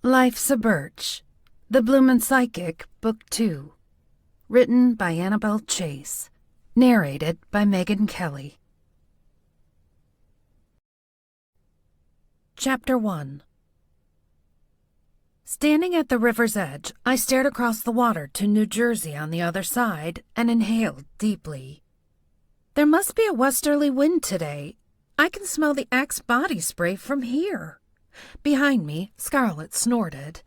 Life's a Birch, the Bloomin Psychic Book 2, written by Annabel Chase, narrated by Megan Kelly. Chapter 1. Standing at the river's edge, I stared across the water to New Jersey on the other side and inhaled deeply. There must be a westerly wind today. I can smell the Axe body spray from here. Behind me, Scarlet snorted.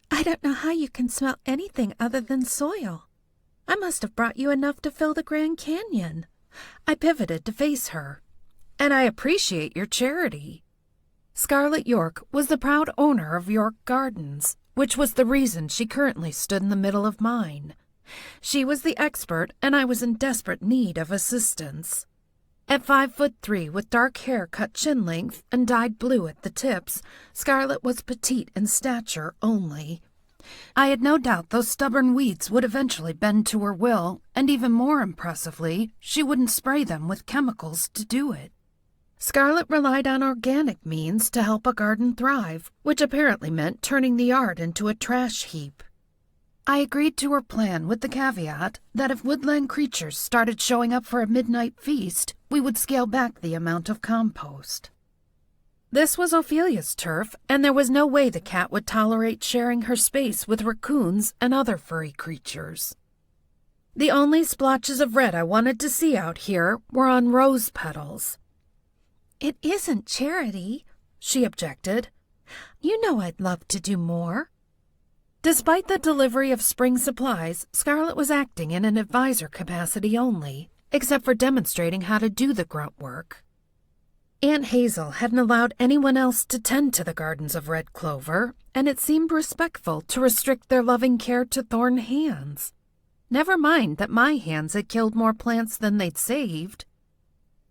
I don't know how you can smell anything other than soil. I must have brought you enough to fill the Grand Canyon. I pivoted to face her. And I appreciate your charity. Scarlet York was the proud owner of York Gardens, which was the reason she currently stood in the middle of mine. She was the expert, and I was in desperate need of assistance. At 5'3", with dark hair cut chin length and dyed blue at the tips, Scarlet was petite in stature only. I had no doubt those stubborn weeds would eventually bend to her will, and even more impressively, she wouldn't spray them with chemicals to do it. Scarlet relied on organic means to help a garden thrive, which apparently meant turning the yard into a trash heap. I agreed to her plan with the caveat that if woodland creatures started showing up for a midnight feast, we would scale back the amount of compost. This was Ophelia's turf, and there was no way the cat would tolerate sharing her space with raccoons and other furry creatures. The only splotches of red I wanted to see out here were on rose petals. It isn't charity, she objected. You know I'd love to do more. Despite the delivery of spring supplies, Scarlet was acting in an advisor capacity only, except for demonstrating how to do the grunt work. Aunt Hazel hadn't allowed anyone else to tend to the gardens of red clover, and it seemed respectful to restrict their loving care to Thorne hands. Never mind that my hands had killed more plants than they'd saved.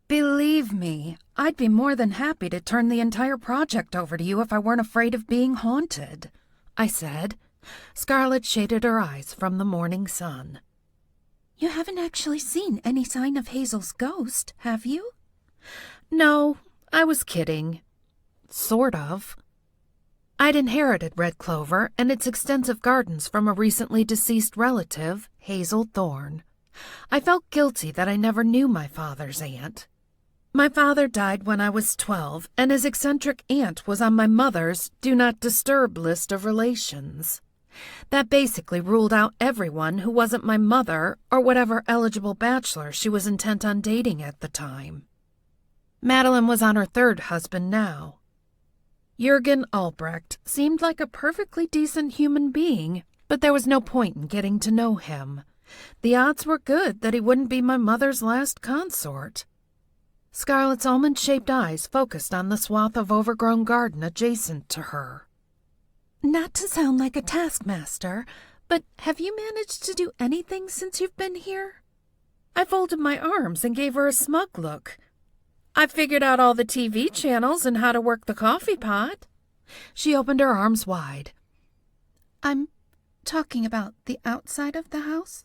Believe me, I'd be more than happy to turn the entire project over to you if I weren't afraid of being haunted, I said. Scarlet shaded her eyes from the morning sun. You haven't actually seen any sign of Hazel's ghost, have you? No, I was kidding. Sort of. I'd inherited red clover and its extensive gardens from a recently deceased relative, Hazel Thorne. I felt guilty that I never knew my father's aunt. My father died when I was 12, and his eccentric aunt was on my mother's do not disturb list of relations. That basically ruled out everyone who wasn't my mother or whatever eligible bachelor she was intent on dating at the time. Madeline was on her third husband now. Jürgen Albrecht seemed like a perfectly decent human being, but there was no point in getting to know him. The odds were good that he wouldn't be my mother's last consort. Scarlet's almond-shaped eyes focused on the swath of overgrown garden adjacent to her. Not to sound like a taskmaster, but have you managed to do anything since you've been here? I folded my arms and gave her a smug look. I've figured out all the TV channels and how to work the coffee pot. She opened her arms wide. I'm talking about the outside of the house?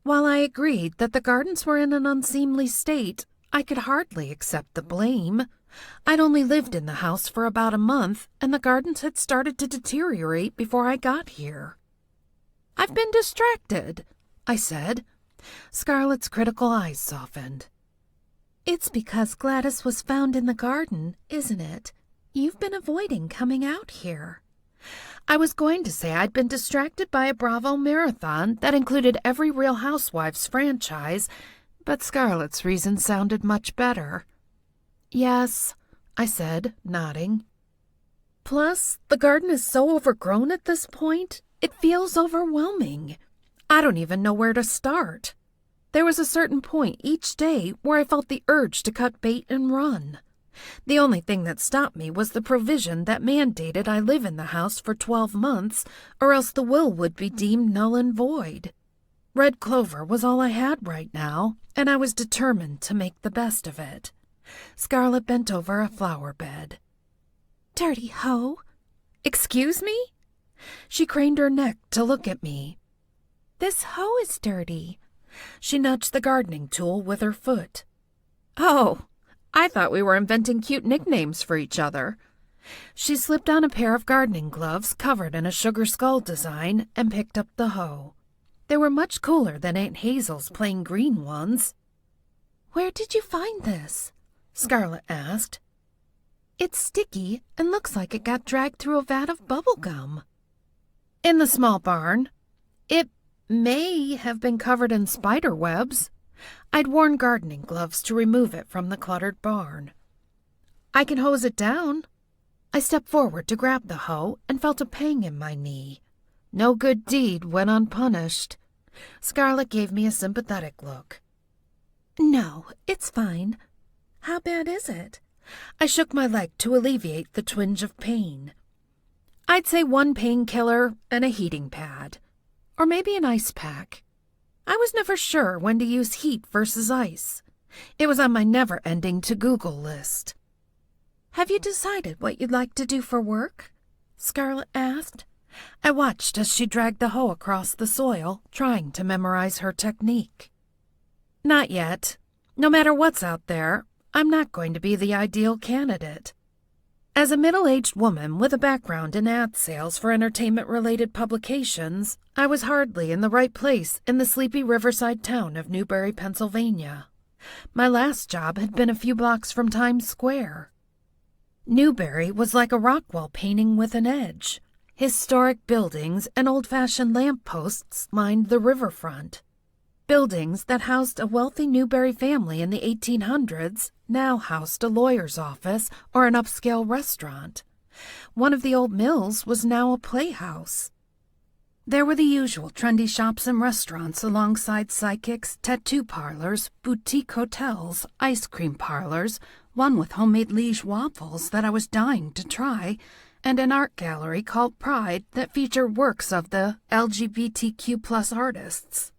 While I agreed that the gardens were in an unseemly state, I could hardly accept the blame. I'd only lived in the house for about a month, and the gardens had started to deteriorate before I got here. I've been distracted, I said. Scarlet's critical eyes softened. It's because Gladys was found in the garden, isn't it? You've been avoiding coming out here. I was going to say I'd been distracted by a Bravo marathon that included every Real Housewives franchise, but Scarlet's reason sounded much better. Yes, I said, nodding. Plus, the garden is so overgrown at this point, it feels overwhelming. I don't even know where to start. There was a certain point each day where I felt the urge to cut bait and run. The only thing that stopped me was the provision that mandated I live in the house for 12 months, or else the will would be deemed null and void. Red clover was all I had right now, and I was determined to make the best of it. Scarlet bent over a flower bed. Dirty hoe! Excuse me? She craned her neck to look at me. This hoe is dirty. She nudged the gardening tool with her foot. Oh, I thought we were inventing cute nicknames for each other. She slipped on a pair of gardening gloves covered in a sugar skull design and picked up the hoe. They were much cooler than Aunt Hazel's plain green ones. "Where did you find this?" Scarlet asked. "It's sticky and looks like it got dragged through a vat of bubble gum." "In the small barn. It may have been covered in spider webs. I'd worn gardening gloves to remove it from the cluttered barn. I can hose it down." I stepped forward to grab the hoe and felt a pang in my knee. No good deed went unpunished. Scarlet gave me a sympathetic look. "No, it's fine. How bad is it?" I shook my leg to alleviate the twinge of pain. "I'd say 1 painkiller and a heating pad. Or maybe an ice pack. I was never sure when to use heat versus ice. It was on my never-ending to-Google list." "Have you decided what you'd like to do for work?" Scarlet asked. I watched as she dragged the hoe across the soil, trying to memorize her technique. "Not yet. No matter what's out there, I'm not going to be the ideal candidate." As a middle-aged woman with a background in ad sales for entertainment-related publications, I was hardly in the right place in the sleepy riverside town of Newberry, Pennsylvania. My last job had been a few blocks from Times Square. Newberry was like a rock wall painting with an edge. Historic buildings and old-fashioned lampposts lined the riverfront. Buildings that housed a wealthy Newberry family in the 1800s now housed a lawyer's office or an upscale restaurant. One of the old mills was now a playhouse. There were the usual trendy shops and restaurants alongside psychics, tattoo parlors, boutique hotels, ice cream parlors, one with homemade liege waffles that I was dying to try, and an art gallery called Pride that featured works of the LGBTQ+ artists.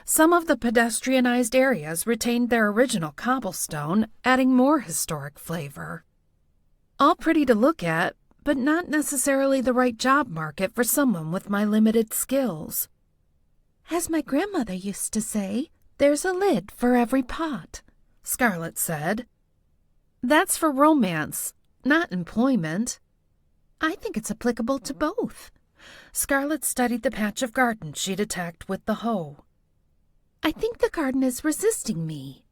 Some of the pedestrianized areas retained their original cobblestone, adding more historic flavor. All pretty to look at, but not necessarily the right job market for someone with my limited skills. "As my grandmother used to say, there's a lid for every pot," Scarlet said. "That's for romance, not employment." "I think it's applicable to both." Scarlet studied the patch of garden she'd attacked with the hoe. "I think the garden is resisting me."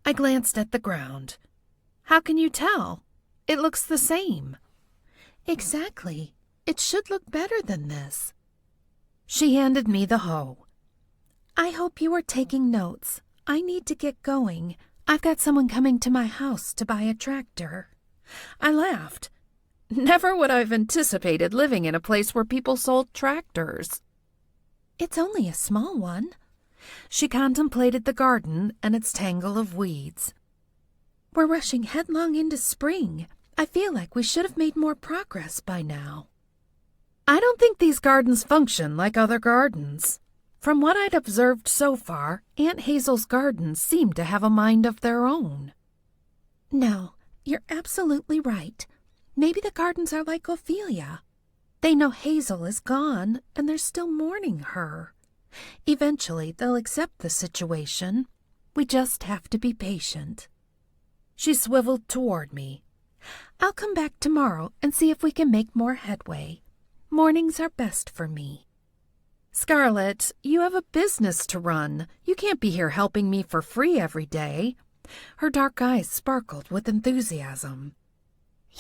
I glanced at the ground. "How can you tell? It looks the same." "Exactly. It should look better than this." She handed me the hoe. "I hope you are taking notes. I need to get going. I've got someone coming to my house to buy a tractor." I laughed. Never would I have anticipated living in a place where people sold tractors. "It's only a small one." She contemplated the garden and its tangle of weeds. "We're rushing headlong into spring. I feel like we should have made more progress by now." I don't think these gardens function like other gardens. From what I'd observed so far, Aunt Hazel's gardens seemed to have a mind of their own. "No, you're absolutely right. Maybe the gardens are like Ophelia. They know Hazel is gone, and they're still mourning her. Eventually, they'll accept the situation. We just have to be patient." She swiveled toward me. "I'll come back tomorrow and see if we can make more headway. Mornings are best for me." "Scarlet, you have a business to run. You can't be here helping me for free every day." Her dark eyes sparkled with enthusiasm.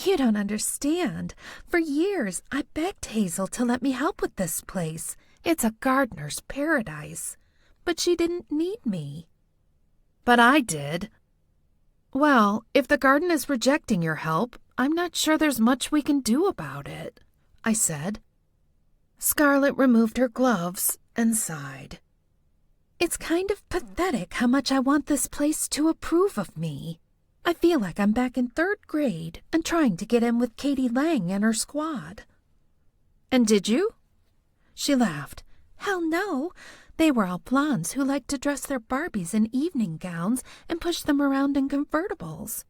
"You don't understand. For years, I begged Hazel to let me help with this place. It's a gardener's paradise. But she didn't need me." "But I did." "Well, if the garden is rejecting your help, I'm not sure there's much we can do about it," I said. Scarlet removed her gloves and sighed. "It's kind of pathetic how much I want this place to approve of me. I feel like I'm back in 3rd grade and trying to get in with Katie Lang and her squad." "And did you?" She laughed. "Hell no. They were all blondes who liked to dress their Barbies in evening gowns and push them around in convertibles.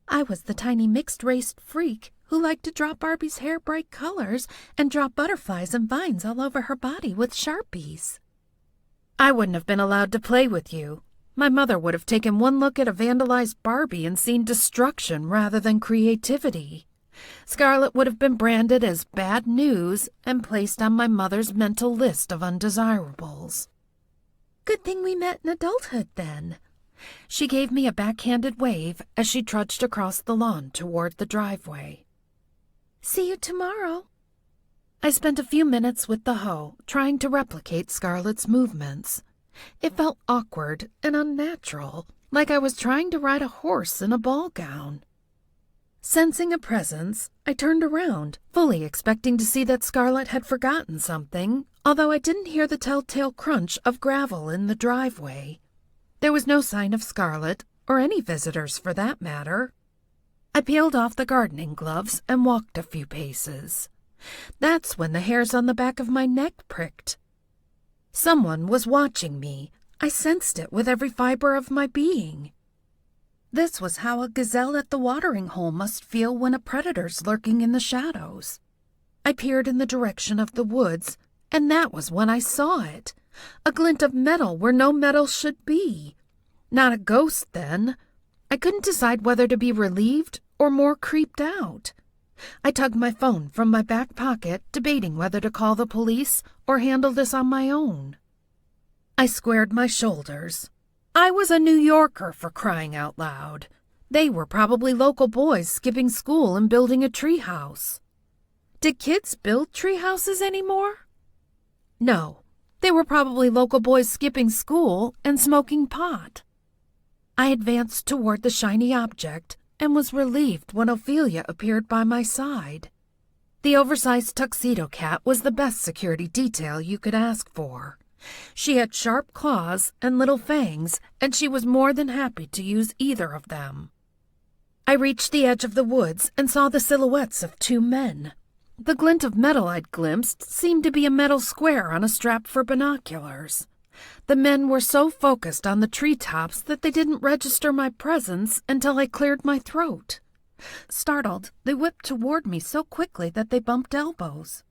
I was the tiny mixed-raced freak who liked to draw Barbie's hair bright colors and draw butterflies and vines all over her body with Sharpies." "I wouldn't have been allowed to play with you. My mother would have taken one look at a vandalized Barbie and seen destruction rather than creativity. Scarlet would have been branded as bad news and placed on my mother's mental list of undesirables. Good thing we met in adulthood, then. She gave me a backhanded wave as she trudged across the lawn toward the driveway. See you tomorrow. I spent a few minutes with the hoe, trying to replicate Scarlet's movements. It felt awkward and unnatural, like I was trying to ride a horse in a ball gown. Sensing a presence, I turned around, fully expecting to see that Scarlet had forgotten something, although I didn't hear the telltale crunch of gravel in the driveway. There was no sign of Scarlet, or any visitors for that matter. I peeled off the gardening gloves and walked a few paces. That's when the hairs on the back of my neck pricked. Someone was watching me. I sensed it with every fiber of my being. This was how a gazelle at the watering hole must feel when a predator's lurking in the shadows. I peered in the direction of the woods, and that was when I saw it. A glint of metal where no metal should be. Not a ghost, then. I couldn't decide whether to be relieved or more creeped out. I tugged my phone from my back pocket, debating whether to call the police or handle this on my own. I squared my shoulders. I was a New Yorker, for crying out loud. They were probably local boys skipping school and building a treehouse. Did kids build treehouses anymore? No, they were probably local boys skipping school and smoking pot. I advanced toward the shiny object and was relieved when Ophelia appeared by my side. The oversized tuxedo cat was the best security detail you could ask for. She had sharp claws and little fangs, and she was more than happy to use either of them. I reached the edge of the woods and saw the silhouettes of two men. The glint of metal I'd glimpsed seemed to be a metal square on a strap for binoculars. The men were so focused on the treetops that they didn't register my presence until I cleared my throat. Startled, they whipped toward me so quickly that they bumped elbows.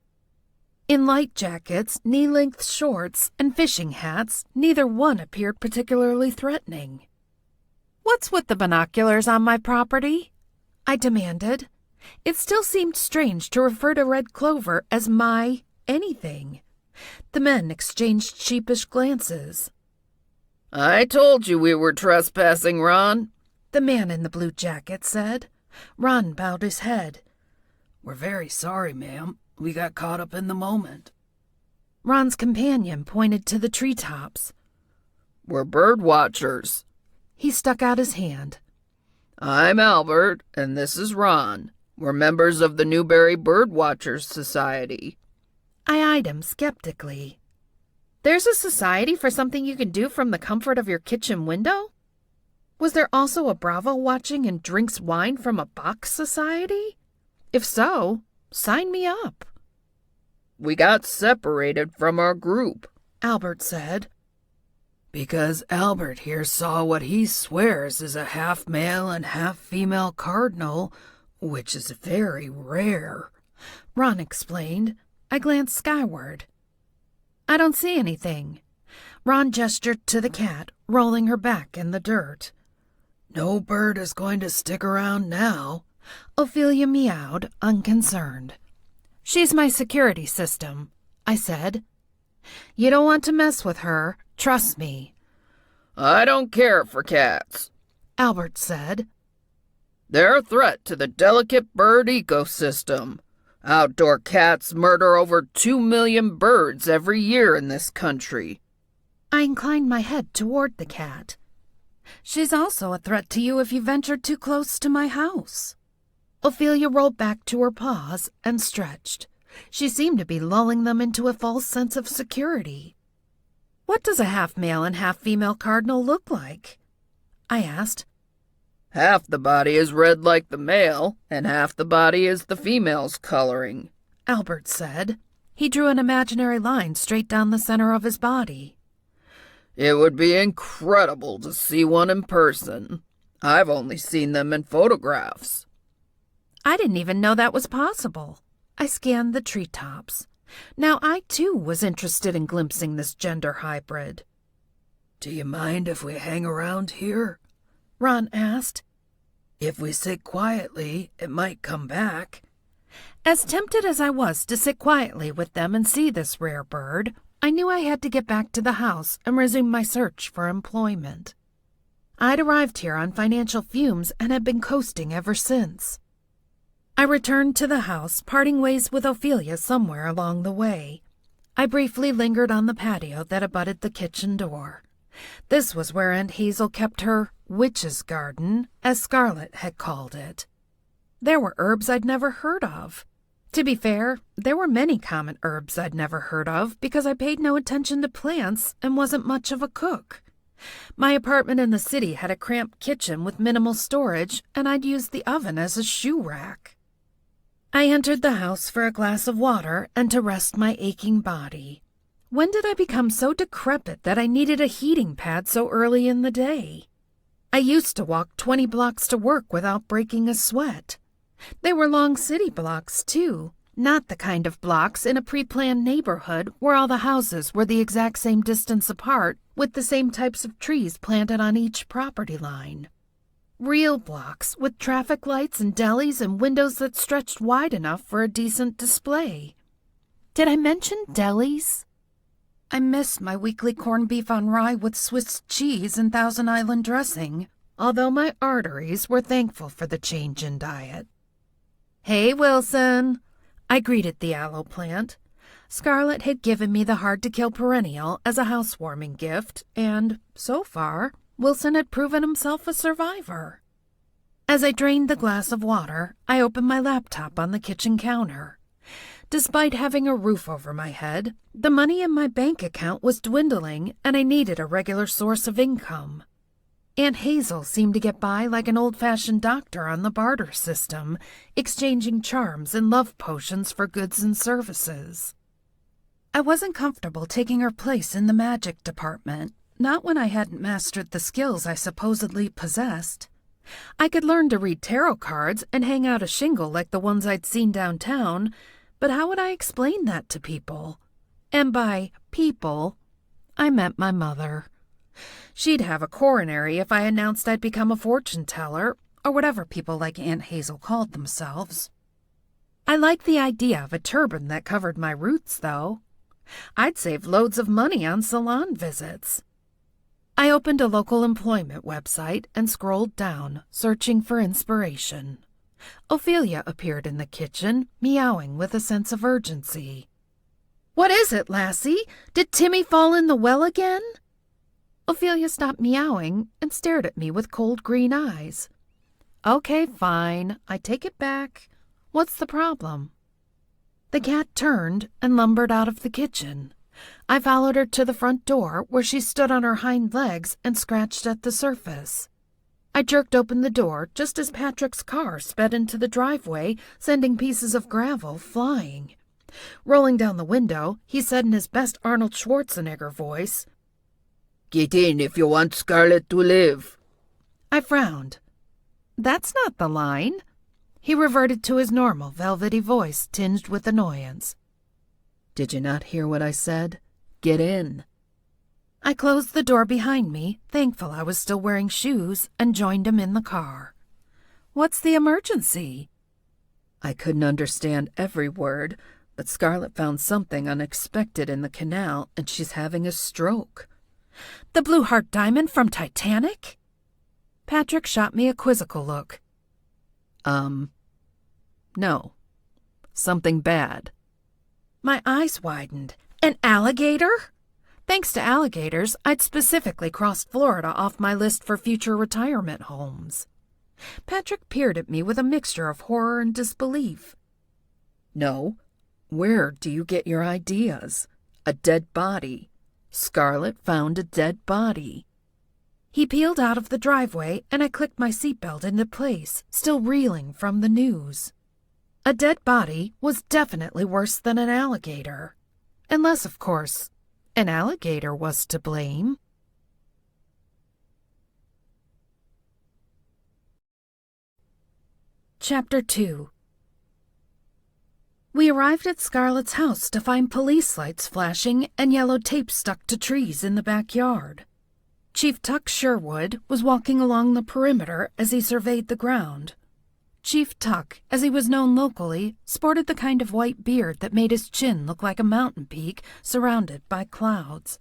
In light jackets, knee-length shorts, and fishing hats, neither one appeared particularly threatening. "What's with the binoculars on my property?" I demanded. It still seemed strange to refer to red clover as my anything. The men exchanged sheepish glances. "I told you we were trespassing, Ron," the man in the blue jacket said. Ron bowed his head. "We're very sorry, ma'am. We got caught up in the moment." Ron's companion pointed to the treetops. "We're bird watchers." He stuck out his hand. "I'm Albert, and this is Ron. We're members of the Newberry Birdwatchers Society." I eyed him skeptically. "There's a society for something you can do from the comfort of your kitchen window? Was there also a Bravo watching and drinks wine from a box society? If so, sign me up." "We got separated from our group," Albert said. "Because Albert here saw what he swears is a half-male and half-female cardinal, which is very rare," Ron explained. I glanced skyward. "I don't see anything." Ron gestured to the cat, rolling her back in the dirt. "No bird is going to stick around now," Ophelia meowed, unconcerned. "She's my security system," I said. "You don't want to mess with her, trust me." "I don't care for cats," Albert said. "They're a threat to the delicate bird ecosystem. Outdoor cats murder over 2 million birds every year in this country." I inclined my head toward the cat. "She's also a threat to you if you venture too close to my house." Ophelia rolled back to her paws and stretched. She seemed to be lulling them into a false sense of security. "What does a half-male and half-female cardinal look like?" I asked. "Half the body is red like the male, and half the body is the female's coloring," Albert said. He drew an imaginary line straight down the center of his body. "It would be incredible to see one in person. I've only seen them in photographs." I didn't even know that was possible. I scanned the treetops. Now I, too, was interested in glimpsing this gender hybrid. "Do you mind if we hang around here?" Ron asked. If we sit quietly, it might come back. As tempted as I was to sit quietly with them and see this rare bird, I knew I had to get back to the house and resume my search for employment. I'd arrived here on financial fumes and had been coasting ever since. I returned to the house, parting ways with Ophelia somewhere along the way. I briefly lingered on the patio that abutted the kitchen door. This was where Aunt Hazel kept her witch's garden, as Scarlet had called it. There were herbs I'd never heard of. To be fair, there were many common herbs I'd never heard of because I paid no attention to plants and wasn't much of a cook. My apartment in the city had a cramped kitchen with minimal storage, and I'd used the oven as a shoe rack. I entered the house for a glass of water and to rest my aching body. When did I become so decrepit that I needed a heating pad so early in the day? I used to walk 20 blocks to work without breaking a sweat. They were long city blocks, too, not the kind of blocks in a pre-planned neighborhood where all the houses were the exact same distance apart with the same types of trees planted on each property line. Real blocks with traffic lights and delis and windows that stretched wide enough for a decent display. Did I mention delis? I missed my weekly corned beef on rye with Swiss cheese and Thousand Island dressing, although my arteries were thankful for the change in diet. "Hey, Wilson," I greeted the aloe plant. Scarlet had given me the hard-to-kill perennial as a housewarming gift, and, so far, Wilson had proven himself a survivor. As I drained the glass of water, I opened my laptop on the kitchen counter. Despite having a roof over my head, the money in my bank account was dwindling, and I needed a regular source of income. Aunt Hazel seemed to get by like an old-fashioned doctor on the barter system, exchanging charms and love potions for goods and services. I wasn't comfortable taking her place in the magic department, not when I hadn't mastered the skills I supposedly possessed. I could learn to read tarot cards and hang out a shingle like the ones I'd seen downtown, but how would I explain that to people? And by people, I meant my mother. She'd have a coronary if I announced I'd become a fortune teller, or whatever people like Aunt Hazel called themselves. I liked the idea of a turban that covered my roots, though. I'd save loads of money on salon visits. I opened a local employment website and scrolled down, searching for inspiration. Ophelia appeared in the kitchen, meowing with a sense of urgency. "What is it, lassie? Did Timmy fall in the well again?" Ophelia stopped meowing and stared at me with cold green eyes. "Okay, fine. I take it back. What's the problem?" The cat turned and lumbered out of the kitchen. I followed her to the front door, where she stood on her hind legs and scratched at the surface. I jerked open the door just as Patrick's car sped into the driveway, sending pieces of gravel flying. Rolling down the window, he said in his best Arnold Schwarzenegger voice, "Get in if you want Scarlet to live." I frowned. "That's not the line." He reverted to his normal velvety voice tinged with annoyance. Did you not hear what I said? Get in. I closed the door behind me, thankful I was still wearing shoes, and joined him in the car. "What's the emergency?" I couldn't understand every word, but Scarlet found something unexpected in the canal, and she's having a stroke. "The Blue Heart Diamond from Titanic?" Patrick shot me a quizzical look. No. Something bad." My eyes widened. "An alligator?" Thanks to alligators, I'd specifically crossed Florida off my list for future retirement homes. Patrick peered at me with a mixture of horror and disbelief. "No. Where do you get your ideas? A dead body. Scarlet found a dead body." He peeled out of the driveway, and I clicked my seatbelt into place, still reeling from the news. A dead body was definitely worse than an alligator. Unless, of course, an alligator was to blame. Chapter 2. We arrived at Scarlet's house to find police lights flashing and yellow tape stuck to trees in the backyard. Chief Tuck Sherwood was walking along the perimeter as he surveyed the ground. Chief Tuck, as he was known locally, sported the kind of white beard that made his chin look like a mountain peak surrounded by clouds.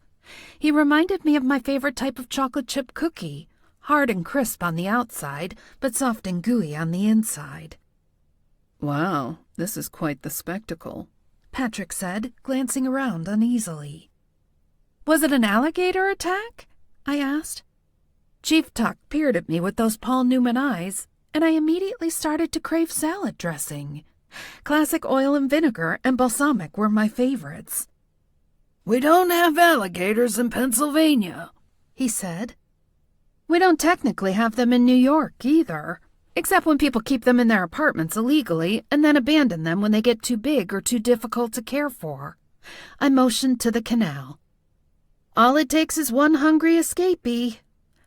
He reminded me of my favorite type of chocolate chip cookie, hard and crisp on the outside, but soft and gooey on the inside. Wow, this is quite the spectacle, Patrick said, glancing around uneasily. Was it an alligator attack? I asked. Chief Tuck peered at me with those Paul Newman eyes, and I immediately started to crave salad dressing. Classic oil and vinegar and balsamic were my favorites. "We don't have alligators in Pennsylvania," he said. We don't technically have them in New York either, except when people keep them in their apartments illegally and then abandon them when they get too big or too difficult to care for. I motioned to the canal. All it takes is one hungry escapee.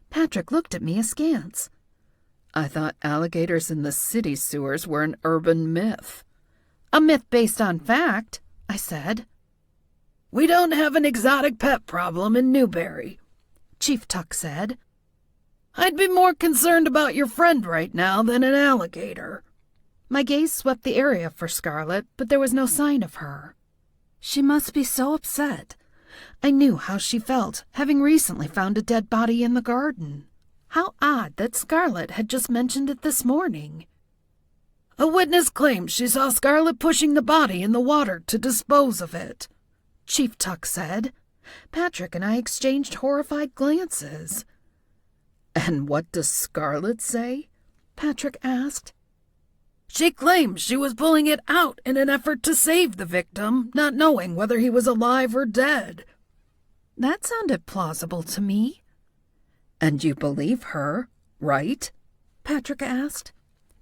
Patrick looked at me askance. I thought alligators in the city sewers were an urban myth. A myth based on fact, I said. "We don't have an exotic pet problem in Newberry," Chief Tuck said. "I'd be more concerned about your friend right now than an alligator." My gaze swept the area for Scarlet, but there was no sign of her. She must be so upset. I knew how she felt, having recently found a dead body in the garden. How odd that Scarlet had just mentioned it this morning. "A witness claims she saw Scarlet pushing the body in the water to dispose of it," Chief Tuck said. Patrick and I exchanged horrified glances. "And what does Scarlet say?" Patrick asked. "She claims she was pulling it out in an effort to save the victim, not knowing whether he was alive or dead." That sounded plausible to me. "And you believe her, right?" Patrick asked.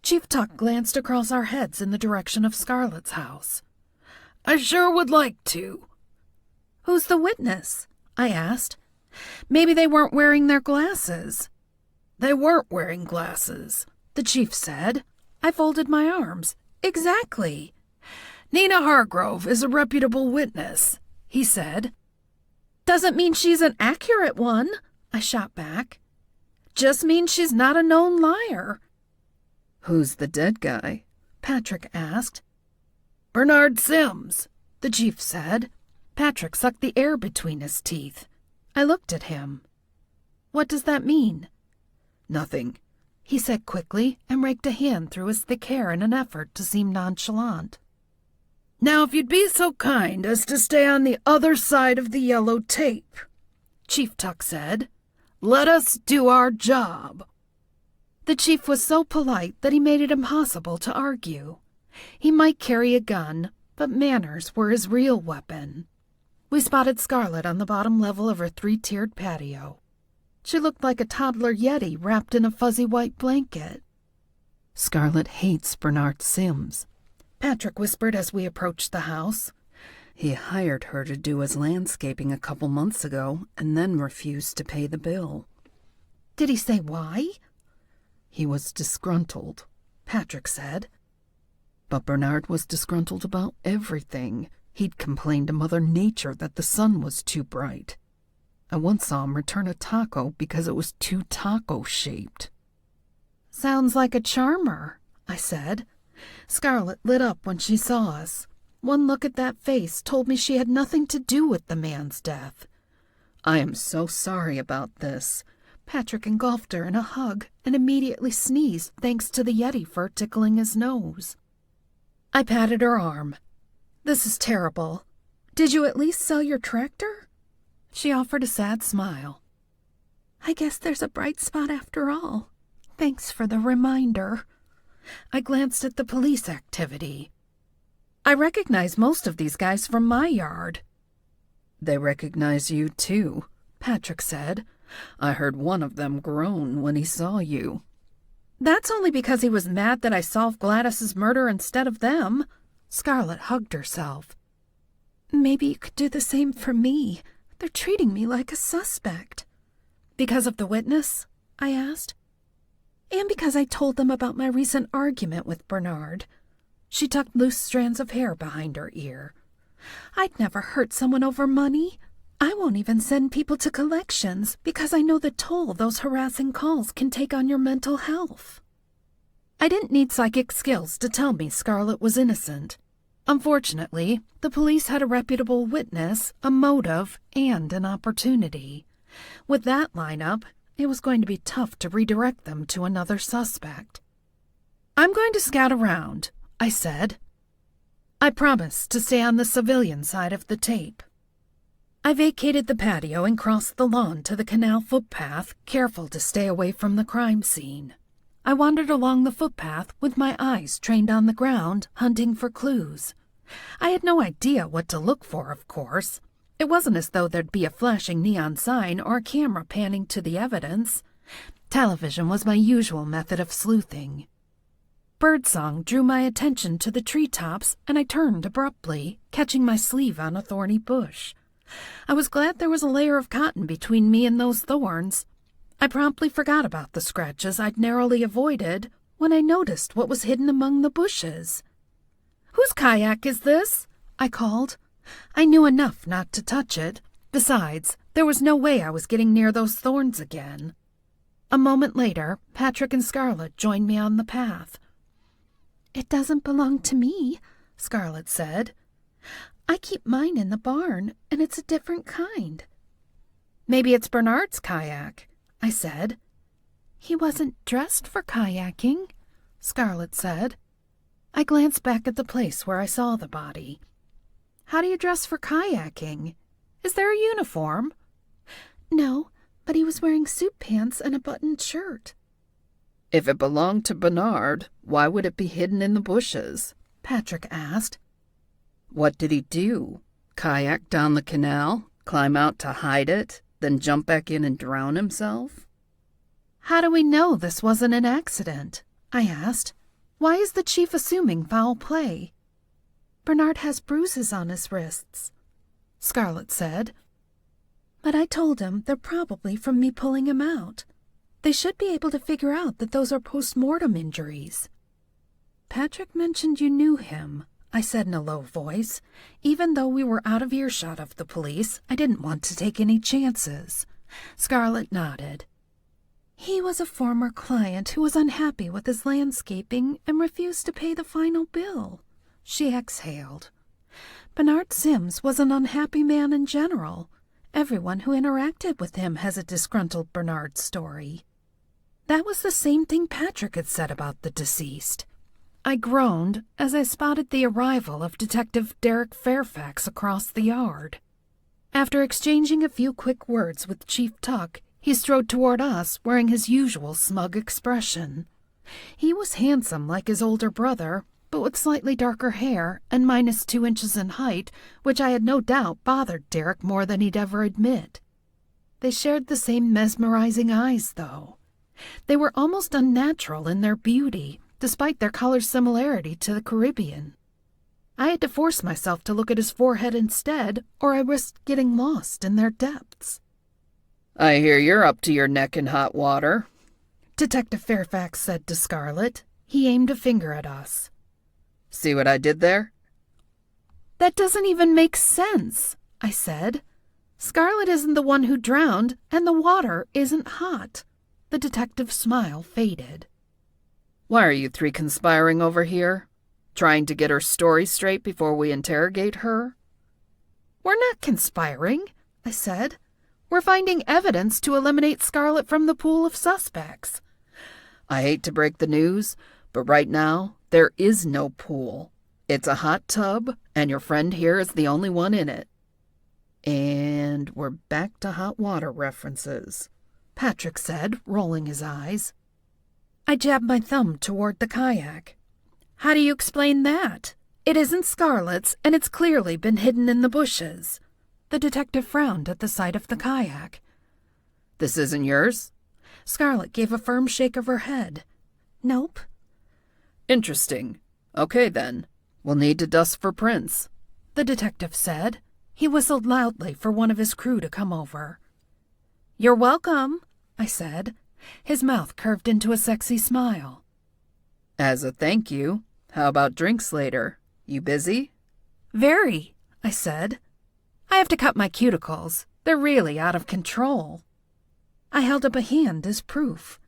Chief Tuck glanced across our heads in the direction of Scarlet's house. "I sure would like to." "Who's the witness?" I asked. Maybe they weren't wearing their glasses. "They weren't wearing glasses," the chief said. I folded my arms. Exactly. "Nina Hargrove is a reputable witness," he said. Doesn't mean she's an accurate one, I shot back. Just means she's not a known liar. "Who's the dead guy?" Patrick asked. "Bernard Sims," the chief said. Patrick sucked the air between his teeth. I looked at him. What does that mean? "Nothing," he said quickly and raked a hand through his thick hair in an effort to seem nonchalant. "Now, if you'd be so kind as to stay on the other side of the yellow tape," Chief Tuck said. "Let us do our job." The chief was so polite that he made it impossible to argue. He might carry a gun, but manners were his real weapon. We spotted Scarlet on the bottom level of her three-tiered patio. She looked like a toddler yeti wrapped in a fuzzy white blanket. "Scarlet hates Bernard Sims," Patrick whispered as we approached the house. "He hired her to do his landscaping a couple months ago and then refused to pay the bill." Did he say why? "He was disgruntled," Patrick said. But Bernard was disgruntled about everything. He'd complained to Mother Nature that the sun was too bright. I once saw him return a taco because it was too taco-shaped. Sounds like a charmer, I said. Scarlet lit up when she saw us. One look at that face told me she had nothing to do with the man's death. "I am so sorry about this." Patrick engulfed her in a hug and immediately sneezed thanks to the yeti fur tickling his nose. I patted her arm. "This is terrible. Did you at least sell your tractor?" She offered a sad smile. "I guess there's a bright spot after all. Thanks for the reminder." I glanced at the police activity. I recognize most of these guys from my yard. "They recognize you, too," Patrick said. "I heard one of them groan when he saw you." "That's only because he was mad that I solved Gladys's murder instead of them." Scarlet hugged herself. "Maybe you could do the same for me. They're treating me like a suspect." "Because of the witness?" I asked. "And because I told them about my recent argument with Bernard." She tucked loose strands of hair behind her ear. "I'd never hurt someone over money. I won't even send people to collections because I know the toll those harassing calls can take on your mental health. I didn't need psychic skills to tell me Scarlet was innocent. Unfortunately, the police had a reputable witness, a motive, and an opportunity. With that lineup, it was going to be tough to redirect them to another suspect. I'm going to scout around, I said. I promised to stay on the civilian side of the tape. I vacated the patio and crossed the lawn to the canal footpath, careful to stay away from the crime scene. I wandered along the footpath with my eyes trained on the ground, hunting for clues. I had no idea what to look for, of course. It wasn't as though there'd be a flashing neon sign or a camera panning to the evidence. Television was my usual method of sleuthing. Birdsong drew my attention to the treetops, and I turned abruptly, catching my sleeve on a thorny bush. I was glad there was a layer of cotton between me and those thorns. I promptly forgot about the scratches I'd narrowly avoided when I noticed what was hidden among the bushes. "Whose kayak is this?" I called. I knew enough not to touch it. Besides, there was no way I was getting near those thorns again. A moment later, Patrick and Scarlet joined me on the path. "It doesn't belong to me," Scarlet said. "I keep mine in the barn, and it's a different kind." "Maybe it's Bernard's kayak," I said. "He wasn't dressed for kayaking," Scarlet said. I glanced back at the place where I saw the body. "How do you dress for kayaking? Is there a uniform?" "No, but he was wearing suit pants and a buttoned shirt." If it belonged to Bernard, why would it be hidden in the bushes? Patrick asked. What did he do? Kayak down the canal, climb out to hide it, then jump back in and drown himself? "How do we know this wasn't an accident?" I asked. "Why is the chief assuming foul play?" "Bernard has bruises on his wrists," Scarlet said. "But I told him they're probably from me pulling him out. They should be able to figure out that those are post-mortem injuries." "Patrick mentioned you knew him," I said in a low voice. Even though we were out of earshot of the police, I didn't want to take any chances. Scarlet nodded. "He was a former client who was unhappy with his landscaping and refused to pay the final bill." She exhaled. "Bernard Sims was an unhappy man in general. Everyone who interacted with him has a disgruntled Bernard story." That was the same thing Patrick had said about the deceased. I groaned as I spotted the arrival of Detective Derek Fairfax across the yard. After exchanging a few quick words with Chief Tuck, he strode toward us wearing his usual smug expression. He was handsome like his older brother, but with slightly darker hair and -2 inches in height, which I had no doubt bothered Derek more than he'd ever admit. They shared the same mesmerizing eyes, though. They were almost unnatural in their beauty, despite their color similarity to the Caribbean. I had to force myself to look at his forehead instead, or I risked getting lost in their depths. "I hear you're up to your neck in hot water," Detective Fairfax said to Scarlet. He aimed a finger at us. "See what I did there?" "That doesn't even make sense," I said. "Scarlet isn't the one who drowned, and the water isn't hot." The detective's smile faded. "Why are you three conspiring over here? Trying to get her story straight before we interrogate her?" "We're not conspiring," I said. "We're finding evidence to eliminate Scarlet from the pool of suspects." I hate to break the news, but right now, there is no pool. It's a hot tub, and your friend here is the only one in it. And we're back to hot water references, Patrick said, rolling his eyes. I jabbed my thumb toward the kayak. "How do you explain that? It isn't Scarlet's, and it's clearly been hidden in the bushes." The detective frowned at the sight of the kayak. "This isn't yours?" Scarlet gave a firm shake of her head. "Nope." "Interesting. Okay, then. We'll need to dust for prints," the detective said. He whistled loudly for one of his crew to come over. "You're welcome," I said. His mouth curved into a sexy smile. "As a thank you, how about drinks later? You busy?" "Very," I said. I have to cut my cuticles. They're really out of control. I held up a hand as proof.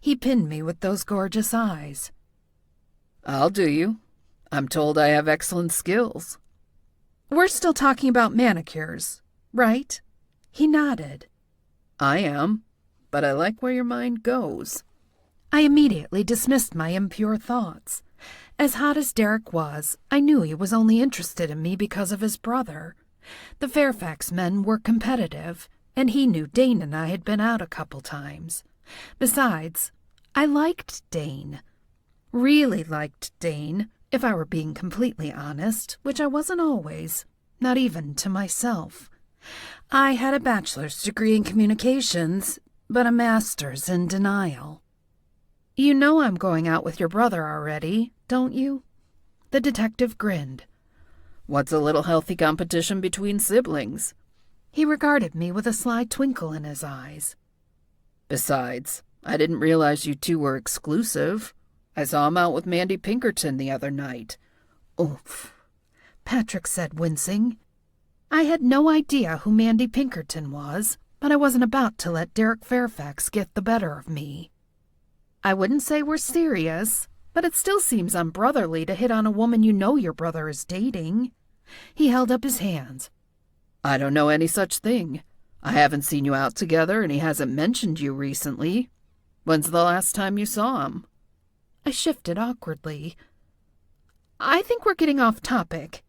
He pinned me with those gorgeous eyes. I'll do you. I'm told I have excellent skills. We're still talking about manicures, right? He nodded. I am, but I like where your mind goes. I immediately dismissed my impure thoughts. As hot as Derek was, I knew he was only interested in me because of his brother. The Fairfax men were competitive, and he knew Dane and I had been out a couple times. Besides, I liked Dane. Really liked Dane, if I were being completely honest, which I wasn't always, not even to myself. I had a bachelor's degree in communications, but a master's in denial. You know I'm going out with your brother already, don't you? The detective grinned. What's a little healthy competition between siblings? He regarded me with a sly twinkle in his eyes. Besides, I didn't realize you two were exclusive. I saw him out with Mandy Pinkerton the other night. Oof, Patrick said, wincing. I had no idea who Mandy Pinkerton was, but I wasn't about to let Derek Fairfax get the better of me. I wouldn't say we're serious, but it still seems unbrotherly to hit on a woman you know your brother is dating. He held up his hands. I don't know any such thing. I haven't seen you out together, and he hasn't mentioned you recently. When's the last time you saw him? I shifted awkwardly. I think we're getting off topic.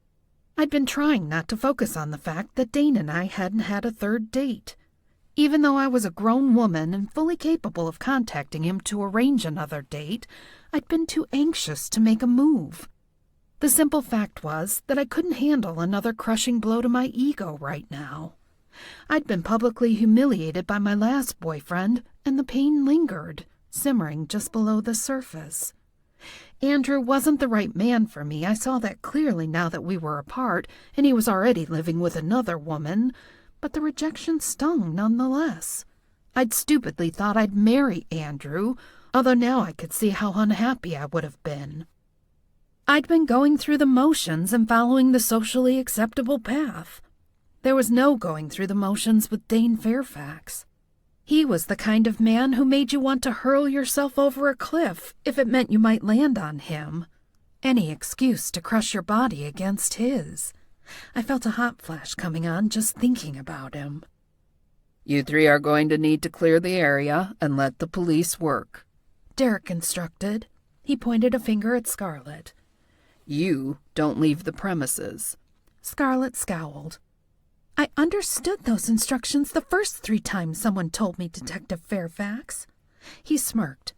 I'd been trying not to focus on the fact that Dane and I hadn't had a third date. Even though I was a grown woman and fully capable of contacting him to arrange another date, I'd been too anxious to make a move. The simple fact was that I couldn't handle another crushing blow to my ego right now. I'd been publicly humiliated by my last boyfriend, and the pain lingered, simmering just below the surface. Andrew wasn't the right man for me. I saw that clearly now that we were apart, and he was already living with another woman, but the rejection stung nonetheless. I'd stupidly thought I'd marry Andrew, although now I could see how unhappy I would have been. I'd been going through the motions and following the socially acceptable path. There was no going through the motions with Dane Fairfax. He was the kind of man who made you want to hurl yourself over a cliff if it meant you might land on him. Any excuse to crush your body against his. I felt a hot flash coming on just thinking about him. You three are going to need to clear the area and let the police work, Derek instructed. He pointed a finger at Scarlet. You don't leave the premises. Scarlet scowled. I understood those instructions the first 3 times someone told me, Detective Fairfax. He smirked.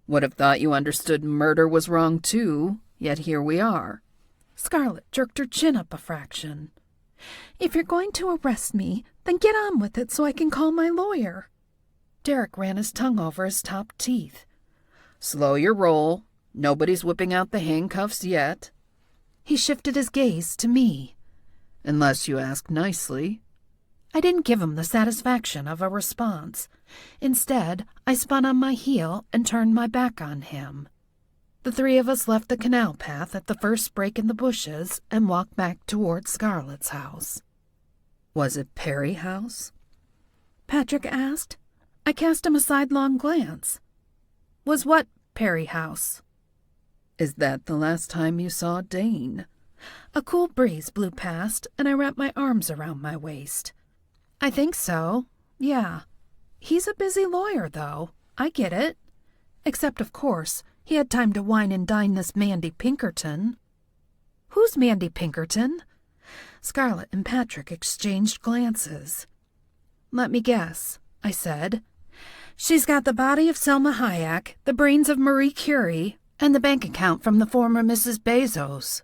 Would have thought you understood murder was wrong too, yet here we are. Scarlet jerked her chin up a fraction. If you're going to arrest me, then get on with it so I can call my lawyer. Derek ran his tongue over his top teeth. Slow your roll. Nobody's whipping out the handcuffs yet. He shifted his gaze to me. Unless you ask nicely. I didn't give him the satisfaction of a response. Instead, I spun on my heel and turned my back on him. The 3 of us left the canal path at the first break in the bushes and walked back toward Scarlet's house. Was it Perry House? Patrick asked. I cast him a sidelong glance. Was what Perry House? Is that the last time you saw Dane? A cool breeze blew past, and I wrapped my arms around my waist. I think so, yeah. He's a busy lawyer, though. I get it. Except, of course, he had time to wine and dine this Mandy Pinkerton. Who's Mandy Pinkerton? Scarlet and Patrick exchanged glances. Let me guess, I said. She's got the body of Selma Hayek, the brains of Marie Curie, and the bank account from the former Mrs. Bezos.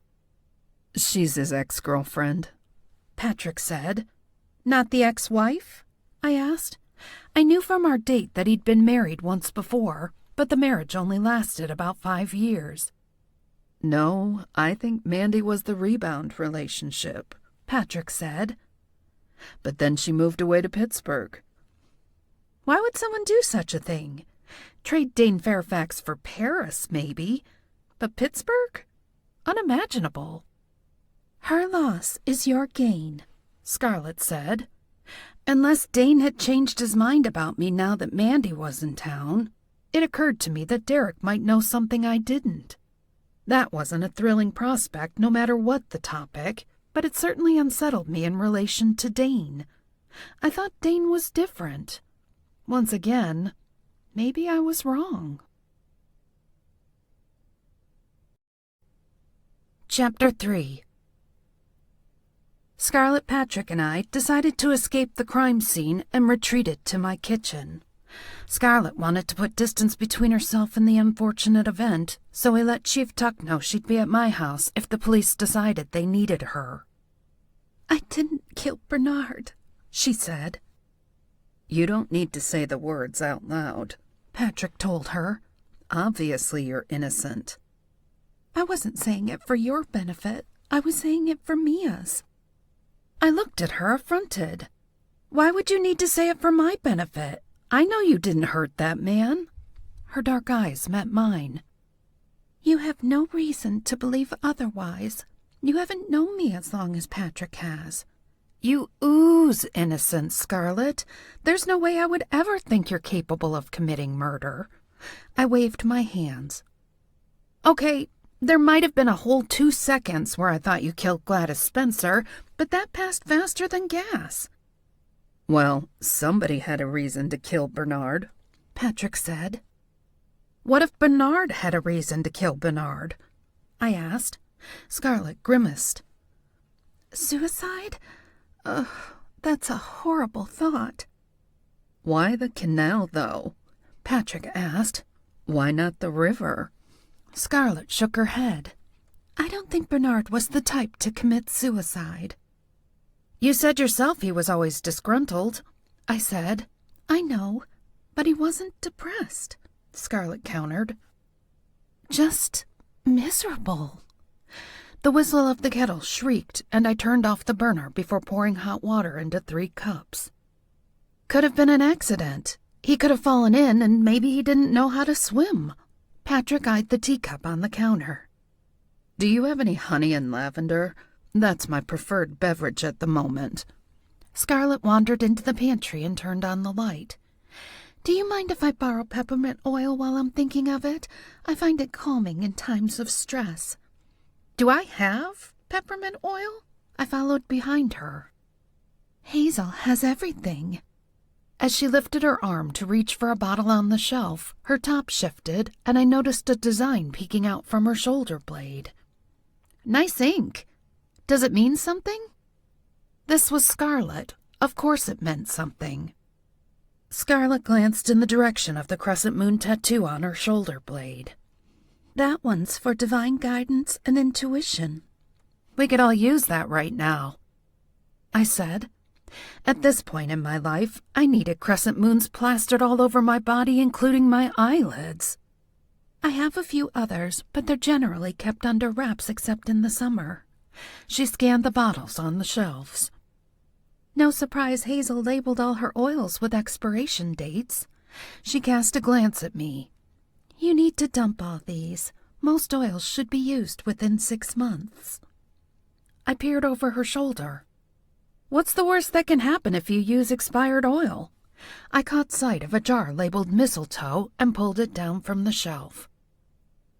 She's his ex-girlfriend, Patrick said. Not the ex-wife? I asked. I knew from our date that he'd been married once before, but the marriage only lasted about 5 years. No, I think Mandy was the rebound relationship, Patrick said. But then she moved away to Pittsburgh. Why would someone do such a thing? Trade Dane Fairfax for Paris, maybe. But Pittsburgh? Unimaginable. Her loss is your gain, Scarlet said. Unless Dane had changed his mind about me now that Mandy was in town, it occurred to me that Derek might know something I didn't. That wasn't a thrilling prospect, no matter what the topic, but it certainly unsettled me in relation to Dane. I thought Dane was different. Once again, maybe I was wrong. Chapter 3. Scarlet, Patrick, and I decided to escape the crime scene and retreated to my kitchen. Scarlet wanted to put distance between herself and the unfortunate event, so I let Chief Tuck know she'd be at my house if the police decided they needed her. "I didn't kill Bernard," she said. "You don't need to say the words out loud," Patrick told her. "Obviously you're innocent." "I wasn't saying it for your benefit. I was saying it for Mia's." I looked at her affronted. "Why would you need to say it for my benefit? I know you didn't hurt that man." Her dark eyes met mine. "You have no reason to believe otherwise. You haven't known me as long as Patrick has." "You ooze innocence, Scarlet. There's no way I would ever think you're capable of committing murder." I waved my hands. "Okay, there might have been a whole 2 seconds where I thought you killed Gladys Spencer, but that passed faster than gas." "Well, somebody had a reason to kill Bernard," Patrick said. "What if Bernard had a reason to kill Bernard?" I asked. Scarlet grimaced. "Suicide? Ugh, that's a horrible thought." "Why the canal, though?" Patrick asked. "Why not the river?" Scarlet shook her head. "I don't think Bernard was the type to commit suicide." "You said yourself he was always disgruntled," I said. "I know, but he wasn't depressed," Scarlet countered. "Just miserable." The whistle of the kettle shrieked, and I turned off the burner before pouring hot water into 3 cups. "Could have been an accident. He could have fallen in, and maybe he didn't know how to swim." Patrick eyed the teacup on the counter. "Do you have any honey and lavender? That's my preferred beverage at the moment." Scarlet wandered into the pantry and turned on the light. "Do you mind if I borrow peppermint oil while I'm thinking of it? I find it calming in times of stress." "Do I have peppermint oil?" I followed behind her. "Hazel has everything." As she lifted her arm to reach for a bottle on the shelf, her top shifted, and I noticed a design peeking out from her shoulder blade. "Nice ink. Does it mean something?" This was Scarlet. Of course it meant something. Scarlet glanced in the direction of the crescent moon tattoo on her shoulder blade. "That one's for divine guidance and intuition." "We could all use that right now," I said. At this point in my life, I needed crescent moons plastered all over my body, including my eyelids. "I have a few others, but they're generally kept under wraps except in the summer." She scanned the bottles on the shelves. "No surprise Hazel labeled all her oils with expiration dates." She cast a glance at me. "You need to dump all these. Most oils should be used within 6 months." I peered over her shoulder. "What's the worst that can happen if you use expired oil?" I caught sight of a jar labeled mistletoe and pulled it down from the shelf.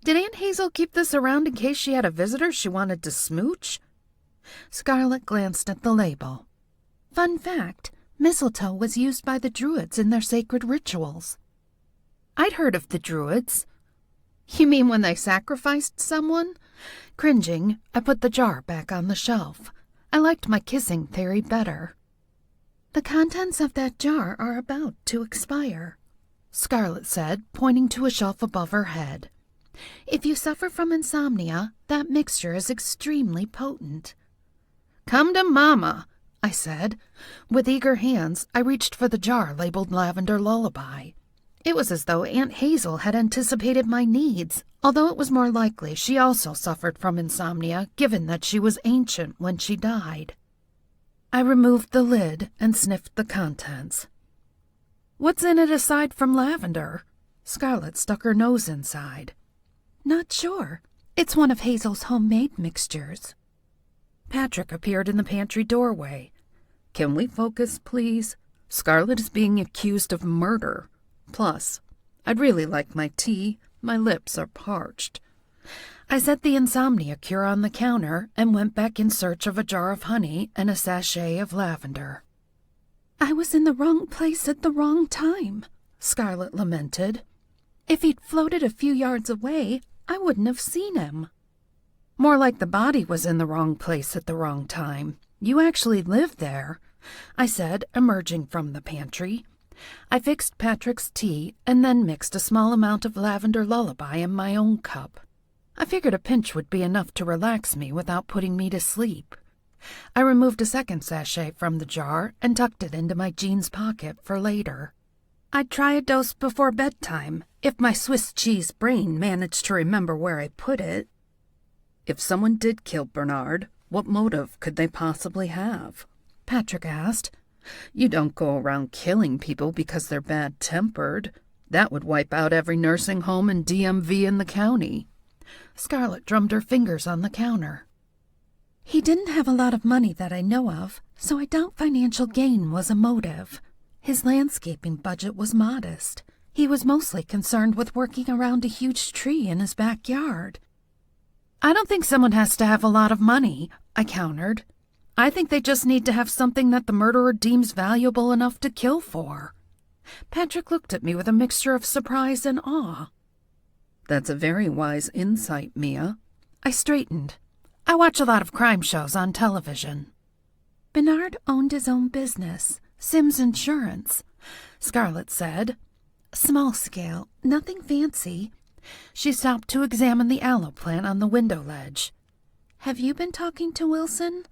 "Did Aunt Hazel keep this around in case she had a visitor she wanted to smooch?" Scarlet glanced at the label. "Fun fact, mistletoe was used by the Druids in their sacred rituals." I'd heard of the Druids. "You mean when they sacrificed someone?" Cringing, I put the jar back on the shelf. I liked my kissing theory better. "The contents of that jar are about to expire," Scarlet said, pointing to a shelf above her head. "If you suffer from insomnia, that mixture is extremely potent." "Come to Mama," I said. With eager hands, I reached for the jar labeled Lavender Lullaby. It was as though Aunt Hazel had anticipated my needs, although it was more likely she also suffered from insomnia, given that she was ancient when she died. I removed the lid and sniffed the contents. "What's in it aside from lavender?" Scarlet stuck her nose inside. "Not sure. It's one of Hazel's homemade mixtures." Patrick appeared in the pantry doorway. Can we focus, please? Scarlet is being accused of murder. Plus, I'd really like my tea. My lips are parched. I set the insomnia cure on the counter and went back in search of a jar of honey and a sachet of lavender. I was in the wrong place at the wrong time, Scarlet lamented. If he'd floated a few yards away, I wouldn't have seen him. More like the body was in the wrong place at the wrong time. You actually lived there, I said, emerging from the pantry. I fixed Patrick's tea and then mixed a small amount of lavender lullaby in my own cup. I figured a pinch would be enough to relax me without putting me to sleep. I removed a second sachet from the jar and tucked it into my jeans pocket for later. I'd try a dose before bedtime, if my Swiss cheese brain managed to remember where I put it. If someone did kill Bernard, what motive could they possibly have? Patrick asked. You don't go around killing people because they're bad-tempered. That would wipe out every nursing home and DMV in the county. Scarlet drummed her fingers on the counter. He didn't have a lot of money that I know of, so I doubt financial gain was a motive. His landscaping budget was modest. He was mostly concerned with working around a huge tree in his backyard. I don't think someone has to have a lot of money, I countered. I think they just need to have something that the murderer deems valuable enough to kill for. Patrick looked at me with a mixture of surprise and awe. That's a very wise insight, Mia. I straightened. I watch a lot of crime shows on television. Bernard owned his own business, Sims Insurance, Scarlet said. Small scale, nothing fancy. She stopped to examine the aloe plant on the window ledge. Have you been talking to Wilson?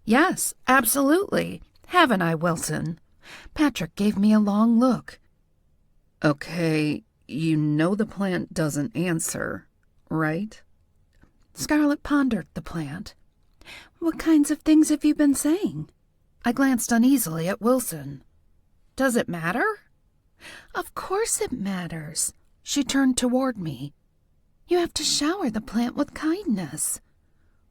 Yes, absolutely. Haven't I, Wilson? Patrick gave me a long look. Okay, you know the plant doesn't answer, right? Scarlet pondered the plant. What kinds of things have you been saying? I glanced uneasily at Wilson. Does it matter? Of course it matters. She turned toward me. You have to shower the plant with kindness.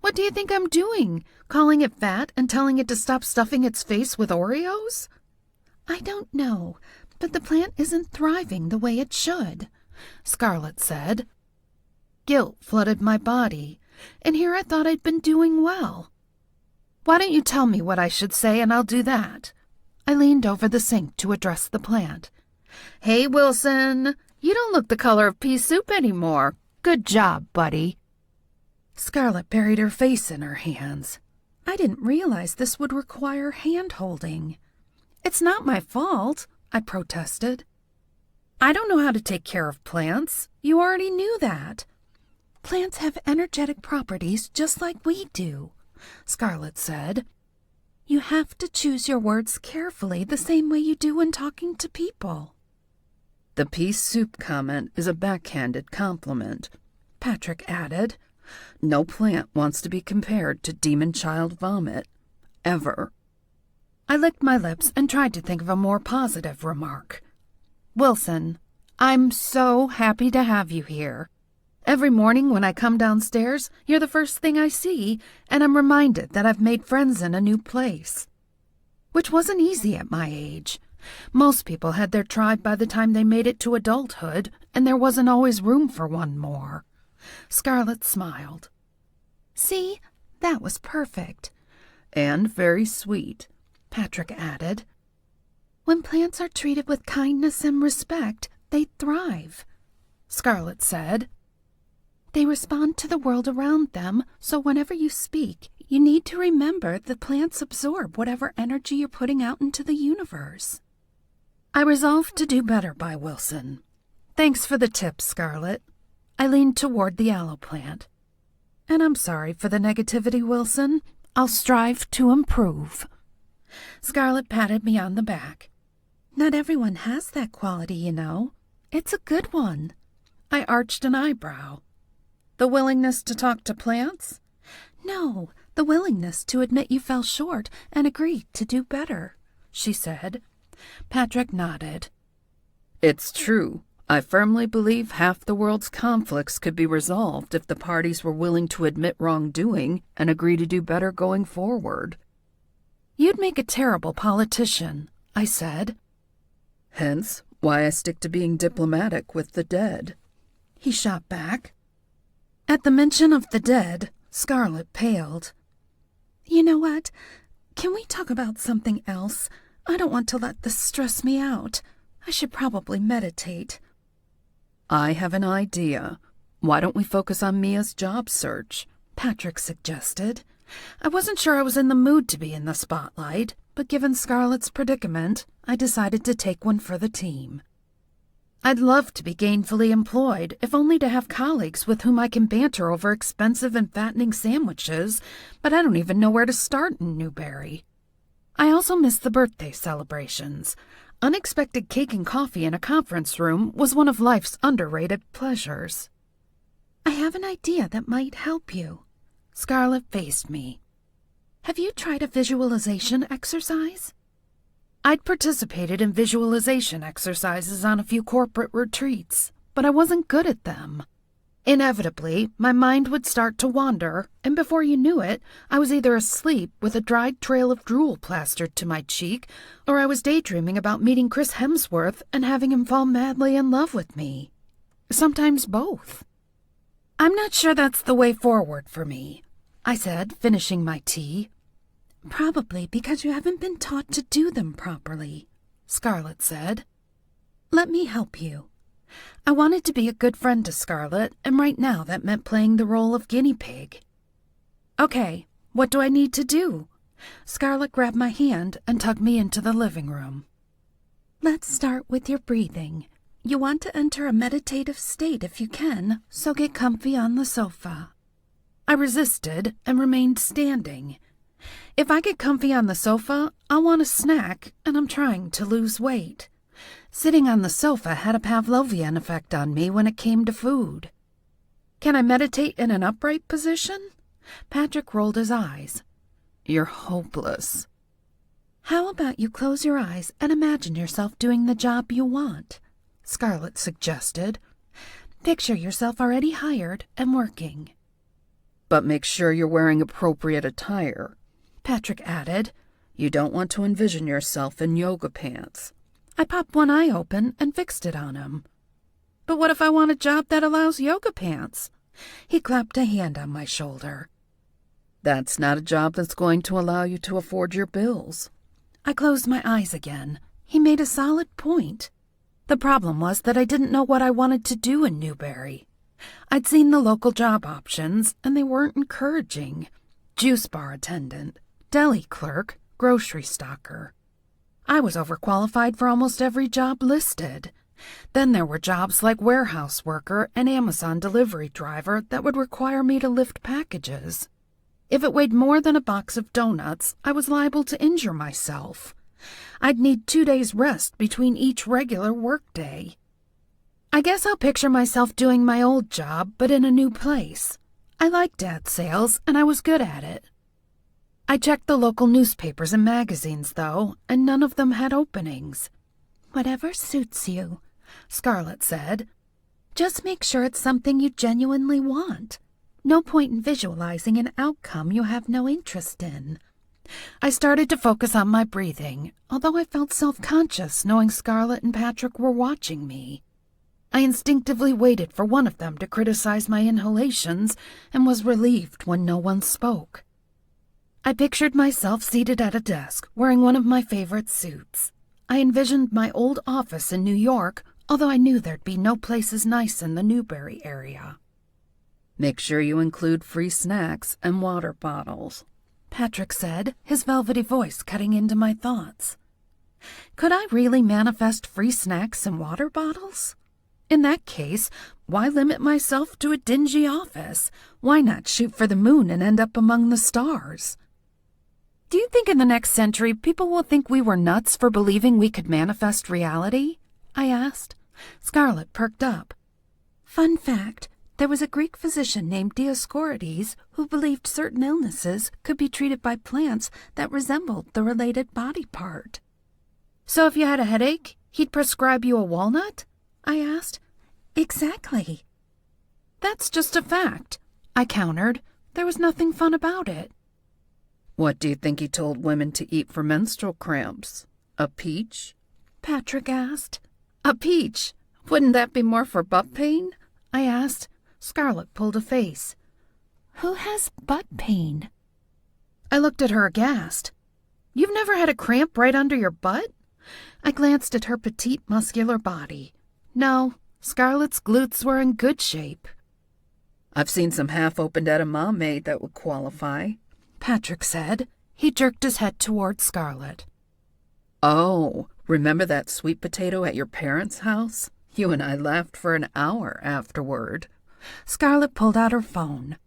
What do you think I'm doing? Calling it fat and telling it to stop stuffing its face with Oreos? I don't know, but the plant isn't thriving the way it should, Scarlet said. Guilt flooded my body, and here I thought I'd been doing well. Why don't you tell me what I should say and I'll do that? I leaned over the sink to address the plant. Hey, Wilson, you don't look the color of pea soup anymore. Good job, buddy. Scarlet buried her face in her hands. I didn't realize this would require hand-holding. It's not my fault, I protested. I don't know how to take care of plants. You already knew that. Plants have energetic properties just like we do, Scarlet said. You have to choose your words carefully the same way you do when talking to people. The pea soup comment is a backhanded compliment, Patrick added. No plant wants to be compared to demon child vomit. Ever. I licked my lips and tried to think of a more positive remark. Wilson, I'm so happy to have you here. Every morning when I come downstairs, you're the first thing I see, and I'm reminded that I've made friends in a new place. Which wasn't easy at my age. Most people had their tribe by the time they made it to adulthood, and there wasn't always room for one more. Scarlet smiled. See, that was perfect. And very sweet, Patrick added. When plants are treated with kindness and respect, they thrive, Scarlet said. They respond to the world around them, so whenever you speak, you need to remember the plants absorb whatever energy you're putting out into the universe. I resolved to do better by Wilson. Thanks for the tip, Scarlet. I leaned toward the aloe plant. And I'm sorry for the negativity, Wilson. I'll strive to improve. Scarlet patted me on the back. Not everyone has that quality, you know. It's a good one. I arched an eyebrow. The willingness to talk to plants? No, the willingness to admit you fell short and agree to do better, she said. Patrick nodded. It's true. I firmly believe half the world's conflicts could be resolved if the parties were willing to admit wrongdoing and agree to do better going forward. You'd make a terrible politician, I said. Hence why I stick to being diplomatic with the dead, he shot back. At the mention of the dead, Scarlet paled. You know what? Can we talk about something else? I don't want to let this stress me out. I should probably meditate. I have an idea. Why don't we focus on Mia's job search? Patrick suggested. I wasn't sure I was in the mood to be in the spotlight, but given Scarlet's predicament, I decided to take one for the team. I'd love to be gainfully employed, if only to have colleagues with whom I can banter over expensive and fattening sandwiches, but I don't even know where to start in Newberry. I also miss the birthday celebrations. Unexpected cake and coffee in a conference room was one of life's underrated pleasures. I have an idea that might help you. Scarlet faced me. Have you tried a visualization exercise? I'd participated in visualization exercises on a few corporate retreats, but I wasn't good at them. Inevitably, my mind would start to wander, and before you knew it, I was either asleep with a dried trail of drool plastered to my cheek, or I was daydreaming about meeting Chris Hemsworth and having him fall madly in love with me. Sometimes both. I'm not sure that's the way forward for me, I said, finishing my tea. Probably because you haven't been taught to do them properly, Scarlet said. Let me help you. I wanted to be a good friend to Scarlet, and right now that meant playing the role of guinea pig. Okay, what do I need to do? Scarlet grabbed my hand and tugged me into the living room. Let's start with your breathing. You want to enter a meditative state if you can, so get comfy on the sofa. I resisted and remained standing. If I get comfy on the sofa, I'll want a snack, and I'm trying to lose weight. Sitting on the sofa had a Pavlovian effect on me when it came to food. Can I meditate in an upright position? Patrick rolled his eyes. You're hopeless. How about you close your eyes and imagine yourself doing the job you want? Scarlet suggested. Picture yourself already hired and working. But make sure you're wearing appropriate attire, Patrick added. You don't want to envision yourself in yoga pants. I popped one eye open and fixed it on him. But what if I want a job that allows yoga pants? He clapped a hand on my shoulder. That's not a job that's going to allow you to afford your bills. I closed my eyes again. He made a solid point. The problem was that I didn't know what I wanted to do in Newberry. I'd seen the local job options, and they weren't encouraging. Juice bar attendant, deli clerk, grocery stocker. I was overqualified for almost every job listed. Then there were jobs like warehouse worker and Amazon delivery driver that would require me to lift packages. If it weighed more than a box of donuts, I was liable to injure myself. I'd need 2 days rest between each regular workday. I guess I'll picture myself doing my old job, but in a new place. I liked ad sales, and I was good at it. I checked the local newspapers and magazines, though, and none of them had openings. Whatever suits you, Scarlet said. Just make sure it's something you genuinely want. No point in visualizing an outcome you have no interest in. I started to focus on my breathing, although I felt self-conscious knowing Scarlet and Patrick were watching me. I instinctively waited for one of them to criticize my inhalations and was relieved when no one spoke. I pictured myself seated at a desk, wearing one of my favorite suits. I envisioned my old office in New York, although I knew there'd be no place as nice in the Newberry area. Make sure you include free snacks and water bottles, Patrick said, his velvety voice cutting into my thoughts. Could I really manifest free snacks and water bottles? In that case, why limit myself to a dingy office? Why not shoot for the moon and end up among the stars? Do you think in the next century people will think we were nuts for believing we could manifest reality? I asked. Scarlet perked up. Fun fact, there was a Greek physician named Dioscorides who believed certain illnesses could be treated by plants that resembled the related body part. So if you had a headache, he'd prescribe you a walnut? I asked. Exactly. That's just a fact, I countered. There was nothing fun about it. What do you think he told women to eat for menstrual cramps? A peach? Patrick asked. A peach? Wouldn't that be more for butt pain? I asked. Scarlet pulled a face. Who has butt pain? I looked at her aghast. You've never had a cramp right under your butt? I glanced at her petite, muscular body. No, Scarlet's glutes were in good shape. I've seen some half-opened edamame that would qualify, Patrick said. He jerked his head toward Scarlet. Oh, remember that sweet potato at your parents' house? You and I laughed for an hour afterward. Scarlet pulled out her phone.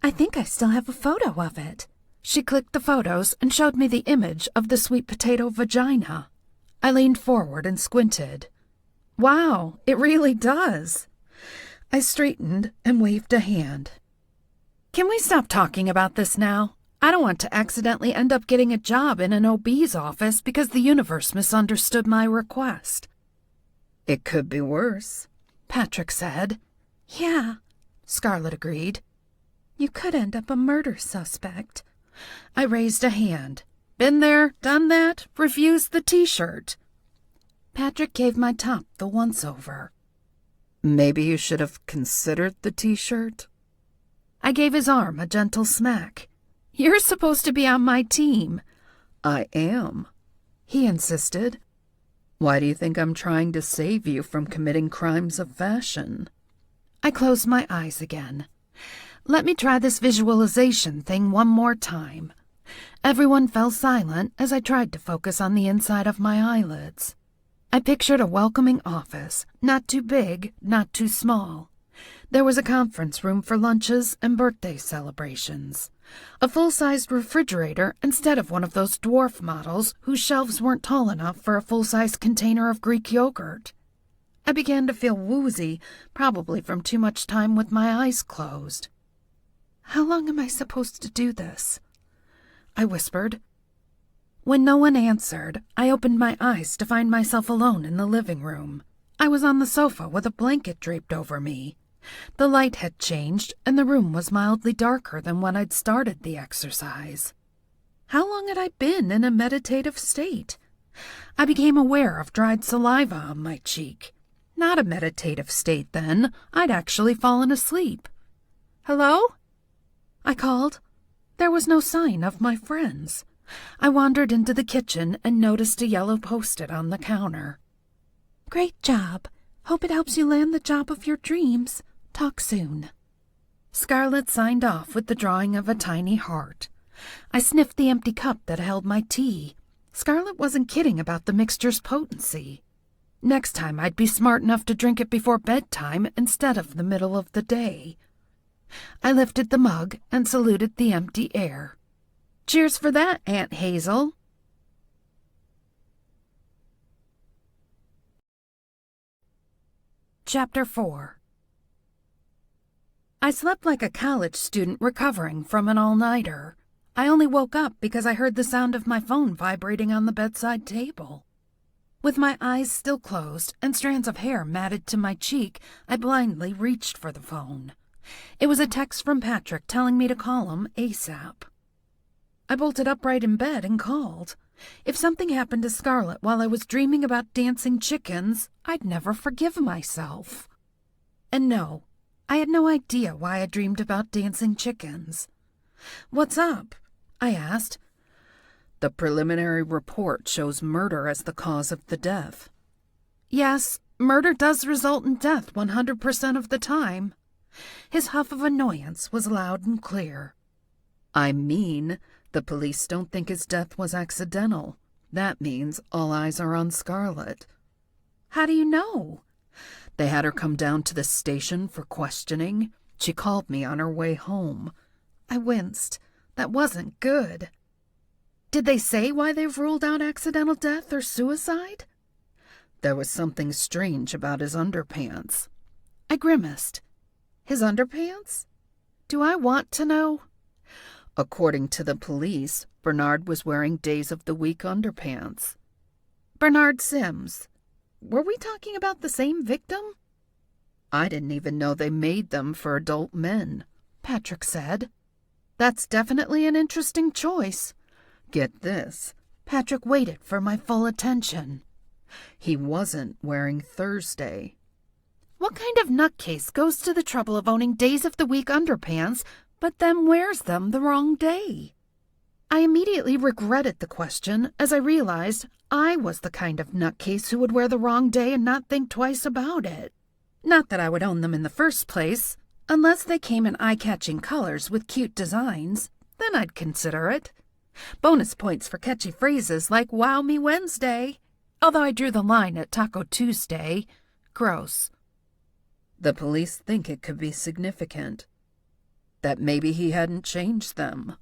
I think I still have a photo of it. She clicked the photos and showed me the image of the sweet potato vagina. I leaned forward and squinted. Wow, it really does. I straightened and waved a hand. Can we stop talking about this now? I don't want to accidentally end up getting a job in an OB's office because the universe misunderstood my request. It could be worse, Patrick said. Yeah, Scarlet agreed. You could end up a murder suspect. I raised a hand. Been there, done that, refused the T-shirt. Patrick gave my top the once-over. Maybe you should have considered the T-shirt? I gave his arm a gentle smack. You're supposed to be on my team. I am, he insisted. Why do you think I'm trying to save you from committing crimes of fashion? I closed my eyes again. Let me try this visualization thing one more time. Everyone fell silent as I tried to focus on the inside of my eyelids. I pictured a welcoming office, not too big, not too small. There was a conference room for lunches and birthday celebrations. A full-sized refrigerator instead of one of those dwarf models whose shelves weren't tall enough for a full-size container of Greek yogurt. I began to feel woozy, probably from too much time with my eyes closed. How long am I supposed to do this? I whispered. When no one answered, I opened my eyes to find myself alone in the living room. I was on the sofa with a blanket draped over me. The light had changed, and the room was mildly darker than when I'd started the exercise. How long had I been in a meditative state? I became aware of dried saliva on my cheek. Not a meditative state, then. I'd actually fallen asleep. Hello? I called. There was no sign of my friends. I wandered into the kitchen and noticed a yellow post-it on the counter. Great job. Hope it helps you land the job of your dreams. Talk soon. Scarlet signed off with the drawing of a tiny heart. I sniffed the empty cup that held my tea. Scarlet wasn't kidding about the mixture's potency. Next time I'd be smart enough to drink it before bedtime instead of the middle of the day. I lifted the mug and saluted the empty air. Cheers for that, Aunt Hazel. Chapter 4. I slept like a college student recovering from an all-nighter. I only woke up because I heard the sound of my phone vibrating on the bedside table. With my eyes still closed and strands of hair matted to my cheek, I blindly reached for the phone. It was a text from Patrick telling me to call him ASAP. I bolted upright in bed and called. If something happened to Scarlet while I was dreaming about dancing chickens, I'd never forgive myself. And no, I had no idea why I dreamed about dancing chickens. What's up? I asked. The preliminary report shows murder as the cause of the death. Yes, murder does result in death 100% of the time. His huff of annoyance was loud and clear. I mean, the police don't think his death was accidental. That means all eyes are on Scarlet. How do you know? They had her come down to the station for questioning. She called me on her way home. I winced. That wasn't good. Did they say why they've ruled out accidental death or suicide? There was something strange about his underpants. I grimaced. His underpants? Do I want to know? According to the police, Bernard was wearing days-of-the-week underpants. Bernard Sims. Were we talking about the same victim? I didn't even know they made them for adult men, Patrick said. That's definitely an interesting choice. Get this. Patrick waited for my full attention. He wasn't wearing Thursday. What kind of nutcase goes to the trouble of owning days of the week underpants, but then wears them the wrong day? I immediately regretted the question as I realized I was the kind of nutcase who would wear the wrong day and not think twice about it. Not that I would own them in the first place. Unless they came in eye-catching colors with cute designs, then I'd consider it. Bonus points for catchy phrases like Wow Me Wednesday, although I drew the line at Taco Tuesday. Gross. The police think it could be significant. That maybe he hadn't changed them.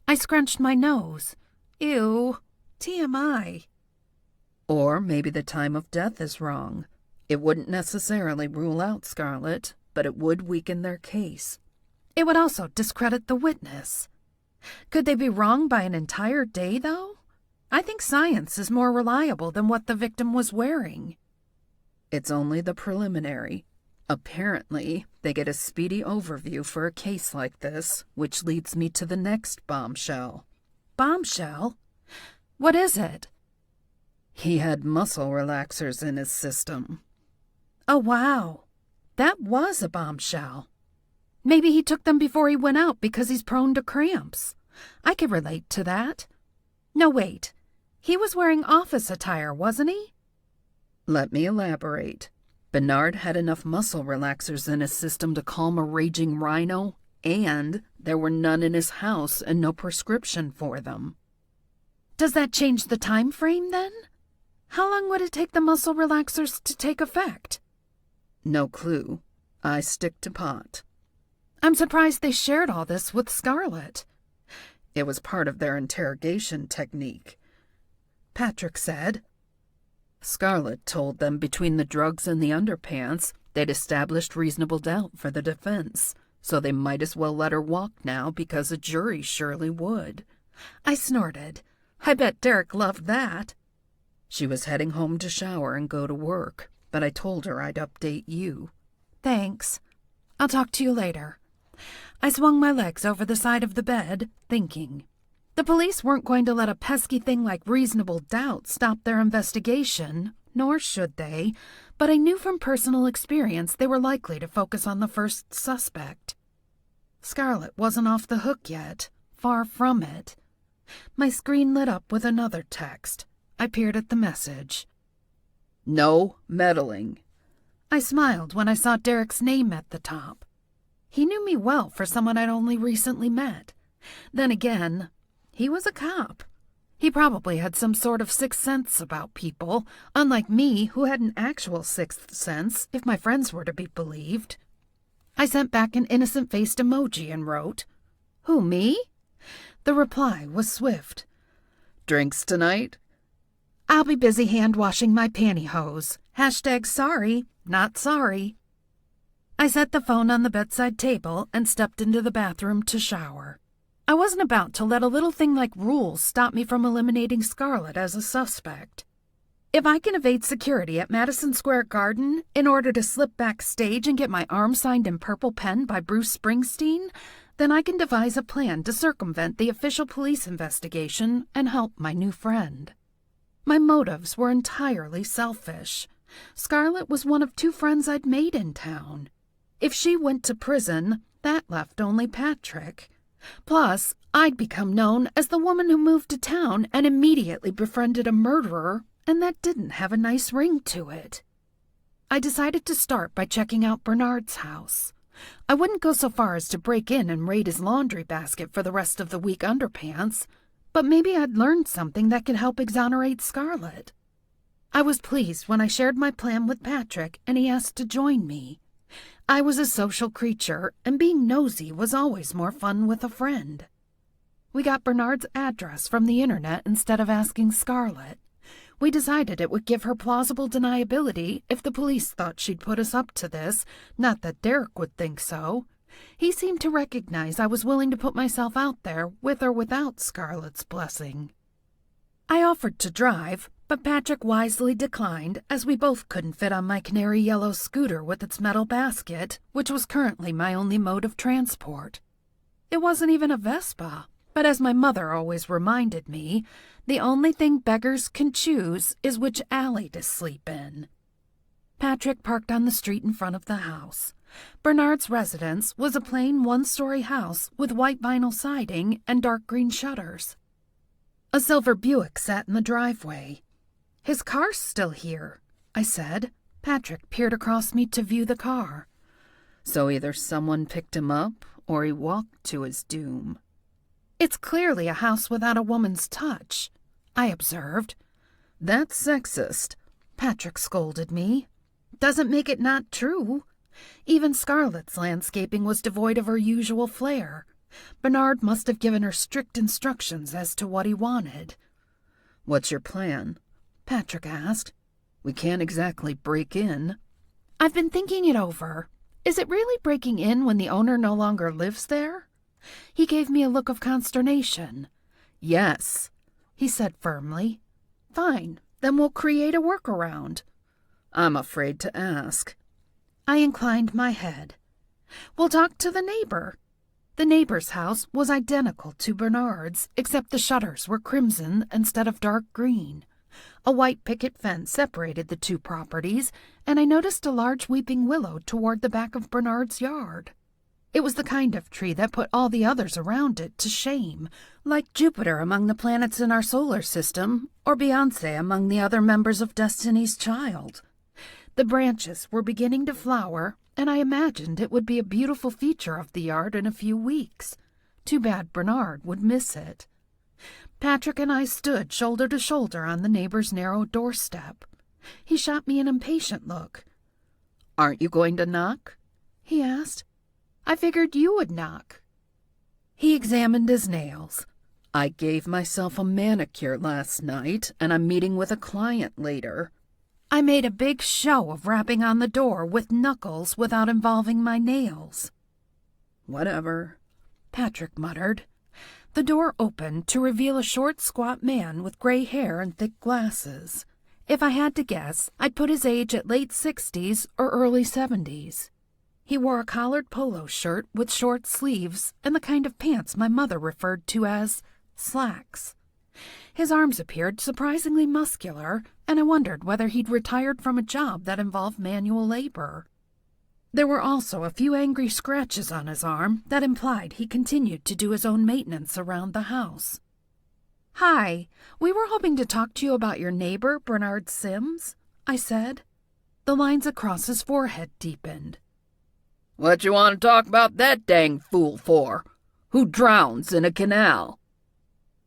I scrunched my nose. Ew. TMI. Or maybe the time of death is wrong. It wouldn't necessarily rule out Scarlet, but it would weaken their case. It would also discredit the witness. Could they be wrong by an entire day, though? I think science is more reliable than what the victim was wearing. It's only the preliminary. Apparently, they get a speedy overview for a case like this, which leads me to the next bombshell. Bombshell? What is it? He had muscle relaxers in his system. Oh, wow. That was a bombshell. Maybe he took them before he went out because he's prone to cramps. I could relate to that. No, wait. He was wearing office attire, wasn't he? Let me elaborate. Bernard had enough muscle relaxers in his system to calm a raging rhino, and there were none in his house and no prescription for them. Does that change the time frame, then? How long would it take the muscle relaxers to take effect? No clue. I stick to pot. I'm surprised they shared all this with Scarlet. It was part of their interrogation technique, Patrick said. Scarlet told them between the drugs and the underpants, they'd established reasonable doubt for the defense, so they might as well let her walk now because a jury surely would. I snorted. I bet Derek loved that. She was heading home to shower and go to work, but I told her I'd update you. Thanks. I'll talk to you later. I swung my legs over the side of the bed, thinking. The police weren't going to let a pesky thing like reasonable doubt stop their investigation, nor should they, but I knew from personal experience they were likely to focus on the first suspect. Scarlet wasn't off the hook yet, far from it. My screen lit up with another text. I peered at the message. No meddling. I smiled when I saw Derek's name at the top. He knew me well for someone I'd only recently met. Then again, he was a cop. He probably had some sort of sixth sense about people, unlike me, who had an actual sixth sense, if my friends were to be believed. I sent back an innocent-faced emoji and wrote, "Who, me?" The reply was swift. Drinks tonight? I'll be busy hand-washing my pantyhose. #sorry, not sorry. I set the phone on the bedside table and stepped into the bathroom to shower. I wasn't about to let a little thing like rules stop me from eliminating Scarlet as a suspect. If I can evade security at Madison Square Garden in order to slip backstage and get my arm signed in purple pen by Bruce Springsteen, then I can devise a plan to circumvent the official police investigation and help my new friend. My motives were entirely selfish. Scarlet was one of 2 friends I'd made in town. If she went to prison, that left only Patrick. Plus, I'd become known as the woman who moved to town and immediately befriended a murderer, and that didn't have a nice ring to it. I decided to start by checking out Bernard's house. I wouldn't go so far as to break in and raid his laundry basket for the rest of the week underpants, but maybe I'd learned something that could help exonerate Scarlet. I was pleased when I shared my plan with Patrick and he asked to join me. I was a social creature, and being nosy was always more fun with a friend. We got Bernard's address from the internet instead of asking Scarlet. We decided it would give her plausible deniability if the police thought she'd put us up to this, not that Derek would think so. He seemed to recognize I was willing to put myself out there with or without Scarlet's blessing. I offered to drive, but Patrick wisely declined as we both couldn't fit on my canary yellow scooter with its metal basket, which was currently my only mode of transport. It wasn't even a Vespa, but as my mother always reminded me, the only thing beggars can choose is which alley to sleep in. Patrick parked on the street in front of the house. Bernard's residence was a plain one-story house with white vinyl siding and dark green shutters. A silver Buick sat in the driveway. "His car's still here," I said. Patrick peered across me to view the car. So either someone picked him up or he walked to his doom. "It's clearly a house without a woman's touch," I observed. "That's sexist," Patrick scolded me. "Doesn't make it not true. Even Scarlet's landscaping was devoid of her usual flair. Bernard must have given her strict instructions as to what he wanted." "What's your plan?" Patrick asked. "We can't exactly break in." "I've been thinking it over. Is it really breaking in when the owner no longer lives there?" He gave me a look of consternation. "Yes," he said firmly. "Fine, then we'll create a workaround." "I'm afraid to ask." I inclined my head. "We'll talk to the neighbor." The neighbor's house was identical to Bernard's, except the shutters were crimson instead of dark green. A white picket fence separated the two properties, and I noticed a large weeping willow toward the back of Bernard's yard. It was the kind of tree that put all the others around it to shame, like Jupiter among the planets in our solar system, or Beyoncé among the other members of Destiny's Child. The branches were beginning to flower, and I imagined it would be a beautiful feature of the yard in a few weeks. Too bad Bernard would miss it. Patrick and I stood shoulder to shoulder on the neighbor's narrow doorstep. He shot me an impatient look. "Aren't you going to knock?" he asked. "I figured you would knock." He examined his nails. "I gave myself a manicure last night, and I'm meeting with a client later." I made a big show of rapping on the door with knuckles without involving my nails. "Whatever," Patrick muttered. The door opened to reveal a short, squat man with gray hair and thick glasses. If I had to guess, I'd put his age at late 60s or early 70s. He wore a collared polo shirt with short sleeves and the kind of pants my mother referred to as slacks. His arms appeared surprisingly muscular, and I wondered whether he'd retired from a job that involved manual labor. There were also a few angry scratches on his arm that implied he continued to do his own maintenance around the house. "Hi, we were hoping to talk to you about your neighbor, Bernard Sims," I said. The lines across his forehead deepened. "What you want to talk about that dang fool for? Who drowns in a canal?"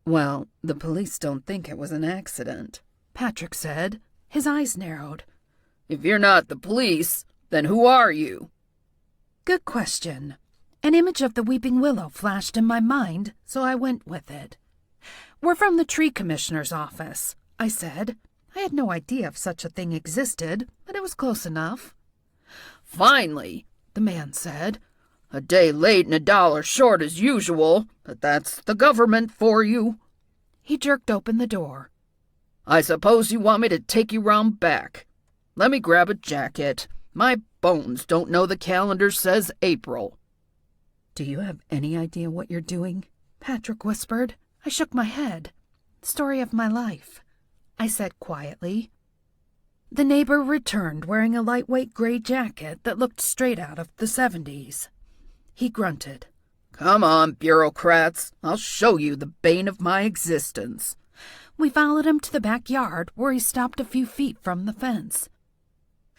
"Well, the police don't think it was an accident," Patrick said. His eyes narrowed. "If you're not the police, then who are you?" Good question. An image of the weeping willow flashed in my mind, so I went with it. "We're from the tree commissioner's office," I said. I had no idea if such a thing existed, but it was close enough. "Finally," the man said. "A day late and $1 short as usual, but that's the government for you." He jerked open the door. "I suppose you want me to take you round back. Let me grab a jacket. My bones don't know the calendar says April." "Do you have any idea what you're doing?" Patrick whispered. I shook my head. "Story of my life," I said quietly. The neighbor returned wearing a lightweight gray jacket that looked straight out of the 70s. He grunted. "Come on, bureaucrats. I'll show you the bane of my existence." We followed him to the backyard, where he stopped a few feet from the fence.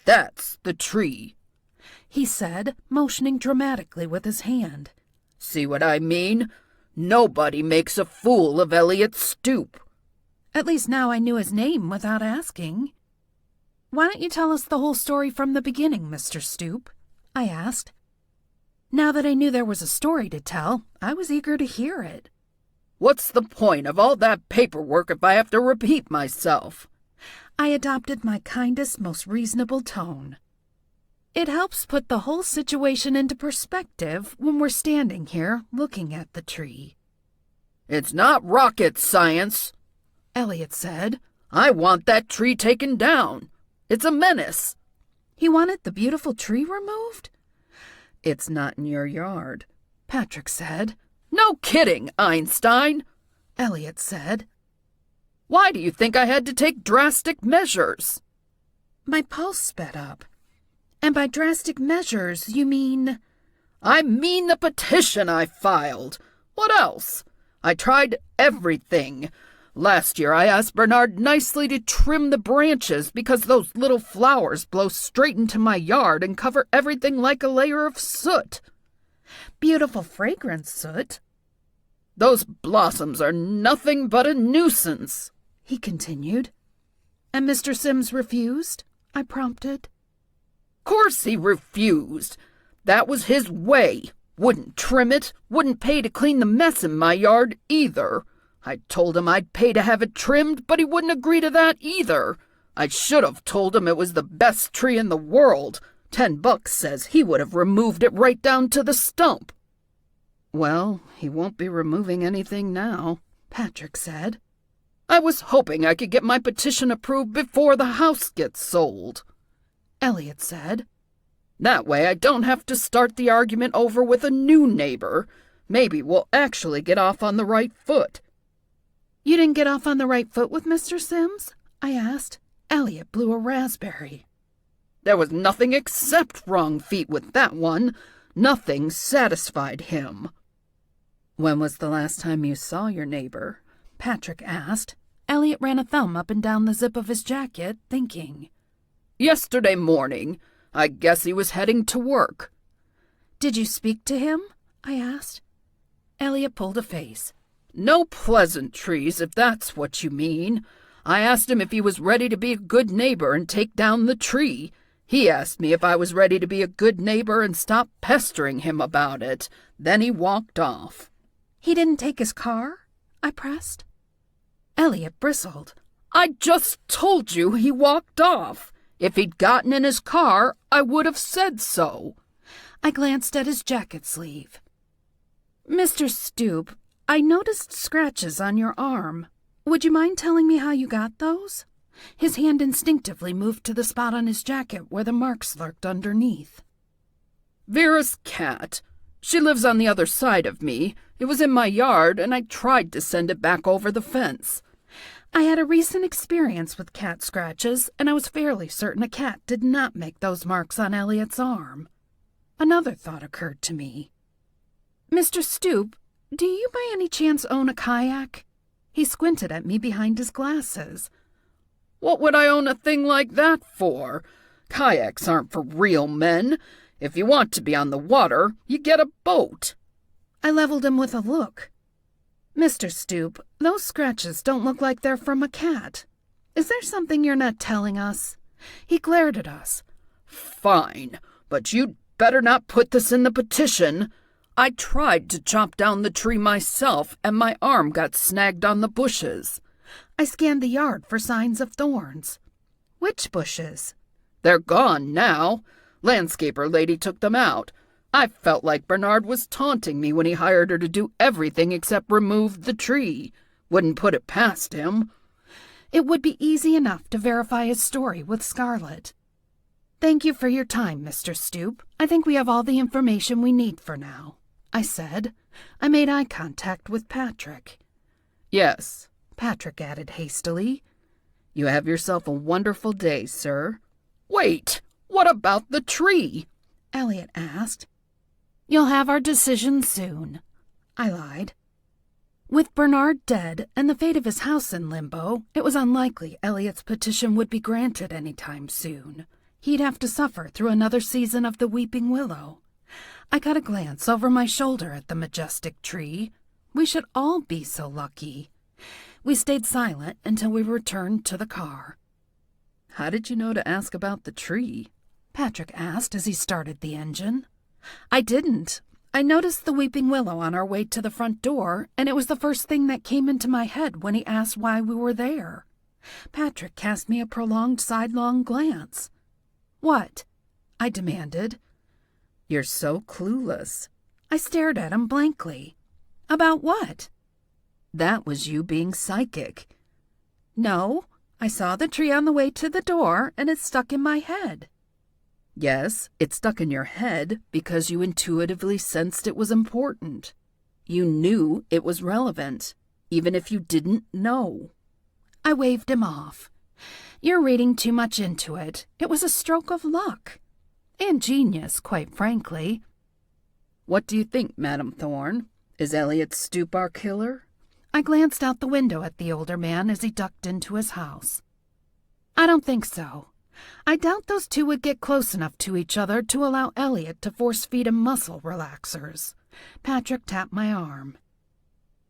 "That's the tree," he said, motioning dramatically with his hand. "See what I mean? Nobody makes a fool of Elliot Stoop." At least now I knew his name without asking. "Why don't you tell us the whole story from the beginning, Mr. Stoop?" I asked. Now that I knew there was a story to tell, I was eager to hear it. "What's the point of all that paperwork if I have to repeat myself?" I adopted my kindest, most reasonable tone. "It helps put the whole situation into perspective when we're standing here looking at the tree." "It's not rocket science," Elliot said. "I want that tree taken down. It's a menace." He wanted the beautiful tree removed? "It's not in your yard," Patrick said. No kidding, Einstein, Elliot said. Why do you think I had to take drastic measures? My pulse sped up. And by drastic measures, you mean... I mean the petition I filed. What else? I tried everything. Last year I asked Bernard nicely to trim the branches because those little flowers blow straight into my yard and cover everything like a layer of soot. Beautiful fragrance soot. Those blossoms are nothing but a nuisance, he continued. And Mr. Sims refused? I prompted. Course he refused. That was his way. Wouldn't trim it, wouldn't pay to clean the mess in my yard either. I told him I'd pay to have it trimmed, but he wouldn't agree to that either. I should have told him it was the best tree in the world. $10 says he would have removed it right down to the stump. Well, he won't be removing anything now, Patrick said. I was hoping I could get my petition approved before the house gets sold, Elliot said. That way I don't have to start the argument over with a new neighbor. Maybe we'll actually get off on the right foot. You didn't get off on the right foot with Mr. Sims? I asked. Elliot blew a raspberry. There was nothing except wrong feet with that one. Nothing satisfied him. When was the last time you saw your neighbor? Patrick asked. Elliot ran a thumb up and down the zip of his jacket, thinking. Yesterday morning. I guess he was heading to work. Did you speak to him? I asked. Elliot pulled a face. No pleasantries, if that's what you mean. I asked him if he was ready to be a good neighbor and take down the tree. He asked me if I was ready to be a good neighbor and stop pestering him about it. Then he walked off. He didn't take his car? I pressed. Elliot bristled. I just told you he walked off. If he'd gotten in his car, I would have said so. I glanced at his jacket sleeve. Mr. Stoop, I noticed scratches on your arm. Would you mind telling me how you got those? His hand instinctively moved to the spot on his jacket where the marks lurked underneath. Vera's cat. She lives on the other side of me. It was in my yard, and I tried to send it back over the fence. I had a recent experience with cat scratches, and I was fairly certain a cat did not make those marks on Elliot's arm. Another thought occurred to me. Mr. Stoop, do you by any chance own a kayak? He squinted at me behind his glasses. What would I own a thing like that for? Kayaks aren't for real men. If you want to be on the water, you get a boat. I leveled him with a look. Mr. Stoop, those scratches don't look like they're from a cat. Is there something you're not telling us? He glared at us. Fine, but you'd better not put this in the petition. I tried to chop down the tree myself, and my arm got snagged on the bushes. I scanned the yard for signs of thorns. Which bushes? They're gone now. Landscaper lady took them out. I felt like Bernard was taunting me when he hired her to do everything except remove the tree. Wouldn't put it past him. It would be easy enough to verify his story with Scarlet. Thank you for your time, Mr. Stoop. I think we have all the information we need for now, I said. I made eye contact with Patrick. Yes, Patrick added hastily. You have yourself a wonderful day, sir. Wait, what about the tree? Elliot asked. You'll have our decision soon, I lied. With Bernard dead and the fate of his house in limbo, it was unlikely Elliot's petition would be granted any time soon. He'd have to suffer through another season of the Weeping Willow. I got a glance over my shoulder at the majestic tree. We should all be so lucky. We stayed silent until we returned to the car. How did you know to ask about the tree? Patrick asked as he started the engine. I didn't. I noticed the weeping willow on our way to the front door, and it was the first thing that came into my head when he asked why we were there. Patrick cast me a prolonged sidelong glance. What? I demanded. You're so clueless. I stared at him blankly. About what? That was you being psychic. No, I saw the tree on the way to the door, and it stuck in my head. Yes, it stuck in your head because you intuitively sensed it was important. You knew it was relevant, even if you didn't know. I waved him off. You're reading too much into it. It was a stroke of luck. And genius, quite frankly. What do you think, Madame Thorne? Is Elliot Stoop our killer? I glanced out the window at the older man as he ducked into his house. I don't think so. I doubt those two would get close enough to each other to allow Elliot to force-feed him muscle relaxers. Patrick tapped my arm.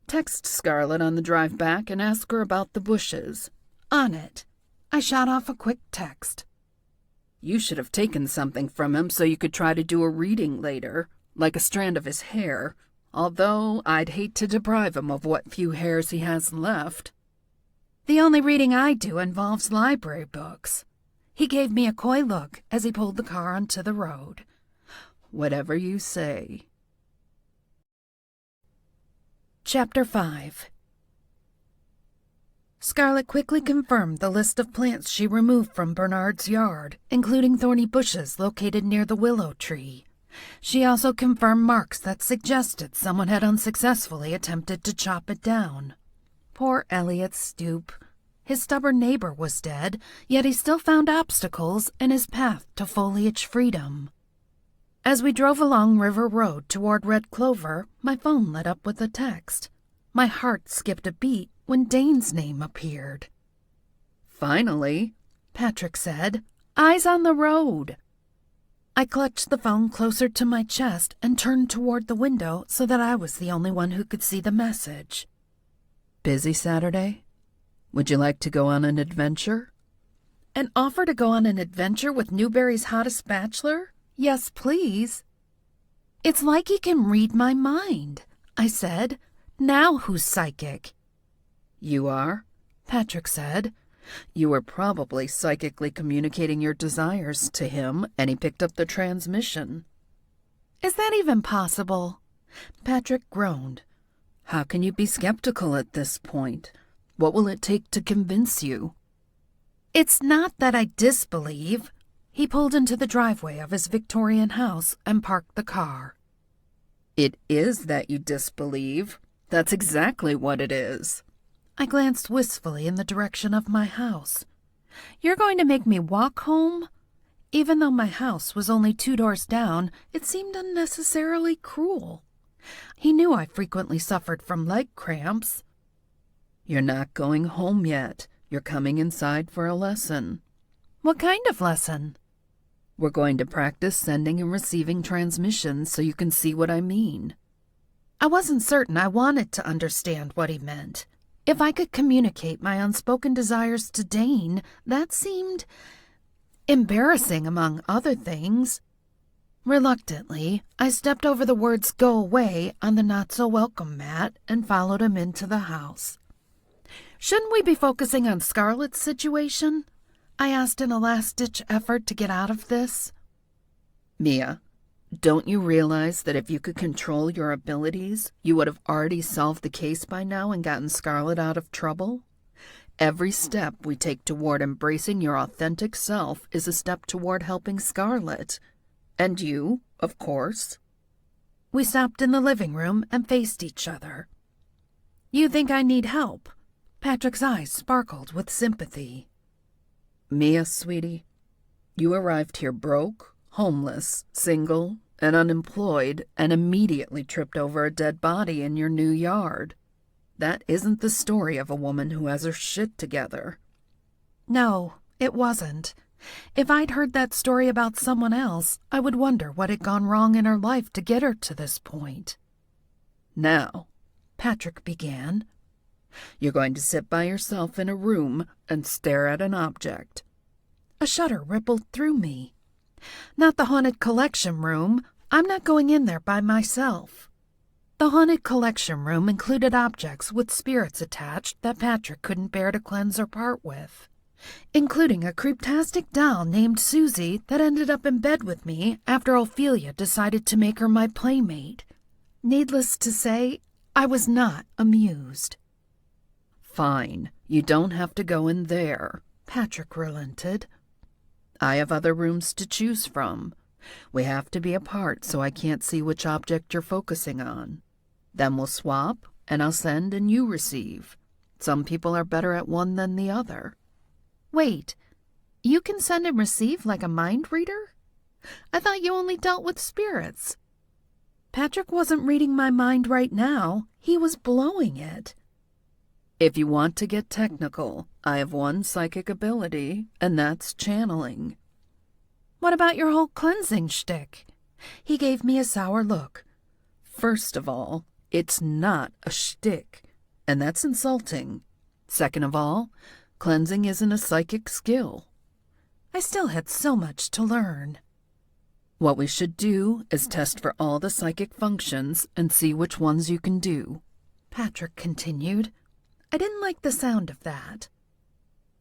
Text Scarlet on the drive back and ask her about the bushes. On it. I shot off a quick text. You should have taken something from him so you could try to do a reading later, like a strand of his hair, although I'd hate to deprive him of what few hairs he has left. The only reading I do involves library books. He gave me a coy look as he pulled the car onto the road. Whatever you say. Chapter 5. Scarlet quickly confirmed the list of plants she removed from Bernard's yard, including thorny bushes located near the willow tree. She also confirmed marks that suggested someone had unsuccessfully attempted to chop it down. Poor Elliot Stoop. His stubborn neighbor was dead, yet he still found obstacles in his path to foliage freedom. As we drove along River Road toward Red Clover, my phone lit up with a text. My heart skipped a beat when Dane's name appeared. Finally, Patrick said, eyes on the road. I clutched the phone closer to my chest and turned toward the window so that I was the only one who could see the message. Busy Saturday? Would you like to go on an adventure? An offer to go on an adventure with Newberry's hottest bachelor? Yes, please. It's like he can read my mind, I said. Now who's psychic? You are? Patrick said. You were probably psychically communicating your desires to him, and he picked up the transmission. Is that even possible? Patrick groaned. How can you be skeptical at this point? What will it take to convince you? It's not that I disbelieve. He pulled into the driveway of his Victorian house and parked the car. It is that you disbelieve. That's exactly what it is. I glanced wistfully in the direction of my house. You're going to make me walk home? Even though my house was only 2 doors down, it seemed unnecessarily cruel. He knew I frequently suffered from leg cramps. You're not going home yet. You're coming inside for a lesson. What kind of lesson? We're going to practice sending and receiving transmissions so you can see what I mean. I wasn't certain I wanted to understand what he meant. If I could communicate my unspoken desires to Dane, that seemed embarrassing, among other things. Reluctantly, I stepped over the words "go away" on the not-so-welcome mat and followed him into the house. Shouldn't we be focusing on Scarlet's situation? I asked in a last-ditch effort to get out of this. Mia, don't you realize that if you could control your abilities, you would have already solved the case by now and gotten Scarlet out of trouble? Every step we take toward embracing your authentic self is a step toward helping Scarlet. And you, of course. We stopped in the living room and faced each other. You think I need help? Patrick's eyes sparkled with sympathy. Mia, sweetie, you arrived here broke, homeless, single, and unemployed, and immediately tripped over a dead body in your new yard. That isn't the story of a woman who has her shit together. No, it wasn't. If I'd heard that story about someone else, I would wonder what had gone wrong in her life to get her to this point. Now, Patrick began, you're going to sit by yourself in a room and stare at an object. A shudder rippled through me. Not the haunted collection room. I'm not going in there by myself. The haunted collection room included objects with spirits attached that Patrick couldn't bear to cleanse or part with, including a creeptastic doll named Susie that ended up in bed with me after Ophelia decided to make her my playmate. Needless to say, I was not amused. Fine, you don't have to go in there, Patrick relented. I have other rooms to choose from. We have to be apart so I can't see which object you're focusing on. Then we'll swap, and I'll send and you receive. Some people are better at one than the other. Wait, you can send and receive like a mind reader? I thought you only dealt with spirits. Patrick wasn't reading my mind right now. He was blowing it. If you want to get technical, I have one psychic ability, and that's channeling. What about your whole cleansing shtick? He gave me a sour look. First of all, it's not a shtick, and that's insulting. Second of all, cleansing isn't a psychic skill. I still had so much to learn. What we should do is test for all the psychic functions and see which ones you can do, Patrick continued. I didn't like the sound of that.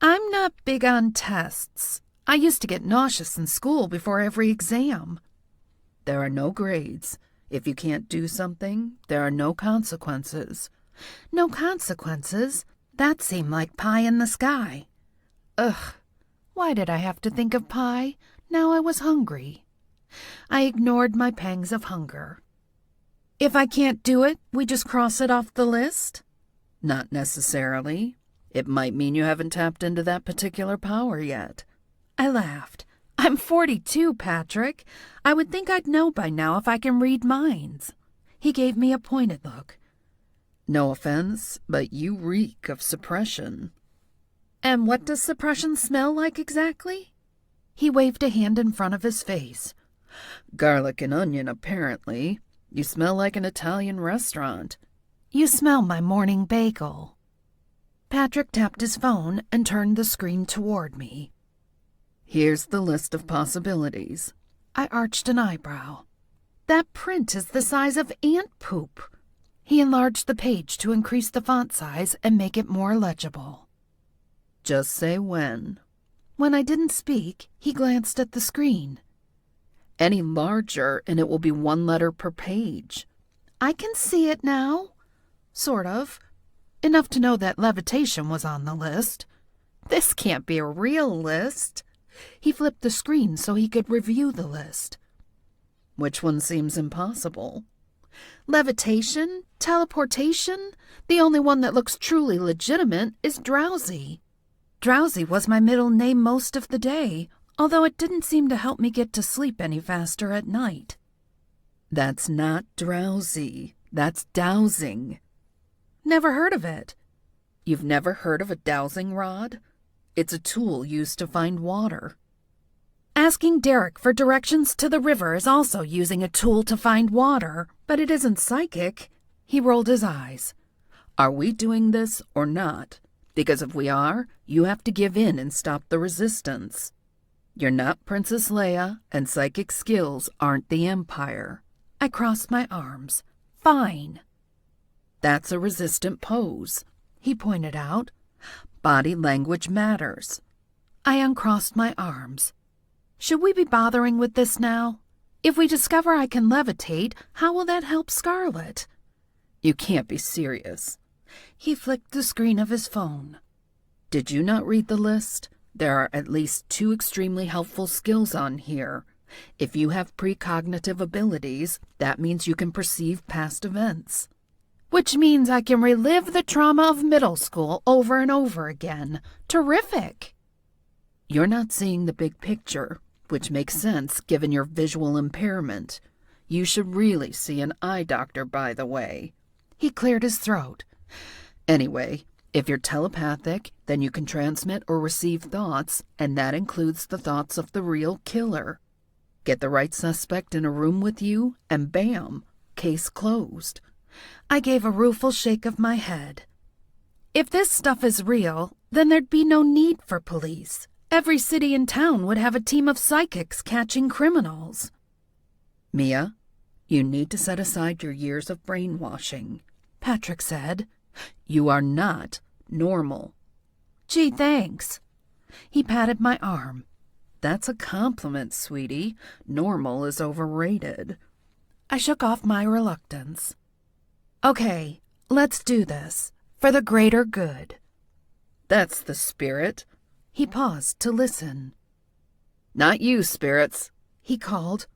I'm not big on tests. I used to get nauseous in school before every exam. There are no grades. If you can't do something, there are no consequences. No consequences? That seemed like pie in the sky. Ugh, why did I have to think of pie? Now I was hungry. I ignored my pangs of hunger. If I can't do it, we just cross it off the list? Not necessarily. It might mean you haven't tapped into that particular power yet. I laughed. I'm 42, Patrick. I would think I'd know by now if I can read minds. He gave me a pointed look. No offense, but you reek of suppression. And what does suppression smell like exactly? He waved a hand in front of his face. Garlic and onion, apparently. You smell like an Italian restaurant. You smell my morning bagel. Patrick tapped his phone and turned the screen toward me. Here's the list of possibilities. I arched an eyebrow. That print is the size of ant poop. He enlarged the page to increase the font size and make it more legible. Just say when. When I didn't speak, he glanced at the screen. Any larger and it will be one letter per page. I can see it now. Sort of. Enough to know that levitation was on the list. This can't be a real list. He flipped the screen so he could review the list. Which one seems impossible? Levitation? Teleportation? The only one that looks truly legitimate is drowsy. Drowsy was my middle name most of the day, although it didn't seem to help me get to sleep any faster at night. That's not drowsy. That's dowsing. Never heard of it. You've never heard of a dowsing rod? It's a tool used to find water. Asking Derek for directions to the river is also using a tool to find water, but it isn't psychic. He rolled his eyes. Are we doing this or not? Because if we are, you have to give in and stop the resistance. You're not Princess Leia, and psychic skills aren't the Empire. I crossed my arms. Fine. That's a resistant pose, he pointed out. Body language matters. I uncrossed my arms. Should we be bothering with this now? If we discover I can levitate, how will that help Scarlet? You can't be serious. He flicked the screen of his phone. Did you not read the list? There are at least 2 extremely helpful skills on here. If you have precognitive abilities, that means you can perceive past events. Which means I can relive the trauma of middle school over and over again. Terrific! You're not seeing the big picture, which makes sense given your visual impairment. You should really see an eye doctor, by the way. He cleared his throat. Anyway, if you're telepathic, then you can transmit or receive thoughts, and that includes the thoughts of the real killer. Get the right suspect in a room with you, and bam, case closed. I gave a rueful shake of my head. If this stuff is real, then there'd be no need for police. Every city in town would have a team of psychics catching criminals. Mia, you need to set aside your years of brainwashing, Patrick said. You are not normal. Gee, thanks. He patted my arm. That's a compliment, sweetie. Normal is overrated. I shook off my reluctance. Okay, let's do this. For the greater good. That's the spirit. He paused to listen. Not you, spirits, he called.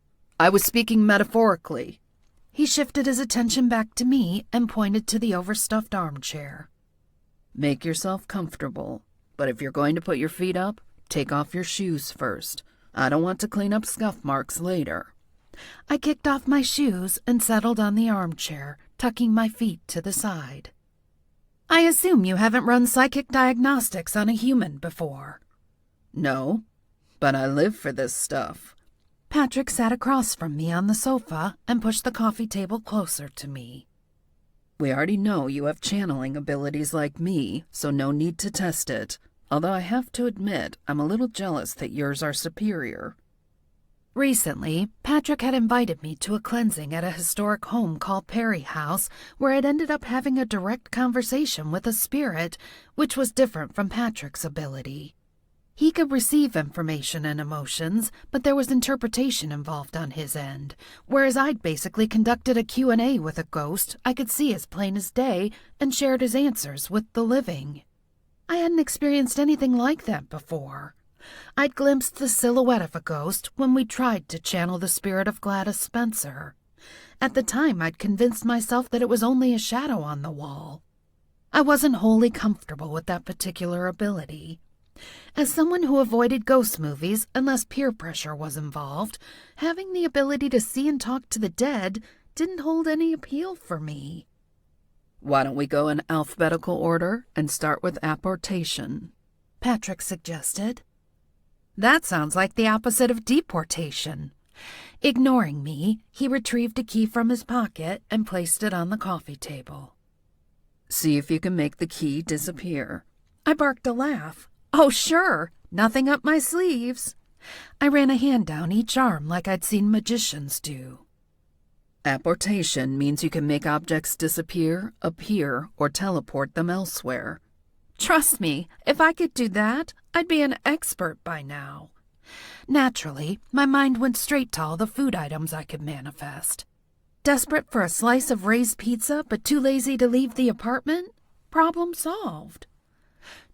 I was speaking metaphorically. He shifted his attention back to me and pointed to the overstuffed armchair. Make yourself comfortable, but if you're going to put your feet up, take off your shoes first. I don't want to clean up scuff marks later. I kicked off my shoes and settled on the armchair, tucking my feet to the side. I assume you haven't run psychic diagnostics on a human before. No, but I live for this stuff. Patrick sat across from me on the sofa and pushed the coffee table closer to me. We already know you have channeling abilities like me, so no need to test it. Although I have to admit, I'm a little jealous that yours are superior. Recently, Patrick had invited me to a cleansing at a historic home called Perry House, where I'd ended up having a direct conversation with a spirit, which was different from Patrick's ability. He could receive information and emotions, but there was interpretation involved on his end, whereas I'd basically conducted a Q&A with a ghost I could see as plain as day and shared his answers with the living. I hadn't experienced anything like that before. I'd glimpsed the silhouette of a ghost when we tried to channel the spirit of Gladys Spencer. At the time, I'd convinced myself that it was only a shadow on the wall. I wasn't wholly comfortable with that particular ability. As someone who avoided ghost movies unless peer pressure was involved, having the ability to see and talk to the dead didn't hold any appeal for me. Why don't we go in alphabetical order and start with apportation? Patrick suggested. That sounds like the opposite of deportation. Ignoring me, he retrieved a key from his pocket and placed it on the coffee table. See if you can make the key disappear. I barked a laugh. Oh, sure, nothing up my sleeves. I ran a hand down each arm like I'd seen magicians do. Apportation means you can make objects disappear, appear, or teleport them elsewhere. Trust me, if I could do that, I'd be an expert by now. Naturally, my mind went straight to all the food items I could manifest. Desperate for a slice of raised pizza but too lazy to leave the apartment? Problem solved.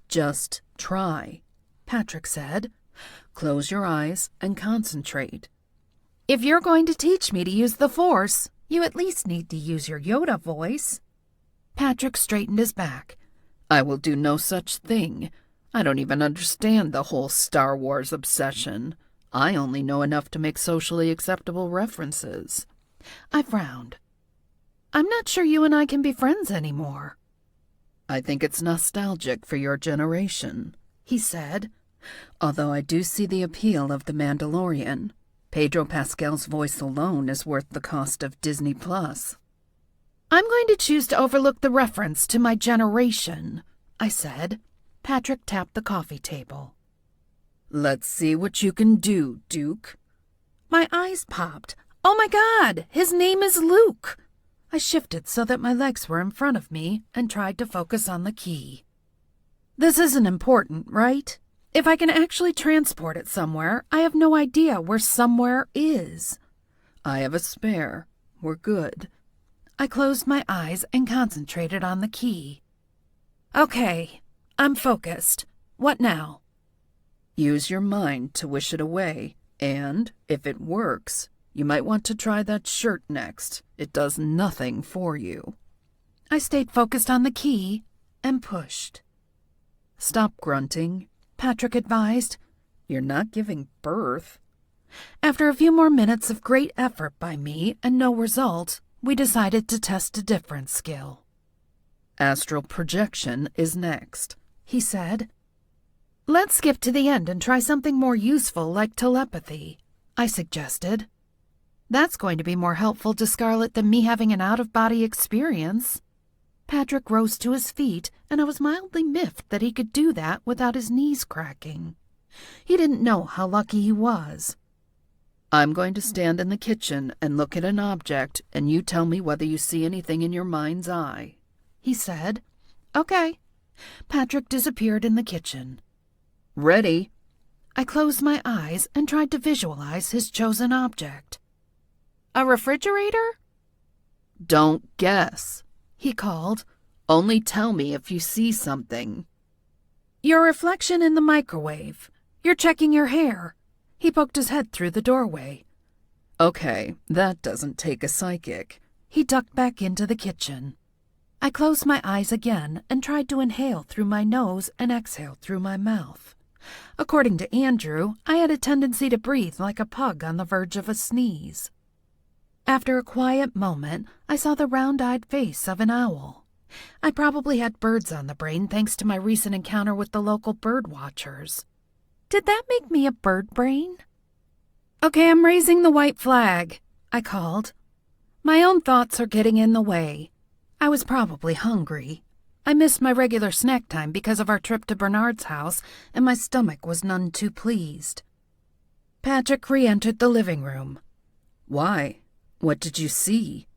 Just try, Patrick said. Close your eyes and concentrate. If you're going to teach me to use the Force, you at least need to use your Yoda voice. Patrick straightened his back. I will do no such thing. I don't even understand the whole Star Wars obsession. I only know enough to make socially acceptable references. I frowned. I'm not sure you and I can be friends anymore. I think it's nostalgic for your generation, he said. Although I do see the appeal of The Mandalorian. Pedro Pascal's voice alone is worth the cost of Disney+. I'm going to choose to overlook the reference to my generation, I said. Patrick tapped the coffee table. Let's see what you can do, Duke. My eyes popped. Oh my God, his name is Luke. I shifted so that my legs were in front of me and tried to focus on the key. This isn't important, right? If I can actually transport it somewhere, I have no idea where somewhere is. I have a spare. We're good. I closed my eyes and concentrated on the key. Okay, I'm focused. What now? Use your mind to wish it away, and, if it works, you might want to try that shirt next. It does nothing for you. I stayed focused on the key and pushed. Stop grunting, Patrick advised. You're not giving birth. After a few more minutes of great effort by me and no result, we decided to test a different skill. Astral projection is next, he said. Let's skip to the end and try something more useful like telepathy, I suggested. That's going to be more helpful to Scarlet than me having an out-of-body experience. Patrick rose to his feet, and I was mildly miffed that he could do that without his knees cracking. He didn't know how lucky he was. I'm going to stand in the kitchen and look at an object, and you tell me whether you see anything in your mind's eye, he said. Okay. Patrick disappeared in the kitchen. Ready? I closed my eyes and tried to visualize his chosen object. A refrigerator? Don't guess, he called. Only tell me if you see something. Your reflection in the microwave. You're checking your hair. He poked his head through the doorway. Okay, that doesn't take a psychic. he ducked back into the kitchen. I closed my eyes again and tried to inhale through my nose and exhale through my mouth. According to Andrew, I had a tendency to breathe like a pug on the verge of a sneeze. After a quiet moment, I saw the round-eyed face of an owl. I probably had birds on the brain thanks to my recent encounter with the local bird watchers. Did that make me a bird brain? "Okay, I'm raising the white flag," I called. My own thoughts are getting in the way. I was probably hungry. I missed my regular snack time because of our trip to Bernard's house, and my stomach was none too pleased. Patrick re-entered the living room. "Why? What did you see?"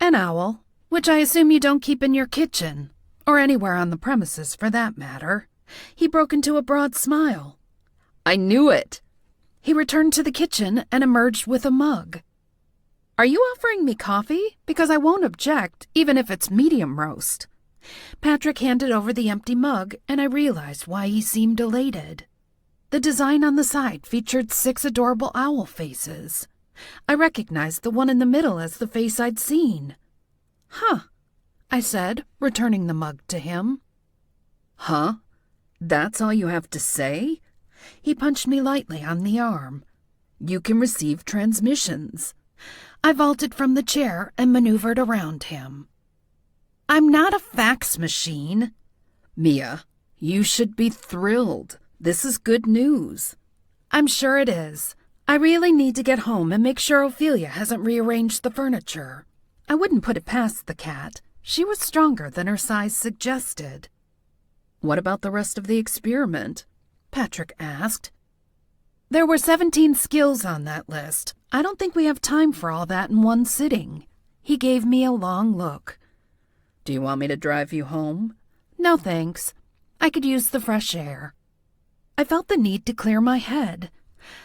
"An owl, which I assume you don't keep in your kitchen, or anywhere on the premises for that matter." He broke into a broad smile. "I knew it!" He returned to the kitchen and emerged with a mug. "Are you offering me coffee? Because I won't object, even if it's medium roast." Patrick handed over the empty mug, and I realized why he seemed elated. The design on the side featured 6 adorable owl faces. I recognized the one in the middle as the face I'd seen. "Huh," I said, returning the mug to him. "Huh? That's all you have to say?" He punched me lightly on the arm. "You can receive transmissions." I vaulted from the chair and maneuvered around him. "I'm not a fax machine." "Mia, you should be thrilled. This is good news." "I'm sure it is. I really need to get home and make sure Ophelia hasn't rearranged the furniture. I wouldn't put it past the cat. She was stronger than her size suggested." "What about the rest of the experiment?" Patrick asked. "There were 17 skills on that list. I don't think we have time for all that in one sitting." He gave me a long look. "Do you want me to drive you home?" "No, thanks. I could use the fresh air." I felt the need to clear my head.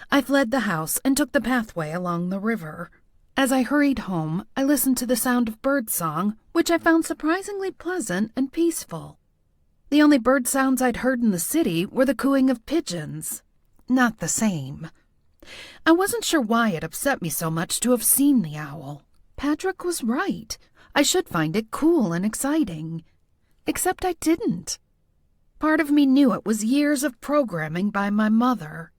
I fled the house and took the pathway along the river. As I hurried home, I listened to the sound of birdsong, which I found surprisingly pleasant and peaceful. The only bird sounds I'd heard in the city were the cooing of pigeons. Not the same. I wasn't sure why it upset me so much to have seen the owl. Patrick was right. I should find it cool and exciting. Except I didn't. Part of me knew it was years of programming by my mother.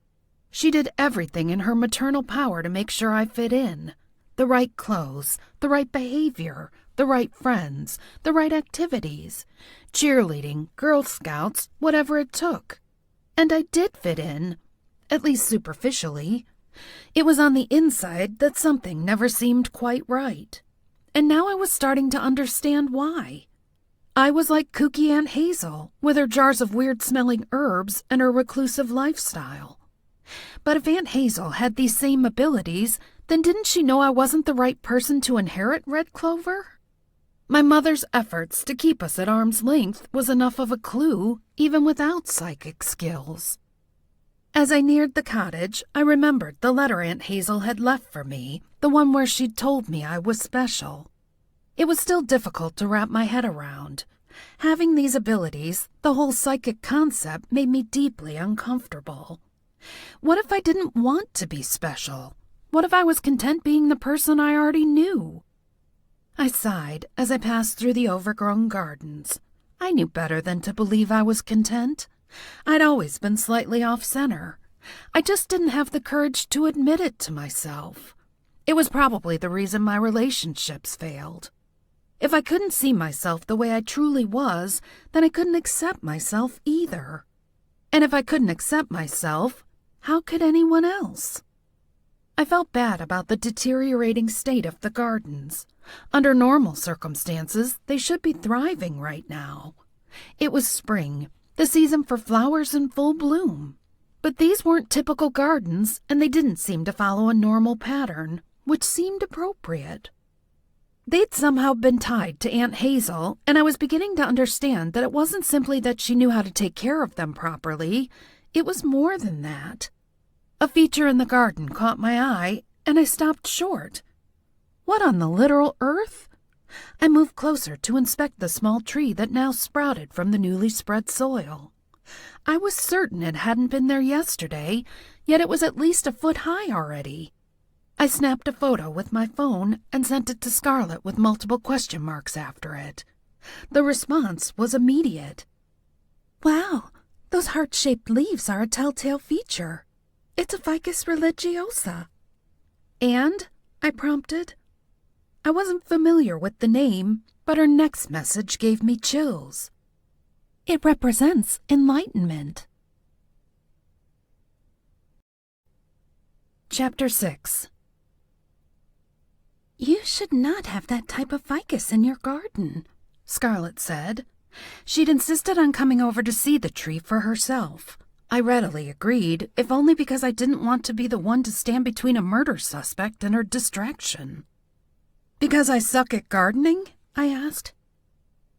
She did everything in her maternal power to make sure I fit in. The right clothes, the right behavior, the right friends, the right activities. Cheerleading, Girl Scouts, whatever it took. And I did fit in, at least superficially. It was on the inside that something never seemed quite right. And now I was starting to understand why. I was like kooky Aunt Hazel, with her jars of weird-smelling herbs and her reclusive lifestyle. But if Aunt Hazel had these same abilities, then didn't she know I wasn't the right person to inherit Red Clover? My mother's efforts to keep us at arm's length was enough of a clue, even without psychic skills. As I neared the cottage, I remembered the letter Aunt Hazel had left for me, the one where she'd told me I was special. It was still difficult to wrap my head around. Having these abilities, the whole psychic concept made me deeply uncomfortable. What if I didn't want to be special? What if I was content being the person I already knew? I sighed as I passed through the overgrown gardens. I knew better than to believe I was content. I'd always been slightly off-center. I just didn't have the courage to admit it to myself. It was probably the reason my relationships failed. If I couldn't see myself the way I truly was, then I couldn't accept myself either. And if I couldn't accept myself, how could anyone else? I felt bad about the deteriorating state of the gardens. Under normal circumstances, they should be thriving right now. It was spring, the season for flowers in full bloom. But these weren't typical gardens, and they didn't seem to follow a normal pattern, which seemed appropriate. They'd somehow been tied to Aunt Hazel, and I was beginning to understand that it wasn't simply that she knew how to take care of them properly. It was more than that. A feature in the garden caught my eye, and I stopped short. What on the literal earth? I moved closer to inspect the small tree that now sprouted from the newly spread soil. I was certain it hadn't been there yesterday, yet it was at least a foot high already. I snapped a photo with my phone and sent it to Scarlet with multiple question marks after it. The response was immediate. Wow, those heart-shaped leaves are a telltale feature. It's a ficus religiosa. And? I prompted. I wasn't familiar with the name, but her next message gave me chills. It represents enlightenment. Chapter 6. You should not have that type of ficus in your garden, Scarlet said. She'd insisted on coming over to see the tree for herself. I readily agreed, if only because I didn't want to be the one to stand between a murder suspect and her distraction. Because I suck at gardening? I asked.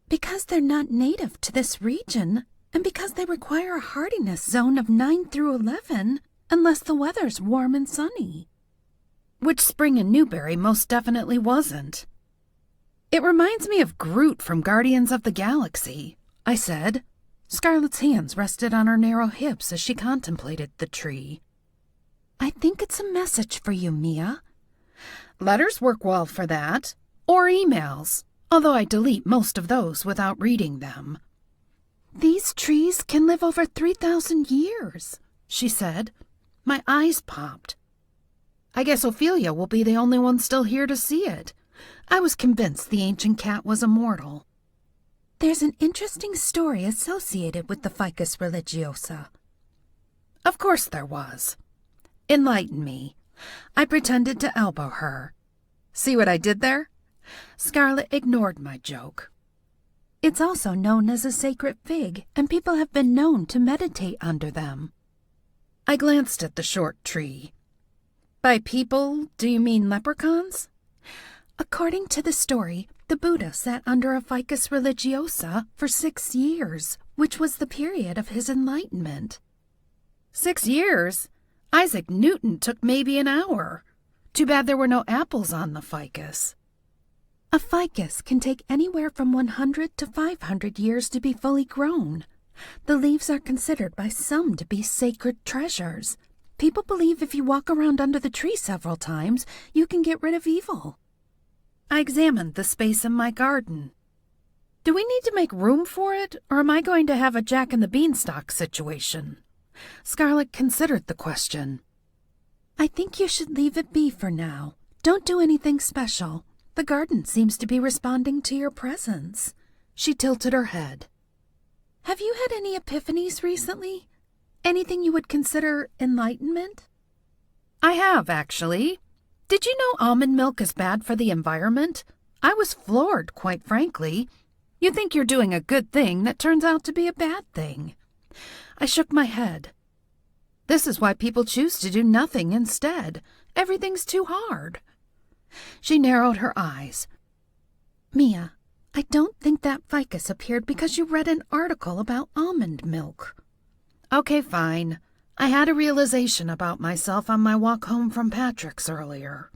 Because they're not native to this region, and because they require a hardiness zone of 9 through 11, unless the weather's warm and sunny. Which spring in Newberry most definitely wasn't. It reminds me of Groot from Guardians of the Galaxy, I said. Scarlet's hands rested on her narrow hips as she contemplated the tree. I think it's a message for you, Mia. Letters work well for that, or emails, although I delete most of those without reading them. These trees can live over 3,000 years, she said. My eyes popped. I guess Ophelia will be the only one still here to see it. I was convinced the ancient cat was immortal. There's an interesting story associated with the ficus religiosa. Of course there was. Enlighten me. I pretended to elbow her. See what I did there? Scarlet ignored my joke. It's also known as a sacred fig, and people have been known to meditate under them. I glanced at the short tree. By people, do you mean leprechauns? According to the story, the Buddha sat under a ficus religiosa for 6 years, which was the period of his enlightenment. 6 years? Isaac Newton took maybe an hour. Too bad there were no apples on the ficus. A ficus can take anywhere from 100 to 500 years to be fully grown. The leaves are considered by some to be sacred treasures. People believe if you walk around under the tree several times, you can get rid of evil. I examined the space in my garden. Do we need to make room for it, or am I going to have a Jack and the Beanstalk situation? Scarlet considered the question. I think you should leave it be for now. Don't do anything special. The garden seems to be responding to your presence. She tilted her head. Have you had any epiphanies recently? Anything you would consider enlightenment? I have, actually. Did you know almond milk is bad for the environment? I was floored, quite frankly. You think you're doing a good thing that turns out to be a bad thing. I shook my head. This is why people choose to do nothing instead. Everything's too hard. She narrowed her eyes. Mia, I don't think that ficus appeared because you read an article about almond milk. Okay, fine. I had a realization about myself on my walk home from Patrick's earlier.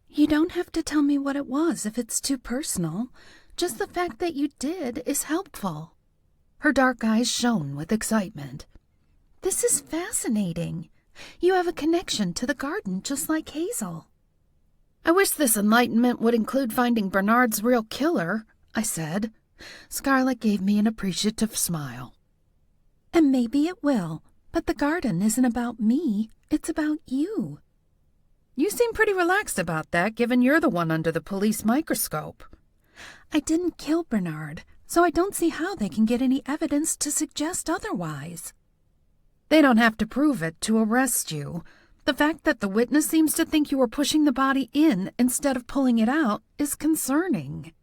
You don't have to tell me what it was if it's too personal. Just the fact that you did is helpful. Her dark eyes shone with excitement. This is fascinating. You have a connection to the garden just like Hazel. I wish this enlightenment would include finding Bernard's real killer, I said. Scarlet gave me an appreciative smile. And maybe it will, but the garden isn't about me, it's about you. You seem pretty relaxed about that, given you're the one under the police microscope. I didn't kill Bernard, so I don't see how they can get any evidence to suggest otherwise. They don't have to prove it to arrest you. The fact that the witness seems to think you were pushing the body in instead of pulling it out is concerning.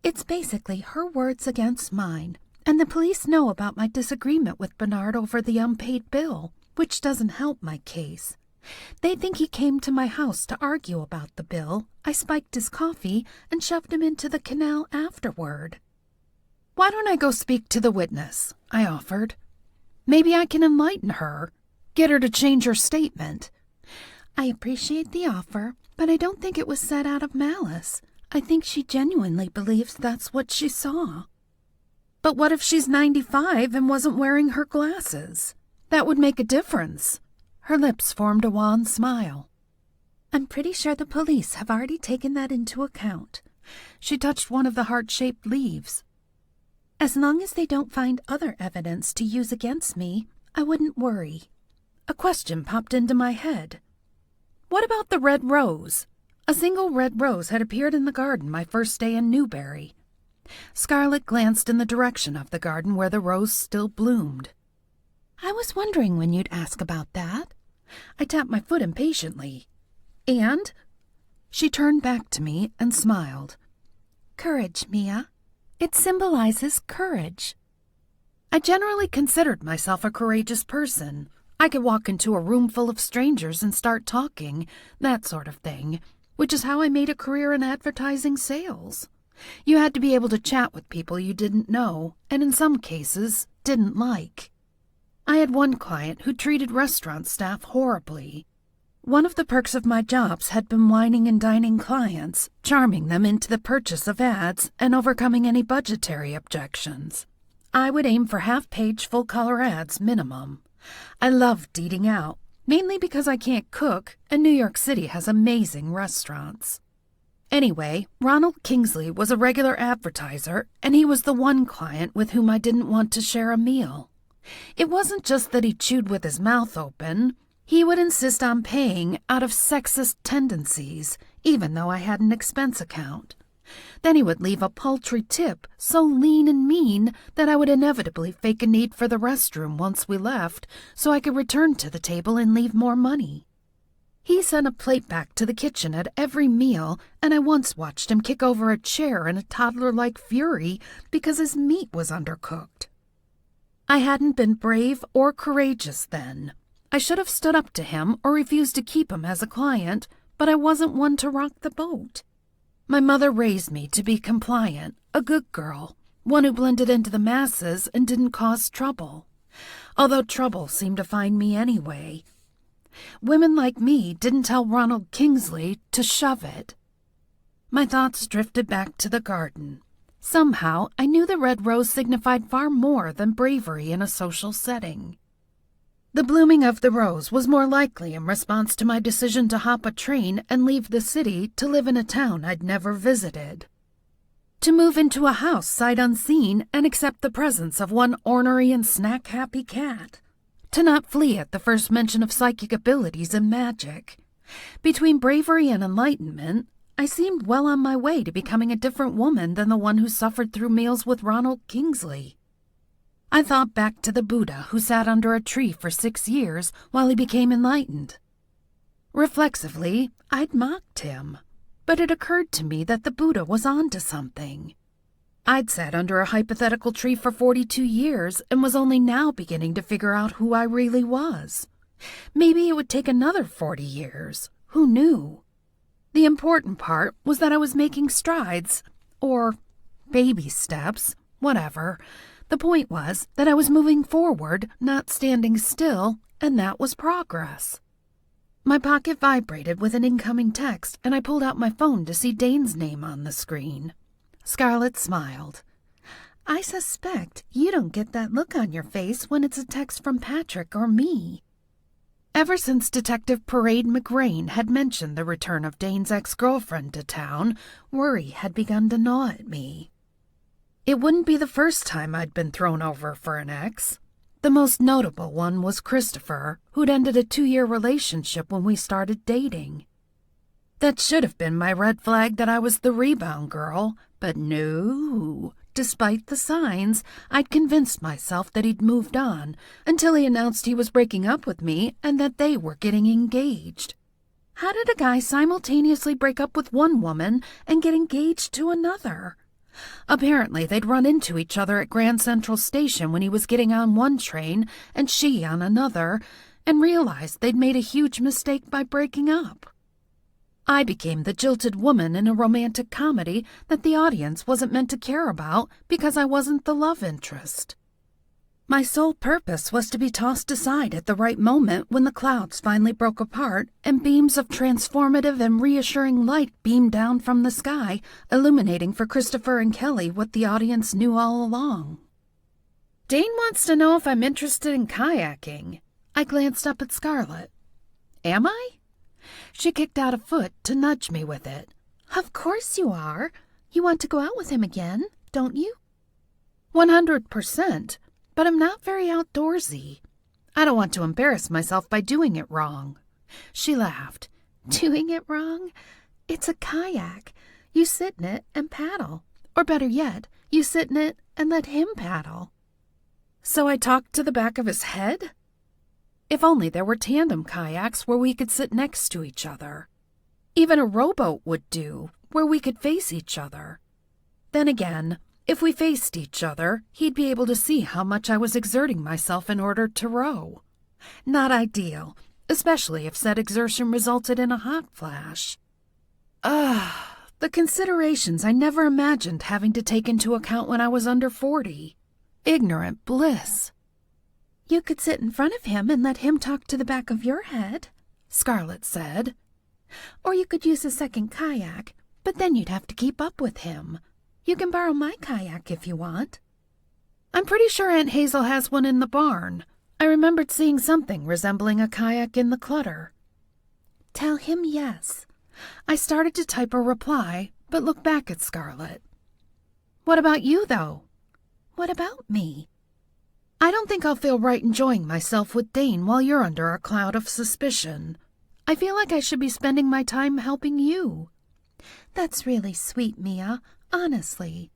It's basically her words against mine, and the police know about my disagreement with Bernard over the unpaid bill, which doesn't help my case. They think he came to my house to argue about the bill. I spiked his coffee and shoved him into the canal afterward. Why don't I go speak to the witness? I offered. Maybe I can enlighten her, get her to change her statement. I appreciate the offer, but I don't think it was said out of malice. I think she genuinely believes that's what she saw. But what if she's 95 and wasn't wearing her glasses? That would make a difference. Her lips formed a wan smile. I'm pretty sure the police have already taken that into account. She touched one of the heart-shaped leaves. As long as they don't find other evidence to use against me, I wouldn't worry. A question popped into my head. What about the red rose? A single red rose had appeared in the garden my first day in Newberry. Scarlet glanced in the direction of the garden where the rose still bloomed. I was wondering when you'd ask about that. I tapped my foot impatiently. And? She turned back to me and smiled. Courage, Mia. It symbolizes courage. I generally considered myself a courageous person. I could walk into a room full of strangers and start talking, that sort of thing, which is how I made a career in advertising sales. You had to be able to chat with people you didn't know, and in some cases, didn't like. I had one client who treated restaurant staff horribly. One of the perks of my jobs had been wining and dining clients, charming them into the purchase of ads and overcoming any budgetary objections. I would aim for half-page full-color ads minimum. I loved eating out, mainly because I can't cook, and New York City has amazing restaurants. Anyway, Ronald Kingsley was a regular advertiser, and he was the one client with whom I didn't want to share a meal. It wasn't just that he chewed with his mouth open. He would insist on paying out of sexist tendencies, even though I had an expense account. Then he would leave a paltry tip so lean and mean that I would inevitably fake a need for the restroom once we left so I could return to the table and leave more money. He sent a plate back to the kitchen at every meal, and I once watched him kick over a chair in a toddler-like fury because his meat was undercooked. I hadn't been brave or courageous then. I should have stood up to him or refused to keep him as a client, but I wasn't one to rock the boat. My mother raised me to be compliant, a good girl, one who blended into the masses and didn't cause trouble, although trouble seemed to find me anyway. Women like me didn't tell Ronald Kingsley to shove it. My thoughts drifted back to the garden. Somehow, I knew the red rose signified far more than bravery in a social setting. The blooming of the rose was more likely in response to my decision to hop a train and leave the city to live in a town I'd never visited. To move into a house sight unseen and accept the presence of one ornery and snack-happy cat. To not flee at the first mention of psychic abilities and magic. Between bravery and enlightenment, I seemed well on my way to becoming a different woman than the one who suffered through meals with Ronald Kingsley. I thought back to the Buddha who sat under a tree for 6 years while he became enlightened. Reflexively, I'd mocked him, but it occurred to me that the Buddha was onto something. I'd sat under a hypothetical tree for 42 years and was only now beginning to figure out who I really was. Maybe it would take another 40 years. Who knew? The important part was that I was making strides, or baby steps, whatever. The point was that I was moving forward, not standing still, and that was progress. My pocket vibrated with an incoming text, and I pulled out my phone to see Dane's name on the screen. Scarlet smiled. I suspect you don't get that look on your face when it's a text from Patrick or me. Ever since Detective Parade McGrain had mentioned the return of Dane's ex-girlfriend to town, worry had begun to gnaw at me. It wouldn't be the first time I'd been thrown over for an ex. The most notable one was Christopher, who'd ended a 2-year relationship when we started dating. That should have been my red flag that I was the rebound girl, but no. Despite the signs, I'd convinced myself that he'd moved on until he announced he was breaking up with me and that they were getting engaged. How did a guy simultaneously break up with one woman and get engaged to another? Apparently, they'd run into each other at Grand Central Station when he was getting on one train and she on another, and realized they'd made a huge mistake by breaking up. I became the jilted woman in a romantic comedy that the audience wasn't meant to care about because I wasn't the love interest. My sole purpose was to be tossed aside at the right moment when the clouds finally broke apart and beams of transformative and reassuring light beamed down from the sky, illuminating for Christopher and Kelly what the audience knew all along. Dane wants to know if I'm interested in kayaking. I glanced up at Scarlet. Am I? She kicked out a foot to nudge me with it. Of course you are. You want to go out with him again, don't you? 100%, but I'm not very outdoorsy. I don't want to embarrass myself by doing it wrong. She laughed. Doing it wrong? It's a kayak. You sit in it and paddle. Or better yet, you sit in it and let him paddle. So I talked to the back of his head? If only there were tandem kayaks where we could sit next to each other. Even a rowboat would do, where we could face each other. Then again, if we faced each other, he'd be able to see how much I was exerting myself in order to row. Not ideal, especially if said exertion resulted in a hot flash. The considerations I never imagined having to take into account when I was under 40. Ignorant bliss. You could sit in front of him and let him talk to the back of your head, Scarlet said. Or you could use a second kayak, but then you'd have to keep up with him. You can borrow my kayak if you want. I'm pretty sure Aunt Hazel has one in the barn. I remembered seeing something resembling a kayak in the clutter. Tell him yes. I started to type a reply, but looked back at Scarlet. What about you, though? What about me? I don't think I'll feel right enjoying myself with Dane while you're under a cloud of suspicion. I feel like I should be spending my time helping you. That's really sweet, Mia, honestly.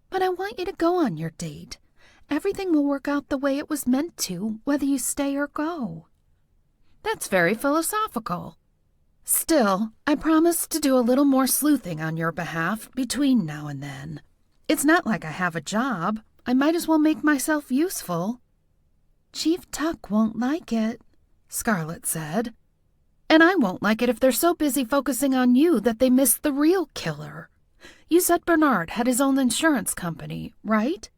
But I want you to go on your date. Everything will work out the way it was meant to, whether you stay or go. That's very philosophical. Still, I promise to do a little more sleuthing on your behalf between now and then. It's not like I have a job. I might as well make myself useful. Chief Tuck won't like it, Scarlet said. And I won't like it if they're so busy focusing on you that they miss the real killer. You said Bernard had his own insurance company, right?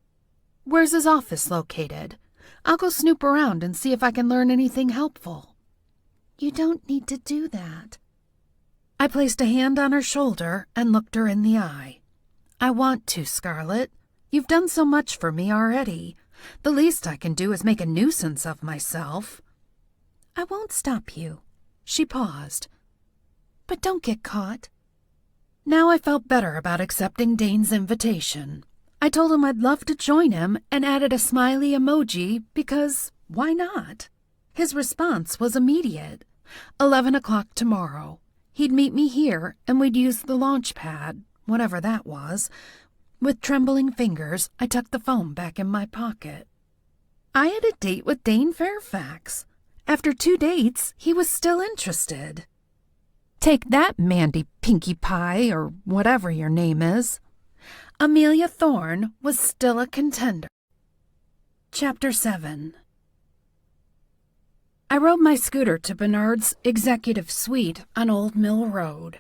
Where's his office located? I'll go snoop around and see if I can learn anything helpful. You don't need to do that. I placed a hand on her shoulder and looked her in the eye. I want to, Scarlet. You've done so much for me already. The least I can do is make a nuisance of myself. I won't stop you. She paused. But don't get caught. Now I felt better about accepting Dane's invitation. I told him I'd love to join him and added a smiley emoji because why not? His response was immediate. 11 o'clock tomorrow. He'd meet me here and we'd use the launch pad, whatever that was. With trembling fingers, I tucked the phone back in my pocket. I had a date with Dane Fairfax. After 2 dates, he was still interested. Take that, Mandy Pinkie Pie, or whatever your name is. Amelia Thorne was still a contender. Chapter 7. I rode my scooter to Bernard's executive suite on Old Mill Road.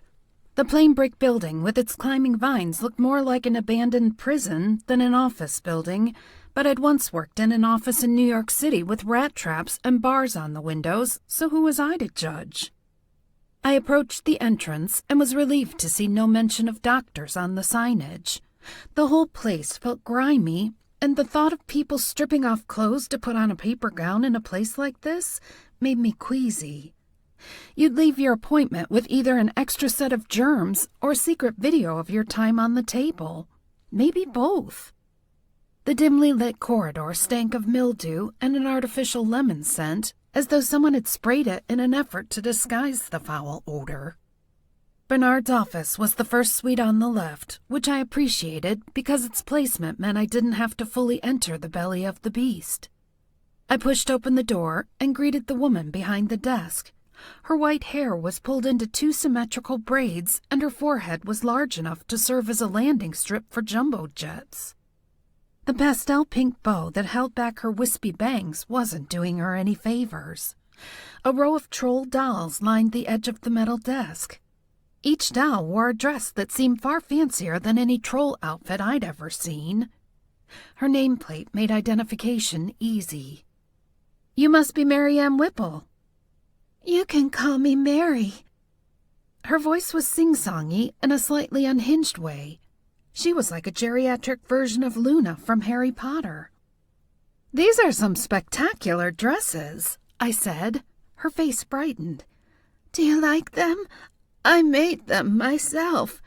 The plain brick building with its climbing vines looked more like an abandoned prison than an office building, but I'd once worked in an office in New York City with rat traps and bars on the windows, so who was I to judge? I approached the entrance and was relieved to see no mention of doctors on the signage. The whole place felt grimy, and the thought of people stripping off clothes to put on a paper gown in a place like this made me queasy. You'd leave your appointment with either an extra set of germs or a secret video of your time on the table. Maybe both. The dimly lit corridor stank of mildew and an artificial lemon scent, as though someone had sprayed it in an effort to disguise the foul odor. Bernard's office was the first suite on the left, which I appreciated because its placement meant I didn't have to fully enter the belly of the beast. I pushed open the door and greeted the woman behind the desk. Her white hair was pulled into 2 symmetrical braids, and her forehead was large enough to serve as a landing strip for jumbo jets. The pastel pink bow that held back her wispy bangs wasn't doing her any favors. A row of troll dolls lined the edge of the metal desk. Each doll wore a dress that seemed far fancier than any troll outfit I'd ever seen. Her nameplate made identification easy. You must be Mary Ann Whipple. You can call me Mary. Her voice was sing-songy in a slightly unhinged way. She was like a geriatric version of Luna from Harry Potter. These are some spectacular dresses, I said. Her face brightened. Do you like them? I made them myself.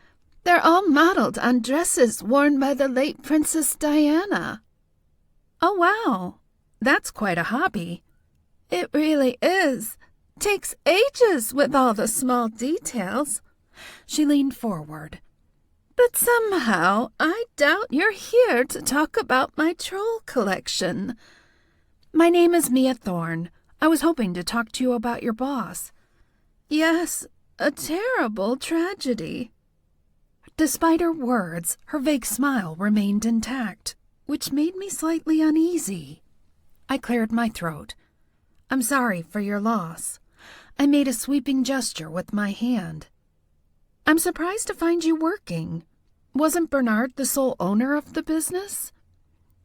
They're all modeled on dresses worn by the late Princess Diana." "Oh, wow. That's quite a hobby." "It really is. Takes ages with all the small details." She leaned forward. "But somehow I doubt you're here to talk about my troll collection." "My name is Mia Thorne. I was hoping to talk to you about your boss." "Yes, a terrible tragedy." Despite her words, her vague smile remained intact, which made me slightly uneasy. I cleared my throat. "I'm sorry for your loss." I made a sweeping gesture with my hand. "I'm surprised to find you working. Wasn't Bernard the sole owner of the business?"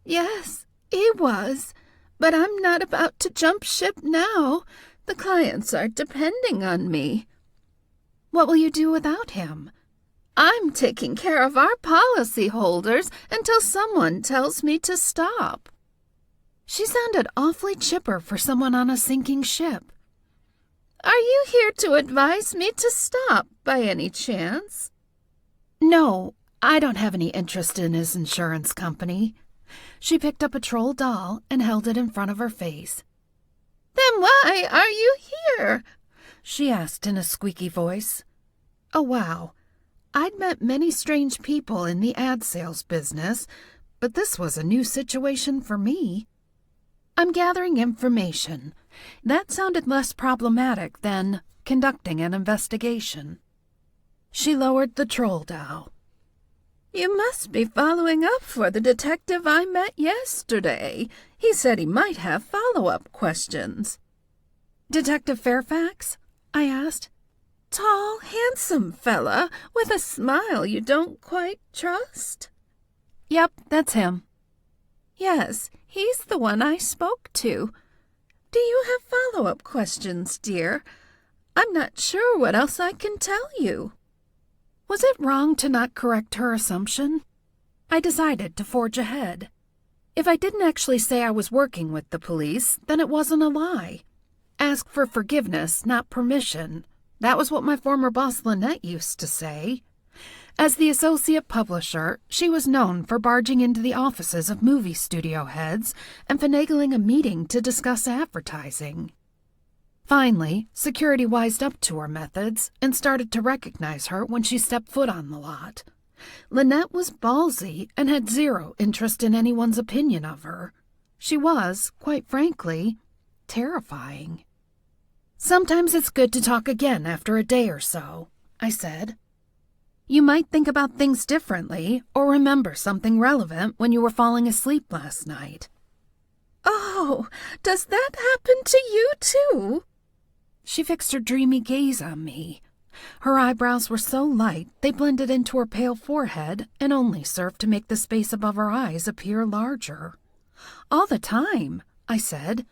"Yes, he was, but I'm not about to jump ship now. The clients are depending on me." "What will you do without him?" "I'm taking care of our policyholders until someone tells me to stop." She sounded awfully chipper for someone on a sinking ship. "Are you here to advise me to stop, by any chance?" "No, I don't have any interest in his insurance company." She picked up a troll doll and held it in front of her face. "Then why are you here?" she asked in a squeaky voice. Oh, wow. I'd met many strange people in the ad sales business, but this was a new situation for me. "I'm gathering information." That sounded less problematic than conducting an investigation. She lowered the troll doll. "You must be following up for the detective I met yesterday. He said he might have follow-up questions." "Detective Fairfax?" I asked. "Tall, handsome fella with a smile you don't quite trust?" "Yep, that's him." "Yes, he's the one I spoke to. Do you have follow-up questions, dear? I'm not sure what else I can tell you." Was it wrong to not correct her assumption? I decided to forge ahead. If I didn't actually say I was working with the police, then it wasn't a lie. Ask for forgiveness, not permission. That was what my former boss Lynette used to say. As the associate publisher, she was known for barging into the offices of movie studio heads and finagling a meeting to discuss advertising. Finally, security wised up to her methods and started to recognize her when she stepped foot on the lot. Lynette was ballsy and had zero interest in anyone's opinion of her. She was, quite frankly, terrifying. "Sometimes it's good to talk again after a day or so," I said. "You might think about things differently or remember something relevant when you were falling asleep last night." "Oh, does that happen to you too?" She fixed her dreamy gaze on me. Her eyebrows were so light they blended into her pale forehead and only served to make the space above her eyes appear larger. "All the time," I said.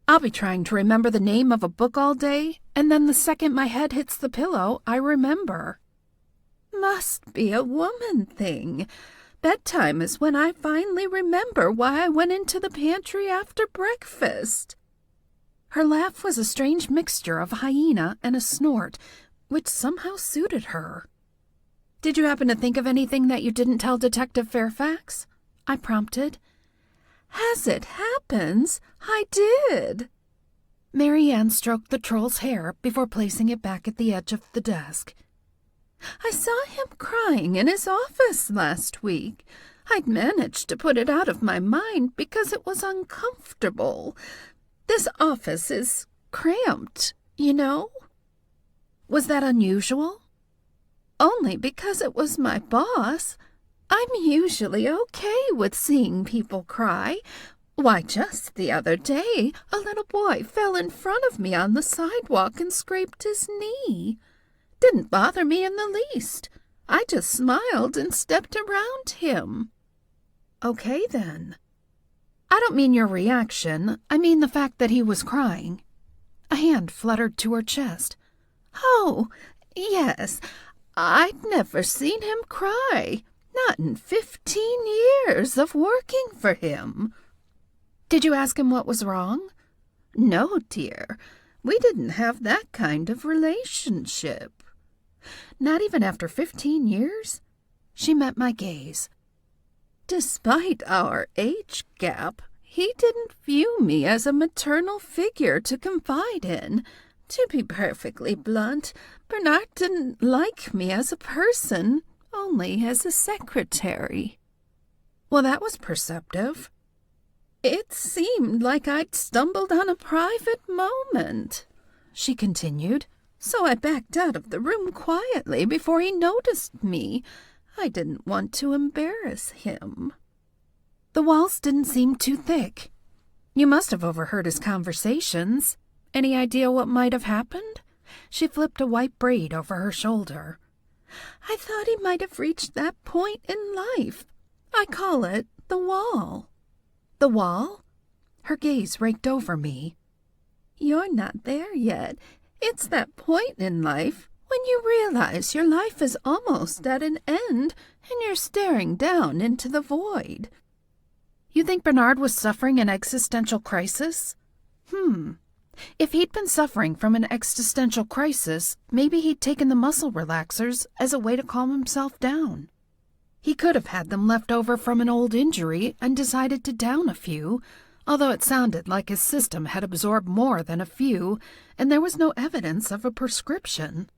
"I'll be trying to remember the name of a book all day, and then the second my head hits the pillow, I remember." "Must be a woman thing. Bedtime is when I finally remember why I went into the pantry after breakfast." Her laugh was a strange mixture of a hyena and a snort, which somehow suited her. "Did you happen to think of anything that you didn't tell Detective Fairfax?" I prompted. "As it happens, I did." Mary Ann stroked the troll's hair before placing it back at the edge of the desk. "I saw him crying in his office last week. I'd managed to put it out of my mind because it was uncomfortable. This office is cramped, you know." "Was that unusual?" "Only because it was my boss. I'm usually okay with seeing people cry. Why, just the other day, a little boy fell in front of me on the sidewalk and scraped his knee. Didn't bother me in the least. I just smiled and stepped around him." "Okay, then." "I don't mean your reaction. I mean the fact that he was crying." A hand fluttered to her chest. "Oh, yes. I'd never seen him cry. Not in 15 years of working for him." "Did you ask him what was wrong?" "No, dear. We didn't have that kind of relationship. Not even after 15 years? She met my gaze. Despite our age gap, he didn't view me as a maternal figure to confide in. To be perfectly blunt, Bernard didn't like me as a person, only as a secretary. Well, that was perceptive. It seemed like I'd stumbled on a private moment, she continued, so I backed out of the room quietly before he noticed me. I didn't want to embarrass him. The walls didn't seem too thick. You must have overheard his conversations. Any idea what might have happened? She flipped a white braid over her shoulder. I thought he might have reached that point in life. I call it the wall. The wall? Her gaze raked over me. You're not there yet. It's that point in life when you realize your life is almost at an end and you're staring down into the void. You think Bernard was suffering an existential crisis? If he'd been suffering from an existential crisis, maybe he'd taken the muscle relaxers as a way to calm himself down. He could have had them left over from an old injury and decided to down a few, although it sounded like his system had absorbed more than a few, and there was no evidence of a prescription.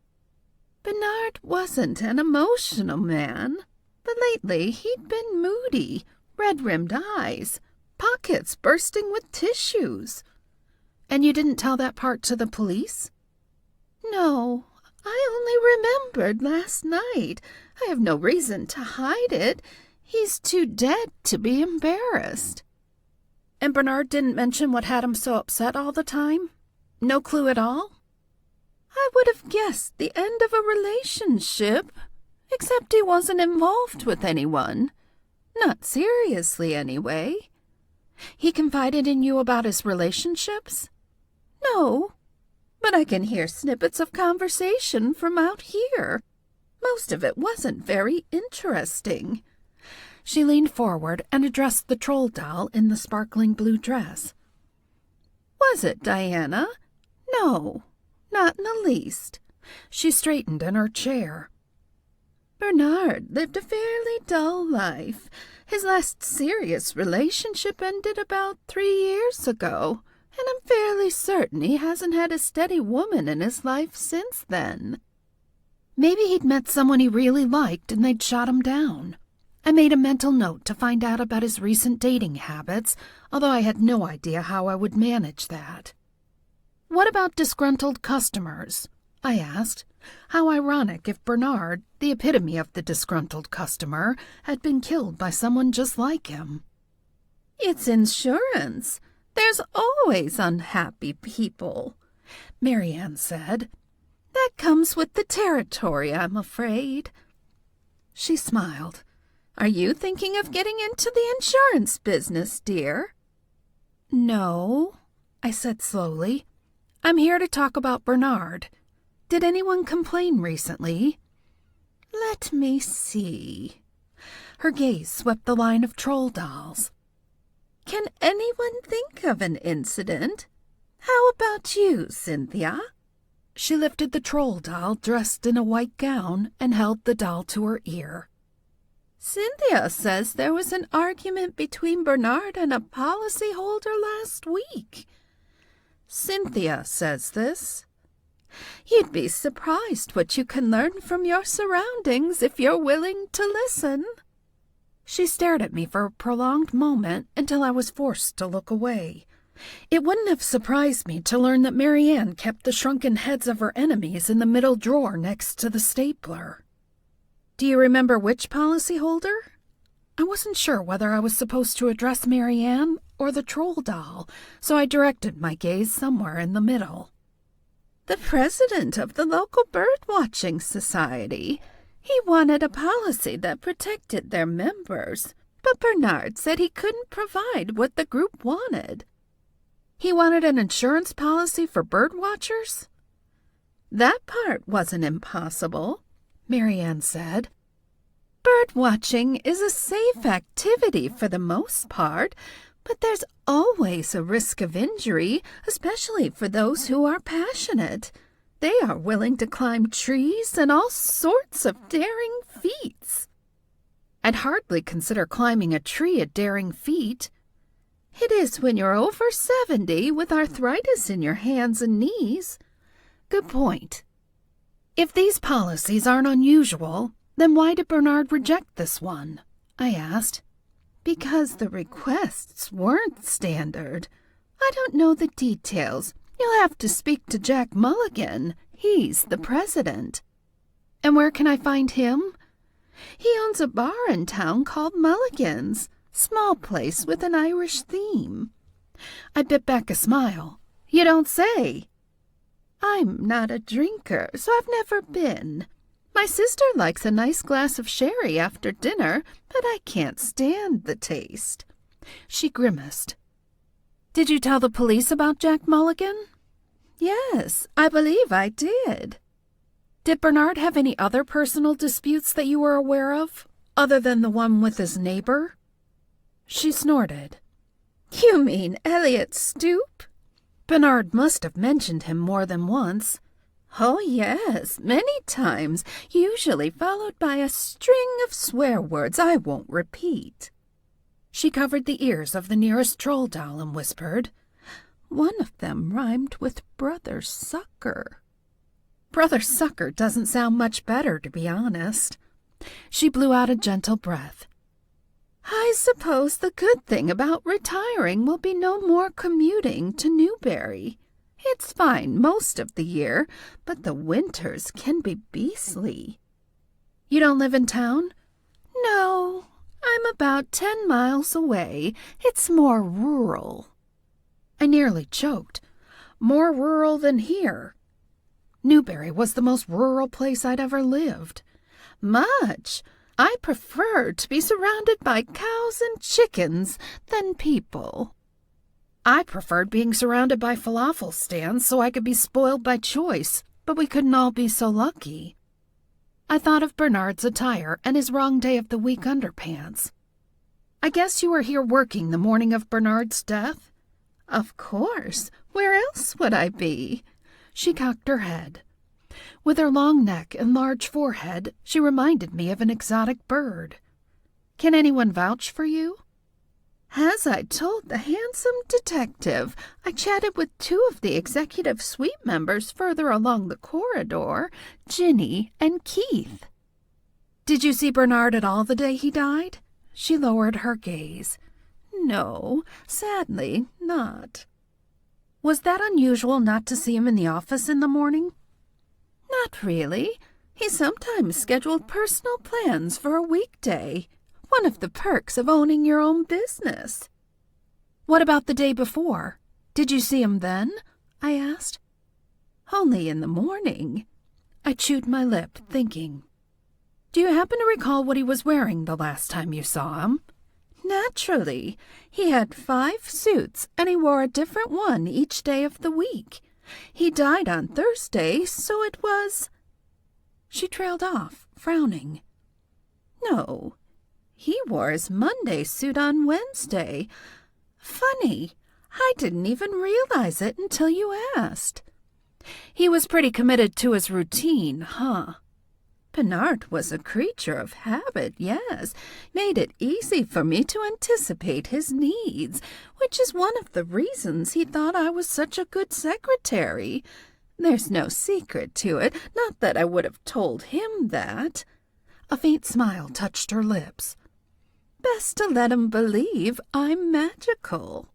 Bernard wasn't an emotional man, but lately he'd been moody, red-rimmed eyes, pockets bursting with tissues. And you didn't tell that part to the police? No, I only remembered last night. I have no reason to hide it. He's too dead to be embarrassed. And Bernard didn't mention what had him so upset all the time? No clue at all? I would have guessed the end of a relationship, except he wasn't involved with anyone. Not seriously, anyway. He confided in you about his relationships? No, but I can hear snippets of conversation from out here. Most of it wasn't very interesting. She leaned forward and addressed the troll doll in the sparkling blue dress. Was it, Diana? No, not in the least. She straightened in her chair. Bernard lived a fairly dull life. His last serious relationship ended about 3 years ago, and I'm fairly certain he hasn't had a steady woman in his life since then. Maybe he'd met someone he really liked and they'd shot him down. I made a mental note to find out about his recent dating habits, although I had no idea how I would manage that. What about disgruntled customers? I asked. How ironic if Bernard, the epitome of the disgruntled customer, had been killed by someone just like him. It's insurance. There's always unhappy people, Marianne said. That comes with the territory, I'm afraid. She smiled. Are you thinking of getting into the insurance business, dear? No, I said slowly. I'm here to talk about Bernard. Did anyone complain recently? Let me see. Her gaze swept the line of troll dolls. Can anyone think of an incident? How about you, Cynthia? She lifted the troll doll dressed in a white gown and held the doll to her ear. Cynthia says there was an argument between Bernard and a policyholder last week. Cynthia says this. You'd be surprised what you can learn from your surroundings if you're willing to listen. She stared at me for a prolonged moment until I was forced to look away. It wouldn't have surprised me to learn that Marianne kept the shrunken heads of her enemies in the middle drawer next to the stapler. Do you remember which policyholder? I wasn't sure whether I was supposed to address Marianne or the troll doll, so I directed my gaze somewhere in the middle. The president of the local birdwatching society. He wanted a policy that protected their members, but Bernard said he couldn't provide what the group wanted. He wanted an insurance policy for birdwatchers? That part wasn't impossible, Marianne said. Birdwatching is a safe activity for the most part, But there's always a risk of injury, especially for those who are passionate. They are willing to climb trees and all sorts of daring feats. I'd hardly consider climbing a tree a daring feat. It is when you're over 70 with arthritis in your hands and knees. Good point. If these policies aren't unusual, then why did Bernard reject this one? I asked. Because the requests weren't standard. I don't know the details. You'll have to speak to Jack Mulligan. He's the president. And where can I find him? He owns a bar in town called Mulligan's. Small place with an Irish theme. I bit back a smile. You don't say. I'm not a drinker, so I've never been. My sister likes a nice glass of sherry after dinner, but I can't stand the taste. She grimaced. Did you tell the police about Jack Mulligan? Yes, I believe I did. Did Bernard have any other personal disputes that you were aware of, other than the one with his neighbor? She snorted. You mean Elliot Stoop? Bernard must have mentioned him more than once. Oh, yes, many times, usually followed by a string of swear words I won't repeat. She covered the ears of the nearest troll doll and whispered, One of them rhymed with Brother Sucker. Brother Sucker doesn't sound much better, to be honest. She blew out a gentle breath. I suppose the good thing about retiring will be no more commuting to Newberry. It's fine most of the year, but the winters can be beastly. You don't live in town? No, I'm about 10 miles away. It's more rural. I nearly choked. More rural than here. Newberry was the most rural place I'd ever lived. Much. I prefer to be surrounded by cows and chickens than people. I preferred being surrounded by falafel stands so I could be spoiled by choice, but we couldn't all be so lucky. I thought of Bernard's attire and his wrong day of the week underpants. I guess you were here working the morning of Bernard's death? Of course. Where else would I be? She cocked her head. With her long neck and large forehead, she reminded me of an exotic bird. Can anyone vouch for you? As I told the handsome detective, I chatted with 2 of the executive suite members further along the corridor, Ginny and Keith. Did you see Bernard at all the day he died? She lowered her gaze. No, sadly not. Was that unusual not to see him in the office in the morning? Not really. He sometimes scheduled personal plans for a weekday. One of the perks of owning your own business. What about the day before? Did you see him then? I asked. Only in the morning. I chewed my lip, thinking. Do you happen to recall what he was wearing the last time you saw him? Naturally. He had 5 suits, and he wore a different one each day of the week. He died on Thursday, so it was... She trailed off, frowning. No, he wore his Monday suit on Wednesday. Funny, I didn't even realize it until you asked. He was pretty committed to his routine, huh? Bernard was a creature of habit, yes. Made it easy for me to anticipate his needs, which is one of the reasons he thought I was such a good secretary. There's no secret to it, not that I would have told him that. A faint smile touched her lips. Best to let him believe I'm magical.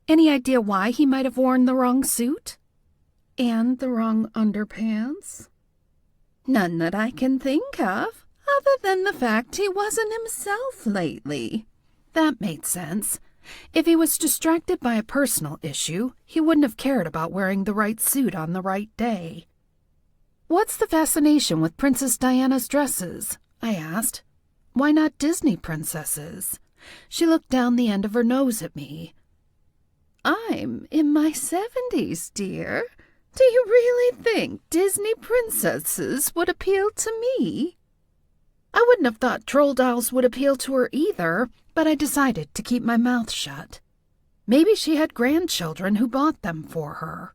Any idea why he might have worn the wrong suit? And the wrong underpants? None that I can think of, other than the fact he wasn't himself lately. That made sense. If he was distracted by a personal issue, he wouldn't have cared about wearing the right suit on the right day. What's the fascination with Princess Diana's dresses? I asked. Why not Disney princesses? She looked down the end of her nose at me. I'm in my 70s, dear. Do you really think Disney princesses would appeal to me? I wouldn't have thought troll dolls would appeal to her either, but I decided to keep my mouth shut. Maybe she had grandchildren who bought them for her.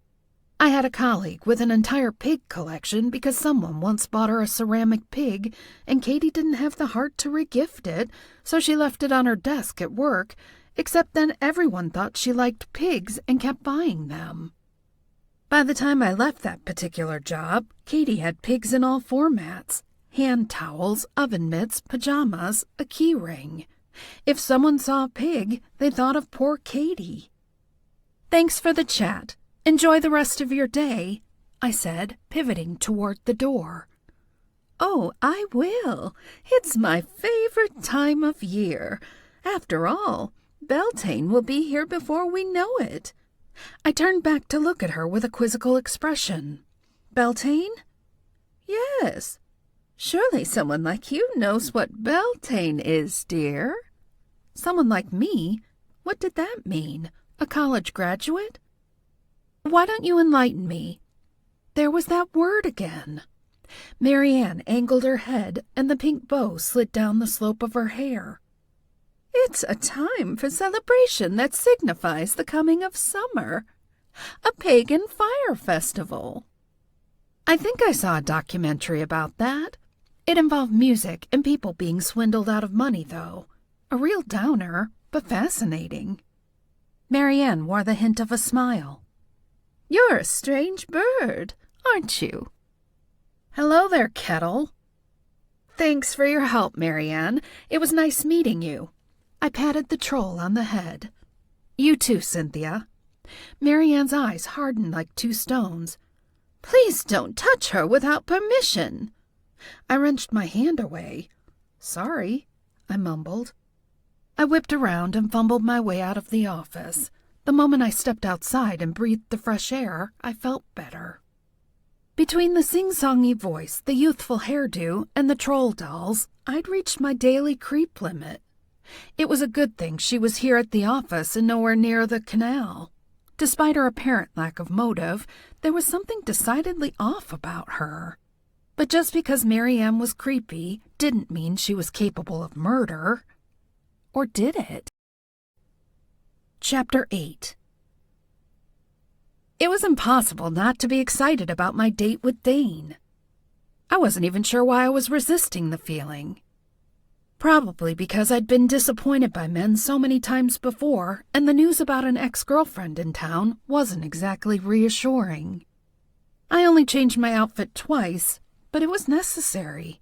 I had a colleague with an entire pig collection because someone once bought her a ceramic pig and Katie didn't have the heart to regift it, so she left it on her desk at work, except then everyone thought she liked pigs and kept buying them. By the time I left that particular job, Katie had pigs in all formats: hand towels, oven mitts, pajamas, a key ring. If someone saw a pig, they thought of poor Katie. "Thanks for the chat. Enjoy the rest of your day," I said, pivoting toward the door. "Oh, I will. It's my favorite time of year. After all, Beltane will be here before we know it." I turned back to look at her with a quizzical expression. "Beltane?" "Yes. Surely someone like you knows what Beltane is, dear." Someone like me? What did that mean? A college graduate? "Why don't you enlighten me?" There was that word again. Marianne angled her head, and the pink bow slid down the slope of her hair. "It's a time for celebration that signifies the coming of summer. A pagan fire festival." I think I saw a documentary about that. It involved music and people being swindled out of money, though. A real downer, but fascinating. Marianne wore the hint of a smile. "You're a strange bird, aren't you?" "Hello there, Kettle." "Thanks for your help, Marianne. It was nice meeting you." I patted the troll on the head. "You too, Cynthia." Marianne's eyes hardened like two stones. "Please don't touch her without permission." I wrenched my hand away. "Sorry," I mumbled. I whipped around and fumbled my way out of the office. The moment I stepped outside and breathed the fresh air, I felt better. Between the sing-songy voice, the youthful hairdo, and the troll dolls, I'd reached my daily creep limit. It was a good thing she was here at the office and nowhere near the canal. Despite her apparent lack of motive, there was something decidedly off about her. But just because Marianne was creepy didn't mean she was capable of murder. Or did it? Chapter 8. It was impossible not to be excited about my date with Dane. I wasn't even sure why I was resisting the feeling. Probably because I'd been disappointed by men so many times before, and the news about an ex-girlfriend in town wasn't exactly reassuring. I only changed my outfit twice, but it was necessary.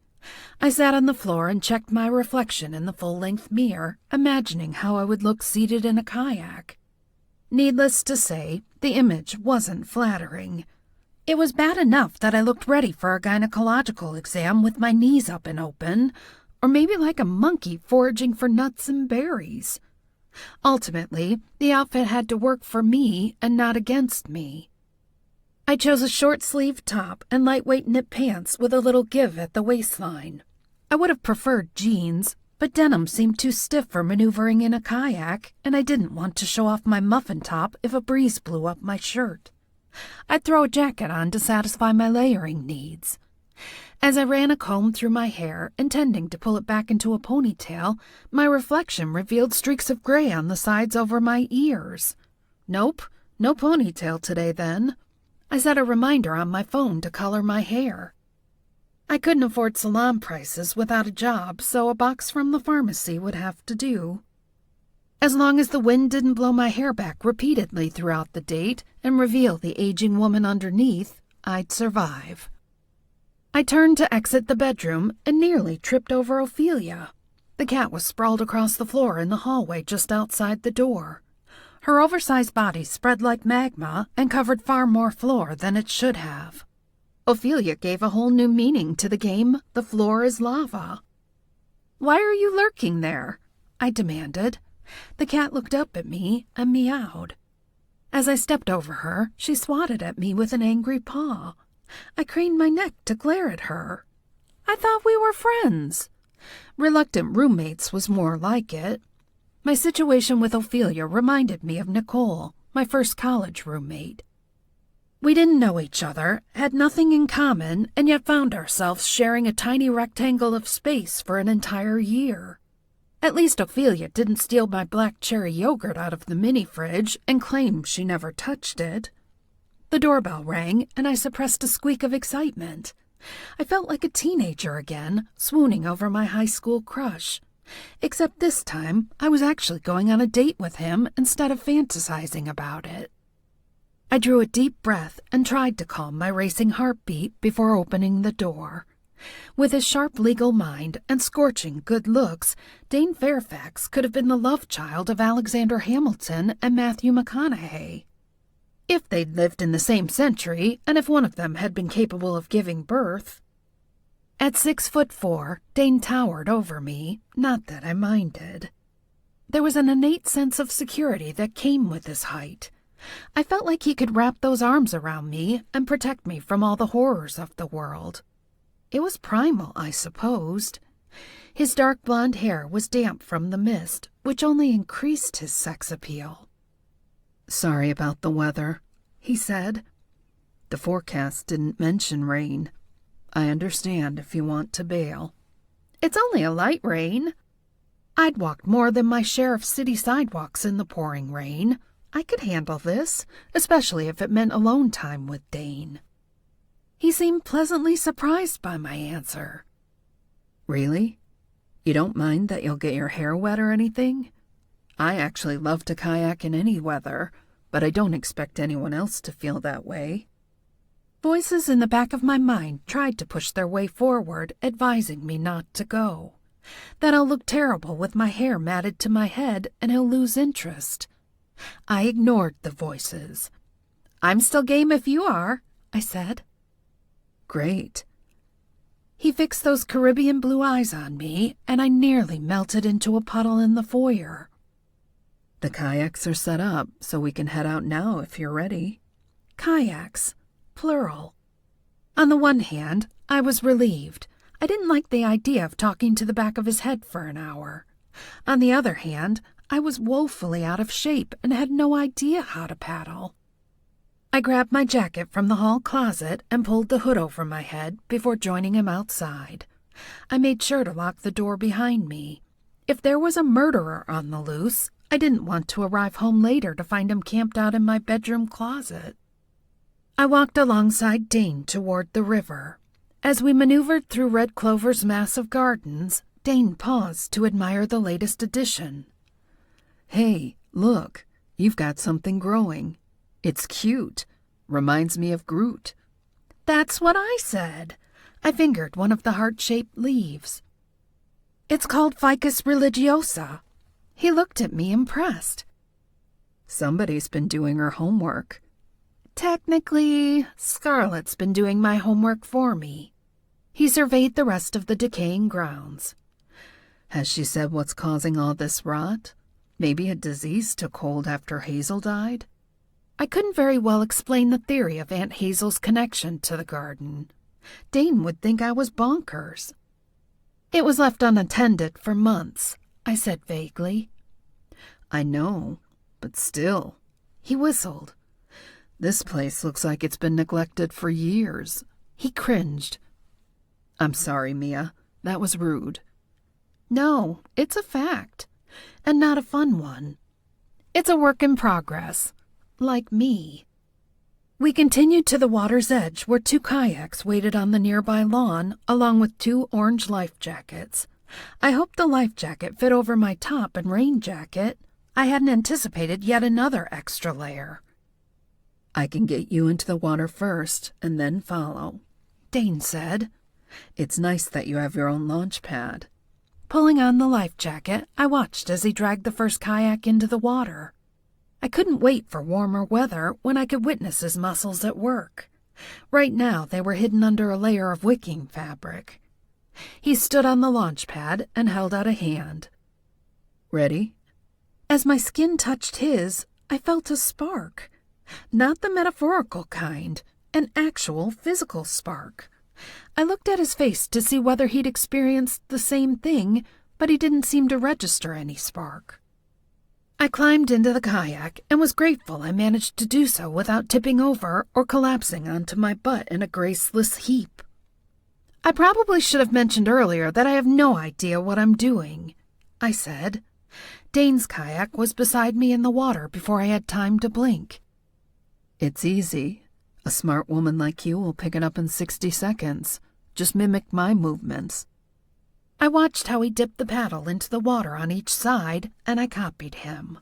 I sat on the floor and checked my reflection in the full-length mirror, imagining how I would look seated in a kayak. Needless to say, the image wasn't flattering. It was bad enough that I looked ready for a gynecological exam with my knees up and open, or maybe like a monkey foraging for nuts and berries. Ultimately, the outfit had to work for me and not against me. I chose a short-sleeved top and lightweight knit pants with a little give at the waistline. I would have preferred jeans, but denim seemed too stiff for maneuvering in a kayak, and I didn't want to show off my muffin top if a breeze blew up my shirt. I'd throw a jacket on to satisfy my layering needs. As I ran a comb through my hair, intending to pull it back into a ponytail, my reflection revealed streaks of gray on the sides over my ears. Nope, no ponytail today then. I set a reminder on my phone to color my hair. I couldn't afford salon prices without a job, so a box from the pharmacy would have to do. As long as the wind didn't blow my hair back repeatedly throughout the date and reveal the aging woman underneath, I'd survive. I turned to exit the bedroom and nearly tripped over Ophelia. The cat was sprawled across the floor in the hallway just outside the door. Her oversized body spread like magma and covered far more floor than it should have. Ophelia gave a whole new meaning to the game, "The floor is lava." "Why are you lurking there?" I demanded. The cat looked up at me and meowed. As I stepped over her, she swatted at me with an angry paw. I craned my neck to glare at her. "I thought we were friends." Reluctant roommates was more like it. My situation with Ophelia reminded me of Nicole, my first college roommate. We didn't know each other, had nothing in common, and yet found ourselves sharing a tiny rectangle of space for an entire year. At least Ophelia didn't steal my black cherry yogurt out of the mini-fridge and claim she never touched it. The doorbell rang, and I suppressed a squeak of excitement. I felt like a teenager again, swooning over my high school crush. Except this time, I was actually going on a date with him instead of fantasizing about it. I drew a deep breath and tried to calm my racing heartbeat before opening the door. With his sharp legal mind and scorching good looks, Dane Fairfax could have been the love child of Alexander Hamilton and Matthew McConaughey. If they'd lived in the same century, and if one of them had been capable of giving birth. At 6'4", Dane towered over me, not that I minded. There was an innate sense of security that came with his height. I felt like he could wrap those arms around me and protect me from all the horrors of the world. It was primal, I supposed. His dark blonde hair was damp from the mist, which only increased his sex appeal. "Sorry about the weather," he said. "The forecast didn't mention rain. I understand if you want to bail." "It's only a light rain." I'd walked more than my share of city sidewalks in the pouring rain. I could handle this, especially if it meant alone time with Dane. He seemed pleasantly surprised by my answer. "Really? You don't mind that you'll get your hair wet or anything? I actually love to kayak in any weather, but I don't expect anyone else to feel that way." Voices in the back of my mind tried to push their way forward, advising me not to go. That I'll look terrible with my hair matted to my head and he'll lose interest. I ignored the voices. "I'm still game if you are," I said. "Great." He fixed those Caribbean blue eyes on me, and I nearly melted into a puddle in the foyer. "The kayaks are set up, so we can head out now if you're ready." Kayaks, plural. On the one hand, I was relieved. I didn't like the idea of talking to the back of his head for an hour. On the other hand, I was woefully out of shape and had no idea how to paddle. I grabbed my jacket from the hall closet and pulled the hood over my head before joining him outside. I made sure to lock the door behind me. If there was a murderer on the loose, I didn't want to arrive home later to find him camped out in my bedroom closet. I walked alongside Dane toward the river. As we maneuvered through Red Clover's massive gardens, Dane paused to admire the latest addition. "Hey, look, you've got something growing. It's cute. Reminds me of Groot." "That's what I said." I fingered one of the heart-shaped leaves. "It's called Ficus religiosa." He looked at me impressed. "Somebody's been doing her homework." "Technically, Scarlet's been doing my homework for me." He surveyed the rest of the decaying grounds. "Has she said what's causing all this rot? Maybe a disease took hold after Hazel died?" I couldn't very well explain the theory of Aunt Hazel's connection to the garden. Dane would think I was bonkers. "It was left unattended for months," I said vaguely. "I know, but still." He whistled. "This place looks like it's been neglected for years." He cringed. "I'm sorry, Mia. That was rude." "No, it's a fact. And not a fun one. It's a work in progress. Like me." We continued to the water's edge where 2 kayaks waited on the nearby lawn, along with 2 orange life jackets. I hoped the life jacket fit over my top and rain jacket. I hadn't anticipated yet another extra layer. "I can get you into the water first and then follow," Dane said. "It's nice that you have your own launch pad." Pulling on the life jacket, I watched as he dragged the first kayak into the water. I couldn't wait for warmer weather when I could witness his muscles at work. Right now they were hidden under a layer of wicking fabric. He stood on the launch pad and held out a hand. "Ready?" As my skin touched his, I felt a spark. Not the metaphorical kind, an actual physical spark. I looked at his face to see whether he'd experienced the same thing, but he didn't seem to register any spark. I climbed into the kayak and was grateful I managed to do so without tipping over or collapsing onto my butt in a graceless heap. I probably should have mentioned earlier that I have no idea what I'm doing. I said. Dane's kayak was beside me in the water before I had time to blink. It's easy. A smart woman like you will pick it up in 60 seconds. Just mimic my movements. I watched how he dipped the paddle into the water on each side, and I copied him.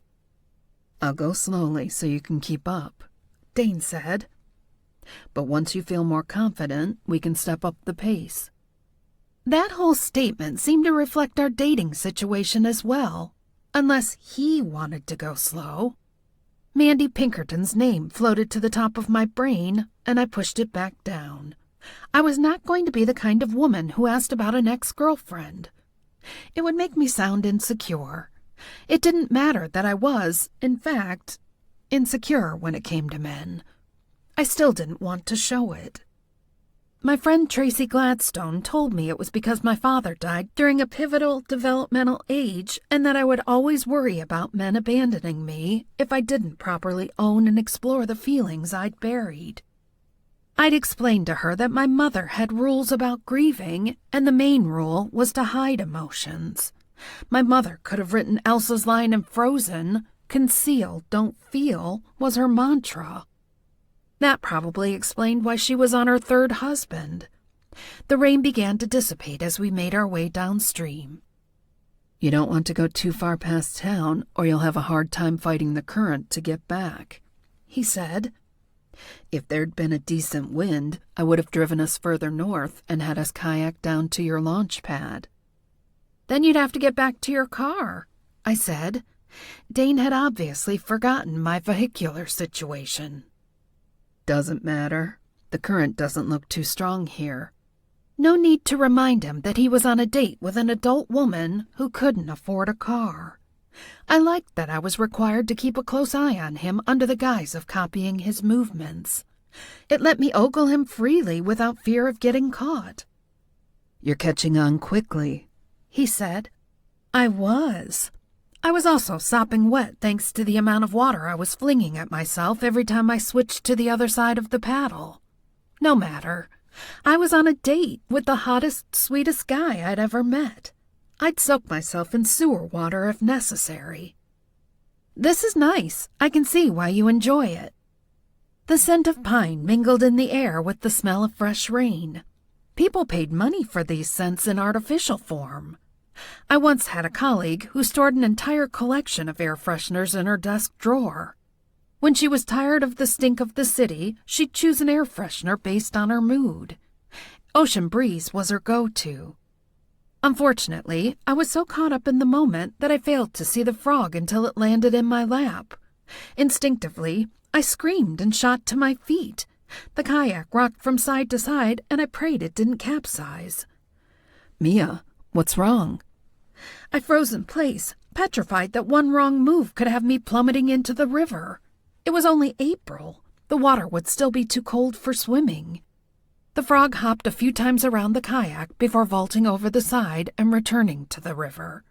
I'll go slowly so you can keep up, Dane said. But once you feel more confident, we can step up the pace. That whole statement seemed to reflect our dating situation as well, unless he wanted to go slow. Mandy Pinkerton's name floated to the top of my brain, and I pushed it back down. I was not going to be the kind of woman who asked about an ex-girlfriend. It would make me sound insecure. It didn't matter that I was, in fact, insecure when it came to men. I still didn't want to show it. My friend Tracy Gladstone told me it was because my father died during a pivotal developmental age and that I would always worry about men abandoning me if I didn't properly own and explore the feelings I'd buried. I'd explained to her that my mother had rules about grieving, and the main rule was to hide emotions. My mother could have written Elsa's line in Frozen, "Conceal, don't feel," was her mantra. That probably explained why she was on her third husband. The rain began to dissipate as we made our way downstream. You don't want to go too far past town, or you'll have a hard time fighting the current to get back, he said. If there'd been a decent wind, I would have driven us further north and had us kayak down to your launch pad. Then you'd have to get back to your car, I said. Dane had obviously forgotten my vehicular situation. Doesn't matter. The current doesn't look too strong here. No need to remind him that he was on a date with an adult woman who couldn't afford a car. I liked that I was required to keep a close eye on him under the guise of copying his movements. It let me ogle him freely without fear of getting caught. You're catching on quickly, he said. I was. I was also sopping wet thanks to the amount of water I was flinging at myself every time I switched to the other side of the paddle. No matter. I was on a date with the hottest, sweetest guy I'd ever met. I'd soak myself in sewer water if necessary. This is nice. I can see why you enjoy it. The scent of pine mingled in the air with the smell of fresh rain. People paid money for these scents in artificial form. I once had a colleague who stored an entire collection of air fresheners in her desk drawer. When she was tired of the stink of the city, she'd choose an air freshener based on her mood. Ocean breeze was her go-to. Unfortunately, I was so caught up in the moment that I failed to see the frog until it landed in my lap. Instinctively, I screamed and shot to my feet. The kayak rocked from side to side, and I prayed it didn't capsize. Mia, what's wrong? I froze in place, petrified that one wrong move could have me plummeting into the river. It was only April. The water would still be too cold for swimming. The frog hopped a few times around the kayak before vaulting over the side and returning to the river.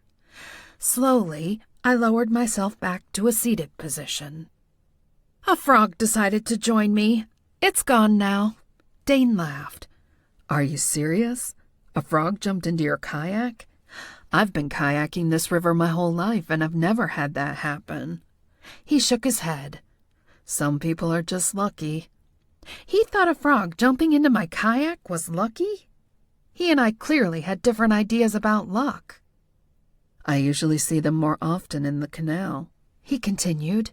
Slowly, I lowered myself back to a seated position. A frog decided to join me. It's gone now. Dane laughed. Are you serious? A frog jumped into your kayak? I've been kayaking this river my whole life, and I've never had that happen. He shook his head. Some people are just lucky. He thought a frog jumping into my kayak was lucky? He and I clearly had different ideas about luck. I usually see them more often in the canal, he continued.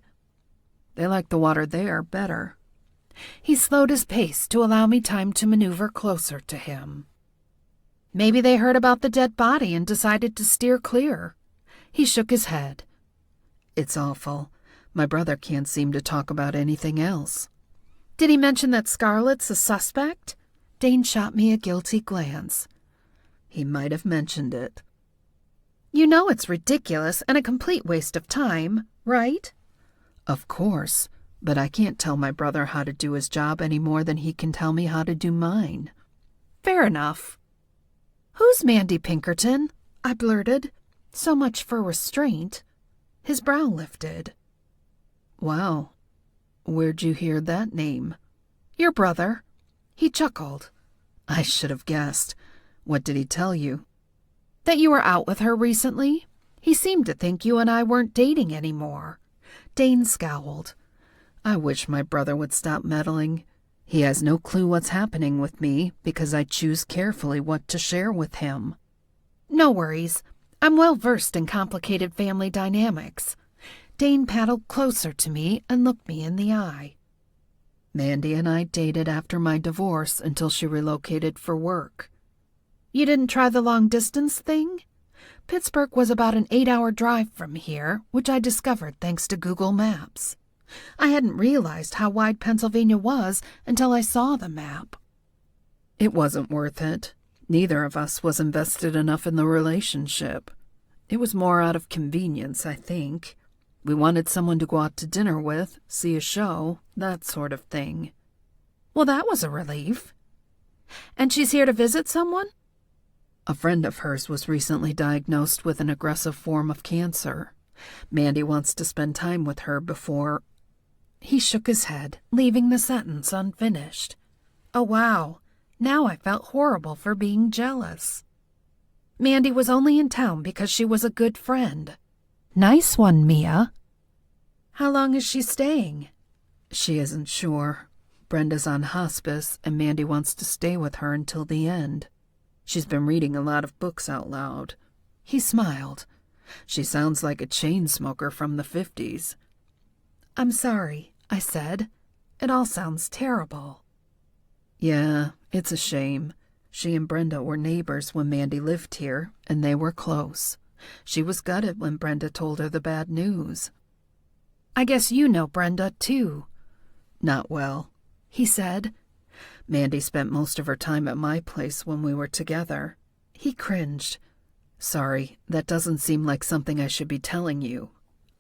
They like the water there better. He slowed his pace to allow me time to maneuver closer to him. Maybe they heard about the dead body and decided to steer clear. He shook his head. It's awful. My brother can't seem to talk about anything else. Did he mention that Scarlet's a suspect? Dane shot me a guilty glance. He might have mentioned it. You know it's ridiculous and a complete waste of time, right? Of course, but I can't tell my brother how to do his job any more than he can tell me how to do mine. Fair enough. Who's Mandy Pinkerton? I blurted. So much for restraint. His brow lifted. Wow. Where'd you hear that name? Your brother. He chuckled. I should have guessed. What did he tell you? That you were out with her recently. He seemed to think you and I weren't dating anymore." Dane scowled. "I wish my brother would stop meddling. He has no clue what's happening with me because I choose carefully what to share with him." "No worries. I'm well versed in complicated family dynamics." Dane paddled closer to me and looked me in the eye. "Mandy and I dated after my divorce until she relocated for work." "You didn't try the long-distance thing?" Pittsburgh was about an 8-hour drive from here, which I discovered thanks to Google Maps. I hadn't realized how wide Pennsylvania was until I saw the map. "It wasn't worth it. Neither of us was invested enough in the relationship. It was more out of convenience, I think. We wanted someone to go out to dinner with, see a show, that sort of thing." "Well, that was a relief. And she's here to visit someone?" "A friend of hers was recently diagnosed with an aggressive form of cancer. Mandy wants to spend time with her before—" He shook his head, leaving the sentence unfinished. Oh, wow. Now I felt horrible for being jealous. Mandy was only in town because she was a good friend. Nice one, Mia. How long is she staying? "She isn't sure. Brenda's on hospice, and Mandy wants to stay with her until the end. She's been reading a lot of books out loud." He smiled. "She sounds like a chain smoker from the 50s. "I'm sorry," I said. "It all sounds terrible." "Yeah, it's a shame. She and Brenda were neighbors when Mandy lived here, and they were close. She was gutted when Brenda told her the bad news." "I guess you know Brenda, too." "Not well," he said. "Mandy spent most of her time at my place when we were together." He cringed. "Sorry, that doesn't seem like something I should be telling you."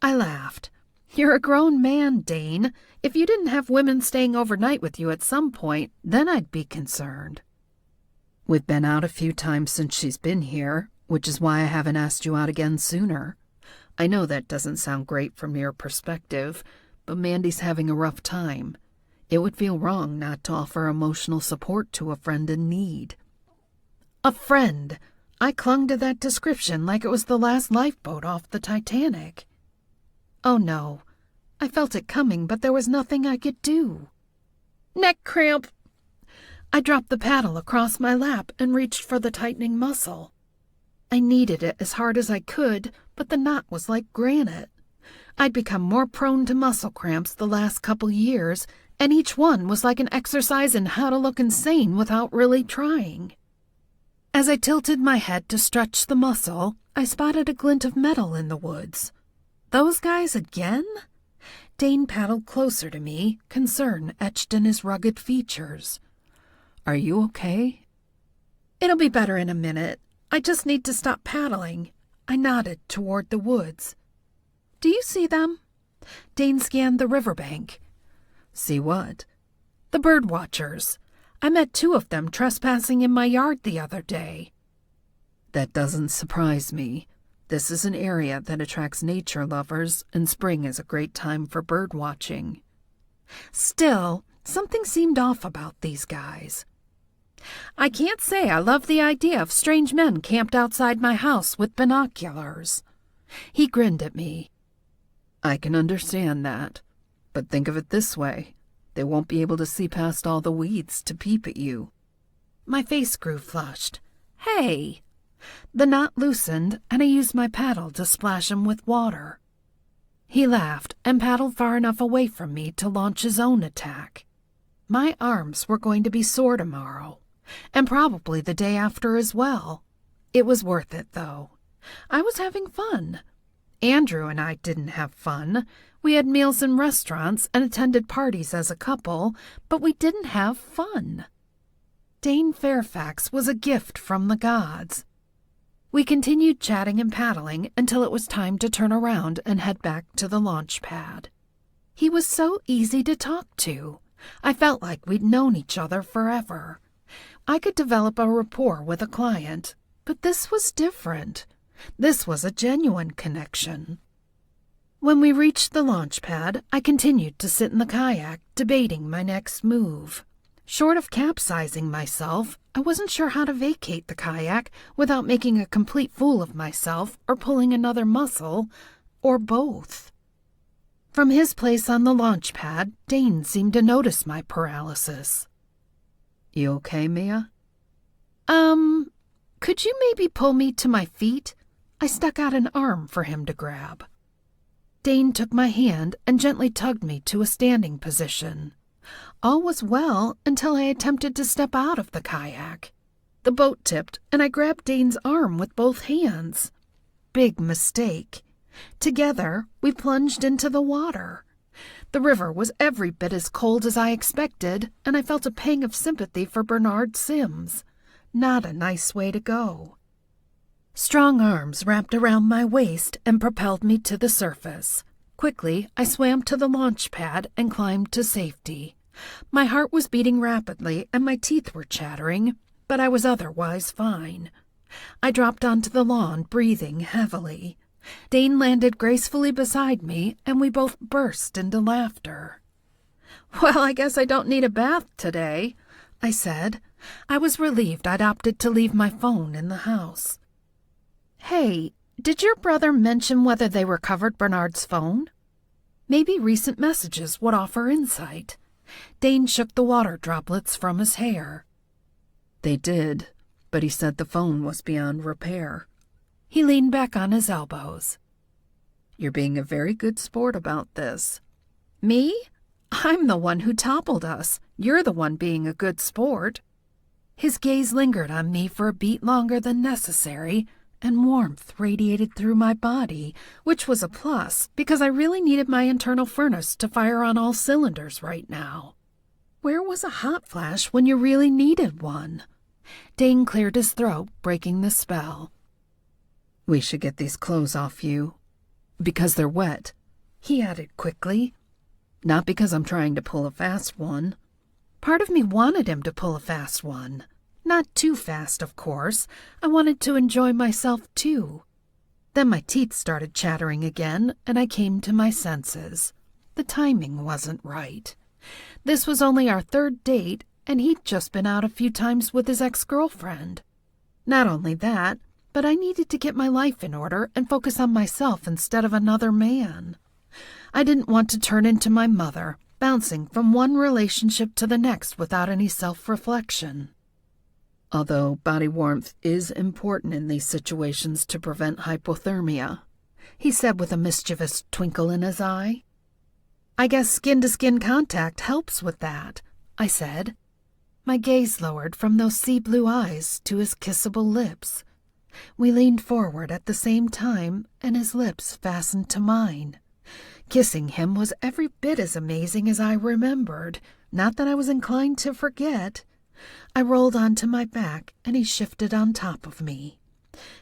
I laughed. "You're a grown man, Dane. If you didn't have women staying overnight with you at some point, then I'd be concerned." "We've been out a few times since she's been here, which is why I haven't asked you out again sooner. I know that doesn't sound great from your perspective, but Mandy's having a rough time. It would feel wrong not to offer emotional support to a friend in need." A friend. I clung to that description like it was the last lifeboat off the Titanic. Oh no. I felt it coming, but there was nothing I could do. Neck cramp. I dropped the paddle across my lap and reached for the tightening muscle. I kneaded it as hard as I could, but the knot was like granite. I'd become more prone to muscle cramps the last couple years, and each one was like an exercise in how to look insane without really trying. As I tilted my head to stretch the muscle, I spotted a glint of metal in the woods. Those guys again? Dane paddled closer to me, concern etched in his rugged features. "Are you okay?" "It'll be better in a minute. I just need to stop paddling." I nodded toward the woods. "Do you see them?" Dane scanned the riverbank. "See what?" "The birdwatchers. I met 2 of them trespassing in my yard the other day." "That doesn't surprise me. This is an area that attracts nature lovers, and spring is a great time for bird watching." Still, something seemed off about these guys. "I can't say I love the idea of strange men camped outside my house with binoculars." He grinned at me. "I can understand that. But think of it this way. They won't be able to see past all the weeds to peep at you." My face grew flushed. "Hey!" The knot loosened, and I used my paddle to splash him with water. He laughed and paddled far enough away from me to launch his own attack. My arms were going to be sore tomorrow, and probably the day after as well. It was worth it, though. I was having fun. Andrew and I didn't have fun. We had meals in restaurants and attended parties as a couple, but we didn't have fun. Dane Fairfax was a gift from the gods. We continued chatting and paddling until it was time to turn around and head back to the launch pad. He was so easy to talk to. I felt like we'd known each other forever. I could develop a rapport with a client, but this was different. This was a genuine connection. When we reached the launch pad, I continued to sit in the kayak, debating my next move. Short of capsizing myself, I wasn't sure how to vacate the kayak without making a complete fool of myself or pulling another muscle, or both. From his place on the launch pad, Dane seemed to notice my paralysis. "You okay, Mia?" Could you maybe pull me to my feet?" I stuck out an arm for him to grab. Dane took my hand and gently tugged me to a standing position. All was well until I attempted to step out of the kayak. The boat tipped, and I grabbed Dane's arm with both hands. Big mistake. Together, we plunged into the water. The river was every bit as cold as I expected, and I felt a pang of sympathy for Bernard Sims. Not a nice way to go. Strong arms wrapped around my waist and propelled me to the surface. Quickly, I swam to the launch pad and climbed to safety. My heart was beating rapidly and my teeth were chattering, but I was otherwise fine. I dropped onto the lawn, breathing heavily. Dane landed gracefully beside me, and we both burst into laughter. "Well, I guess I don't need a bath today," I said. I was relieved I'd opted to leave my phone in the house. "Hey, did your brother mention whether they recovered Bernard's phone? Maybe recent messages would offer insight." Dane shook the water droplets from his hair. "They did, but he said the phone was beyond repair." He leaned back on his elbows. "You're being a very good sport about this." "Me? I'm the one who toppled us. You're the one being a good sport." His gaze lingered on me for a beat longer than necessary, and warmth radiated through my body, which was a plus because I really needed my internal furnace to fire on all cylinders right now. Where was a hot flash when you really needed one? Dane cleared his throat, breaking the spell. "We should get these clothes off you. Because they're wet," he added quickly. "Not because I'm trying to pull a fast one." Part of me wanted him to pull a fast one. Not too fast, of course. I wanted to enjoy myself, too. Then my teeth started chattering again, and I came to my senses. The timing wasn't right. This was only our third date, and he'd just been out a few times with his ex-girlfriend. Not only that, but I needed to get my life in order and focus on myself instead of another man. I didn't want to turn into my mother, bouncing from one relationship to the next without any self-reflection. Although body warmth is important in these situations to prevent hypothermia, he said with a mischievous twinkle in his eye. "I guess skin-to-skin contact helps with that," I said. My gaze lowered from those sea-blue eyes to his kissable lips. We leaned forward at the same time, and his lips fastened to mine. Kissing him was every bit as amazing as I remembered, not that I was inclined to forget. I rolled onto my back, and he shifted on top of me.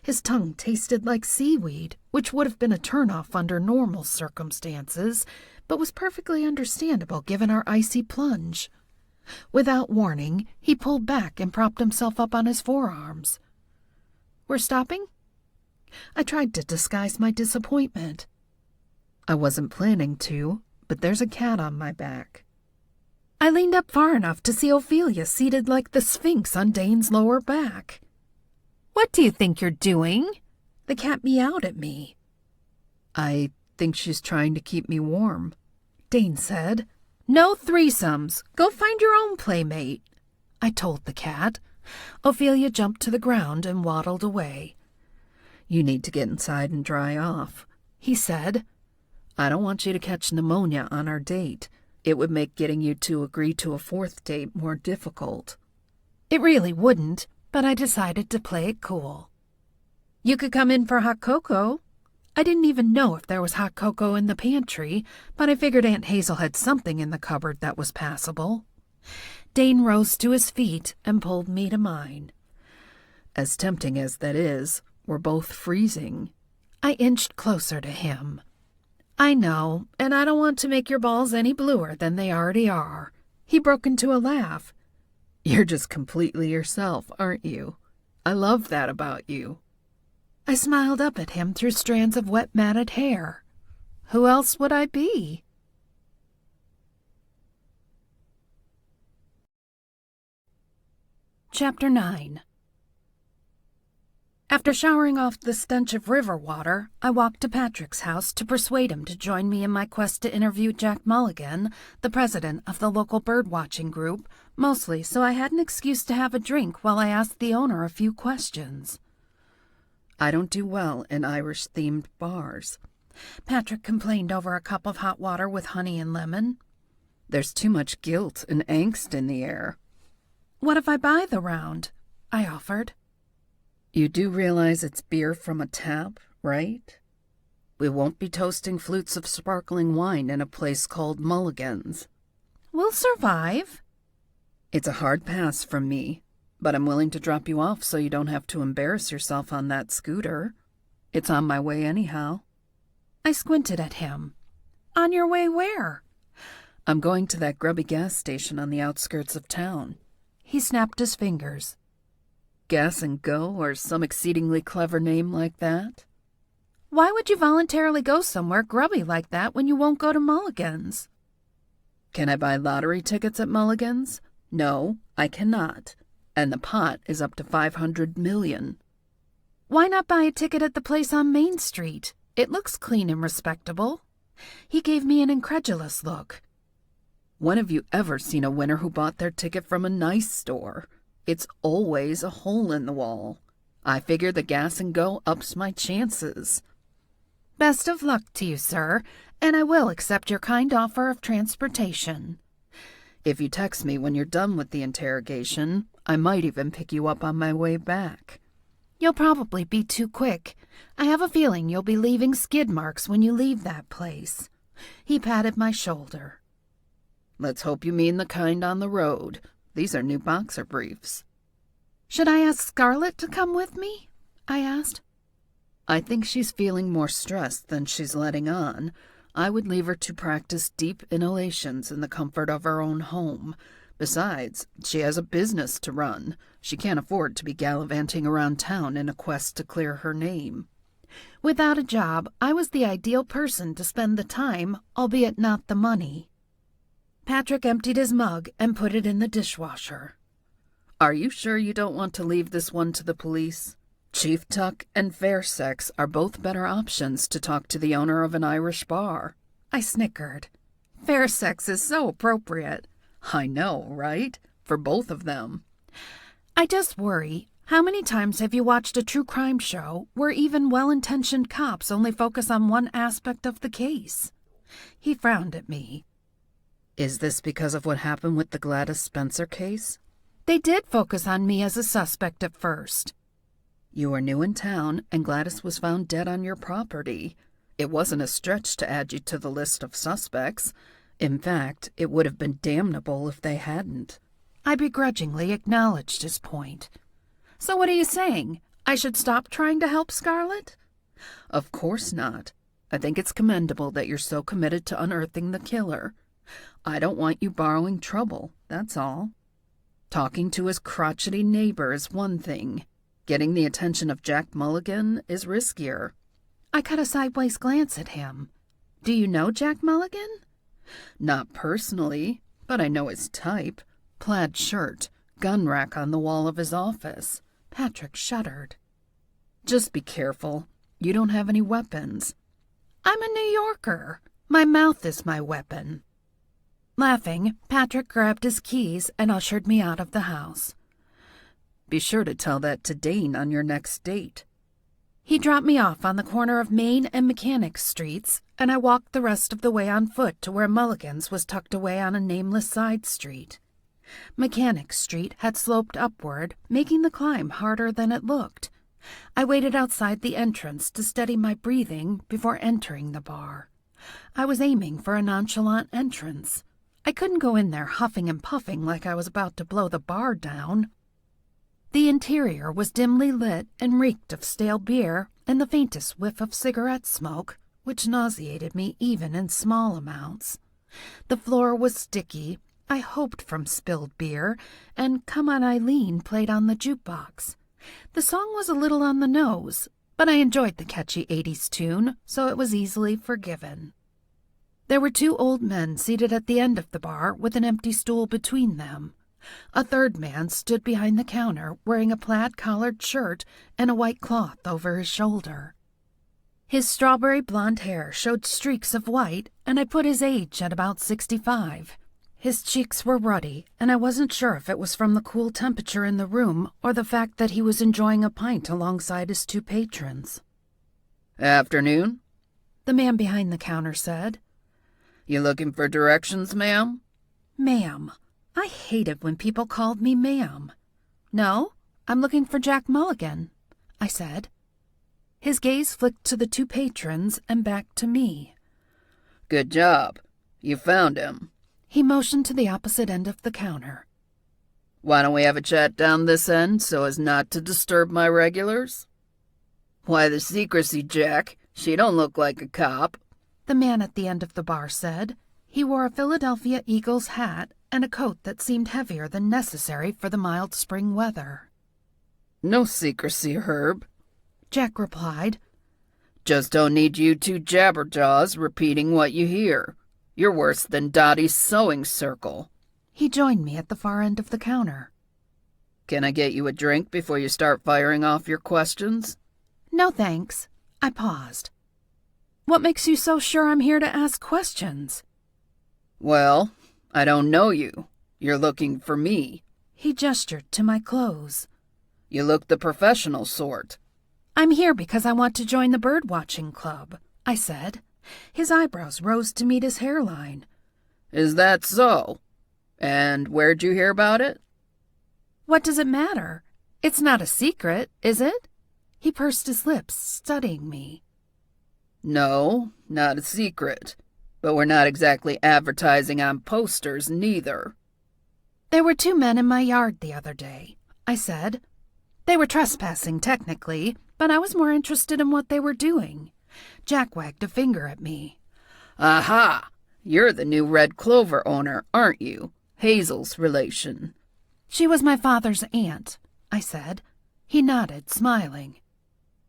His tongue tasted like seaweed, which would have been a turn-off under normal circumstances, but was perfectly understandable given our icy plunge. Without warning, he pulled back and propped himself up on his forearms. "We're stopping?" I tried to disguise my disappointment. I wasn't planning to, but there's a cat on my back. I leaned up far enough to see Ophelia seated like the Sphinx on Dane's lower back. "What do you think you're doing?" The cat meowed at me. "I think she's trying to keep me warm," Dane said. "No threesomes. Go find your own playmate," I told the cat. Ophelia jumped to the ground and waddled away. "You need to get inside and dry off," he said. "I don't want you to catch pneumonia on our date. It would make getting you to agree to a fourth date more difficult." It really wouldn't, but I decided to play it cool. "You could come in for hot cocoa." I didn't even know if there was hot cocoa in the pantry, but I figured Aunt Hazel had something in the cupboard that was passable. Dane rose to his feet and pulled me to mine. "As tempting as that is, we're both freezing." I inched closer to him. "I know, and I don't want to make your balls any bluer than they already are." He broke into a laugh. "You're just completely yourself, aren't you? I love that about you." I smiled up at him through strands of wet matted hair. Who else would I be? Chapter 9. After showering off the stench of river water, I walked to Patrick's house to persuade him to join me in my quest to interview Jack Mulligan, the president of the local birdwatching group, mostly so I had an excuse to have a drink while I asked the owner a few questions. I don't do well in Irish-themed bars. Patrick complained over a cup of hot water with honey and lemon. There's too much guilt and angst in the air. What if I buy the round? I offered. You do realize it's beer from a tap, right? We won't be toasting flutes of sparkling wine in a place called Mulligan's. We'll survive. It's a hard pass from me, but I'm willing to drop you off so you don't have to embarrass yourself on that scooter. It's on my way anyhow. I squinted at him. On your way where? I'm going to that grubby gas station on the outskirts of town. He snapped his fingers. Gas and Go, or some exceedingly clever name like that? Why would you voluntarily go somewhere grubby like that when you won't go to Mulligan's? Can I buy lottery tickets at Mulligan's? No, I cannot. And the pot is up to $500 million. Why not buy a ticket at the place on Main Street? It looks clean and respectable. He gave me an incredulous look. When have you ever seen a winner who bought their ticket from a nice store? It's always a hole in the wall. I figure the Gas and Go ups my chances. Best of luck to you, sir, and I will accept your kind offer of transportation. If you text me when you're done with the interrogation, I might even pick you up on my way back. You'll probably be too quick. I have a feeling you'll be leaving skid marks when you leave that place. He patted my shoulder. Let's hope you mean the kind on the road. These are new boxer briefs. Should I ask Scarlet to come with me? I asked. I think she's feeling more stressed than she's letting on. I would leave her to practice deep inhalations in the comfort of her own home. Besides, she has a business to run. She can't afford to be gallivanting around town in a quest to clear her name. Without a job, I was the ideal person to spend the time, albeit not the money. Patrick emptied his mug and put it in the dishwasher. Are you sure you don't want to leave this one to the police? Chief Tuck and Fairfax are both better options to talk to the owner of an Irish bar. I snickered. Fairfax is so appropriate. I know, right? For both of them. I just worry, how many times have you watched a true crime show where even well-intentioned cops only focus on one aspect of the case? He frowned at me. Is this because of what happened with the Gladys Spencer case? They did focus on me as a suspect at first. You were new in town, and Gladys was found dead on your property. It wasn't a stretch to add you to the list of suspects. In fact, it would have been damnable if they hadn't. I begrudgingly acknowledged his point. So what are you saying? I should stop trying to help Scarlet? Of course not. I think it's commendable that you're so committed to unearthing the killer. I don't want you borrowing trouble, that's all. Talking to his crotchety neighbor is one thing. Getting the attention of Jack Mulligan is riskier. I cut a sideways glance at him. Do you know Jack Mulligan? Not personally, but I know his type. Plaid shirt, gun rack on the wall of his office. Patrick shuddered. Just be careful. You don't have any weapons. I'm a New Yorker. My mouth is my weapon. Laughing, Patrick grabbed his keys and ushered me out of the house. Be sure to tell that to Dane on your next date. He dropped me off on the corner of Main and Mechanic Streets, and I walked the rest of the way on foot to where Mulligan's was tucked away on a nameless side street. Mechanic Street had sloped upward, making the climb harder than it looked. I waited outside the entrance to steady my breathing before entering the bar. I was aiming for a nonchalant entrance. I couldn't go in there huffing and puffing like I was about to blow the bar down. The interior was dimly lit and reeked of stale beer and the faintest whiff of cigarette smoke, which nauseated me even in small amounts. The floor was sticky, I hoped from spilled beer, and Come On Eileen played on the jukebox. The song was a little on the nose, but I enjoyed the catchy 80s tune, so it was easily forgiven. There were two old men seated at the end of the bar with an empty stool between them. A third man stood behind the counter wearing a plaid-collared shirt and a white cloth over his shoulder. His strawberry blonde hair showed streaks of white, and I put his age at about 65. His cheeks were ruddy, and I wasn't sure if it was from the cool temperature in the room or the fact that he was enjoying a pint alongside his two patrons. "Afternoon," the man behind the counter said. "You looking for directions, ma'am?" Ma'am. I hated when people called me ma'am. "No, I'm looking for Jack Mulligan," I said. His gaze flicked to the two patrons and back to me. "Good job. You found him." He motioned to the opposite end of the counter. "Why don't we have a chat down this end so as not to disturb my regulars?" "Why the secrecy, Jack? She don't look like a cop," the man at the end of the bar said. He wore a Philadelphia Eagles hat and a coat that seemed heavier than necessary for the mild spring weather. "No secrecy, Herb," Jack replied. "Just don't need you two jabberjaws repeating what you hear. You're worse than Dottie's sewing circle." He joined me at the far end of the counter. "Can I get you a drink before you start firing off your questions?" "No, thanks." I paused. "What makes you so sure I'm here to ask questions?" "Well, I don't know you. You're looking for me." He gestured to my clothes. "You look the professional sort." "I'm here because I want to join the birdwatching club," I said. His eyebrows rose to meet his hairline. "Is that so? And where'd you hear about it?" "What does it matter? It's not a secret, is it?" He pursed his lips, studying me. "No, not a secret. But we're not exactly advertising on posters, neither." "There were two men in my yard the other day," I said. "They were trespassing, technically, but I was more interested in what they were doing." Jack wagged a finger at me. "Aha! You're the new Red Clover owner, aren't you? Hazel's relation." "She was my father's aunt," I said. He nodded, smiling.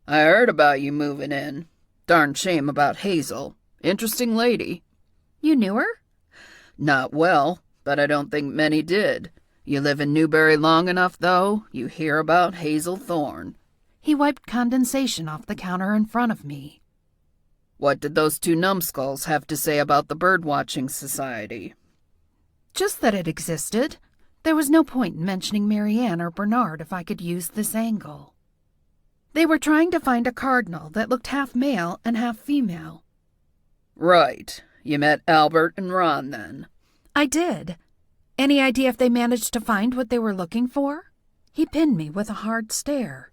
"I heard about you moving in. Darn shame about Hazel. Interesting lady." "You knew her?" "Not well, but I don't think many did. You live in Newberry long enough, though, you hear about Hazel Thorne." He wiped condensation off the counter in front of me. "What did those two numbskulls have to say about the Birdwatching Society?" "Just that it existed. There was no point in mentioning Marianne or Bernard if I could use this angle. They were trying to find a cardinal that looked half male and half female." "Right. You met Albert and Ron, then?" "I did. Any idea if they managed to find what they were looking for?" He pinned me with a hard stare.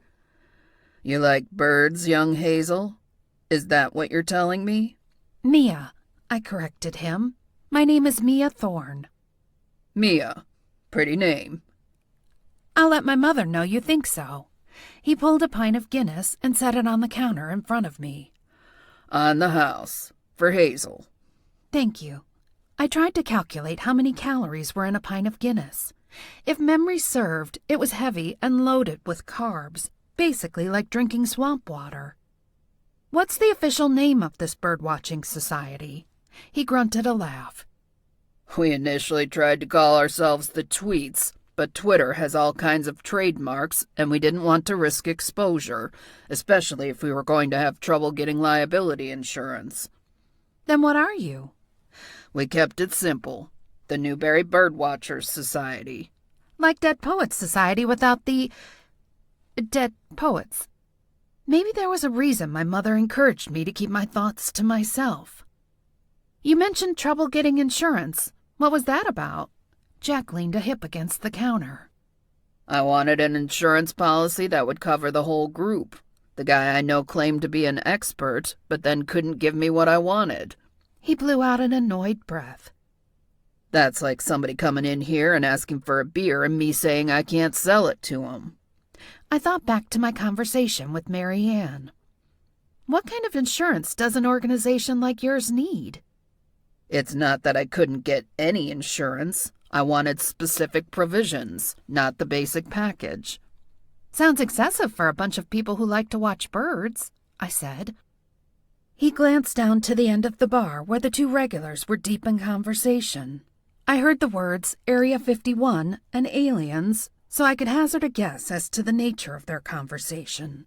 "You like birds, young Hazel? Is that what you're telling me?" "Mia," I corrected him. "My name is Mia Thorne." "Mia. Pretty name." "I'll let my mother know you think so." He pulled a pint of Guinness and set it on the counter in front of me. "On the house. For Hazel." "Thank you." I tried to calculate how many calories were in a pint of Guinness. If memory served, it was heavy and loaded with carbs, basically like drinking swamp water. "What's the official name of this birdwatching society?" He grunted a laugh. "We initially tried to call ourselves the Tweets, but Twitter has all kinds of trademarks, and we didn't want to risk exposure, especially if we were going to have trouble getting liability insurance." "Then what are you?" "We kept it simple. The Newberry Birdwatchers Society." "Like Dead Poets Society without the... dead poets." Maybe there was a reason my mother encouraged me to keep my thoughts to myself. "You mentioned trouble getting insurance. What was that about?" Jack leaned a hip against the counter. "I wanted an insurance policy that would cover the whole group. The guy I know claimed to be an expert, but then couldn't give me what I wanted." He blew out an annoyed breath. "That's like somebody coming in here and asking for a beer and me saying I can't sell it to him." I thought back to my conversation with Marianne. What kind of insurance does an organization like yours need? "It's not that I couldn't get any insurance. I wanted specific provisions, not the basic package." "Sounds excessive for a bunch of people who like to watch birds," I said. He glanced down to the end of the bar where the two regulars were deep in conversation. I heard the words Area 51 and aliens, so I could hazard a guess as to the nature of their conversation.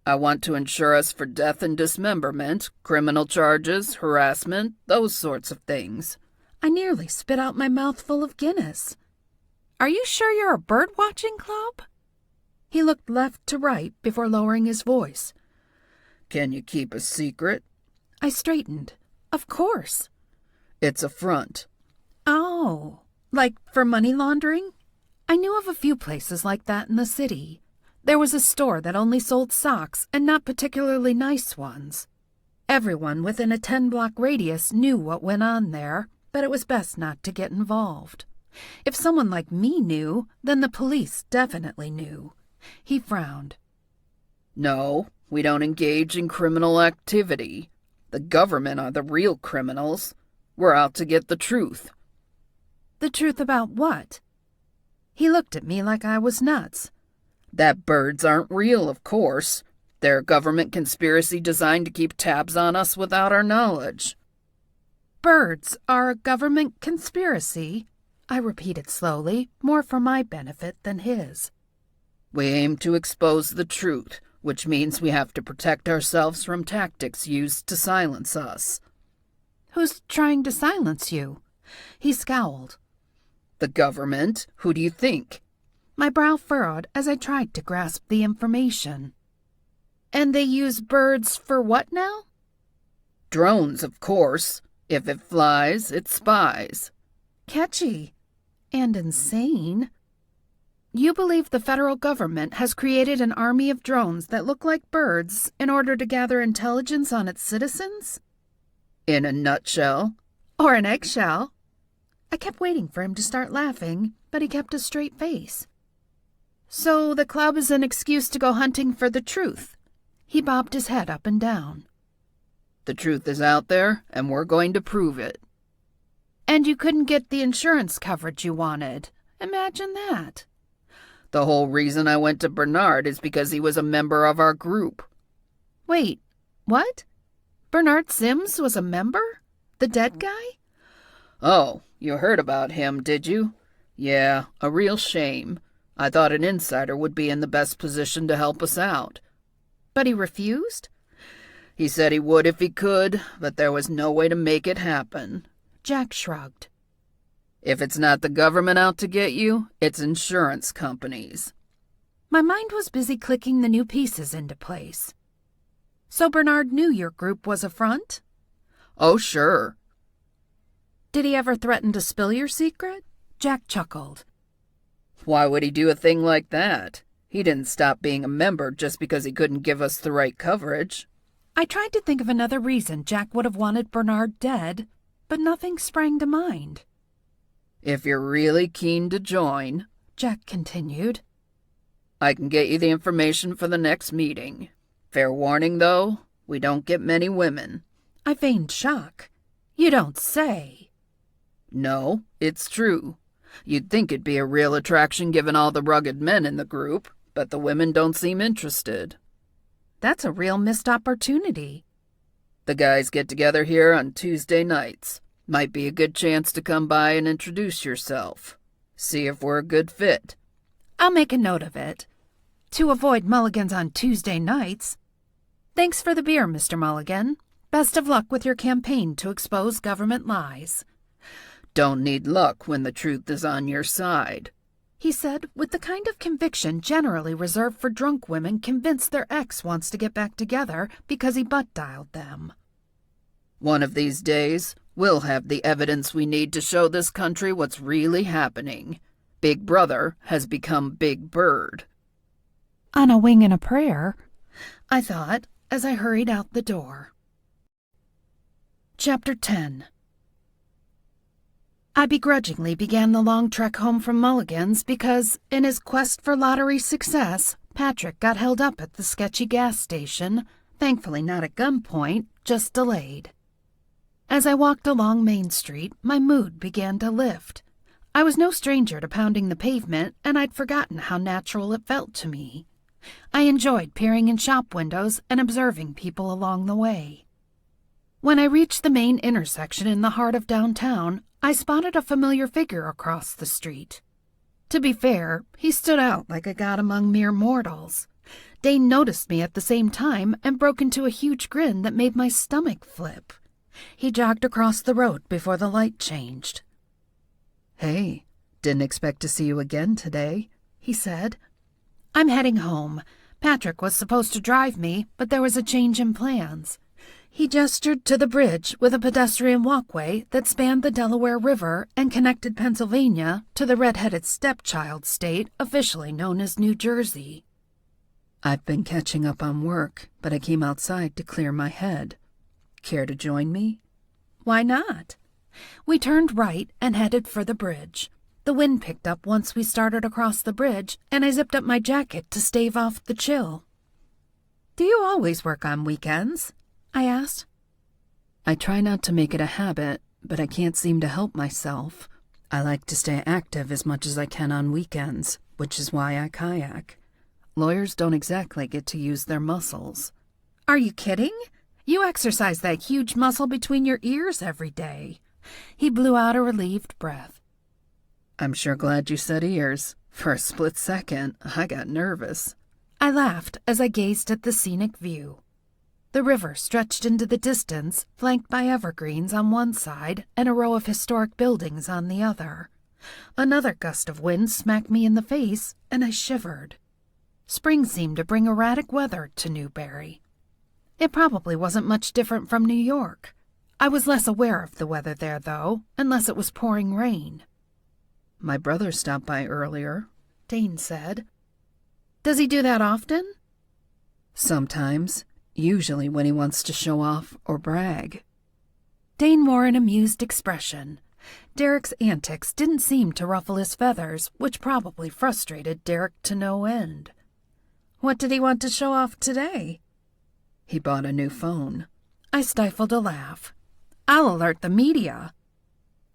I want to insure us for death and dismemberment, criminal charges, harassment, those sorts of things. I nearly spit out my mouthful of Guinness. Are you sure you're a birdwatching club? He looked left to right before lowering his voice. Can you keep a secret? I straightened. Of course. It's a front. Oh, like for money laundering? I knew of a few places like that in the city. There was a store that only sold socks and not particularly nice ones. Everyone within a 10-block radius knew what went on there, but it was best not to get involved. If someone like me knew, then the police definitely knew. He frowned. No, we don't engage in criminal activity. The government are the real criminals. We're out to get the truth. The truth about what? He looked at me like I was nuts. That birds aren't real, of course. They're a government conspiracy designed to keep tabs on us without our knowledge. Birds are a government conspiracy? I repeated slowly, more for my benefit than his. We aim to expose the truth, which means we have to protect ourselves from tactics used to silence us. Who's trying to silence you? He scowled. The government? Who do you think? My brow furrowed as I tried to grasp the information. And they use birds for what now? Drones, of course. If it flies, it spies. Catchy. And insane. You believe the federal government has created an army of drones that look like birds in order to gather intelligence on its citizens? In a nutshell. Or an eggshell. I kept waiting for him to start laughing, but he kept a straight face. So the club is an excuse to go hunting for the truth. He bobbed his head up and down. The truth is out there, and we're going to prove it. And you couldn't get the insurance coverage you wanted. Imagine that. The whole reason I went to Bernard is because he was a member of our group. Wait, what? Bernard Sims was a member? The dead guy? Oh, you heard about him, did you? Yeah, a real shame. I thought an insider would be in the best position to help us out. But he refused? He said he would if he could, but there was no way to make it happen. Jack shrugged. If it's not the government out to get you, it's insurance companies. My mind was busy clicking the new pieces into place. So Bernard knew your group was a front? Oh, sure. Did he ever threaten to spill your secret? Jack chuckled. Why would he do a thing like that? He didn't stop being a member just because he couldn't give us the right coverage. I tried to think of another reason Jack would have wanted Bernard dead, but nothing sprang to mind. If you're really keen to join, Jack continued, I can get you the information for the next meeting. Fair warning, though, we don't get many women. I feigned shock. You don't say. No, it's true. You'd think it'd be a real attraction given all the rugged men in the group, but the women don't seem interested. That's a real missed opportunity. The guys get together here on Tuesday nights. Might be a good chance to come by and introduce yourself. See if we're a good fit. I'll make a note of it. To avoid mulligans on Tuesday nights. Thanks for the beer, Mr. Mulligan. Best of luck with your campaign to expose government lies. Don't need luck when the truth is on your side, he said with the kind of conviction generally reserved for drunk women convinced their ex wants to get back together because he butt-dialed them. One of these days, we'll have the evidence we need to show this country what's really happening. Big Brother has become Big Bird. On a wing and a prayer, I thought as I hurried out the door. Chapter 10. I begrudgingly began the long trek home from Mulligan's because, in his quest for lottery success, Patrick got held up at the sketchy gas station, thankfully not at gunpoint, just delayed. As I walked along Main Street, my mood began to lift. I was no stranger to pounding the pavement, and I'd forgotten how natural it felt to me. I enjoyed peering in shop windows and observing people along the way. When I reached the main intersection in the heart of downtown, I spotted a familiar figure across the street. To be fair, he stood out like a god among mere mortals. Dane noticed me at the same time and broke into a huge grin that made my stomach flip. He jogged across the road before the light changed. "Hey, didn't expect to see you again today," he said. "I'm heading home. Patrick was supposed to drive me, but there was a change in plans." He gestured to the bridge with a pedestrian walkway that spanned the Delaware River and connected Pennsylvania to the red-headed stepchild state officially known as New Jersey. "I've been catching up on work, but I came outside to clear my head. Care to join me?" "Why not?" We turned right and headed for the bridge. The wind picked up once we started across the bridge, and I zipped up my jacket to stave off the chill. "Do you always work on weekends?" I asked. "I try not to make it a habit, but I can't seem to help myself. I like to stay active as much as I can on weekends, which is why I kayak. Lawyers don't exactly get to use their muscles." "Are you kidding? You exercise that huge muscle between your ears every day." He blew out a relieved breath. "I'm sure glad you said ears. For a split second, I got nervous." I laughed as I gazed at the scenic view. The river stretched into the distance, flanked by evergreens on one side and a row of historic buildings on the other. Another gust of wind smacked me in the face, and I shivered. Spring seemed to bring erratic weather to Newberry. It probably wasn't much different from New York. I was less aware of the weather there, though, unless it was pouring rain. "My brother stopped by earlier," Dane said. "Does he do that often?" "Sometimes. Usually when he wants to show off or brag." Dane wore an amused expression. Derek's antics didn't seem to ruffle his feathers, which probably frustrated Derek to no end. "What did he want to show off today?" "He bought a new phone." I stifled a laugh. "I'll alert the media."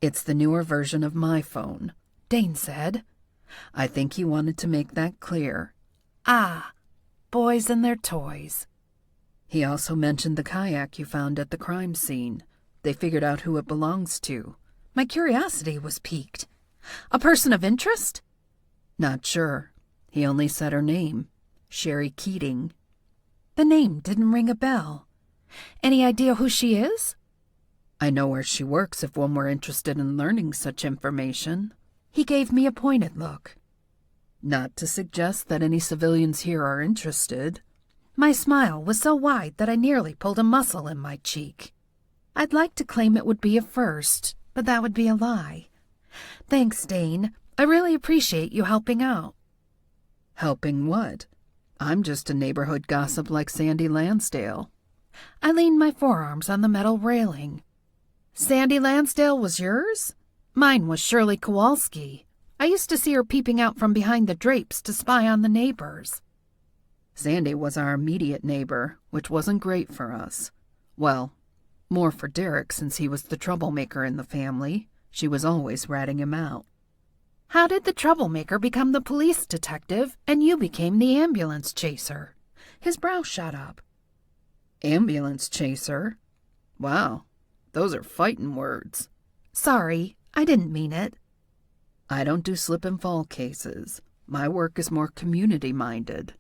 "It's the newer version of my phone," Dane said. "I think he wanted to make that clear." Ah, boys and their toys. "He also mentioned the kayak you found at the crime scene. They figured out who it belongs to." My curiosity was piqued. "A person of interest?" "Not sure. He only said her name. Sherry Keating." The name didn't ring a bell. "Any idea who she is?" "I know where she works if one were interested in learning such information." He gave me a pointed look. "Not to suggest that any civilians here are interested." My smile was so wide that I nearly pulled a muscle in my cheek. I'd like to claim it would be a first, but that would be a lie. "Thanks, Dane. I really appreciate you helping out." "Helping what? I'm just a neighborhood gossip like Sandy Lansdale." I leaned my forearms on the metal railing. "Sandy Lansdale was yours? Mine was Shirley Kowalski. I used to see her peeping out from behind the drapes to spy on the neighbors." "Sandy was our immediate neighbor, which wasn't great for us. Well, more for Derek since he was the troublemaker in the family. She was always ratting him out." "How did the troublemaker become the police detective and you became the ambulance chaser?" His brow shot up. "Ambulance chaser? Wow, those are fighting words." "Sorry, I didn't mean it." "I don't do slip and fall cases. My work is more community-minded."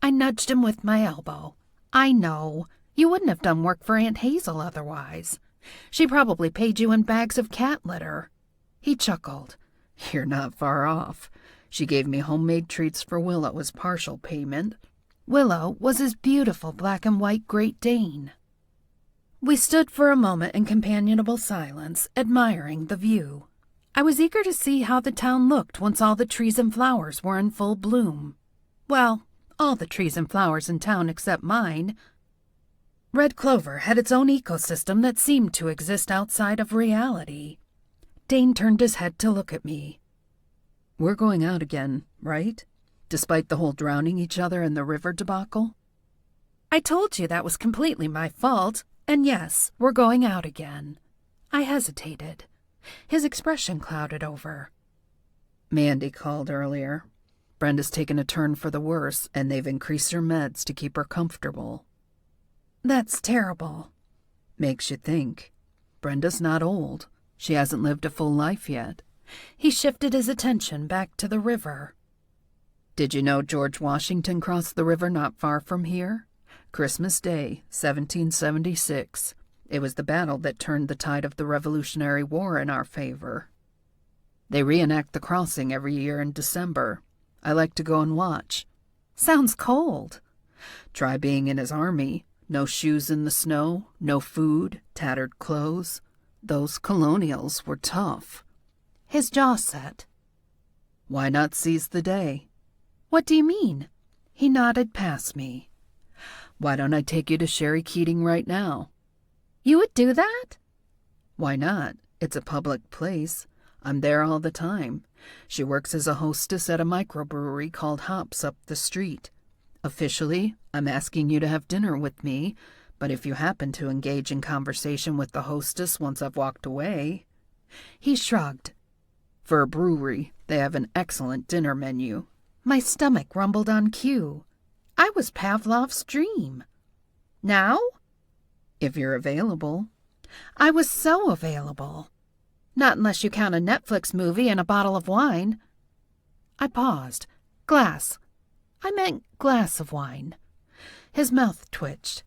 I nudged him with my elbow. "I know. You wouldn't have done work for Aunt Hazel otherwise. She probably paid you in bags of cat litter." He chuckled. "You're not far off. She gave me homemade treats for Willow as partial payment." Willow was his beautiful black and white Great Dane. We stood for a moment in companionable silence, admiring the view. I was eager to see how the town looked once all the trees and flowers were in full bloom. Well, all the trees and flowers in town except mine. Red Clover had its own ecosystem that seemed to exist outside of reality. Dane turned his head to look at me. "We're going out again, right? Despite the whole drowning each other in the river debacle?" "I told you that was completely my fault, and yes, we're going out again." I hesitated. His expression clouded over. "Mandy called earlier. Brenda's taken a turn for the worse, and they've increased her meds to keep her comfortable." "That's terrible." "Makes you think. Brenda's not old. She hasn't lived a full life yet. He shifted his attention back to the river. Did you know George Washington crossed the river not far from here? Christmas Day, 1776. It was the battle that turned the tide of the Revolutionary War in our favor. They reenact the crossing every year in December. I like to go and watch. Sounds cold. Try being in his army. No shoes in the snow, no food, tattered clothes. Those colonials were tough. His jaw set. Why not seize the day? What do you mean? He nodded past me. Why don't I take you to Sherry Keating right now? You would do that? Why not? It's a public place. I'm there all the time. She works as a hostess at a microbrewery called Hops up the street. Officially, I'm asking you to have dinner with me, but if you happen to engage in conversation with the hostess once I've walked away... He shrugged. For a brewery, they have an excellent dinner menu. My stomach rumbled on cue. I was Pavlov's dream. Now? If you're available. I was so available. Not unless you count a Netflix movie and a bottle of wine. I paused. Glass. I meant glass of wine. His mouth twitched.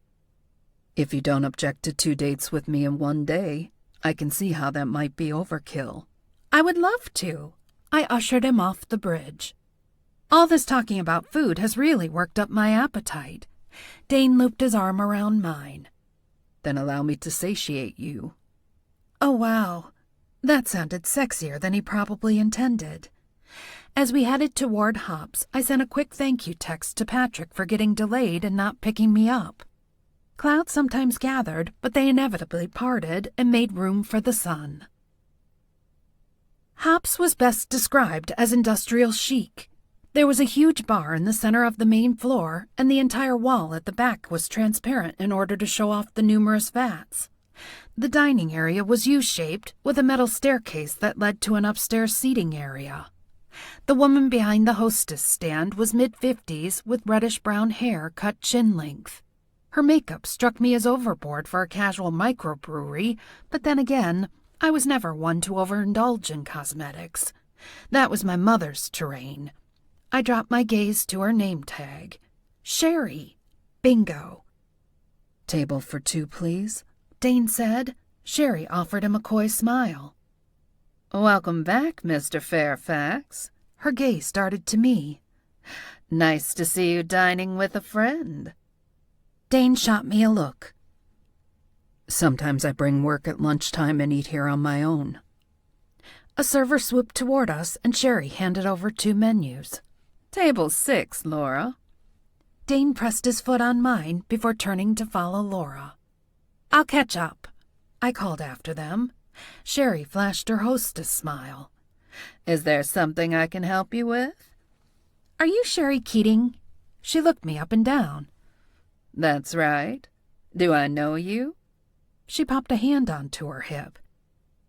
If you don't object to 2 dates with me in one day, I can see how that might be overkill. I would love to. I ushered him off the bridge. All this talking about food has really worked up my appetite. Dane looped his arm around mine. Then allow me to satiate you. Oh, wow. That sounded sexier than he probably intended. As we headed toward Hops, I sent a quick thank you text to Patrick for getting delayed and not picking me up. Clouds sometimes gathered, but they inevitably parted and made room for the sun. Hops was best described as industrial chic. There was a huge bar in the center of the main floor, and the entire wall at the back was transparent in order to show off the numerous vats. The dining area was U-shaped, with a metal staircase that led to an upstairs seating area. The woman behind the hostess stand was mid-50s with reddish-brown hair cut chin-length. Her makeup struck me as overboard for a casual microbrewery, but then again, I was never one to overindulge in cosmetics. That was my mother's terrain. I dropped my gaze to her name tag. Sherry. Bingo. Table for 2, please, Dane said. Sherry offered him a coy smile. Welcome back, Mr. Fairfax. Her gaze darted to me. Nice to see you dining with a friend. Dane shot me a look. Sometimes I bring work at lunchtime and eat here on my own. A server swooped toward us, and Sherry handed over 2 menus. Table 6, Laura. Dane pressed his foot on mine before turning to follow Laura. I'll catch up, I called after them. Sherry flashed her hostess smile. Is there something I can help you with? Are you Sherry Keating? She looked me up and down. That's right. Do I know you? She popped a hand onto her hip.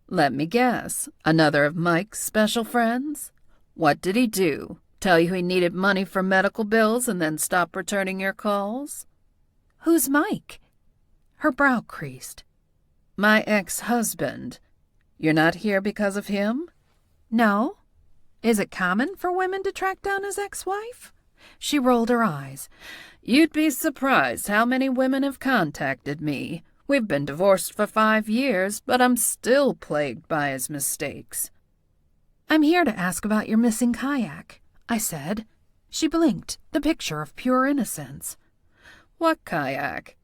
Let me guess. Another of Mike's special friends? What did he do? Tell you he needed money for medical bills and then stop returning your calls? Who's Mike? Her brow creased. My ex-husband. You're not here because of him? No. Is it common for women to track down his ex-wife? She rolled her eyes. You'd be surprised how many women have contacted me. We've been divorced for 5 years, but I'm still plagued by his mistakes. I'm here to ask about your missing kayak, I said. She blinked, the picture of pure innocence. What kayak?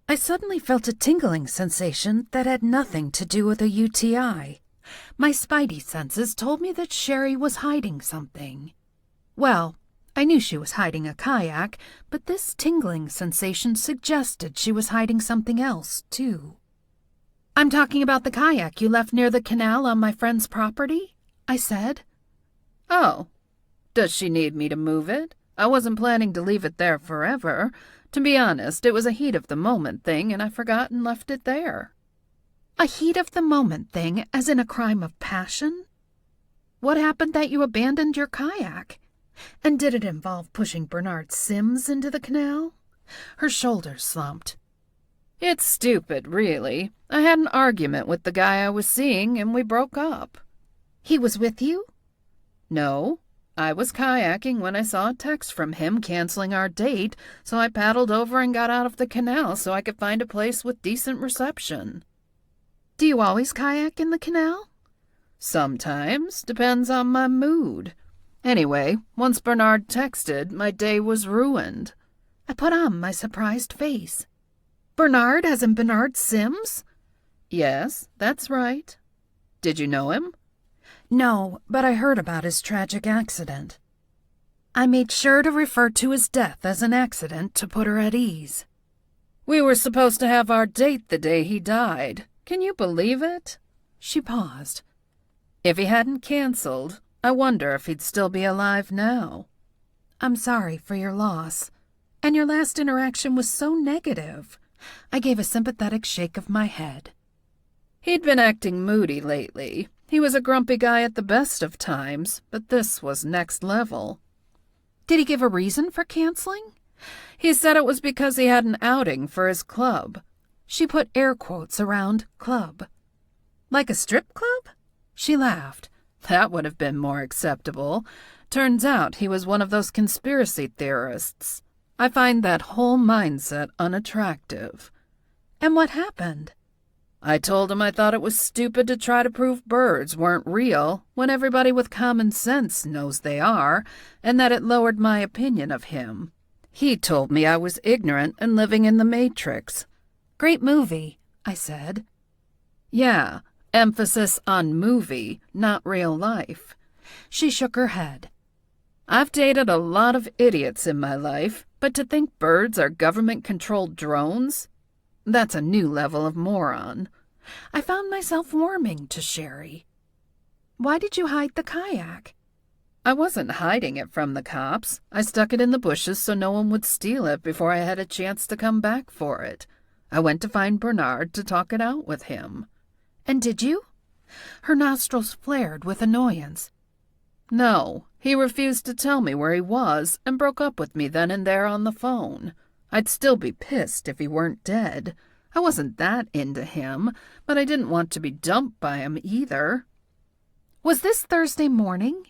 I suddenly felt a tingling sensation that had nothing to do with a UTI. My spidey senses told me that Sherry was hiding something. Well, I knew she was hiding a kayak, but this tingling sensation suggested she was hiding something else, too. I'm talking about the kayak you left near the canal on my friend's property, I said. Oh, does she need me to move it? I wasn't planning to leave it there forever. To be honest, it was a heat-of-the-moment thing, and I forgot and left it there. A heat-of-the-moment thing, as in a crime of passion? What happened that you abandoned your kayak? And did it involve pushing Bernard Sims into the canal? Her shoulders slumped. It's stupid, really. I had an argument with the guy I was seeing, and we broke up. He was with you? No. I was kayaking when I saw a text from him canceling our date, so I paddled over and got out of the canal so I could find a place with decent reception. Do you always kayak in the canal? Sometimes. Depends on my mood. Anyway, once Bernard texted, my day was ruined. I put on my surprised face. Bernard as in Bernard Sims? Yes, that's right. Did you know him? No, but I heard about his tragic accident. I made sure to refer to his death as an accident to put her at ease. We were supposed to have our date the day he died. Can you believe it? She paused. If he hadn't canceled, I wonder if he'd still be alive now. I'm sorry for your loss. And your last interaction was so negative. I gave a sympathetic shake of my head. He'd been acting moody lately. He was a grumpy guy at the best of times, but this was next level. Did he give a reason for canceling? He said it was because he had an outing for his club. She put air quotes around club. Like a strip club? She laughed. That would have been more acceptable. Turns out he was one of those conspiracy theorists. I find that whole mindset unattractive. And what happened? I told him I thought it was stupid to try to prove birds weren't real when everybody with common sense knows they are, and that it lowered my opinion of him. He told me I was ignorant and living in the Matrix. Great movie, I said. Yeah, emphasis on movie, not real life. She shook her head. I've dated a lot of idiots in my life, but to think birds are government-controlled drones? That's a new level of moron. I found myself warming to Sherry. Why did you hide the kayak? I wasn't hiding it from the cops. I stuck it in the bushes so no one would steal it before I had a chance to come back for it. I went to find Bernard to talk it out with him. And did you? Her nostrils flared with annoyance. No, he refused to tell me where he was and broke up with me then and there on the phone. I'd still be pissed if he weren't dead. I wasn't that into him, but I didn't want to be dumped by him either. Was this Thursday morning?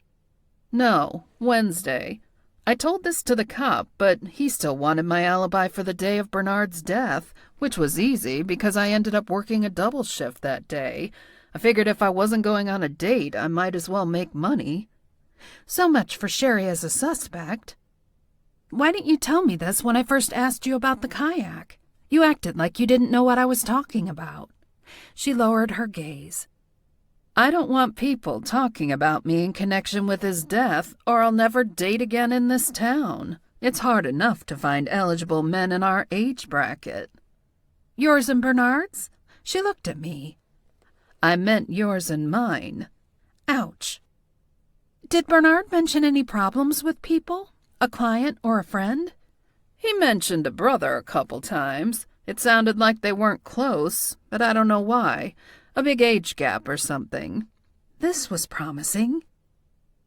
No, Wednesday. I told this to the cop, but he still wanted my alibi for the day of Bernard's death, which was easy because I ended up working a double shift that day. I figured if I wasn't going on a date, I might as well make money. So much for Sherry as a suspect. Why didn't you tell me this when I first asked you about the kayak? You acted like you didn't know what I was talking about. She lowered her gaze. I don't want people talking about me in connection with his death, or I'll never date again in this town. It's hard enough to find eligible men in our age bracket. Yours and Bernard's? She looked at me. I meant yours and mine. Ouch. Did Bernard mention any problems with people? A client or a friend? He mentioned a brother a couple times. It sounded like they weren't close, but I don't know why. A big age gap or something. This was promising.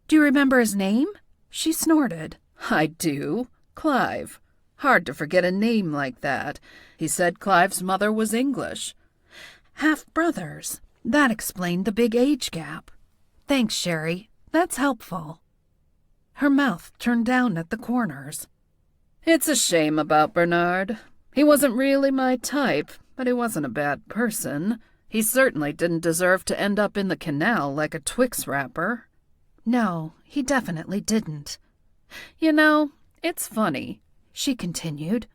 Do you remember his name? She snorted. I do. Clive. Hard to forget a name like that. He said Clive's mother was English. Half-brothers. That explained the big age gap. Thanks, Sherry. That's helpful. Her mouth turned down at the corners. It's a shame about Bernard. He wasn't really my type, but he wasn't a bad person. He certainly didn't deserve to end up in the canal like a Twix wrapper. No, he definitely didn't. You know, it's funny, she continued.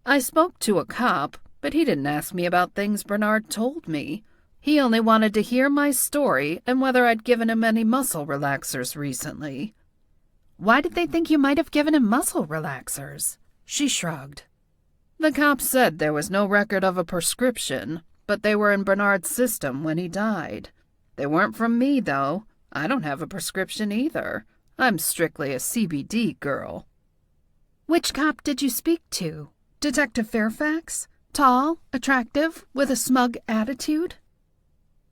I spoke to a cop, but he didn't ask me about things Bernard told me. He only wanted to hear my story and whether I'd given him any muscle relaxers recently. Why did they think you might have given him muscle relaxers? She shrugged. The cops said there was no record of a prescription, but they were in Bernard's system when he died. They weren't from me, though. I don't have a prescription either. I'm strictly a CBD girl. Which cop did you speak to? Detective Fairfax? Tall, attractive, with a smug attitude?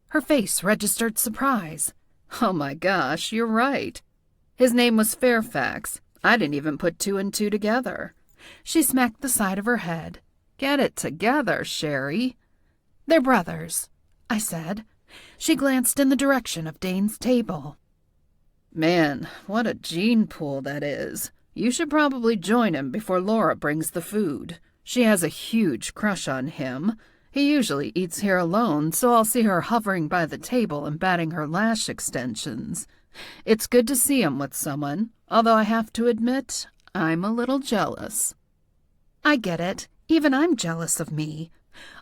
Her face registered surprise. Oh my gosh, you're right. His name was Fairfax. I didn't even put two and two together. She smacked the side of her head. Get it together, Sherry. They're brothers, I said. She glanced in the direction of Dane's table. Man, what a gene pool that is. You should probably join him before Laura brings the food. She has a huge crush on him. He usually eats here alone, so I'll see her hovering by the table and batting her lash extensions. It's good to see him with someone, although I have to admit, I'm a little jealous. I get it. Even I'm jealous of me.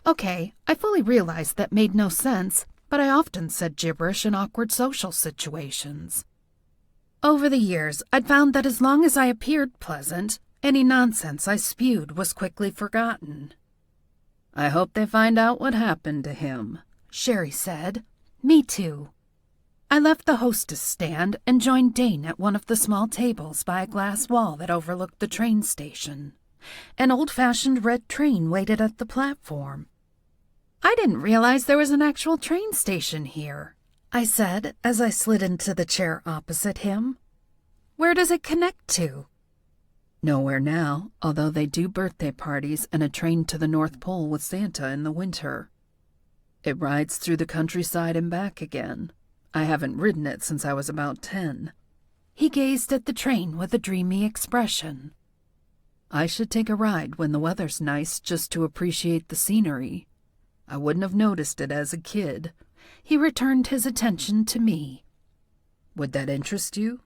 Okay, I fully realized that made no sense, but I often said gibberish in awkward social situations. Over the years, I'd found that as long as I appeared pleasant, any nonsense I spewed was quickly forgotten. I hope they find out what happened to him, Sherry said. Me too. I left the hostess stand and joined Dane at one of the small tables by a glass wall that overlooked the train station. An old-fashioned red train waited at the platform. I didn't realize there was an actual train station here, I said as I slid into the chair opposite him. Where does it connect to? Nowhere now, although they do birthday parties and a train to the North Pole with Santa in the winter. It rides through the countryside and back again. I haven't ridden it since I was about 10. He gazed at the train with a dreamy expression. I should take a ride when the weather's nice just to appreciate the scenery. I wouldn't have noticed it as a kid. He returned his attention to me. Would that interest you?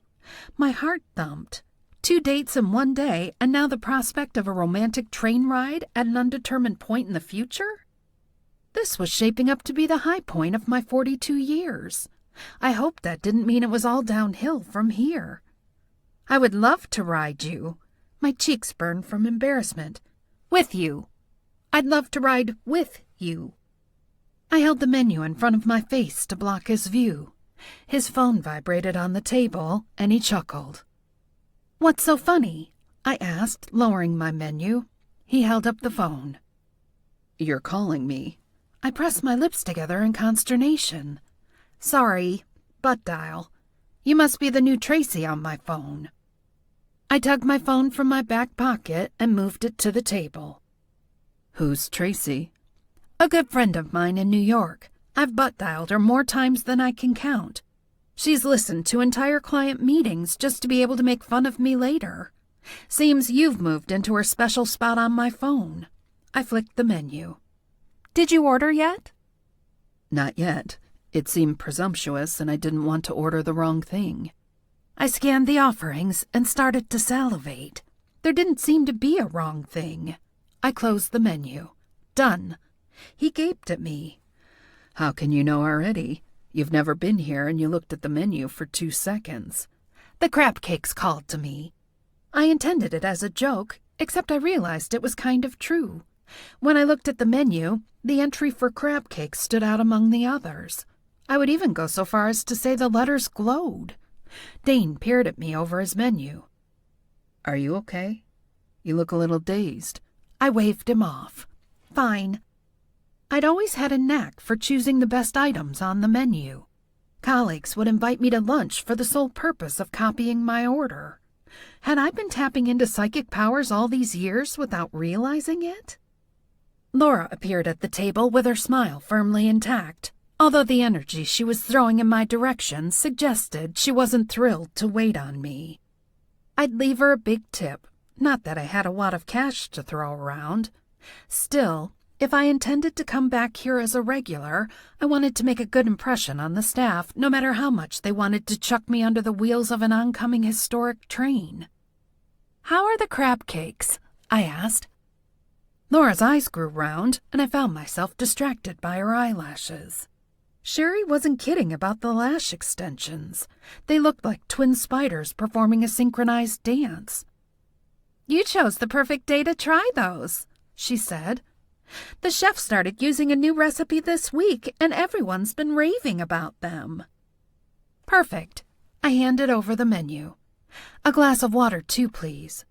My heart thumped. 2 dates in one day, and now the prospect of a romantic train ride at an undetermined point in the future? This was shaping up to be the high point of my 42 years. I hoped that didn't mean it was all downhill from here. I would love to ride you. My cheeks burned from embarrassment. With you. I'd love to ride with you. I held the menu in front of my face to block his view. His phone vibrated on the table, and he chuckled. What's so funny? I asked, lowering my menu. He held up the phone. You're calling me. I pressed my lips together in consternation. Sorry, butt dial. You must be the new Tracy on my phone. I dug my phone from my back pocket and moved it to the table. Who's Tracy? A good friend of mine in New York. I've butt dialed her more times than I can count. She's listened to entire client meetings just to be able to make fun of me later. Seems you've moved into her special spot on my phone. I flicked the menu. Did you order yet? Not yet. It seemed presumptuous, and I didn't want to order the wrong thing. I scanned the offerings and started to salivate. There didn't seem to be a wrong thing. I closed the menu. Done. He gaped at me. How can you know already? You've never been here, and you looked at the menu for 2 seconds. The crab cakes called to me. I intended it as a joke, except I realized it was kind of true. When I looked at the menu, the entry for crab cakes stood out among the others. I would even go so far as to say the letters glowed. Dane peered at me over his menu. Are you okay? You look a little dazed. I waved him off. Fine. I'd always had a knack for choosing the best items on the menu. Colleagues would invite me to lunch for the sole purpose of copying my order. Had I been tapping into psychic powers all these years without realizing it? Laura appeared at the table with her smile firmly intact, although the energy she was throwing in my direction suggested she wasn't thrilled to wait on me. I'd leave her a big tip, not that I had a wad of cash to throw around. Still, if I intended to come back here as a regular, I wanted to make a good impression on the staff, no matter how much they wanted to chuck me under the wheels of an oncoming historic train. How are the crab cakes? I asked. Laura's eyes grew round, and I found myself distracted by her eyelashes. Sherry wasn't kidding about the lash extensions. They looked like twin spiders performing a synchronized dance. You chose the perfect day to try those, she said. The chef started using a new recipe this week, and everyone's been raving about them. Perfect. I handed over the menu. A glass of water, too, please.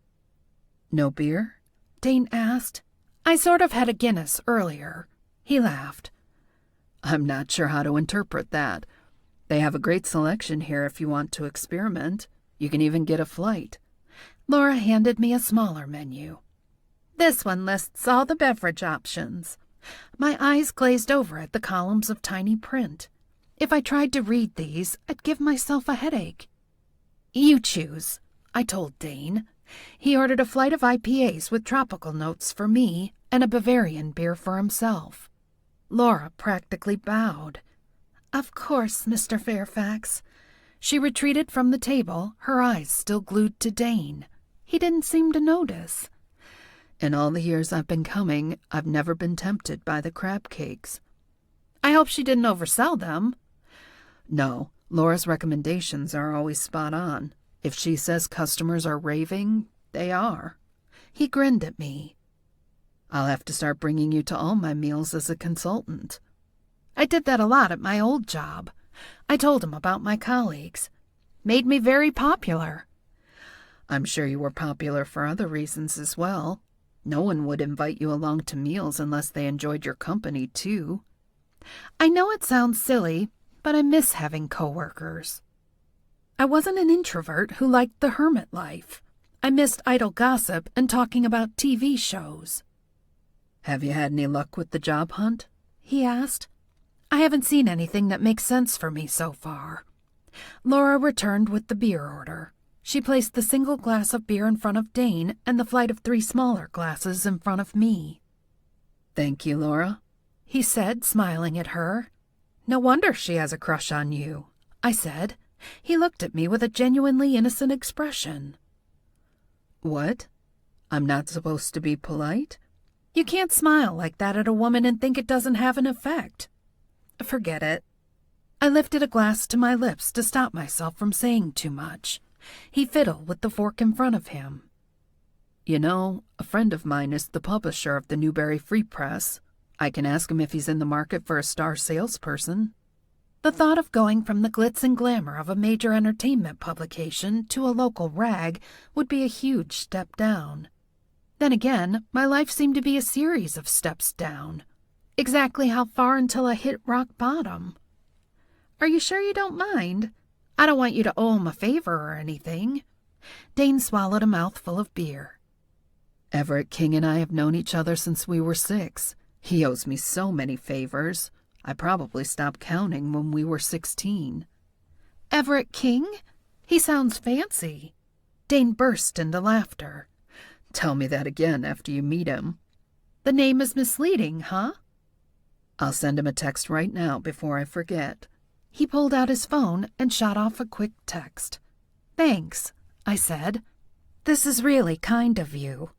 No beer? Dane asked. I sort of had a Guinness earlier. He laughed. I'm not sure how to interpret that. They have a great selection here if you want to experiment. You can even get a flight. Laura handed me a smaller menu. This one lists all the beverage options. My eyes glazed over at the columns of tiny print. If I tried to read these, I'd give myself a headache. You choose, I told Dane. He ordered a flight of IPAs with tropical notes for me and a Bavarian beer for himself. Laura practically bowed. Of course, Mr. Fairfax. She retreated from the table, her eyes still glued to Dane. He didn't seem to notice. In all the years I've been coming, I've never been tempted by the crab cakes. I hope she didn't oversell them. No, Laura's recommendations are always spot on. If she says customers are raving, they are. He grinned at me. I'll have to start bringing you to all my meals as a consultant. I did that a lot at my old job. I told him about my colleagues. Made me very popular. I'm sure you were popular for other reasons as well. No one would invite you along to meals unless they enjoyed your company, too. I know it sounds silly, but I miss having coworkers. I wasn't an introvert who liked the hermit life. I missed idle gossip and talking about TV shows. Have you had any luck with the job hunt? He asked. I haven't seen anything that makes sense for me so far. Laura returned with the beer order. She placed the single glass of beer in front of Dane and the flight of 3 smaller glasses in front of me. Thank you, Laura, he said, smiling at her. No wonder she has a crush on you, I said. He looked at me with a genuinely innocent expression. What? I'm not supposed to be polite? You can't smile like that at a woman and think it doesn't have an effect. Forget it. I lifted a glass to my lips to stop myself from saying too much. He fiddled with the fork in front of him. You know, a friend of mine is the publisher of the Newberry Free Press. I can ask him if he's in the market for a star salesperson. The thought of going from the glitz and glamour of a major entertainment publication to a local rag would be a huge step down. Then again, my life seemed to be a series of steps down. Exactly how far until I hit rock bottom? Are you sure you don't mind? I don't want you to owe him a favor or anything. Dane swallowed a mouthful of beer. Everett King and I have known each other since we were 6. He owes me so many favors. I probably stopped counting when we were 16. Everett King? He sounds fancy. Dane burst into laughter. Tell me that again after you meet him. The name is misleading, huh? I'll send him a text right now before I forget. He pulled out his phone and shot off a quick text. Thanks, I said. This is really kind of you.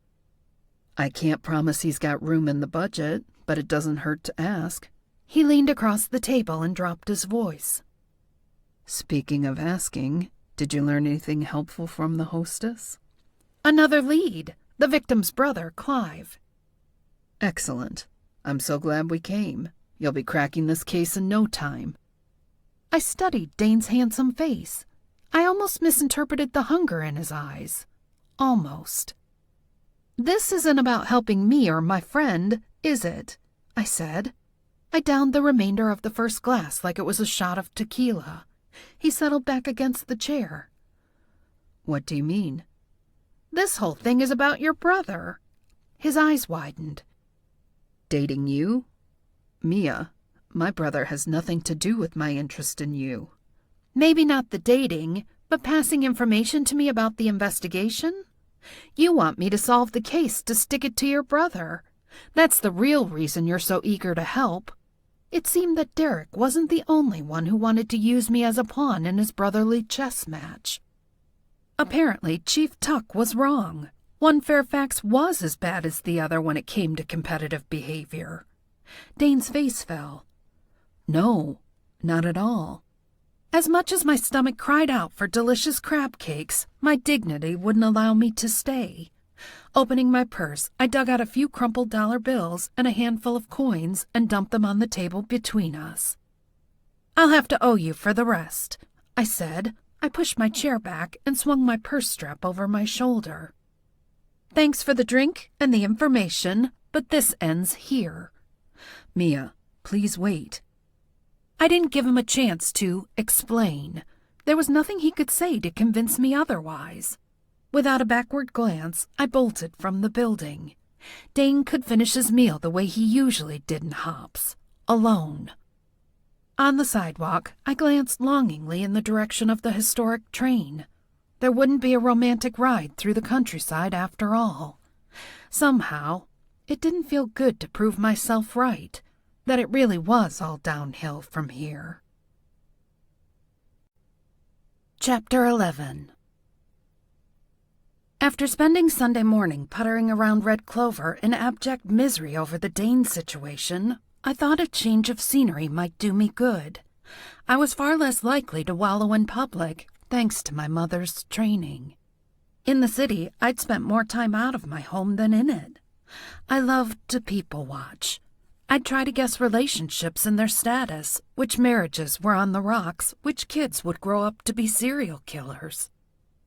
I can't promise he's got room in the budget, but it doesn't hurt to ask. He leaned across the table and dropped his voice. Speaking of asking, did you learn anything helpful from the hostess? Another lead, the victim's brother, Clive. Excellent. I'm so glad we came. You'll be cracking this case in no time. I studied Dane's handsome face. I almost misinterpreted the hunger in his eyes. Almost. This isn't about helping me or my friend, is it? I said. I downed the remainder of the first glass like it was a shot of tequila. He settled back against the chair. What do you mean? This whole thing is about your brother. His eyes widened. Dating you? Mia, my brother has nothing to do with my interest in you. Maybe not the dating, but passing information to me about the investigation? You want me to solve the case to stick it to your brother. That's the real reason you're so eager to help. It seemed that Derek wasn't the only one who wanted to use me as a pawn in his brotherly chess match. Apparently, Chief Tuck was wrong. One Fairfax was as bad as the other when it came to competitive behavior. Dane's face fell. No, not at all. As much as my stomach cried out for delicious crab cakes, my dignity wouldn't allow me to stay. Opening my purse, I dug out a few crumpled dollar bills and a handful of coins and dumped them on the table between us. I'll have to owe you for the rest, I said. I pushed my chair back and swung my purse strap over my shoulder. Thanks for the drink and the information, but this ends here. Mia, please wait. I didn't give him a chance to explain. There was nothing he could say to convince me otherwise. Without a backward glance, I bolted from the building. Dane could finish his meal the way he usually did in hops, alone. On the sidewalk, I glanced longingly in the direction of the historic train. There wouldn't be a romantic ride through the countryside after all. Somehow, it didn't feel good to prove myself right, that it really was all downhill from here. Chapter 11. After spending Sunday morning puttering around Red Clover in abject misery over the Dane situation, I thought a change of scenery might do me good. I was far less likely to wallow in public, thanks to my mother's training. In the city, I'd spent more time out of my home than in it. I loved to people watch. I'd try to guess relationships and their status, which marriages were on the rocks, which kids would grow up to be serial killers.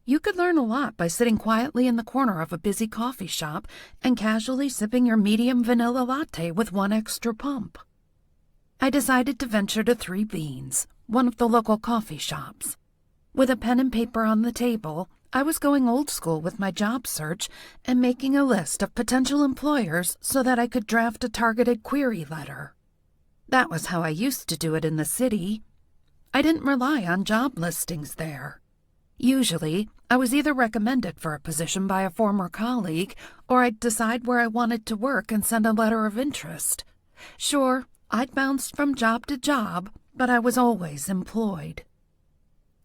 You could learn a lot by sitting quietly in the corner of a busy coffee shop and casually sipping your medium vanilla latte with one extra pump. I decided to venture to Three Beans, one of the local coffee shops. With a pen and paper on the table, I was going old school with my job search and making a list of potential employers so that I could draft a targeted query letter. That was how I used to do it in the city. I didn't rely on job listings there. Usually, I was either recommended for a position by a former colleague, or I'd decide where I wanted to work and send a letter of interest. Sure, I'd bounced from job to job, but I was always employed.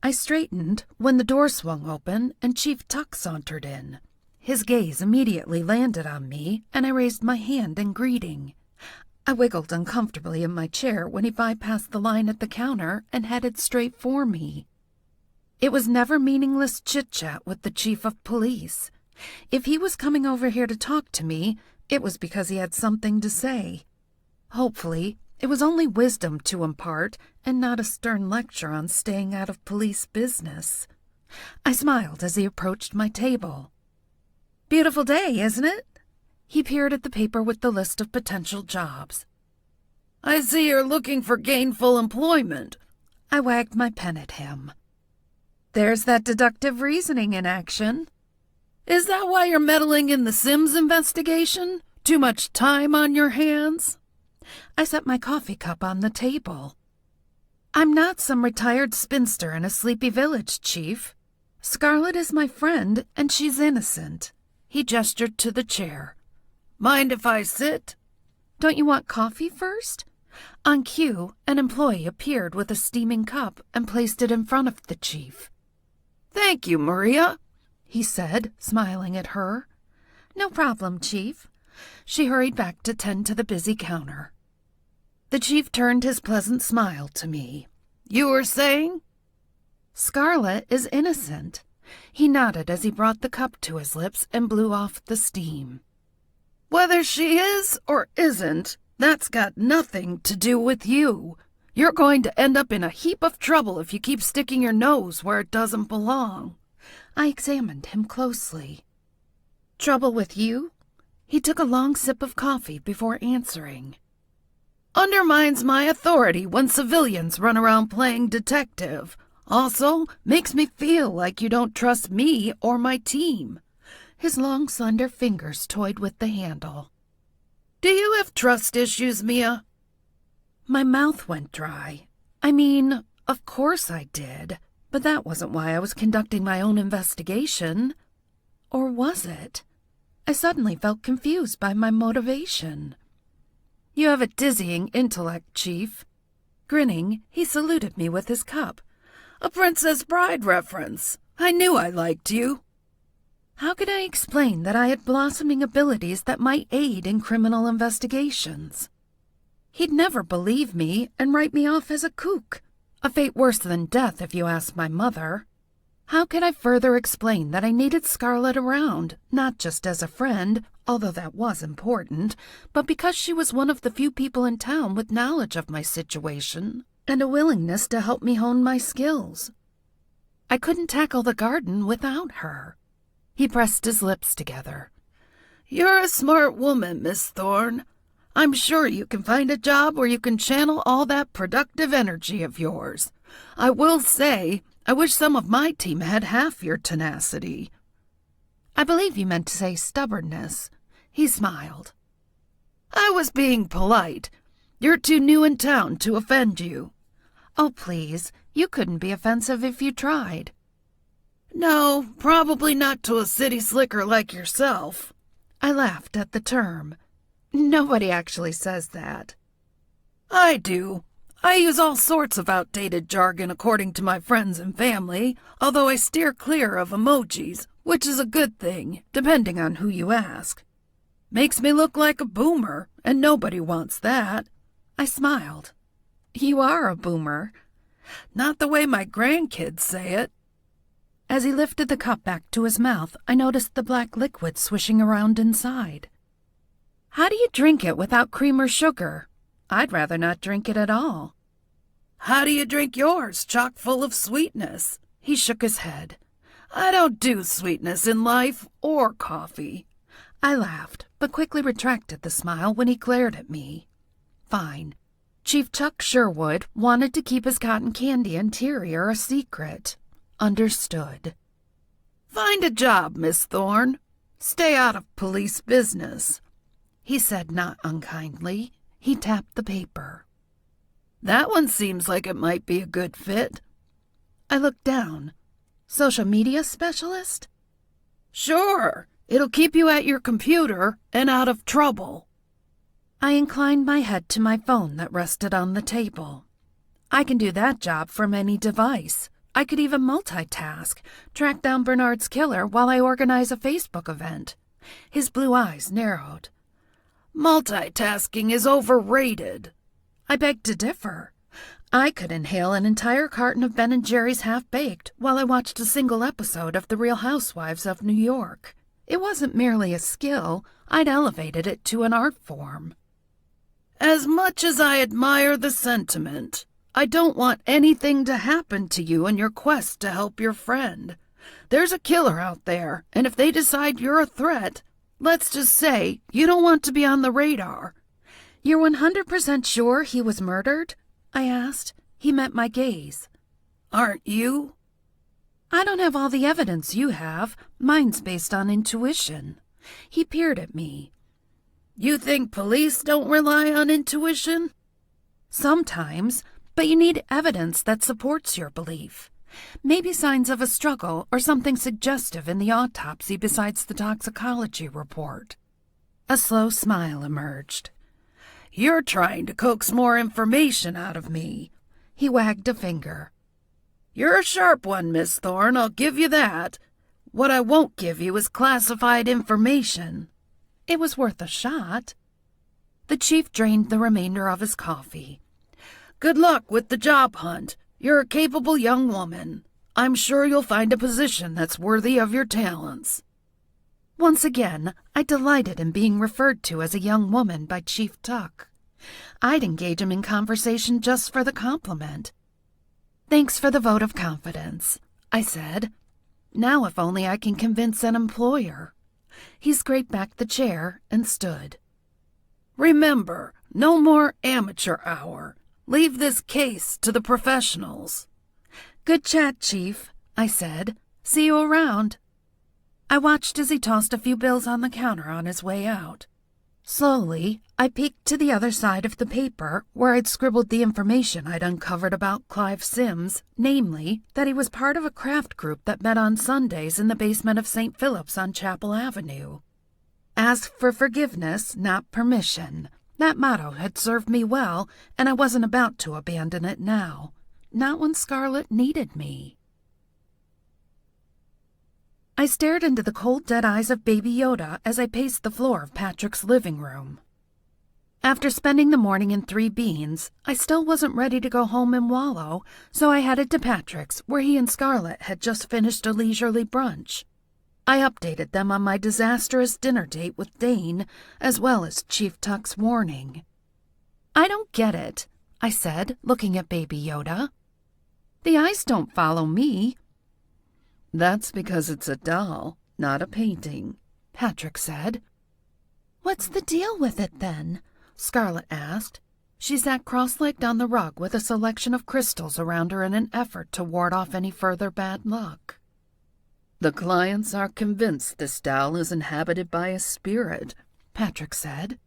I straightened when the door swung open and Chief Tuck sauntered in. His gaze immediately landed on me, and I raised my hand in greeting. I wiggled uncomfortably in my chair when he bypassed the line at the counter and headed straight for me. It was never meaningless chit-chat with the chief of police. If he was coming over here to talk to me, it was because he had something to say. Hopefully, it was only wisdom to impart and not a stern lecture on staying out of police business. I smiled as he approached my table. "Beautiful day, isn't it?" He peered at the paper with the list of potential jobs. "I see you're looking for gainful employment." I wagged my pen at him. "There's that deductive reasoning in action." "Is that why you're meddling in the Sims investigation? Too much time on your hands?" I set my coffee cup on the table. "I'm not some retired spinster in a sleepy village, Chief. Scarlet is my friend, and she's innocent." He gestured to the chair. "Mind if I sit?" "Don't you want coffee first?" On cue, an employee appeared with a steaming cup and placed it in front of the chief. "Thank you, Maria," he said, smiling at her. "No problem, Chief." She hurried back to tend to the busy counter. The chief turned his pleasant smile to me. "You were saying?" "Scarlet is innocent." He nodded as he brought the cup to his lips and blew off the steam. "Whether she is or isn't, that's got nothing to do with you. You're going to end up in a heap of trouble if you keep sticking your nose where it doesn't belong." I examined him closely. "Trouble with you?" He took a long sip of coffee before answering. "Undermines my authority when civilians run around playing detective. Also, makes me feel like you don't trust me or my team." His long, slender fingers toyed with the handle. "Do you have trust issues, Mia?" My mouth went dry. I mean, of course I did, but that wasn't why I was conducting my own investigation. Or was it? I suddenly felt confused by my motivation. "You have a dizzying intellect, Chief." Grinning, he saluted me with his cup. "A Princess Bride reference. I knew I liked you." How could I explain that I had blossoming abilities that might aid in criminal investigations? He'd never believe me and write me off as a kook, a fate worse than death if you ask my mother. How could I further explain that I needed Scarlet around, not just as a friend, although that was important, but because she was one of the few people in town with knowledge of my situation and a willingness to help me hone my skills? I couldn't tackle the garden without her. He pressed his lips together. "You're a smart woman, Miss Thorne. I'm sure you can find a job where you can channel all that productive energy of yours. I will say, I wish some of my team had half your tenacity." I believe you meant to say stubbornness. He smiled. I was being polite. You're too new in town to offend you. Oh, please, you couldn't be offensive if you tried. No, probably not to a city slicker like yourself. I laughed at the term. Nobody actually says that. I do. I use all sorts of outdated jargon according to my friends and family, although I steer clear of emojis, which is a good thing, depending on who you ask. Makes me look like a boomer, and nobody wants that. I smiled. You are a boomer. Not the way my grandkids say it. As he lifted the cup back to his mouth, I noticed the black liquid swishing around inside. How do you drink it without cream or sugar? I'd rather not drink it at all. How do you drink yours, chock full of sweetness? He shook his head. I don't do sweetness in life or coffee. I laughed, but quickly retracted the smile when he glared at me. Fine. Chief Chuck Sherwood wanted to keep his cotton candy interior a secret. Understood. Find a job, Miss Thorne. Stay out of police business, he said not unkindly. He tapped the paper. That one seems like it might be a good fit. I looked down. Social media specialist? Sure. It'll keep you at your computer and out of trouble. I inclined my head to my phone that rested on the table. I can do that job from any device. I could even multitask, track down Bernard's killer while I organize a Facebook event. His blue eyes narrowed. Multitasking is overrated. I beg to differ. I could inhale an entire carton of Ben & Jerry's Half-Baked while I watched a single episode of The Real Housewives of New York. It wasn't merely a skill. I'd elevated it to an art form. As much as I admire the sentiment, I don't want anything to happen to you in your quest to help your friend. There's a killer out there, and if they decide you're a threat, let's just say you don't want to be on the radar. You're 100% sure he was murdered? I asked. He met my gaze. Aren't you? I don't have all the evidence you have. Mine's based on intuition. He peered at me. You think police don't rely on intuition? Sometimes, but you need evidence that supports your belief. Maybe signs of a struggle or something suggestive in the autopsy besides the toxicology report. A slow smile emerged. You're trying to coax more information out of me. He wagged a finger. You're a sharp one, Miss Thorne, I'll give you that. What I won't give you is classified information. It was worth a shot. The chief drained the remainder of his coffee. Good luck with the job hunt. You're a capable young woman. I'm sure you'll find a position that's worthy of your talents. Once again, I delighted in being referred to as a young woman by Chief Tuck. I'd engage him in conversation just for the compliment. Thanks for the vote of confidence, I said. Now if only I can convince an employer. He scraped back the chair and stood. Remember, no more amateur hour. Leave this case to the professionals. Good chat, Chief, I said. See you around. I watched as he tossed a few bills on the counter on his way out. Slowly, I peeked to the other side of the paper where I'd scribbled the information I'd uncovered about Clive Sims, namely, that he was part of a craft group that met on Sundays in the basement of St. Philip's on Chapel Avenue. Ask for forgiveness, not permission. That motto had served me well, and I wasn't about to abandon it now. Not when Scarlet needed me. I stared into the cold, dead eyes of Baby Yoda as I paced the floor of Patrick's living room. After spending the morning in Three Beans, I still wasn't ready to go home and wallow, so I headed to Patrick's, where he and Scarlet had just finished a leisurely brunch. I updated them on my disastrous dinner date with Dane, as well as Chief Tuck's warning. I don't get it, I said, looking at Baby Yoda. The eyes don't follow me. That's because it's a doll, not a painting, Patrick said. What's the deal with it, then? Scarlet asked. She sat cross-legged on the rug with a selection of crystals around her in an effort to ward off any further bad luck. The clients are convinced this doll is inhabited by a spirit. Patrick said.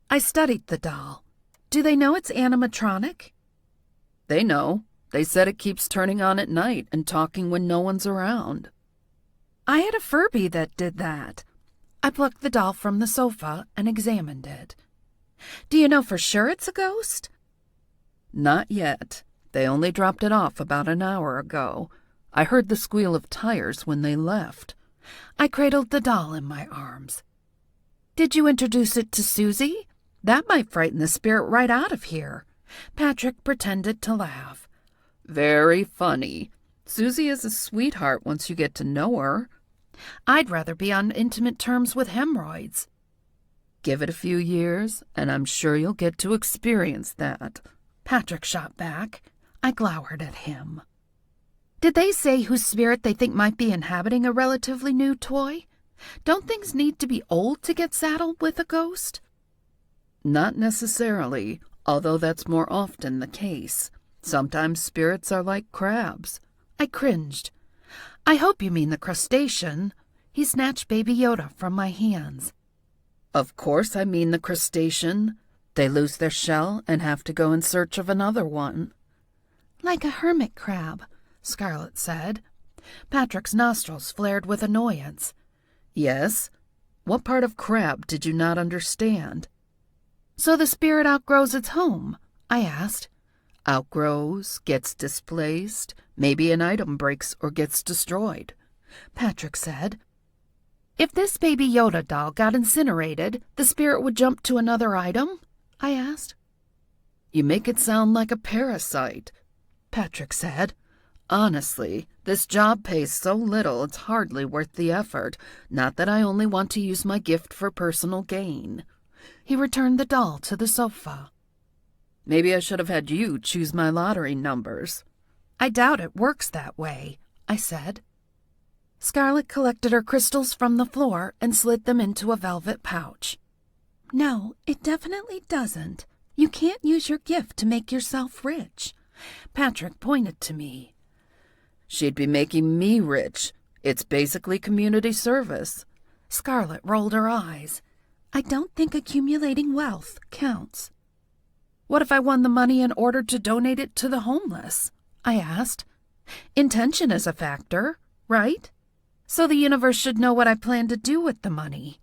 I studied the doll. Do they know it's animatronic? They know. They said it keeps turning on at night and talking when no one's around. I had a Furby that did that. I plucked the doll from the sofa and examined it. Do you know for sure it's a ghost? Not yet. They only dropped it off about an hour ago. I heard the squeal of tires when they left. I cradled the doll in my arms. Did you introduce it to Susie? That might frighten the spirit right out of here. Patrick pretended to laugh. Very funny. Susie is a sweetheart once you get to know her. I'd rather be on intimate terms with hemorrhoids. Give it a few years, and I'm sure you'll get to experience that. Patrick shot back. I glowered at him. Did they say whose spirit they think might be inhabiting a relatively new toy? Don't things need to be old to get saddled with a ghost? Not necessarily, although that's more often the case. Sometimes spirits are like crabs. I cringed. I hope you mean the crustacean. He snatched Baby Yoda from my hands. Of course I mean the crustacean. They lose their shell and have to go in search of another one. Like a hermit crab, Scarlet said. Patrick's nostrils flared with annoyance. Yes? What part of crab did you not understand? So the spirit outgrows its home? I asked. Outgrows, gets displaced, maybe an item breaks or gets destroyed. Patrick said. If this Baby Yoda doll got incinerated, the spirit would jump to another item? I asked. You make it sound like a parasite, Patrick said. Honestly, this job pays so little it's hardly worth the effort. Not that I only want to use my gift for personal gain. He returned the doll to the sofa. Maybe I should have had you choose my lottery numbers. I doubt it works that way, I said. Scarlet collected her crystals from the floor and slid them into a velvet pouch. No, it definitely doesn't. You can't use your gift to make yourself rich. Patrick pointed to me. She'd be making me rich. It's basically community service. Scarlet rolled her eyes. I don't think accumulating wealth counts. What if I won the money in order to donate it to the homeless? I asked. Intention is a factor, right? So the universe should know what I plan to do with the money.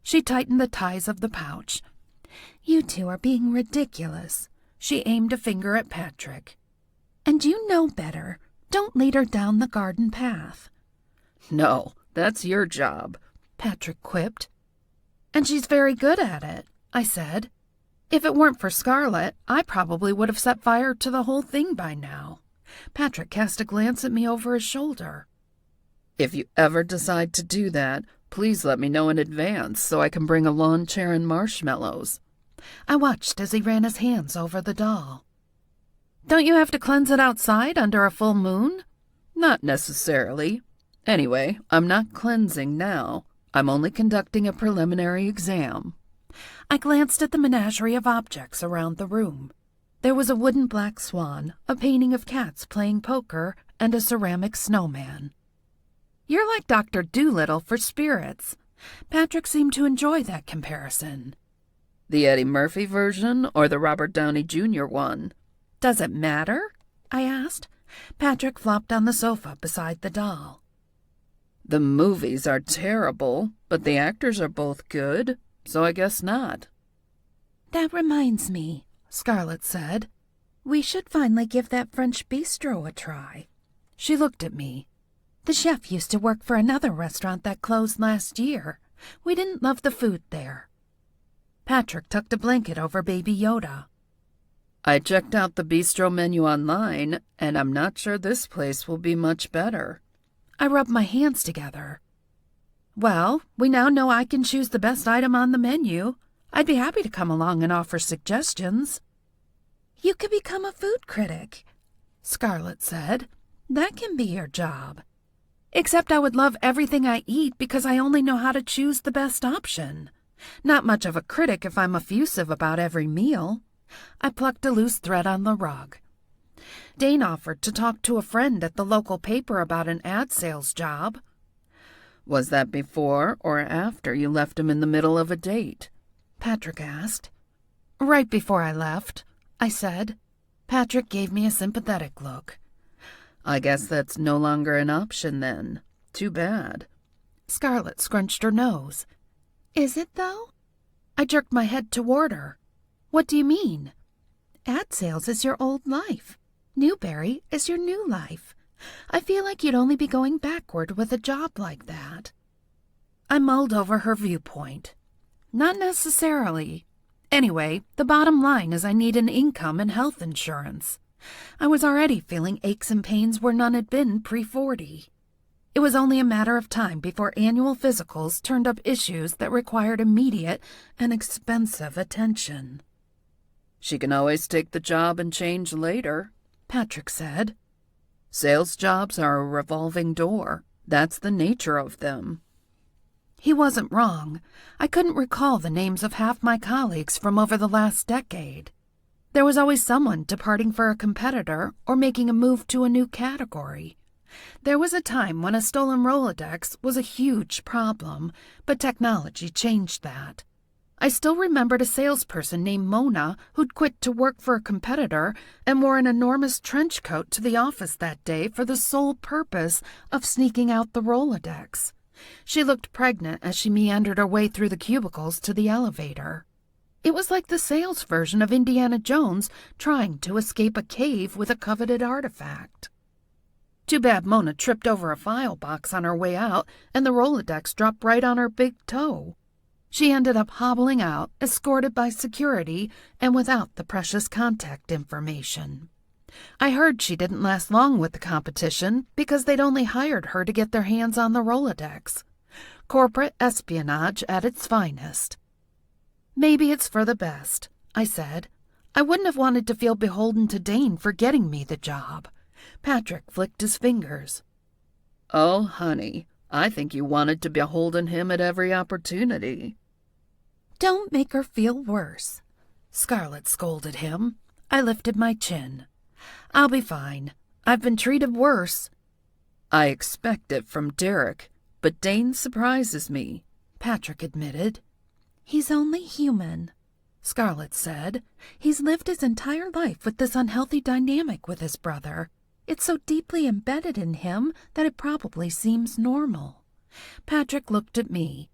She tightened the ties of the pouch. You two are being ridiculous. She aimed a finger at Patrick. And you know better. Don't lead her down the garden path. No, that's your job, Patrick quipped. And she's very good at it, I said. If it weren't for Scarlet, I probably would have set fire to the whole thing by now. Patrick cast a glance at me over his shoulder. If you ever decide to do that, please let me know in advance so I can bring a lawn chair and marshmallows. I watched as he ran his hands over the doll. Don't you have to cleanse it outside under a full moon? Not necessarily. Anyway, I'm not cleansing now. I'm only conducting a preliminary exam. I glanced at the menagerie of objects around the room. There was a wooden black swan, a painting of cats playing poker, and a ceramic snowman. You're like Dr. Dolittle for spirits. Patrick seemed to enjoy that comparison. The Eddie Murphy version or the Robert Downey Jr. one? Does it matter? I asked. Patrick flopped on the sofa beside the doll. The movies are terrible, but the actors are both good, so I guess not. That reminds me, Scarlet said. We should finally give that French bistro a try. She looked at me. The chef used to work for another restaurant that closed last year. We didn't love the food there. Patrick tucked a blanket over Baby Yoda. I checked out the bistro menu online, and I'm not sure this place will be much better. I rubbed my hands together. Well, we now know I can choose the best item on the menu. I'd be happy to come along and offer suggestions. You could become a food critic, Scarlet said. That can be your job. Except I would love everything I eat because I only know how to choose the best option. Not much of a critic if I'm effusive about every meal. I plucked a loose thread on the rug. Dane offered to talk to a friend at the local paper about an ad sales job. Was that before or after you left him in the middle of a date? Patrick asked. Right before I left, I said. Patrick gave me a sympathetic look. I guess that's no longer an option then. Too bad. Scarlet scrunched her nose. Is it, though? I jerked my head toward her. What do you mean? Ad sales is your old life. Newberry is your new life. I feel like you'd only be going backward with a job like that. I mulled over her viewpoint. Not necessarily. Anyway, the bottom line is I need an income and health insurance. I was already feeling aches and pains where none had been pre-40. It was only a matter of time before annual physicals turned up issues that required immediate and expensive attention. She can always take the job and change later, Patrick said. Sales jobs are a revolving door. That's the nature of them. He wasn't wrong. I couldn't recall the names of half my colleagues from over the last decade. There was always someone departing for a competitor or making a move to a new category. There was a time when a stolen Rolodex was a huge problem, but technology changed that. I still remembered a salesperson named Mona who'd quit to work for a competitor and wore an enormous trench coat to the office that day for the sole purpose of sneaking out the Rolodex. She looked pregnant as she meandered her way through the cubicles to the elevator. It was like the sales version of Indiana Jones trying to escape a cave with a coveted artifact. Too bad Mona tripped over a file box on her way out and the Rolodex dropped right on her big toe. She ended up hobbling out, escorted by security, and without the precious contact information. I heard she didn't last long with the competition because they'd only hired her to get their hands on the Rolodex. Corporate espionage at its finest. Maybe it's for the best, I said. I wouldn't have wanted to feel beholden to Dane for getting me the job. Patrick flicked his fingers. Oh, honey, I think you wanted to beholden him at every opportunity. Don't make her feel worse, Scarlet scolded him. I lifted my chin. I'll be fine. I've been treated worse. I expect it from Derek, but Dane surprises me, Patrick admitted. He's only human, Scarlet said. He's lived his entire life with this unhealthy dynamic with his brother. It's so deeply embedded in him that it probably seems normal. Patrick looked at me.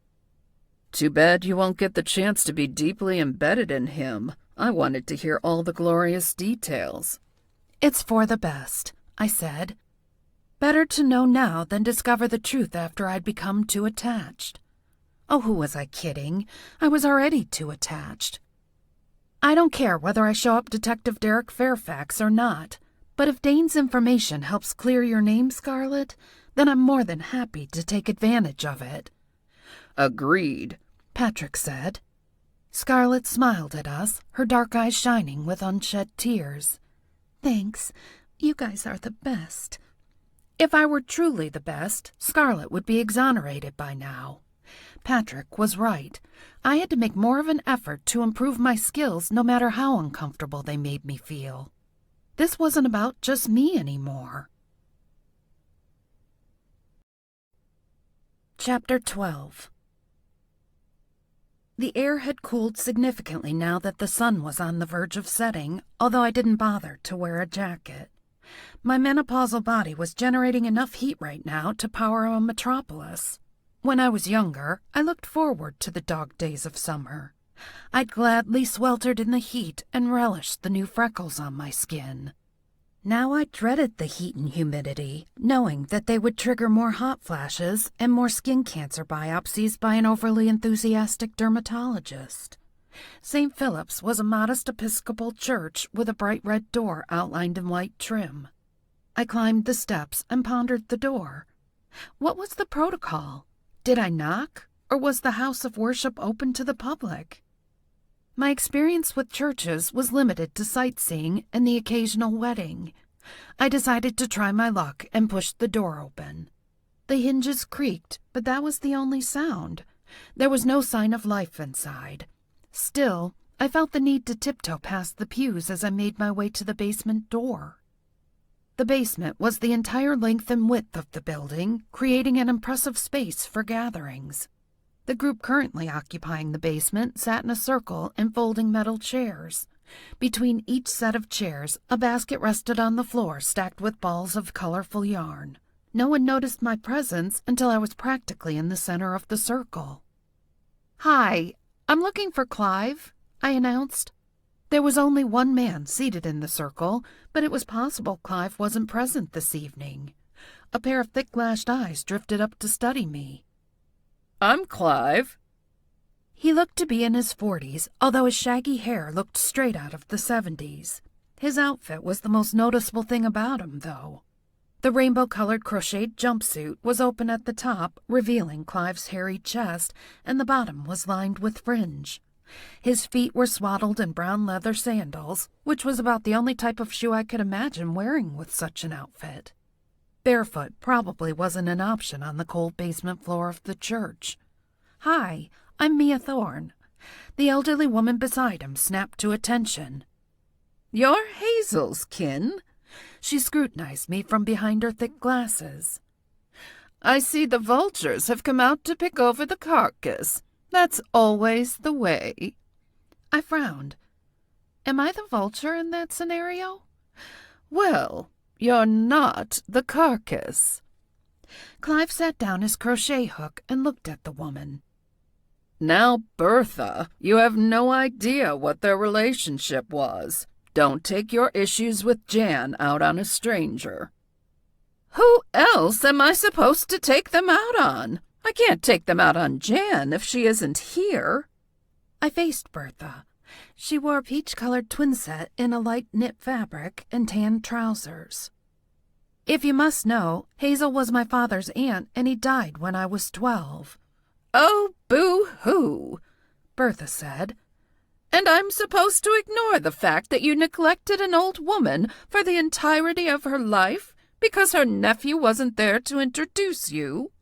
Too bad you won't get the chance to be deeply embedded in him. I wanted to hear all the glorious details. It's for the best, I said. Better to know now than discover the truth after I'd become too attached. Oh, who was I kidding? I was already too attached. I don't care whether I show up Detective Derek Fairfax or not, but if Dane's information helps clear your name, Scarlet, then I'm more than happy to take advantage of it. Agreed, Patrick said. Scarlet smiled at us, her dark eyes shining with unshed tears. Thanks. You guys are the best. If I were truly the best, Scarlet would be exonerated by now. Patrick was right. I had to make more of an effort to improve my skills no matter how uncomfortable they made me feel. This wasn't about just me anymore. Chapter 12. The air had cooled significantly now that the sun was on the verge of setting, although I didn't bother to wear a jacket. My menopausal body was generating enough heat right now to power a metropolis. When I was younger, I looked forward to the dog days of summer. I'd gladly sweltered in the heat and relished the new freckles on my skin. Now I dreaded the heat and humidity, knowing that they would trigger more hot flashes and more skin cancer biopsies by an overly enthusiastic dermatologist. St. Philip's was a modest Episcopal church with a bright red door outlined in white trim. I climbed the steps and pondered the door. What was the protocol? Did I knock, or was the house of worship open to the public? My experience with churches was limited to sightseeing and the occasional wedding. I decided to try my luck and pushed the door open. The hinges creaked, but that was the only sound. There was no sign of life inside. Still, I felt the need to tiptoe past the pews as I made my way to the basement door. The basement was the entire length and width of the building, creating an impressive space for gatherings. The group currently occupying the basement sat in a circle in folding metal chairs. Between each set of chairs, a basket rested on the floor stacked with balls of colorful yarn. No one noticed my presence until I was practically in the center of the circle. "Hi, I'm looking for Clive," I announced. There was only one man seated in the circle, but it was possible Clive wasn't present this evening. A pair of thick-lashed eyes drifted up to study me. "I'm Clive." He looked to be in his 40s, although his shaggy hair looked straight out of the 70s. His outfit was the most noticeable thing about him, though. The rainbow-colored crocheted jumpsuit was open at the top, revealing Clive's hairy chest, and the bottom was lined with fringe. His feet were swaddled in brown leather sandals, which was about the only type of shoe I could imagine wearing with such an outfit. Barefoot probably wasn't an option on the cold basement floor of the church. "Hi, I'm Mia Thorne." The elderly woman beside him snapped to attention. "You're Hazel's kin." She scrutinized me from behind her thick glasses. "I see the vultures have come out to pick over the carcass. That's always the way." I frowned. Am I the vulture in that scenario? "Well, you're not the carcass." Clive sat down his crochet hook and looked at the woman. "Now, Bertha, you have no idea what their relationship was. Don't take your issues with Jan out on a stranger." "Who else am I supposed to take them out on? I can't take them out on Jan if she isn't here." I faced Bertha. She wore a peach-colored twin set in a light knit fabric and tan trousers. "If you must know, Hazel was my father's aunt, and he died when I was 12. "Oh, boo-hoo," Bertha said. "And I'm supposed to ignore the fact that you neglected an old woman for the entirety of her life because her nephew wasn't there to introduce you?"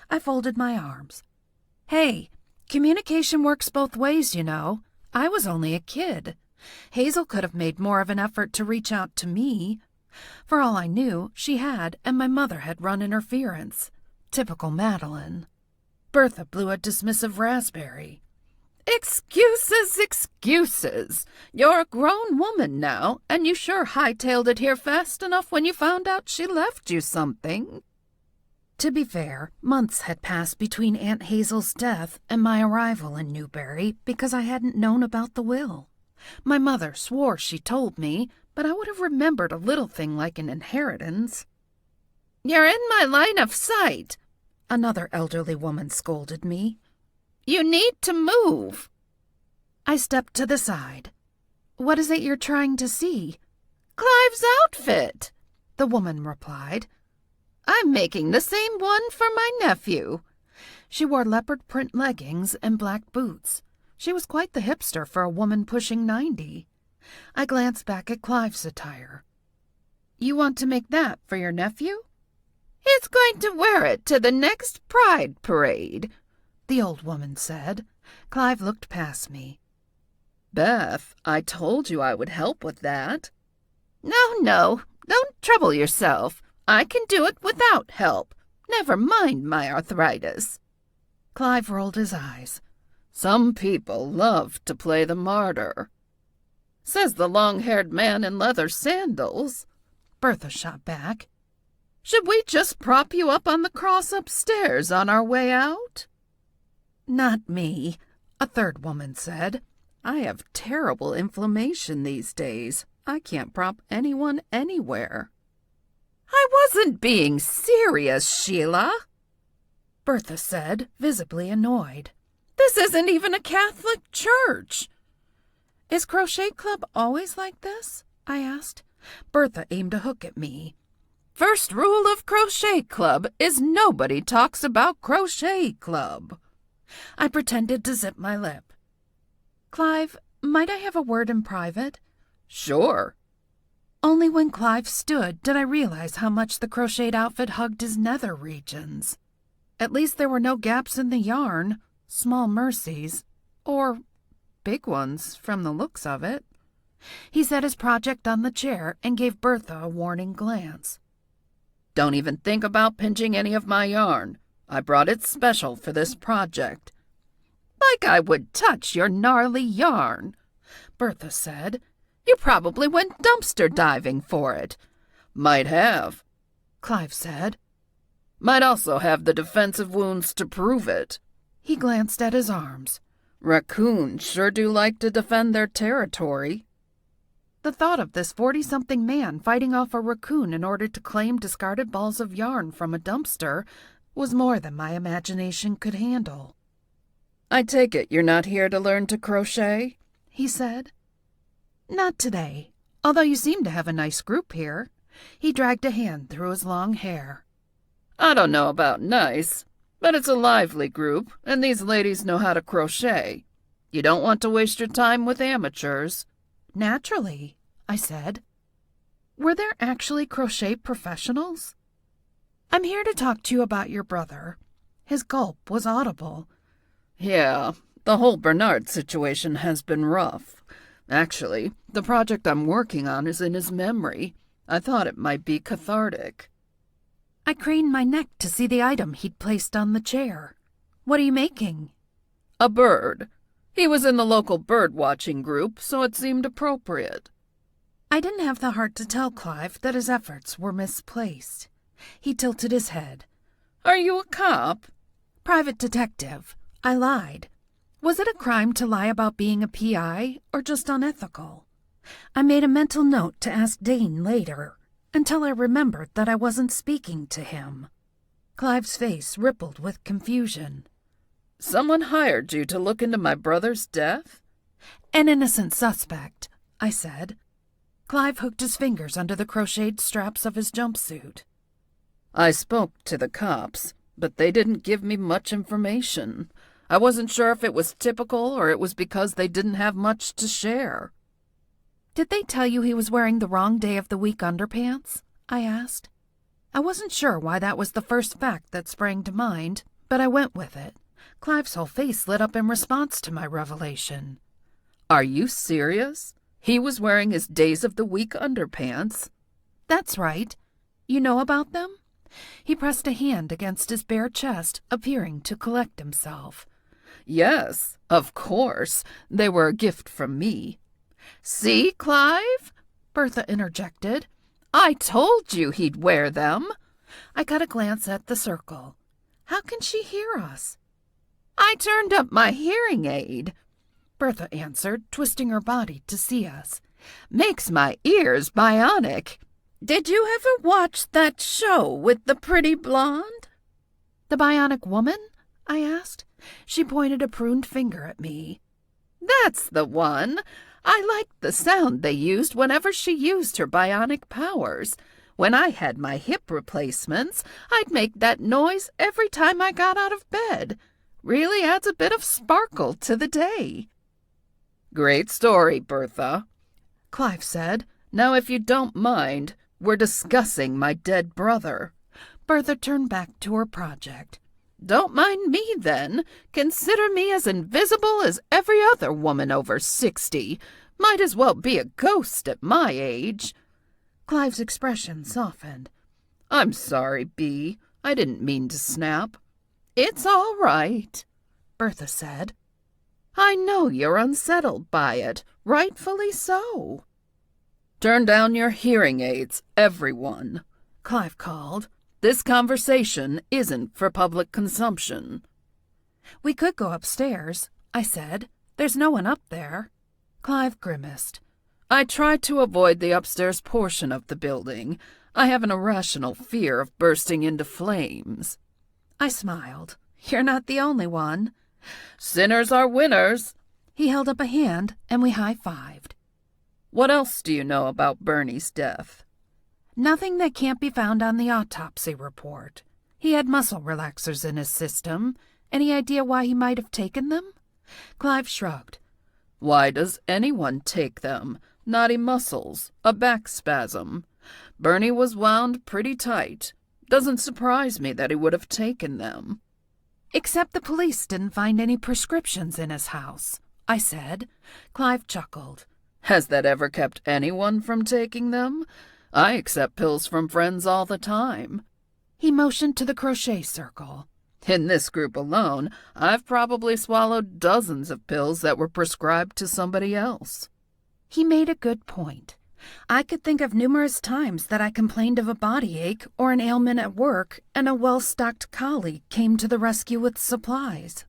I folded my arms. "Hey, communication works both ways, you know. I was only a kid. Hazel could have made more of an effort to reach out to me. For all I knew, she had, and my mother had run interference. Typical Madeline." Bertha blew a dismissive raspberry. "Excuses, excuses. You're a grown woman now, and you sure hightailed it here fast enough when you found out she left you something." To be fair, months had passed between Aunt Hazel's death and my arrival in Newberry because I hadn't known about the will. My mother swore she told me, but I would have remembered a little thing like an inheritance. "You're in my line of sight," another elderly woman scolded me. "You need to move." I stepped to the side. "What is it you're trying to see?" "Clive's outfit," the woman replied. "I'm making the same one for my nephew." She wore leopard print leggings and black boots. She was quite the hipster for a woman pushing 90. I glanced back at Clive's attire. "You want to make that for your nephew?" "He's going to wear it to the next Pride Parade," the old woman said. Clive looked past me. "Beth, I told you I would help with that." No, don't trouble yourself. I can do it without help. Never mind my arthritis." Clive rolled his eyes. "Some people love to play the martyr," says the long-haired man in leather sandals. Bertha shot back. "Should we just prop you up on the cross upstairs on our way out?" "Not me," a third woman said. "I have terrible inflammation these days. I can't prop anyone anywhere." "I wasn't being serious, Sheila," Bertha said, visibly annoyed. "This isn't even a Catholic church." "Is Crochet Club always like this?" I asked. Bertha aimed a hook at me. "First rule of Crochet Club is nobody talks about Crochet Club." I pretended to zip my lip. "Clive, might I have a word in private?" "Sure." Only when Clive stood did I realize how much the crocheted outfit hugged his nether regions. At least there were no gaps in the yarn, small mercies, or big ones from the looks of it. He set his project on the chair and gave Bertha a warning glance. Don't even think about pinching any of my yarn. I brought it special for this project. Like I would touch your gnarly yarn, Bertha said. You probably went dumpster diving for it. Might have, Clive said. Might also have the defensive wounds to prove it. He glanced at his arms. Raccoons sure do like to defend their territory. The thought of this 40-something man fighting off a raccoon in order to claim discarded balls of yarn from a dumpster was more than my imagination could handle. I take it you're not here to learn to crochet? He said. Not today, although you seem to have a nice group here. He dragged a hand through his long hair. I don't know about nice, but it's a lively group, and these ladies know how to crochet. You don't want to waste your time with amateurs. Naturally, I said. Were there actually crochet professionals? I'm here to talk to you about your brother. His gulp was audible. Yeah, the whole Bernard situation has been rough. Actually, the project I'm working on is in his memory. I thought it might be cathartic. I craned my neck to see the item he'd placed on the chair. What are you making? A bird. He was in the local birdwatching group, so it seemed appropriate. I didn't have the heart to tell Clive that his efforts were misplaced. He tilted his head. Are you a cop? Private detective. I lied. Was it a crime to lie about being a PI, or just unethical? I made a mental note to ask Dane later, until I remembered that I wasn't speaking to him. Clive's face rippled with confusion. Someone hired you to look into my brother's death? An innocent suspect, I said. Clive hooked his fingers under the crocheted straps of his jumpsuit. I spoke to the cops, but they didn't give me much information. I wasn't sure if it was typical or it was because they didn't have much to share. Did they tell you he was wearing the wrong day of the week underpants? I asked. I wasn't sure why that was the first fact that sprang to mind, but I went with it. Clive's whole face lit up in response to my revelation. Are you serious? He was wearing his days of the week underpants? That's right. You know about them? He pressed a hand against his bare chest, appearing to collect himself. Yes, of course. They were a gift from me. See, Clive? Bertha interjected. I told you he'd wear them. I got a glance at the circle. How can she hear us? I turned up my hearing aid, Bertha answered, twisting her body to see us. Makes my ears bionic. Did you ever watch that show with the pretty blonde? The bionic woman? I asked. She pointed a pruned finger at me. That's the one. I liked the sound they used whenever she used her bionic powers. When I had my hip replacements, I'd make that noise every time I got out of bed. Really adds a bit of sparkle to the day. Great story, Bertha, Clive said. Now, if you don't mind, we're discussing my dead brother. Bertha turned back to her project. Don't mind me, then. Consider me as invisible as every other woman over 60. Might as well be a ghost at my age. Clive's expression softened. I'm sorry, Bee. I didn't mean to snap. It's all right, Bertha said. I know you're unsettled by it, rightfully so. Turn down your hearing aids, everyone, Clive called. This conversation isn't for public consumption. We could go upstairs, I said. There's no one up there. Clive grimaced. I try to avoid the upstairs portion of the building. I have an irrational fear of bursting into flames. I smiled. You're not the only one. Sinners are winners. He held up a hand, and we high-fived. What else do you know about Bernie's death? Nothing that can't be found on the autopsy report. He had muscle relaxers in his system. Any idea why he might have taken them? Clive shrugged. Why does anyone take them? Knotty muscles, a back spasm. Bernie was wound pretty tight. Doesn't surprise me that he would have taken them. Except the police didn't find any prescriptions in his house, I said. Clive chuckled. Has that ever kept anyone from taking them? I accept pills from friends all the time. He motioned to the crochet circle. In this group alone, I've probably swallowed dozens of pills that were prescribed to somebody else. He made a good point. I could think of numerous times that I complained of a body ache or an ailment at work, and a well-stocked colleague came to the rescue with supplies.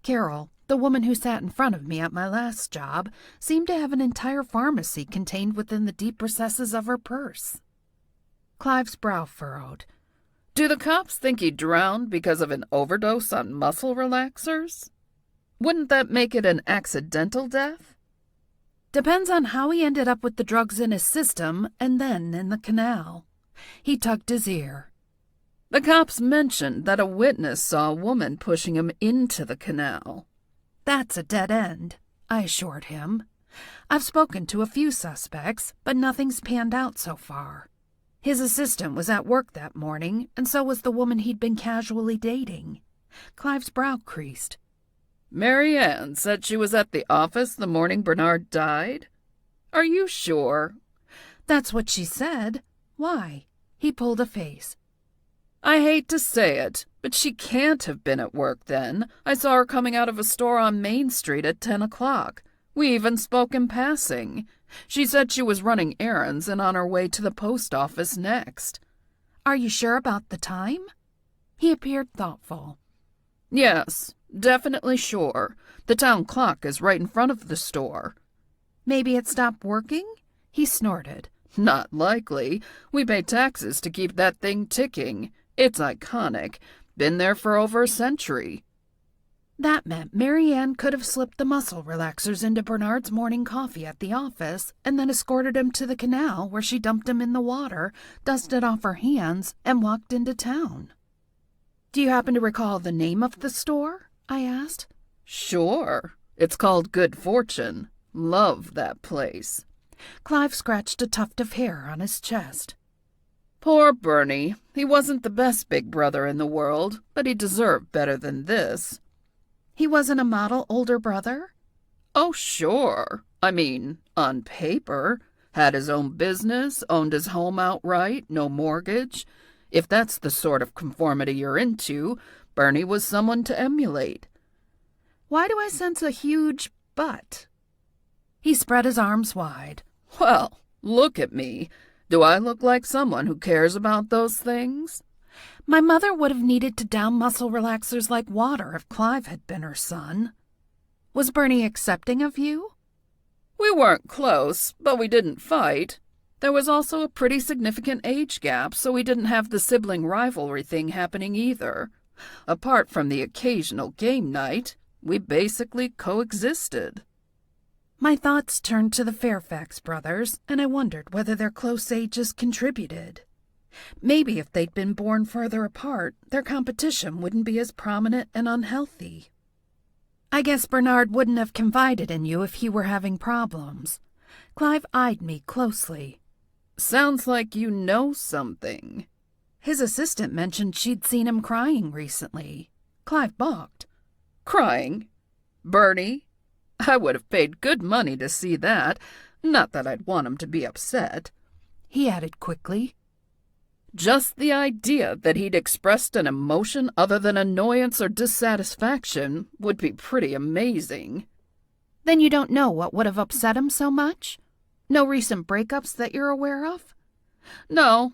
Carol, the woman who sat in front of me at my last job, seemed to have an entire pharmacy contained within the deep recesses of her purse. Clive's brow furrowed. Do the cops think he drowned because of an overdose on muscle relaxers? Wouldn't that make it an accidental death? Depends on how he ended up with the drugs in his system and then in the canal. He tugged his ear. The cops mentioned that a witness saw a woman pushing him into the canal. That's a dead end, I assured him. I've spoken to a few suspects, but nothing's panned out so far. His assistant was at work that morning, and so was the woman he'd been casually dating. Clive's brow creased. Mary Ann said she was at the office the morning Bernard died? Are you sure? That's what she said. Why? He pulled a face. I hate to say it, but she can't have been at work then. I saw her coming out of a store on Main Street at 10 o'clock. We even spoke in passing. She said she was running errands and on her way to the post office next. Are you sure about the time? He appeared thoughtful. Yes, definitely sure. The town clock is right in front of the store. Maybe it stopped working? He snorted. Not likely. We pay taxes to keep that thing ticking. It's iconic. Been there for over a century. That meant Mary Ann could have slipped the muscle relaxers into Bernard's morning coffee at the office and then escorted him to the canal where she dumped him in the water, dusted off her hands, and walked into town. Do you happen to recall the name of the store? I asked. Sure. It's called Good Fortune. Love that place. Clive scratched a tuft of hair on his chest. Poor Bernie. He wasn't the best big brother in the world, but he deserved better than this. He wasn't a model older brother? Oh, sure. I mean, on paper. Had his own business, owned his home outright, no mortgage. If that's the sort of conformity you're into, Bernie was someone to emulate. Why do I sense a huge but? He spread his arms wide. Well, look at me. Do I look like someone who cares about those things? My mother would have needed to down muscle relaxers like water if Clive had been her son. Was Bernie accepting of you? We weren't close, but we didn't fight. There was also a pretty significant age gap, so we didn't have the sibling rivalry thing happening either. Apart from the occasional game night, we basically coexisted. My thoughts turned to the Fairfax brothers, and I wondered whether their close ages contributed. Maybe if they'd been born further apart, their competition wouldn't be as prominent and unhealthy. I guess Bernard wouldn't have confided in you if he were having problems. Clive eyed me closely. Sounds like you know something. His assistant mentioned she'd seen him crying recently. Clive balked. Crying? Bernie? I would have paid good money to see that. Not that I'd want him to be upset. He added quickly. Just the idea that he'd expressed an emotion other than annoyance or dissatisfaction would be pretty amazing. Then you don't know what would have upset him so much? No recent breakups that you're aware of? No.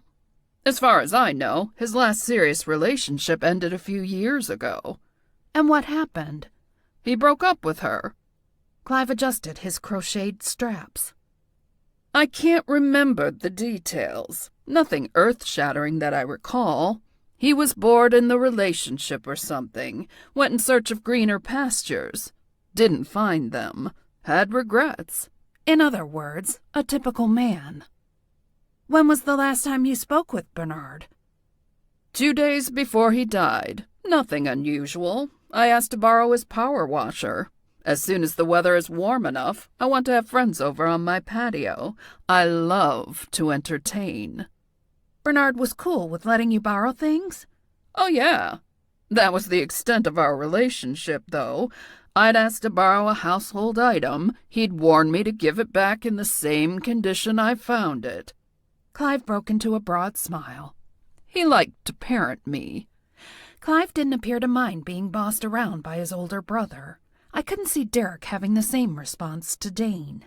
As far as I know, his last serious relationship ended a few years ago. And what happened? He broke up with her. Clive adjusted his crocheted straps. I can't remember the details. Nothing earth-shattering that I recall. He was bored in the relationship or something. Went in search of greener pastures. Didn't find them. Had regrets. In other words, a typical man. When was the last time you spoke with Bernard? 2 days before he died. Nothing unusual. I asked to borrow his power washer. As soon as the weather is warm enough, I want to have friends over on my patio. I love to entertain. Bernard was cool with letting you borrow things? Oh, yeah. That was the extent of our relationship, though. I'd asked to borrow a household item. He'd warned me to give it back in the same condition I found it. Clive broke into a broad smile. He liked to parent me. Clive didn't appear to mind being bossed around by his older brother. I couldn't see Derek having the same response to Dane.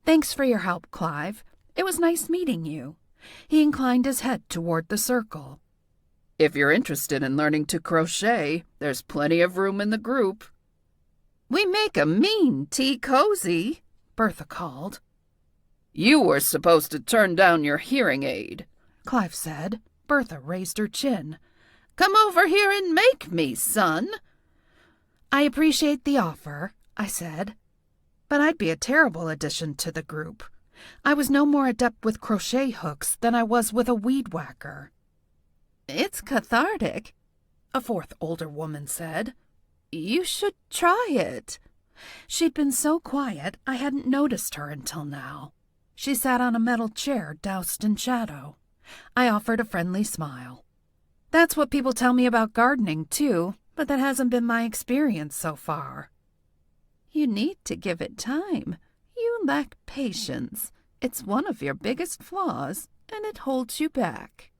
Thanks for your help, Clive. It was nice meeting you. He inclined his head toward the circle. If you're interested in learning to crochet, there's plenty of room in the group. We make a mean tea cozy, Bertha called. You were supposed to turn down your hearing aid, Clive said. Bertha raised her chin. Come over here and make me, son. I appreciate the offer, I said, but I'd be a terrible addition to the group. I was no more adept with crochet hooks than I was with a weed whacker. It's cathartic, a fourth older woman said. You should try it. She'd been so quiet I hadn't noticed her until now. She sat on a metal chair doused in shadow. I offered a friendly smile. That's what people tell me about gardening, too, but that hasn't been my experience so far. You need to give it time. You lack patience. It's one of your biggest flaws, and it holds you back.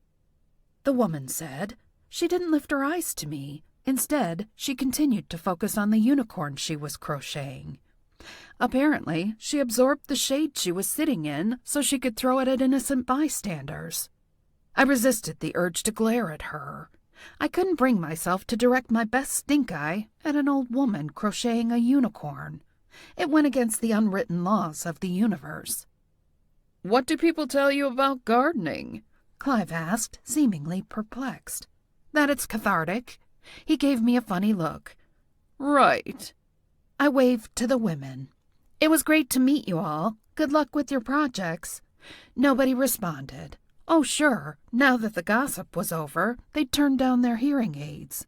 The woman said. She didn't lift her eyes to me. Instead, she continued to focus on the unicorn she was crocheting. Apparently, she absorbed the shade she was sitting in so she could throw it at innocent bystanders. I resisted the urge to glare at her. I couldn't bring myself to direct my best stink eye at an old woman crocheting a unicorn. It went against the unwritten laws of the universe. What do people tell you about gardening? Clive asked, seemingly perplexed. That it's cathartic. He gave me a funny look. Right. I waved to the women. It was great to meet you all. Good luck with your projects. Nobody responded. Oh, sure, now that the gossip was over, they'd turned down their hearing aids.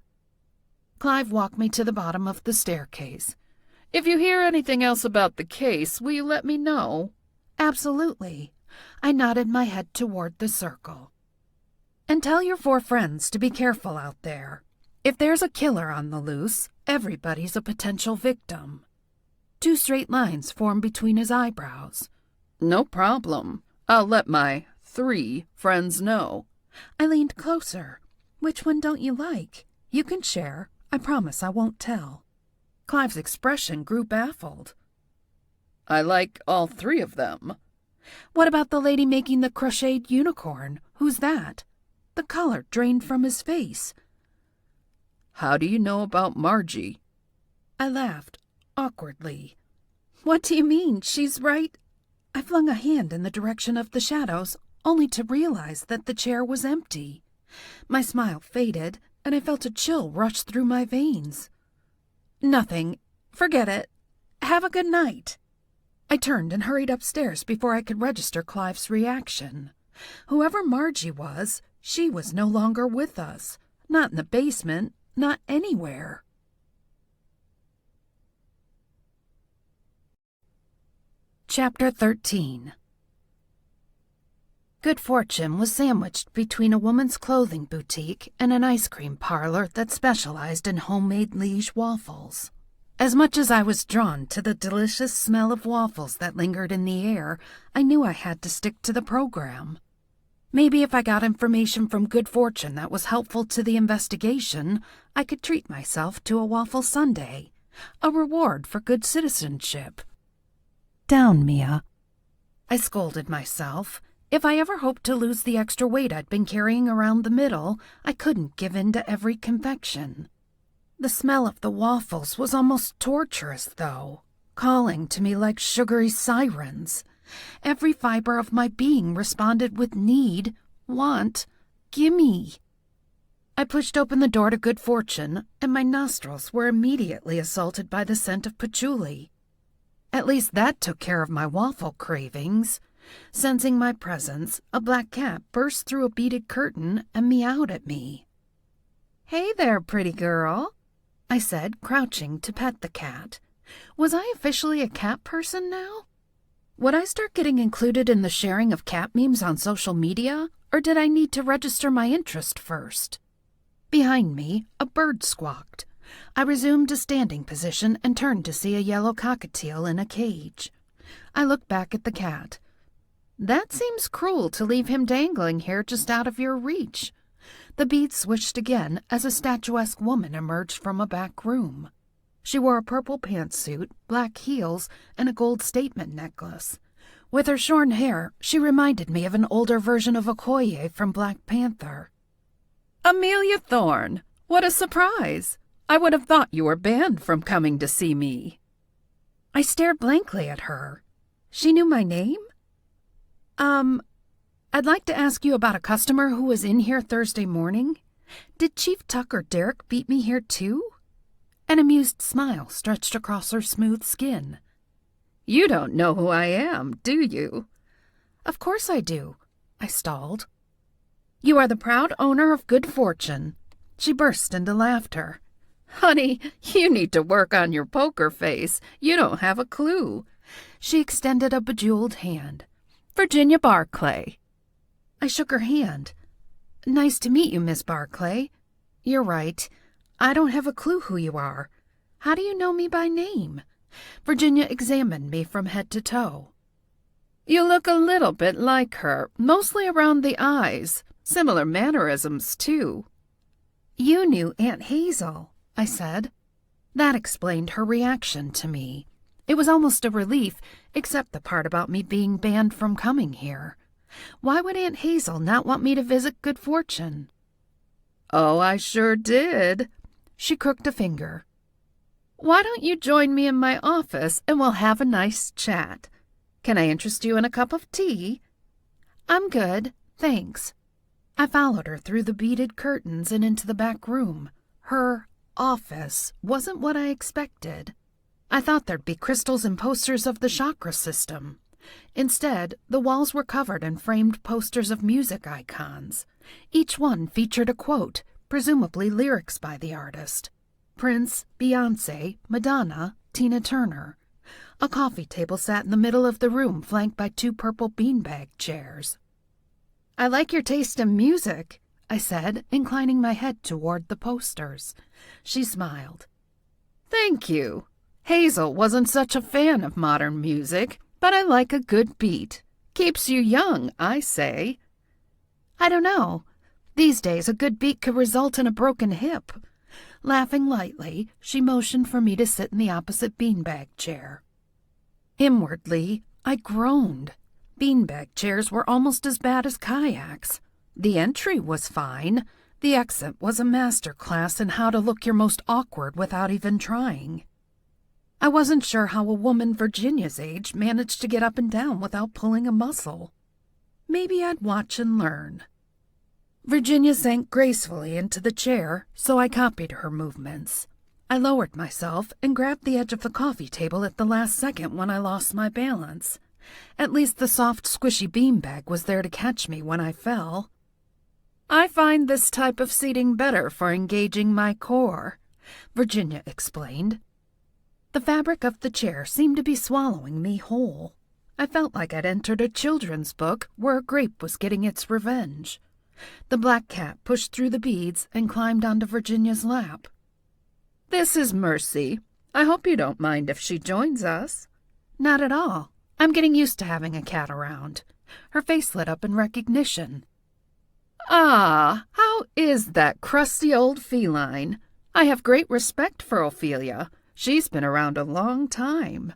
Clive walked me to the bottom of the staircase. If you hear anything else about the case, will you let me know? Absolutely. I nodded my head toward the circle. And tell your 4 friends to be careful out there. If there's a killer on the loose, everybody's a potential victim. 2 straight lines formed between his eyebrows. No problem. I'll let my 3 friends know. I leaned closer. Which one don't you like? You can share. I promise I won't tell. Clive's expression grew baffled. I like all 3 of them. What about the lady making the crocheted unicorn? Who's that? The color drained from his face. How do you know about Margie? I laughed, awkwardly. What do you mean? She's right. I flung a hand in the direction of the shadows, only to realize that the chair was empty. My smile faded, and I felt a chill rush through my veins. Nothing. Forget it. Have a good night. I turned and hurried upstairs before I could register Clive's reaction. Whoever Margie was, she was no longer with us. Not in the basement, not anywhere. Chapter 13. Good fortune was sandwiched between a woman's clothing boutique and an ice cream parlor that specialized in homemade liege waffles. As much as I was drawn to the delicious smell of waffles that lingered in the air, I knew I had to stick to the program. Maybe if I got information from Good Fortune that was helpful to the investigation, I could treat myself to a waffle sundae, a reward for good citizenship. Down, Mia. I scolded myself. If I ever hoped to lose the extra weight I'd been carrying around the middle, I couldn't give in to every confection. The smell of the waffles was almost torturous, though, calling to me like sugary sirens. Every fiber of my being responded with need, want, gimme. I pushed open the door to Good Fortune, and my nostrils were immediately assaulted by the scent of patchouli. At least that took care of my waffle cravings. Sensing my presence, a black cat burst through a beaded curtain and meowed at me. "Hey there, pretty girl," I said, crouching to pet the cat. Was I officially a cat person now? Would I start getting included in the sharing of cat memes on social media, or did I need to register my interest first? Behind me, a bird squawked. I resumed a standing position and turned to see a yellow cockatiel in a cage. I looked back at the cat. That seems cruel to leave him dangling here just out of your reach. The bead swished again as a statuesque woman emerged from a back room. She wore a purple pantsuit, black heels, and a gold statement necklace. With her shorn hair, she reminded me of an older version of Okoye from Black Panther. Amelia Thorne, what a surprise! I would have thought you were banned from coming to see me. I stared blankly at her. She knew my name? I'd like to ask you about a customer who was in here Thursday morning. Did Chief Tuck or Derek beat me here too? An amused smile stretched across her smooth skin. You don't know who I am, do you? Of course I do, I stalled. You are the proud owner of good fortune. She burst into laughter. Honey, you need to work on your poker face. You don't have a clue. She extended a bejeweled hand. Virginia Barclay. I shook her hand. Nice to meet you, Miss Barclay. You're right. I don't have a clue who you are. How do you know me by name? Virginia examined me from head to toe. You look a little bit like her, mostly around the eyes. Similar mannerisms, too. You knew Aunt Hazel, I said. That explained her reaction to me. It was almost a relief, except the part about me being banned from coming here. Why would Aunt Hazel not want me to visit good fortune? Oh, I sure did. She crooked a finger. Why don't you join me in my office and we'll have a nice chat? Can I interest you in a cup of tea? I'm good, thanks. I followed her through the beaded curtains and into the back room. Her office wasn't what I expected. I thought there'd be crystals and posters of the chakra system. Instead, the walls were covered in framed posters of music icons. Each one featured a quote, presumably lyrics by the artist. Prince, Beyoncé, Madonna, Tina Turner. A coffee table sat in the middle of the room, flanked by 2 purple beanbag chairs. I like your taste in music, I said, inclining my head toward the posters. She smiled. Thank you. Hazel wasn't such a fan of modern music, but I like a good beat. Keeps you young, I say. I don't know. These days, a good beat could result in a broken hip. Laughing lightly, she motioned for me to sit in the opposite beanbag chair. Inwardly, I groaned. Beanbag chairs were almost as bad as kayaks. The entry was fine. The exit was a master class in how to look your most awkward without even trying. I wasn't sure how a woman Virginia's age managed to get up and down without pulling a muscle. Maybe I'd watch and learn. Virginia sank gracefully into the chair, so I copied her movements. I lowered myself and grabbed the edge of the coffee table at the last second when I lost my balance. At least the soft, squishy beanbag was there to catch me when I fell. I find this type of seating better for engaging my core, Virginia explained. The fabric of the chair seemed to be swallowing me whole. I felt like I'd entered a children's book where a grape was getting its revenge. The black cat pushed through the beads and climbed onto Virginia's lap. This is Mercy. I hope you don't mind if she joins us. Not at all. I'm getting used to having a cat around. Her face lit up in recognition. Ah, how is that crusty old feline? I have great respect for Ophelia. She's been around a long time.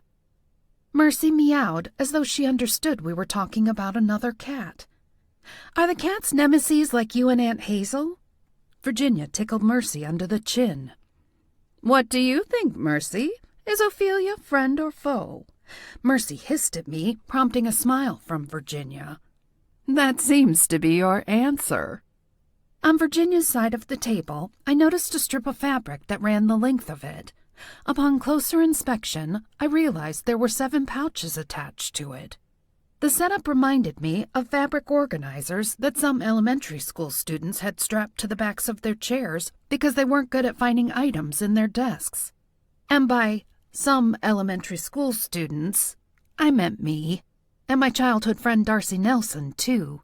Mercy meowed as though she understood we were talking about another cat. Are the cats nemesis like you and Aunt Hazel? Virginia tickled Mercy under the chin. What do you think, Mercy? Is Ophelia friend or foe? Mercy hissed at me, prompting a smile from Virginia. That seems to be your answer. On Virginia's side of the table, I noticed a strip of fabric that ran the length of it. Upon closer inspection, I realized there were 7 pouches attached to it. The setup reminded me of fabric organizers that some elementary school students had strapped to the backs of their chairs because they weren't good at finding items in their desks. And by some elementary school students, I meant me, and my childhood friend Darcy Nelson, too.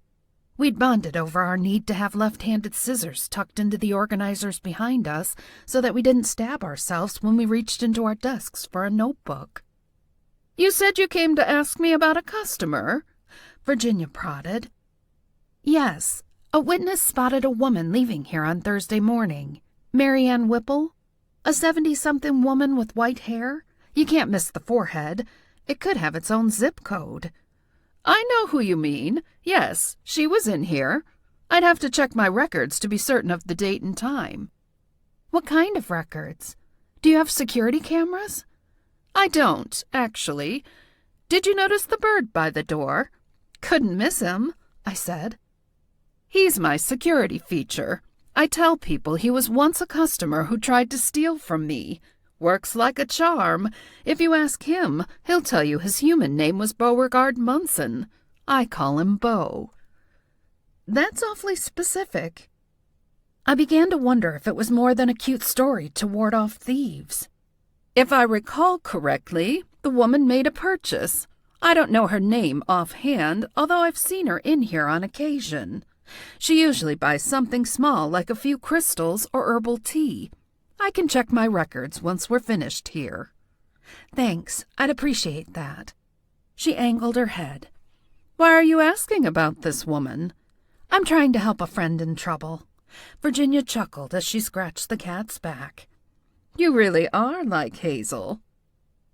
We'd bonded over our need to have left-handed scissors tucked into the organizers behind us so that we didn't stab ourselves when we reached into our desks for a notebook. "You said you came to ask me about a customer?" Virginia prodded. "Yes, a witness spotted a woman leaving here on Thursday morning. Mary Ann Whipple, a 70-something woman with white hair. You can't miss the forehead. It could have its own zip code." "I know who you mean. Yes, she was in here. I'd have to check my records to be certain of the date and time." "What kind of records? Do you have security cameras?" "I don't, actually. Did you notice the bird by the door?" "Couldn't miss him," I said. "He's my security feature. I tell people he was once a customer who tried to steal from me. Works like a charm. If you ask him, he'll tell you his human name was Beauregard Munson. I call him Beau." "That's awfully specific." I began to wonder if it was more than a cute story to ward off thieves. "If I recall correctly, the woman made a purchase. I don't know her name offhand, although I've seen her in here on occasion. She usually buys something small like a few crystals or herbal tea. I can check my records once we're finished here." "Thanks, I'd appreciate that." She angled her head. "Why are you asking about this woman?" "I'm trying to help a friend in trouble." Virginia chuckled as she scratched the cat's back. "You really are like Hazel."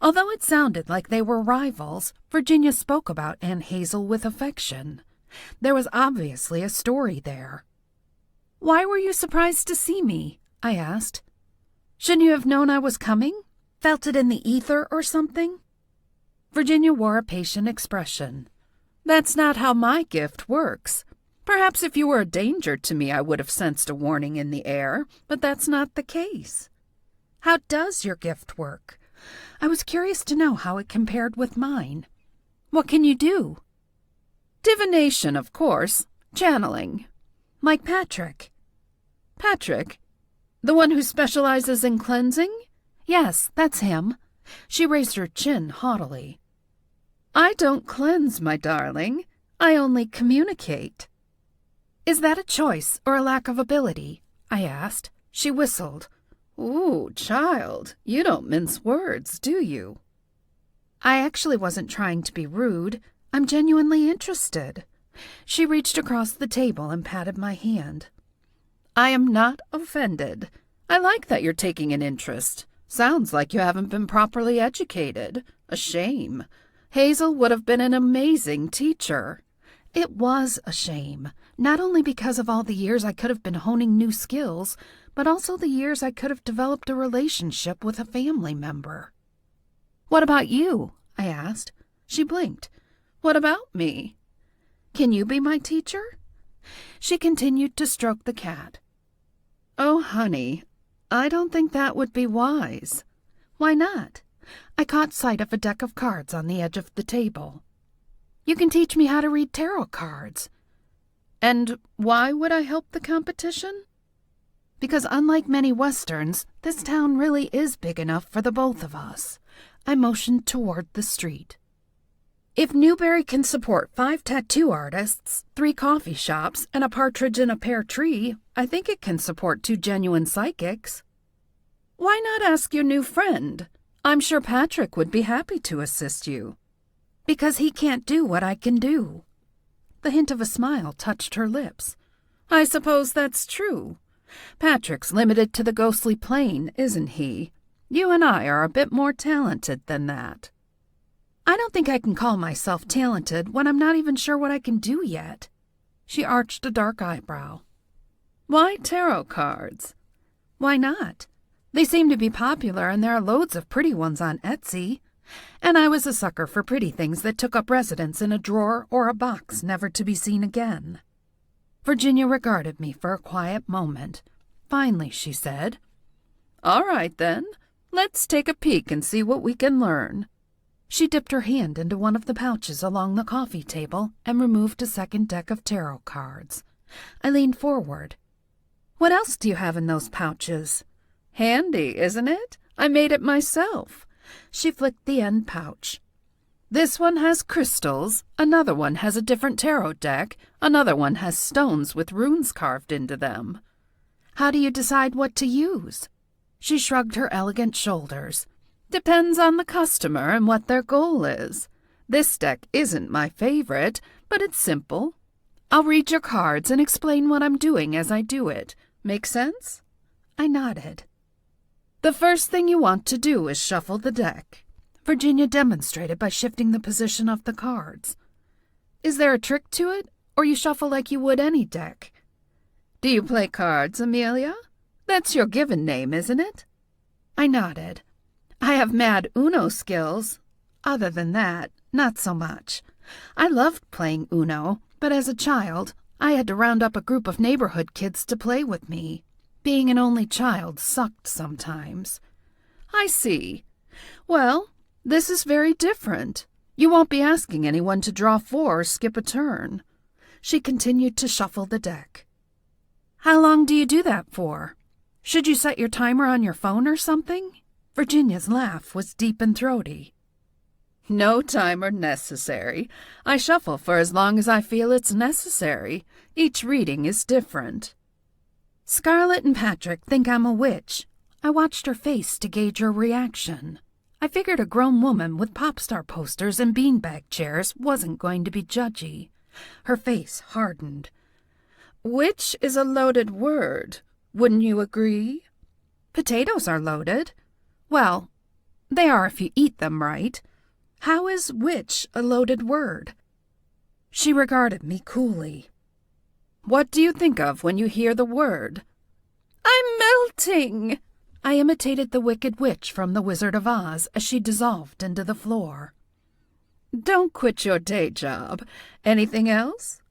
Although it sounded like they were rivals, Virginia spoke about Aunt Hazel with affection. There was obviously a story there. "Why were you surprised to see me?" I asked. "Shouldn't you have known I was coming? Felt it in the ether or something?" Virginia wore a patient expression. "That's not how my gift works. Perhaps if you were a danger to me, I would have sensed a warning in the air, but that's not the case." "How does your gift work?" I was curious to know how it compared with mine. "What can you do?" "Divination, of course. Channeling." "Like Patrick?" "Patrick? The one who specializes in cleansing?" "Yes, that's him." She raised her chin haughtily. "I don't cleanse, my darling. I only communicate." "Is that a choice or a lack of ability?" I asked. She whistled. "Ooh, child, you don't mince words, do you?" "I actually wasn't trying to be rude. I'm genuinely interested." She reached across the table and patted my hand. "I am not offended. I like that you're taking an interest. Sounds like you haven't been properly educated. A shame. Hazel would have been an amazing teacher." It was a shame, not only because of all the years I could have been honing new skills, but also the years I could have developed a relationship with a family member. "What about you?" I asked. She blinked. "What about me?" "Can you be my teacher?" She continued to stroke the cat. "Oh, honey, I don't think that would be wise." "Why not?" I caught sight of a deck of cards on the edge of the table. "You can teach me how to read tarot cards." "And why would I help the competition?" "Because unlike many westerns, this town really is big enough for the both of us." I motioned toward the street. "If Newberry can support 5 tattoo artists, 3 coffee shops, and a partridge in a pear tree, I think it can support 2 genuine psychics." "Why not ask your new friend? I'm sure Patrick would be happy to assist you." "Because he can't do what I can do." The hint of a smile touched her lips. "I suppose that's true. Patrick's limited to the ghostly plane, isn't he? You and I are a bit more talented than that." "I don't think I can call myself talented when I'm not even sure what I can do yet." She arched a dark eyebrow. "Why tarot cards?" "Why not? They seem to be popular and there are loads of pretty ones on Etsy. And I was a sucker for pretty things that took up residence in a drawer or a box never to be seen again." Virginia regarded me for a quiet moment. Finally, she said, "All right, then. Let's take a peek and see what we can learn." She dipped her hand into one of the pouches along the coffee table and removed a second deck of tarot cards. I leaned forward. "What else do you have in those pouches?" "Handy, isn't it? I made it myself." She flicked the end pouch. This one has crystals, another one has a different tarot deck, another one has stones with runes carved into them. How do you decide what to use? She shrugged her elegant shoulders. Depends on the customer and what their goal is. This deck isn't my favorite, but it's simple. I'll read your cards and explain what I'm doing as I do it. Make sense? I nodded. The first thing you want to do is shuffle the deck. Virginia demonstrated by shifting the position of the cards. Is there a trick to it, or you shuffle like you would any deck? Do you play cards, Amelia? That's your given name, isn't it? I nodded. I have mad Uno skills. Other than that, not so much. I loved playing Uno, but as a child, I had to round up a group of neighborhood kids to play with me. Being an only child sucked sometimes. I see. Well, this is very different. You won't be asking anyone to draw 4 or skip a turn. She continued to shuffle the deck. How long do you do that for? Should you set your timer on your phone or something? Virginia's laugh was deep and throaty. No timer necessary. I shuffle for as long as I feel it's necessary. Each reading is different. Scarlet and Patrick think I'm a witch. I watched her face to gauge her reaction. I figured a grown woman with pop star posters and beanbag chairs wasn't going to be judgy. Her face hardened. Witch is a loaded word. Wouldn't you agree? Potatoes are loaded. Well, they are if you eat them right. How is witch a loaded word? She regarded me coolly. What do you think of when you hear the word? I'm melting! I imitated the Wicked Witch from The Wizard of Oz as she dissolved into the floor. Don't quit your day job. Anything else?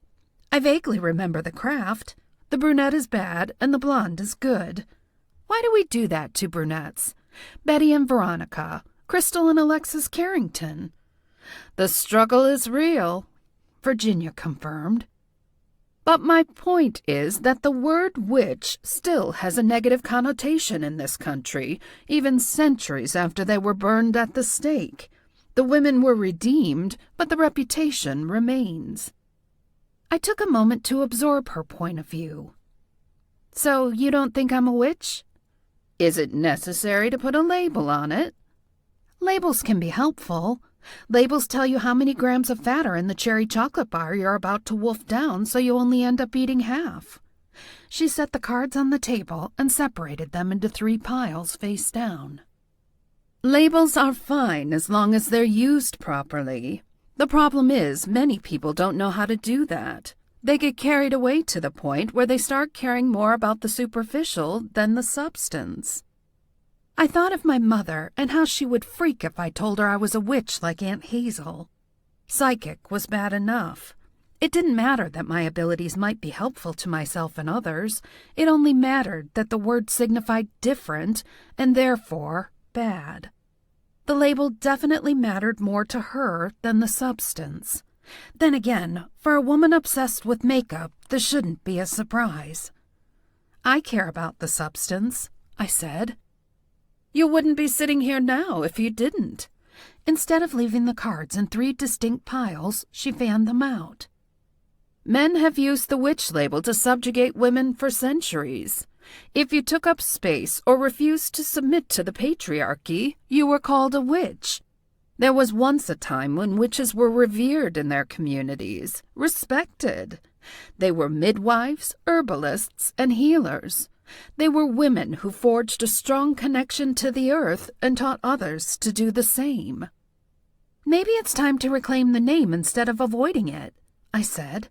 I vaguely remember the craft. The brunette is bad and the blonde is good. Why do we do that to brunettes? Betty and Veronica, Crystal and Alexis Carrington. The struggle is real, Virginia confirmed. But my point is that the word witch still has a negative connotation in this country, even centuries after they were burned at the stake. The women were redeemed, but the reputation remains. I took a moment to absorb her point of view. So you don't think I'm a witch? Is it necessary to put a label on it? Labels can be helpful. Labels tell you how many grams of fat are in the cherry chocolate bar you're about to wolf down so you only end up eating half. She set the cards on the table and separated them into 3 piles face down. Labels are fine as long as they're used properly. The problem is many people don't know how to do that. They get carried away to the point where they start caring more about the superficial than the substance. I thought of my mother and how she would freak if I told her I was a witch like Aunt Hazel. Psychic was bad enough. It didn't matter that my abilities might be helpful to myself and others. It only mattered that the word signified different and therefore bad. The label definitely mattered more to her than the substance. Then again, for a woman obsessed with makeup, this shouldn't be a surprise. I care about the substance, I said. You wouldn't be sitting here now if you didn't. Instead of leaving the cards in 3 distinct piles, she fanned them out. Men have used the witch label to subjugate women for centuries. If you took up space or refused to submit to the patriarchy, you were called a witch. There was once a time when witches were revered in their communities, respected. They were midwives, herbalists, and healers. They were women who forged a strong connection to the earth and taught others to do the same. Maybe it's time to reclaim the name instead of avoiding it, I said.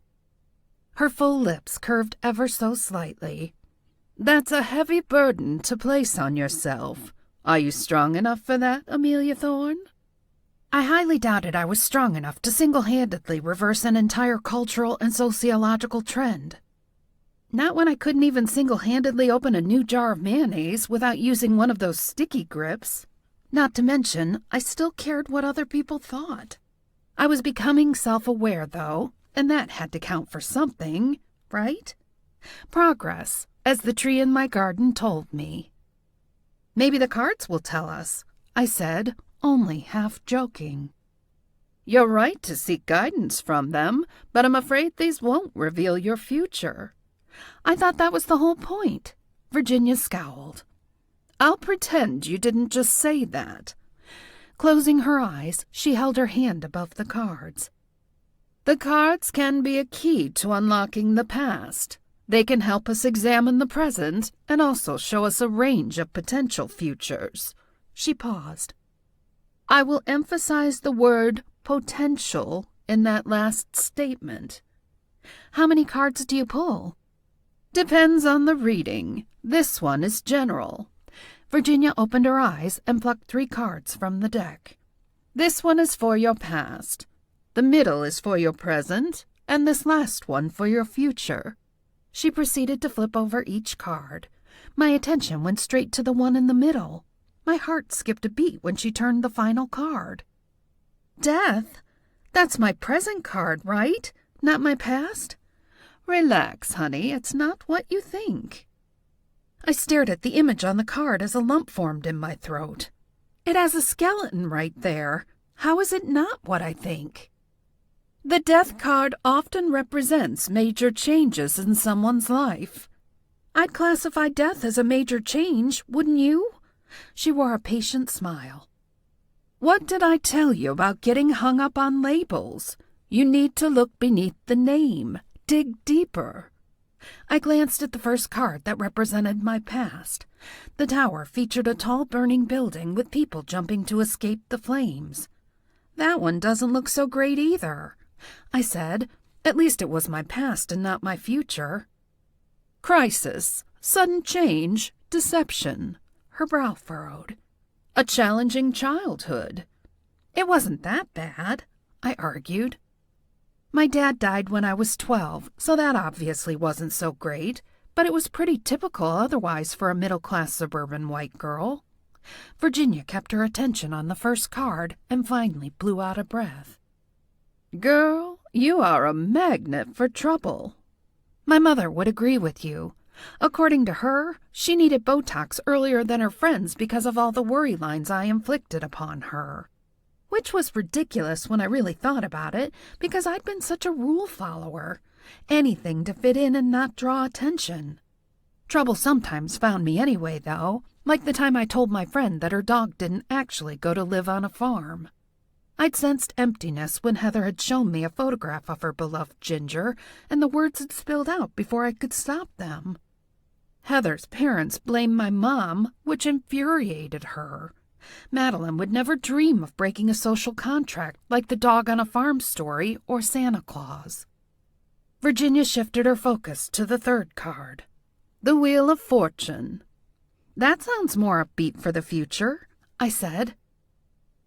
Her full lips curved ever so slightly. That's a heavy burden to place on yourself. Are you strong enough for that, Amelia Thorne? I highly doubted I was strong enough to single-handedly reverse an entire cultural and sociological trend. Not when I couldn't even single-handedly open a new jar of mayonnaise without using one of those sticky grips. Not to mention, I still cared what other people thought. I was becoming self-aware, though, and that had to count for something, right? Progress, as the tree in my garden told me. Maybe the cards will tell us, I said, only half joking. You're right to seek guidance from them, but I'm afraid these won't reveal your future." I thought that was the whole point. Virginia scowled. "I'll pretend you didn't just say that." Closing her eyes, she held her hand above the cards. "The cards can be a key to unlocking the past. They can help us examine the present and also show us a range of potential futures." She paused. "I will emphasize the word potential in that last statement." "How many cards do you pull?" "Depends on the reading. This one is general." Virginia opened her eyes and plucked 3 cards from the deck. "This one is for your past. The middle is for your present, and this last one for your future." She proceeded to flip over each card. My attention went straight to the one in the middle. My heart skipped a beat when she turned the final card. "Death? That's my present card, right? Not my past?" "Relax, honey. It's not what you think." I stared at the image on the card as a lump formed in my throat. It has a skeleton right there. How is it not what I think? "The death card often represents major changes in someone's life." "I'd classify death as a major change, wouldn't you?" She wore a patient smile. "What did I tell you about getting hung up on labels? You need to look beneath the name. Dig deeper." I glanced at the first card that represented my past. The tower featured a tall burning building with people jumping to escape the flames. "That one doesn't look so great either," I said. At least it was my past and not my future. "Crisis, sudden change, deception." Her brow furrowed. "A challenging childhood." "It wasn't that bad," I argued. "My dad died when I was 12, so that obviously wasn't so great, but it was pretty typical otherwise for a middle-class suburban white girl." Virginia kept her attention on the first card and finally blew out a breath. "Girl, you are a magnet for trouble." "My mother would agree with you. According to her, she needed Botox earlier than her friends because of all the worry lines I inflicted upon her. Which was ridiculous when I really thought about it, because I'd been such a rule follower. Anything to fit in and not draw attention. Trouble sometimes found me anyway, though, like the time I told my friend that her dog didn't actually go to live on a farm. I'd sensed emptiness when Heather had shown me a photograph of her beloved Ginger, and the words had spilled out before I could stop them. Heather's parents blamed my mom, which infuriated her. Madeline would never dream of breaking a social contract like the dog on a farm story or Santa Claus. Virginia shifted her focus to the third card. "The Wheel of Fortune." "That sounds more upbeat for the future," I said.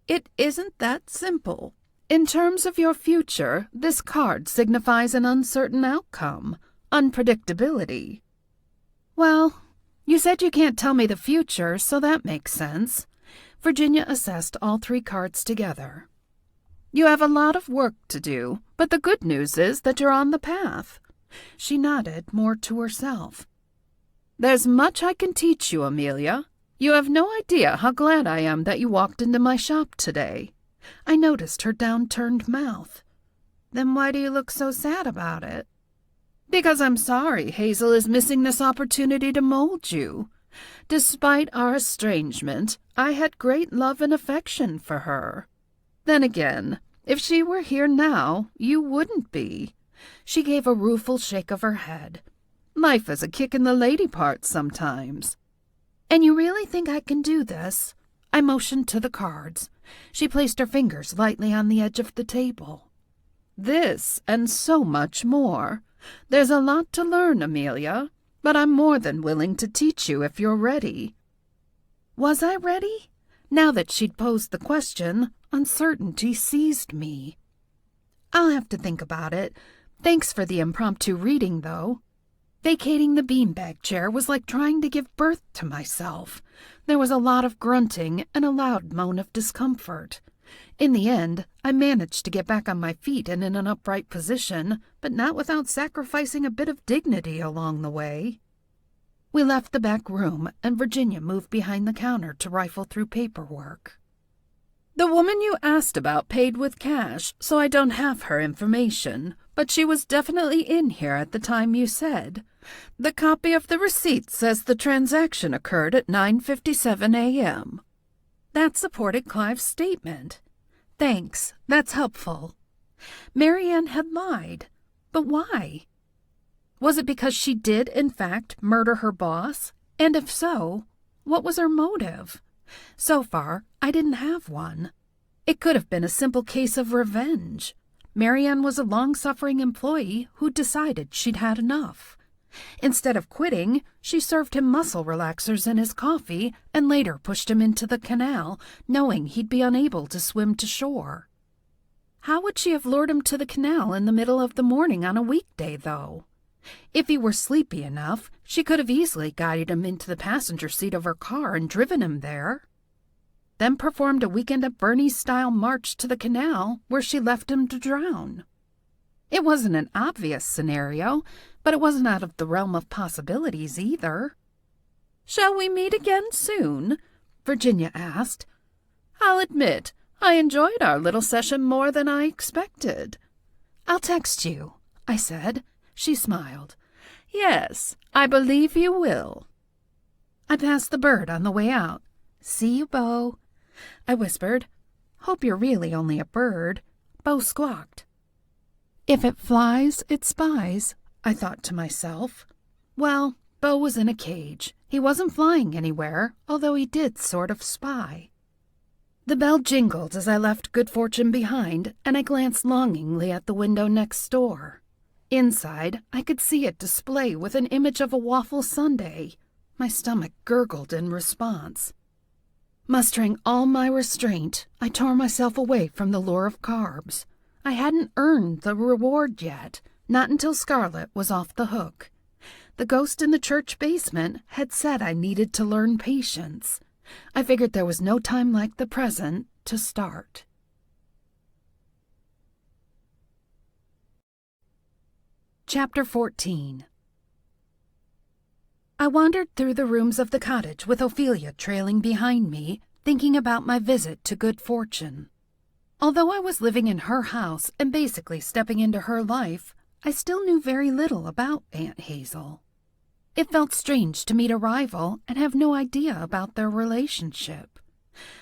"It isn't that simple. In terms of your future, this card signifies an uncertain outcome, unpredictability." "Well, you said you can't tell me the future, so that makes sense." Virginia assessed all 3 cards together. "You have a lot of work to do, but the good news is that you're on the path." She nodded more to herself. "There's much I can teach you, Amelia. You have no idea how glad I am that you walked into my shop today." I noticed her downturned mouth. "Then why do you look so sad about it?" "Because I'm sorry Hazel is missing this opportunity to mold you. Despite our estrangement, I had great love and affection for her. Then again, if she were here now, you wouldn't be." She gave a rueful shake of her head. "Life is a kick in the lady part sometimes." "And you really think I can do this?" I motioned to the cards. She placed her fingers lightly on the edge of the table. "This and so much more. There's a lot to learn, Amelia, but I'm more than willing to teach you if you're ready." Was I ready? Now that she'd posed the question, uncertainty seized me. "I'll have to think about it. Thanks for the impromptu reading, though." Vacating the beanbag chair was like trying to give birth to myself. There was a lot of grunting and a loud moan of discomfort. In the end, I managed to get back on my feet and in an upright position, but not without sacrificing a bit of dignity along the way. We left the back room, and Virginia moved behind the counter to rifle through paperwork. The woman you asked about paid with cash, so I don't have her information, but she was definitely in here at the time you said. The copy of the receipt says the transaction occurred at 9:57 a.m. That supported Clive's statement. Thanks, that's helpful. Marianne had lied, but why? Was it because she did, in fact, murder her boss? And if so, what was her motive? So far, I didn't have one. It could have been a simple case of revenge. Marianne was a long-suffering employee who decided she'd had enough. Instead of quitting, she served him muscle relaxers in his coffee and later pushed him into the canal, knowing he'd be unable to swim to shore. How would she have lured him to the canal in the middle of the morning on a weekday, though? If he were sleepy enough, she could have easily guided him into the passenger seat of her car and driven him there. Then performed a weekend at Bernie's-style march to the canal where she left him to drown. It wasn't an obvious scenario, but it wasn't out of the realm of possibilities either. "Shall we meet again soon?" Virginia asked. "I'll admit, I enjoyed our little session more than I expected." "I'll text you," I said. She smiled. "Yes, I believe you will." I passed the bird on the way out. "See you, Bo," I whispered. "Hope you're really only a bird." Bo squawked. If it flies, it spies, I thought to myself. Well, Bo was in a cage. He wasn't flying anywhere, although he did sort of spy. The bell jingled as I left good fortune behind, and I glanced longingly at the window next door. Inside, I could see it display with an image of a waffle sundae. My stomach gurgled in response. Mustering all my restraint, I tore myself away from the lure of carbs. I hadn't earned the reward yet, not until Scarlet was off the hook. The ghost in the church basement had said I needed to learn patience. I figured there was no time like the present to start. Chapter 14. I wandered through the rooms of the cottage with Ophelia trailing behind me, thinking about my visit to good fortune. Although I was living in her house and basically stepping into her life, I still knew very little about Aunt Hazel. It felt strange to meet a rival and have no idea about their relationship.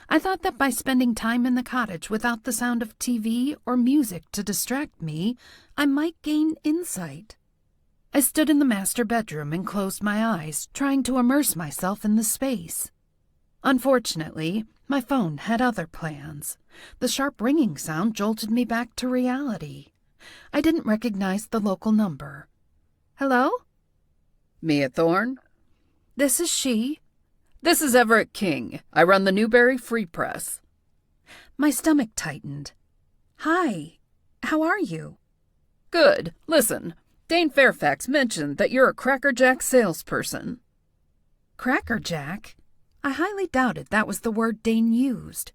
I thought that by spending time in the cottage without the sound of TV or music to distract me, I might gain insight. I stood in the master bedroom and closed my eyes, trying to immerse myself in the space. Unfortunately, my phone had other plans. The sharp ringing sound jolted me back to reality. I didn't recognize the local number. "Hello?" Mia Thorne? "This is she." "This is Everett King. I run the Newberry Free Press." My stomach tightened. "Hi. How are you?" "Good. Listen, Dane Fairfax mentioned that you're a crackerjack salesperson." Crackerjack? I highly doubted that was the word Dane used.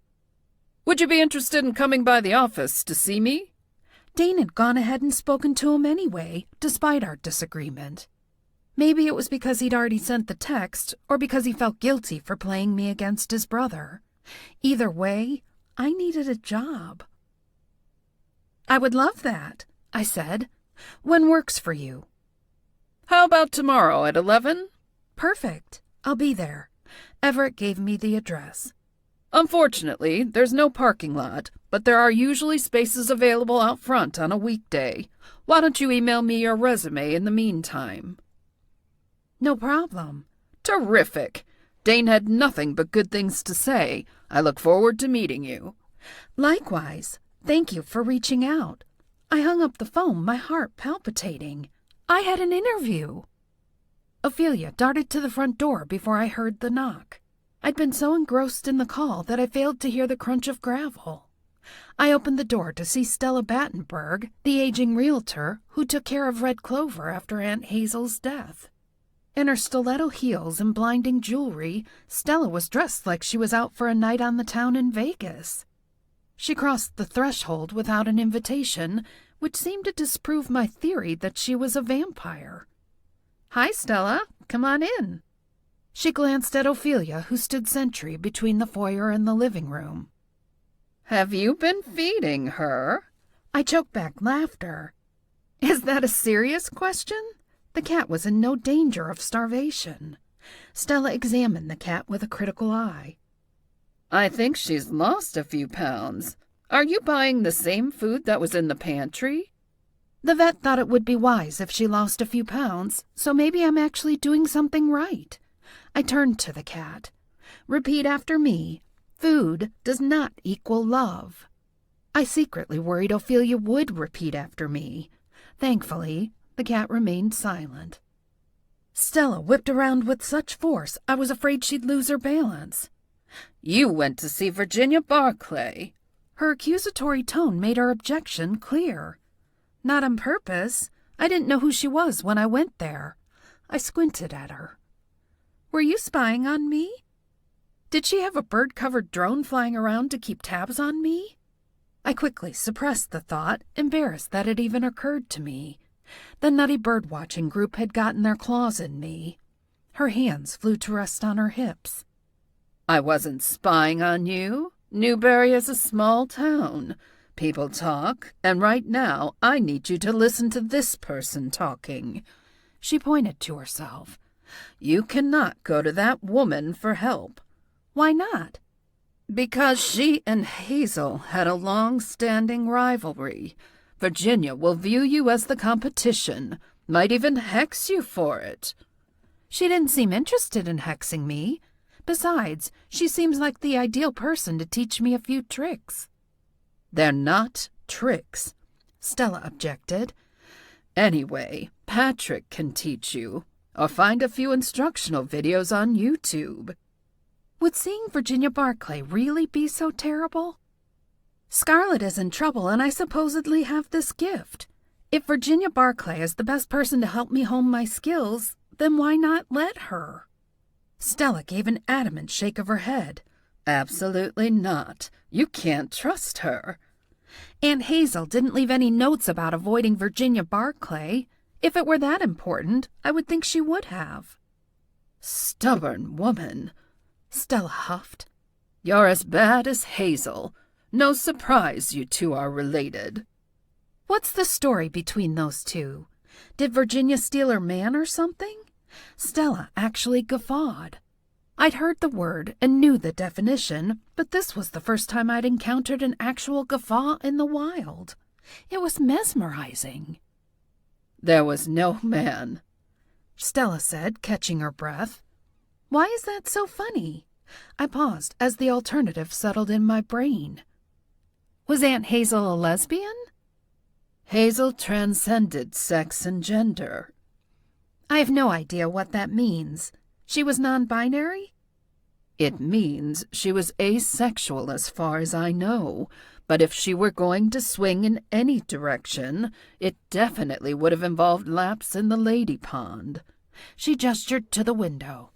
"Would you be interested in coming by the office to see me?" Dane had gone ahead and spoken to him anyway, despite our disagreement. Maybe it was because he'd already sent the text, or because he felt guilty for playing me against his brother. Either way, I needed a job. "I would love that," I said. "When works for you?" "How about tomorrow at 11? "Perfect. I'll be there." Everett gave me the address. "Unfortunately, there's no parking lot, but there are usually spaces available out front on a weekday. Why don't you email me your resume in the meantime?" "No problem." "Terrific. Dane had nothing but good things to say. I look forward to meeting you." "Likewise. Thank you for reaching out." I hung up the phone, my heart palpitating. I had an interview. Ophelia darted to the front door before I heard the knock. I'd been so engrossed in the call that I failed to hear the crunch of gravel. I opened the door to see Stella Battenberg, the aging realtor who took care of Red Clover after Aunt Hazel's death. In her stiletto heels and blinding jewelry, Stella was dressed like she was out for a night on the town in Vegas. She crossed the threshold without an invitation, which seemed to disprove my theory that she was a vampire. "Hi, Stella. Come on in." She glanced at Ophelia, who stood sentry between the foyer and the living room. Have you been feeding her? I choked back laughter. Is that a serious question? The cat was in no danger of starvation. Stella examined the cat with a critical eye. I think she's lost a few pounds. Are you buying the same food that was in the pantry? The vet thought it would be wise if she lost a few pounds, so maybe I'm actually doing something right. I turned to the cat. Repeat after me. Food does not equal love. I secretly worried Ophelia would repeat after me. Thankfully, the cat remained silent. Stella whipped around with such force I was afraid she'd lose her balance. You went to see Virginia Barclay. Her accusatory tone made her objection clear. Not on purpose. I didn't know who she was when I went there. I squinted at her. Were you spying on me? Did she have a bird-covered drone flying around to keep tabs on me? I quickly suppressed the thought, embarrassed that it even occurred to me. The nutty birdwatching group had gotten their claws in me. Her hands flew to rest on her hips. I wasn't spying on you. Newberry is a small town. People talk, and right now I need you to listen to this person talking. She pointed to herself. You cannot go to that woman for help. Why not? Because she and Hazel had a long-standing rivalry. Virginia will view you as the competition, might even hex you for it. She didn't seem interested in hexing me. Besides, she seems like the ideal person to teach me a few tricks. They're not tricks, Stella objected. Anyway, Patrick can teach you, or find a few instructional videos on YouTube. Would seeing Virginia Barclay really be so terrible? Scarlet is in trouble, and I supposedly have this gift. If Virginia Barclay is the best person to help me hone my skills, then why not let her? Stella gave an adamant shake of her head. Absolutely not. You can't trust her. Aunt Hazel didn't leave any notes about avoiding Virginia Barclay. If it were that important, I would think she would have. Stubborn woman, Stella huffed. You're as bad as Hazel. No surprise you two are related. What's the story between those two? Did Virginia steal her man or something? Stella actually guffawed. I'd heard the word and knew the definition, but this was the first time I'd encountered an actual guffaw in the wild. It was mesmerizing. There was no man, Stella said, catching her breath. Why is that so funny? I paused as the alternative settled in my brain. Was Aunt Hazel a lesbian? Hazel transcended sex and gender. I have no idea what that means. She was non-binary? It means she was asexual as far as I know, but if she were going to swing in any direction, it definitely would have involved laps in the lady pond. She gestured to the window.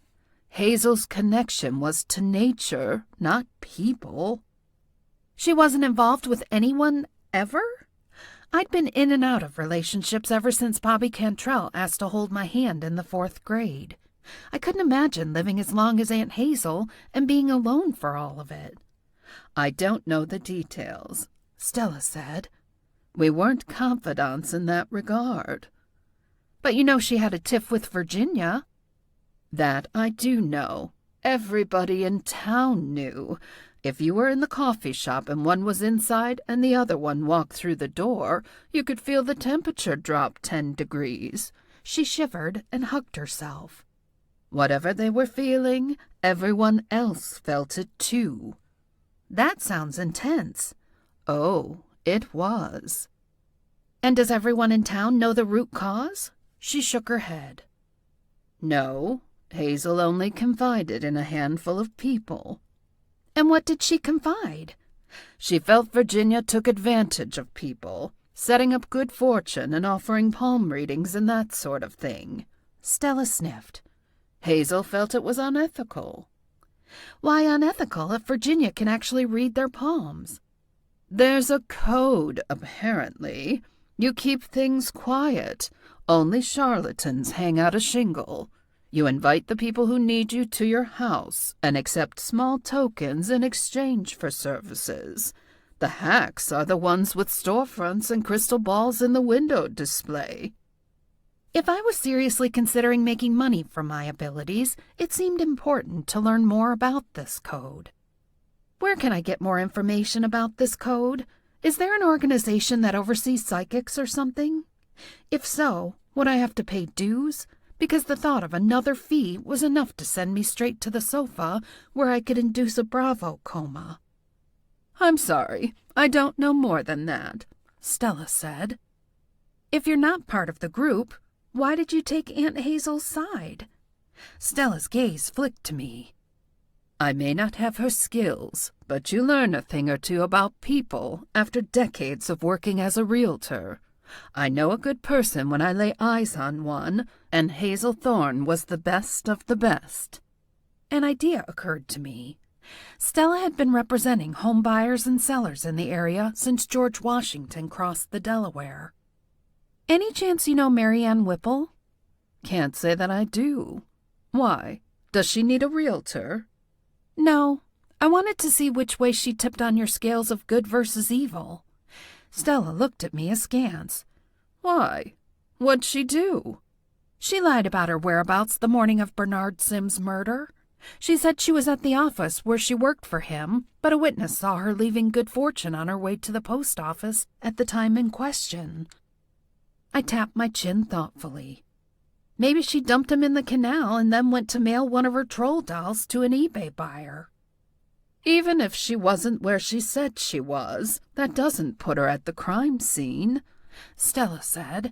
Hazel's connection was to nature, not people. She wasn't involved with anyone ever? I'd been in and out of relationships ever since Bobby Cantrell asked to hold my hand in the 4th grade. I couldn't imagine living as long as Aunt Hazel and being alone for all of it. I don't know the details, Stella said. We weren't confidants in that regard. But you know she had a tiff with Virginia. That I do know. Everybody in town knew. If you were in the coffee shop and one was inside and the other one walked through the door, you could feel the temperature drop 10 degrees. She shivered and hugged herself. Whatever they were feeling, everyone else felt it too. That sounds intense. Oh, it was. And does everyone in town know the root cause? She shook her head. No, Hazel only confided in a handful of people. And what did she confide? She felt Virginia took advantage of people, setting up good fortune and offering palm readings and that sort of thing. Stella sniffed. Hazel felt it was unethical. Why unethical if Virginia can actually read their palms? There's a code, apparently. You keep things quiet. Only charlatans hang out a shingle. You invite the people who need you to your house and accept small tokens in exchange for services. The hacks are the ones with storefronts and crystal balls in the window display. If I was seriously considering making money from my abilities, it seemed important to learn more about this code. Where can I get more information about this code? Is there an organization that oversees psychics or something? If so, would I have to pay dues? Because the thought of another fee was enough to send me straight to the sofa where I could induce a Bravo coma. I'm sorry, I don't know more than that, Stella said. If you're not part of the group, why did you take Aunt Hazel's side? Stella's gaze flicked to me. I may not have her skills, but you learn a thing or two about people after decades of working as a realtor. I know a good person when I lay eyes on one, and Hazel Thorne was the best of the best. An idea occurred to me. Stella had been representing home buyers and sellers in the area since George Washington crossed the Delaware. Any chance you know Mary Ann Whipple? Can't say that I do. Why? Does she need a realtor? No. I wanted to see which way she tipped on your scales of good versus evil. Stella looked at me askance. Why? What'd she do? She lied about her whereabouts the morning of Bernard Sim's murder. She said she was at the office where she worked for him, but a witness saw her leaving good fortune on her way to the post office at the time in question. I tapped my chin thoughtfully. Maybe she dumped him in the canal and then went to mail one of her troll dolls to an eBay buyer. Even if she wasn't where she said she was, that doesn't put her at the crime scene, Stella said.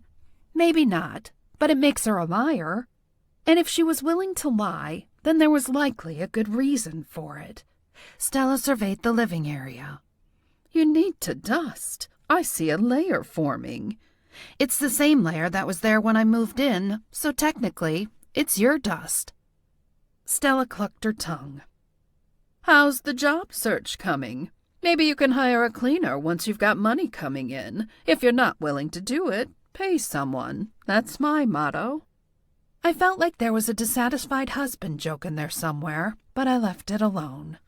Maybe not, but it makes her a liar. And if she was willing to lie, then there was likely a good reason for it. Stella surveyed the living area. You need to dust. I see a layer forming. It's the same layer that was there when I moved in, so technically, it's your dust. Stella clucked her tongue. How's the job search coming? Maybe you can hire a cleaner once you've got money coming in. If you're not willing to do it, pay someone. That's my motto. I felt like there was a dissatisfied husband joke in there somewhere, but I left it alone.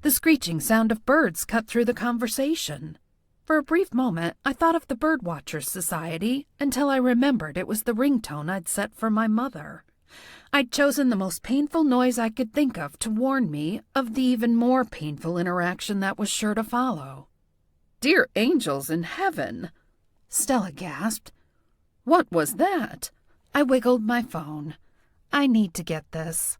The screeching sound of birds cut through the conversation. For a brief moment, I thought of the Birdwatchers Society until I remembered it was the ringtone I'd set for my mother. I'd chosen the most painful noise I could think of to warn me of the even more painful interaction that was sure to follow. Dear angels in heaven! Stella gasped. What was that? I wiggled my phone. I need to get this.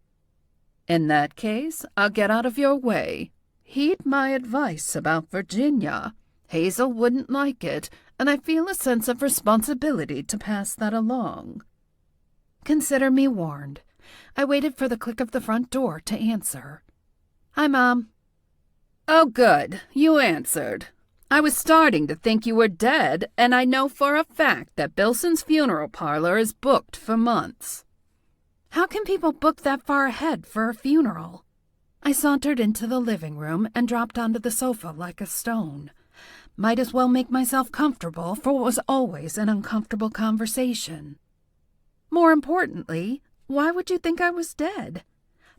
In that case, I'll get out of your way. Heed my advice about Virginia. Hazel wouldn't like it, and I feel a sense of responsibility to pass that along. Consider me warned. I waited for the click of the front door to answer. Hi, Mom. Oh, good. You answered. I was starting to think you were dead, and I know for a fact that Bilson's funeral parlor is booked for months. How can people book that far ahead for a funeral? I sauntered into the living room and dropped onto the sofa like a stone. Might as well make myself comfortable for what was always an uncomfortable conversation. More importantly, why would you think I was dead?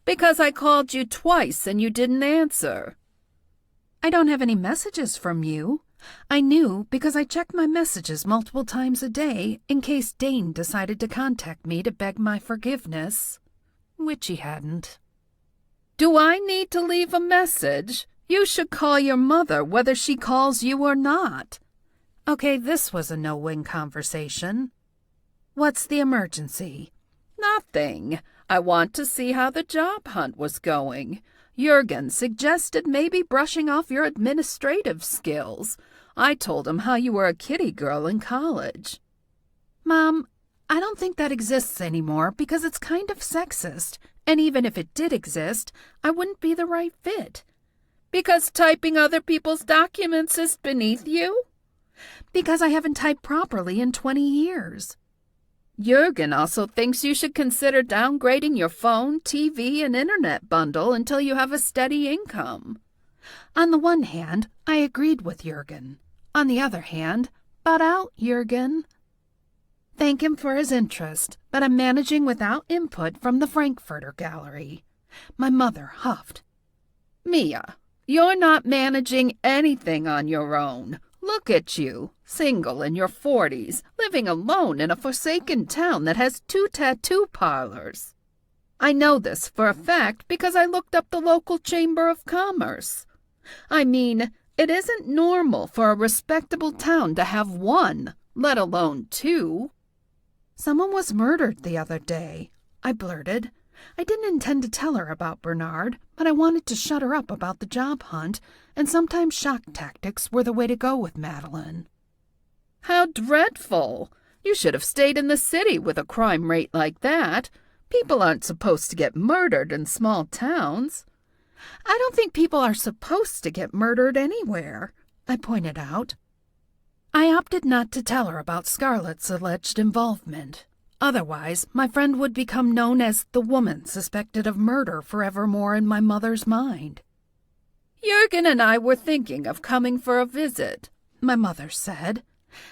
Because I called you twice and you didn't answer. I don't have any messages from you. I knew because I checked my messages multiple times a day in case Dane decided to contact me to beg my forgiveness, which he hadn't. Do I need to leave a message? You should call your mother whether she calls you or not. Okay, this was a no-win conversation. What's the emergency? Nothing. I want to see how the job hunt was going. Jurgen suggested maybe brushing off your administrative skills. I told him how you were a kitty girl in college. Mom, I don't think that exists anymore because it's kind of sexist, and even if it did exist, I wouldn't be the right fit. Because typing other people's documents is beneath you? Because I haven't typed properly in 20 years. Jurgen also thinks you should consider downgrading your phone, TV, and internet bundle until you have a steady income. On the one hand, I agreed with Jurgen. On the other hand, butt out, Jurgen. Thank him for his interest, but I'm managing without input from the Frankfurter Gallery. My mother huffed. Mia, You're not managing anything on your own. Look at you, single in your 40s, living alone in a forsaken town that has 2 tattoo parlors. I know this for a fact because I looked up the local Chamber of Commerce. I mean, it isn't normal for a respectable town to have 1, let alone 2. Someone was murdered the other day, I blurted. I didn't intend to tell her about Bernard, but I wanted to shut her up about the job hunt, and sometimes shock tactics were the way to go with Madeline. How dreadful! You should have stayed in the city with a crime rate like that. People aren't supposed to get murdered in small towns. I don't think people are supposed to get murdered anywhere, I pointed out. I opted not to tell her about Scarlet's alleged involvement. Otherwise, my friend would become known as the woman suspected of murder forevermore in my mother's mind. Jurgen and I were thinking of coming for a visit, my mother said.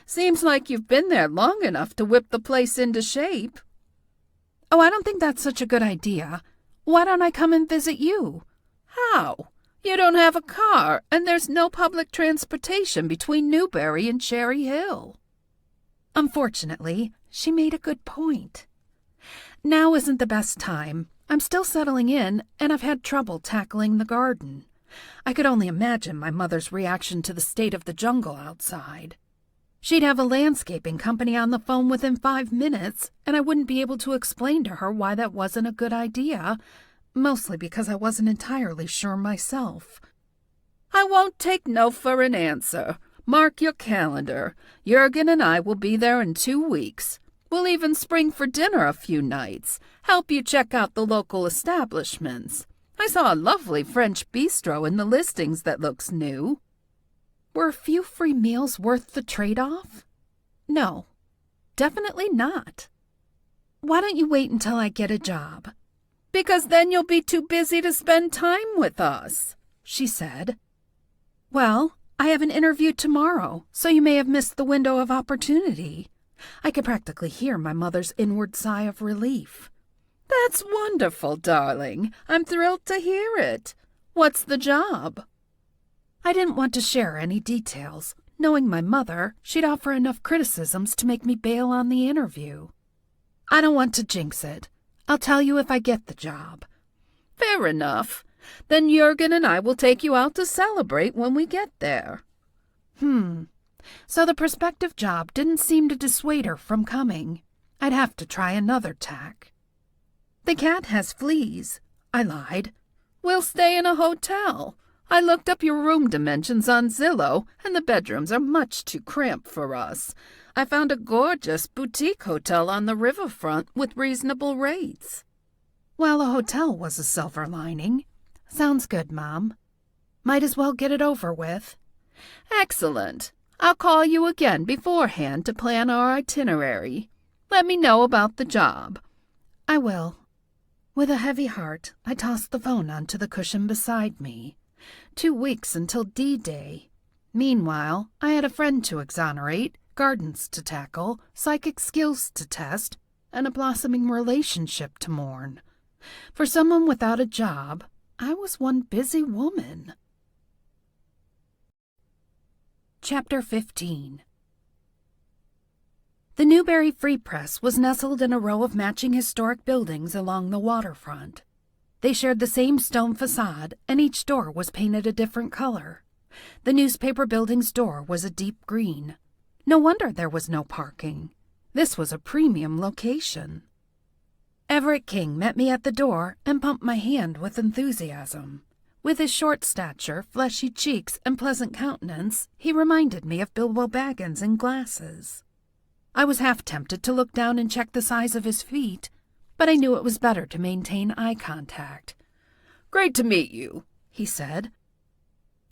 Seems like you've been there long enough to whip the place into shape. Oh, I don't think that's such a good idea. Why don't I come and visit you? How? You don't have a car, and there's no public transportation between Newberry and Cherry Hill. Unfortunately, she made a good point. Now isn't the best time. I'm still settling in, and I've had trouble tackling the garden. I could only imagine my mother's reaction to the state of the jungle outside. She'd have a landscaping company on the phone within 5 minutes, and I wouldn't be able to explain to her why that wasn't a good idea, mostly because I wasn't entirely sure myself. I won't take no for an answer. Mark your calendar. Jurgen and I will be there in 2 weeks. We'll even spring for dinner a few nights, help you check out the local establishments. I saw a lovely French bistro in the listings that looks new. Were a few free meals worth the trade-off? No, definitely not. Why don't you wait until I get a job? Because then you'll be too busy to spend time with us, she said. Well, I have an interview tomorrow, so you may have missed the window of opportunity. I could practically hear my mother's inward sigh of relief. That's wonderful, darling. I'm thrilled to hear it. What's the job? I didn't want to share any details. Knowing my mother, she'd offer enough criticisms to make me bail on the interview. I don't want to jinx it. I'll tell you if I get the job. Fair enough. Then Jurgen and I will take you out to celebrate when we get there. So the prospective job didn't seem to dissuade her from coming. I'd have to try another tack. The cat has fleas, I lied. We'll stay in a hotel. I looked up your room dimensions on Zillow, and the bedrooms are much too cramped for us. I found a gorgeous boutique hotel on the riverfront with reasonable rates. Well, a hotel was a silver lining. Sounds good, Mom. Might as well get it over with. Excellent. I'll call you again beforehand to plan our itinerary. Let me know about the job. I will. With a heavy heart, I tossed the phone onto the cushion beside me. 2 weeks until D-Day. Meanwhile, I had a friend to exonerate, gardens to tackle, psychic skills to test, and a blossoming relationship to mourn. For someone without a job, I was one busy woman. Chapter 15. The Newberry Free Press was nestled in a row of matching historic buildings along the waterfront. They shared the same stone facade, and each door was painted a different color. The newspaper building's door was a deep green. No wonder there was no parking. This was a premium location. Everett King met me at the door and pumped my hand with enthusiasm. With his short stature, fleshy cheeks, and pleasant countenance, he reminded me of Bilbo Baggins in glasses. I was half tempted to look down and check the size of his feet, but I knew it was better to maintain eye contact. "Great to meet you," he said.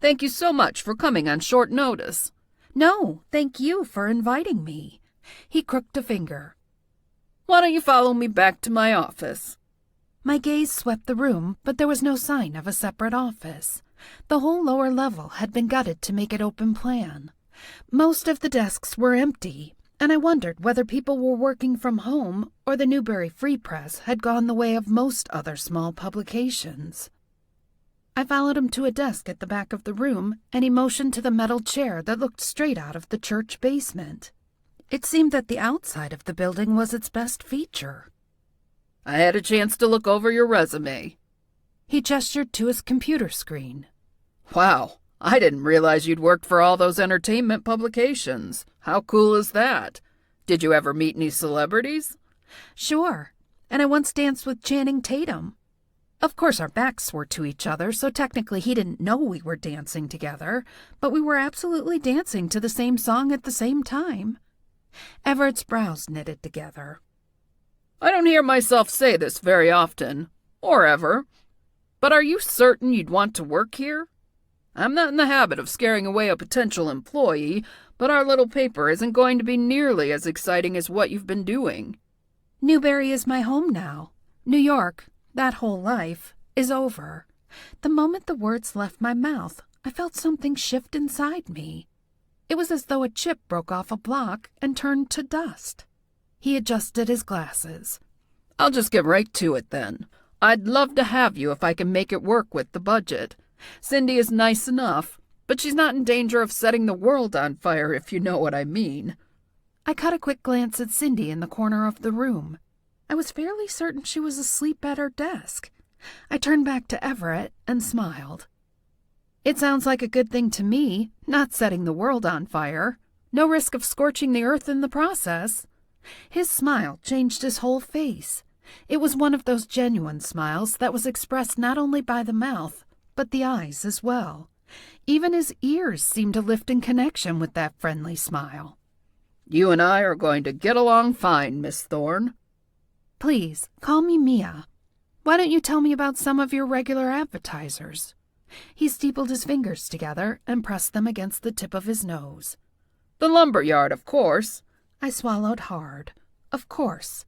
"Thank you so much for coming on short notice." "No, thank you for inviting me." He crooked a finger. "Why don't you follow me back to my office?" My gaze swept the room, but there was no sign of a separate office. The whole lower level had been gutted to make it open plan. Most of the desks were empty, and I wondered whether people were working from home or the Newberry Free Press had gone the way of most other small publications. I followed him to a desk at the back of the room, and he motioned to the metal chair that looked straight out of the church basement. It seemed that the outside of the building was its best feature. I had a chance to look over your resume. He gestured to his computer screen. Wow, I didn't realize you'd worked for all those entertainment publications. How cool is that? Did you ever meet any celebrities? Sure, and I once danced with Channing Tatum. Of course, our backs were to each other, so technically he didn't know we were dancing together, but we were absolutely dancing to the same song at the same time. Everett's brows knitted together. I don't hear myself say this very often, or ever, but are you certain you'd want to work here? I'm not in the habit of scaring away a potential employee, but our little paper isn't going to be nearly as exciting as what you've been doing. Newberry is my home now. New York, that whole life, is over. The moment the words left my mouth, I felt something shift inside me. It was as though a chip broke off a block and turned to dust. He adjusted his glasses. I'll just get right to it then. I'd love to have you if I can make it work with the budget. Cindy is nice enough, but she's not in danger of setting the world on fire, if you know what I mean. I caught a quick glance at Cindy in the corner of the room. I was fairly certain she was asleep at her desk. I turned back to Everett and smiled. It sounds like a good thing to me, not setting the world on fire. No risk of scorching the earth in the process. His smile changed his whole face. It was one of those genuine smiles that was expressed not only by the mouth, but the eyes as well. Even his ears seemed to lift in connection with that friendly smile. You and I are going to get along fine, Miss Thorne. Please, call me Mia. Why don't you tell me about some of your regular advertisers? He steepled his fingers together and pressed them against the tip of his nose. The lumber yard, of course. I swallowed hard. Of course.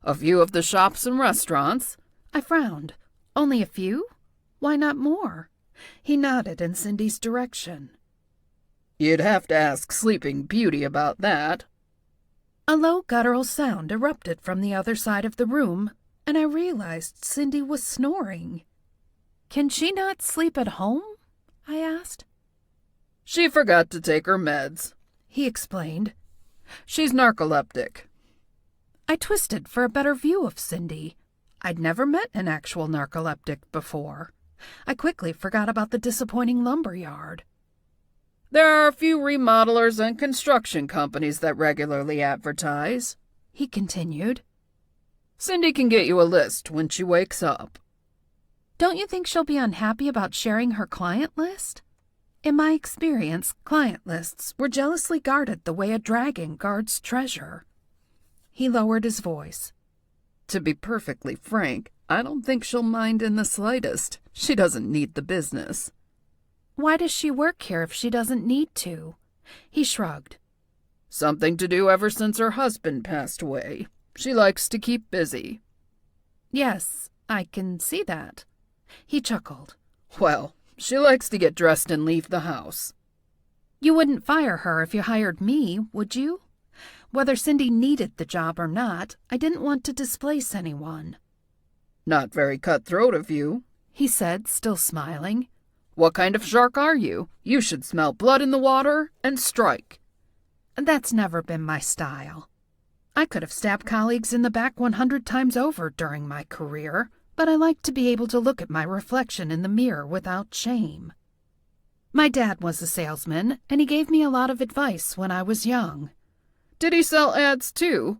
A few of the shops and restaurants. I frowned. Only a few? Why not more? He nodded in Cindy's direction. You'd have to ask Sleeping Beauty about that. A low guttural sound erupted from the other side of the room, and I realized Cindy was snoring. Can she not sleep at home? I asked. She forgot to take her meds, he explained. She's narcoleptic. I twisted for a better view of Cindy. I'd never met an actual narcoleptic before. I quickly forgot about the disappointing lumber yard. There are a few remodelers and construction companies that regularly advertise, he continued. Cindy can get you a list when she wakes up. Don't you think she'll be unhappy about sharing her client list? In my experience, client lists were jealously guarded the way a dragon guards treasure. He lowered his voice. To be perfectly frank, I don't think she'll mind in the slightest. She doesn't need the business. Why does she work here if she doesn't need to? He shrugged. Something to do ever since her husband passed away. She likes to keep busy. Yes, I can see that. He chuckled. Well, she likes to get dressed and leave the house. You wouldn't fire her if you hired me, would you? Whether Cindy needed the job or not, I didn't want to displace anyone. Not very cutthroat of you, he said, still smiling. What kind of shark are you? You should smell blood in the water and strike. That's never been my style. I could have stabbed colleagues in the back 100 times over during my career, but I like to be able to look at my reflection in the mirror without shame. My dad was a salesman, and he gave me a lot of advice when I was young. Did he sell ads too?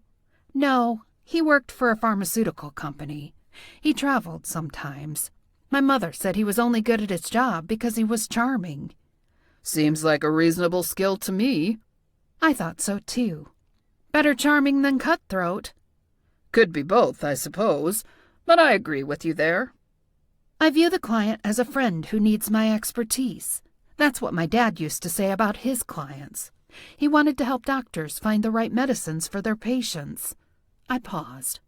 No, he worked for a pharmaceutical company. He traveled sometimes. My mother said he was only good at his job because he was charming. Seems like a reasonable skill to me. I thought so too. Better charming than cutthroat. Could be both, I suppose, but I agree with you there. I view the client as a friend who needs my expertise. That's what my dad used to say about his clients. He wanted to help doctors find the right medicines for their patients. I paused.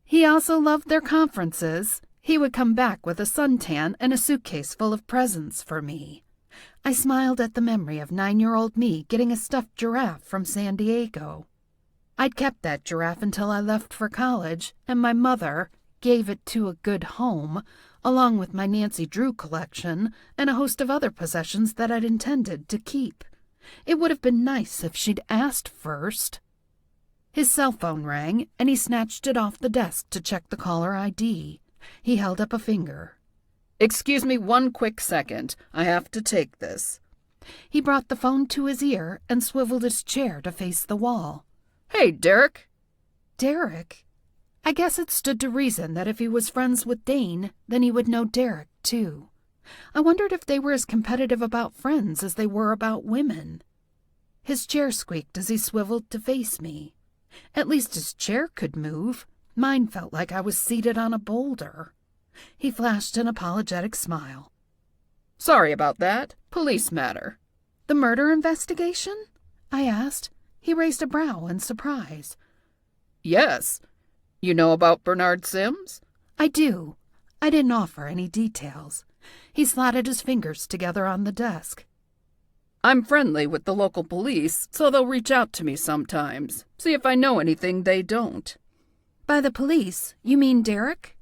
He also loved their conferences. He would come back with a suntan and a suitcase full of presents for me. I smiled at the memory of 9-year-old me getting a stuffed giraffe from San Diego. I'd kept that giraffe until I left for college, and my mother gave it to a good home, along with my Nancy Drew collection and a host of other possessions that I'd intended to keep. It would have been nice if she'd asked first. His cell phone rang, and he snatched it off the desk to check the caller ID. He held up a finger. "Excuse me 1 quick second. I have to take this." He brought the phone to his ear and swiveled his chair to face the wall. "Hey, Derek." Derek? I guess it stood to reason that if he was friends with Dane, then he would know Derek, too. I wondered if they were as competitive about friends as they were about women. His chair squeaked as he swiveled to face me. At least his chair could move. Mine felt like I was seated on a boulder. He flashed an apologetic smile. "Sorry about that. Police matter." "The murder investigation?" I asked. He raised a brow in surprise. "Yes. You know about Bernard Sims?" "I do." I didn't offer any details. He slotted his fingers together on the desk. "I'm friendly with the local police, so they'll reach out to me sometimes, see if I know anything they don't." "By the police, you mean Derek?"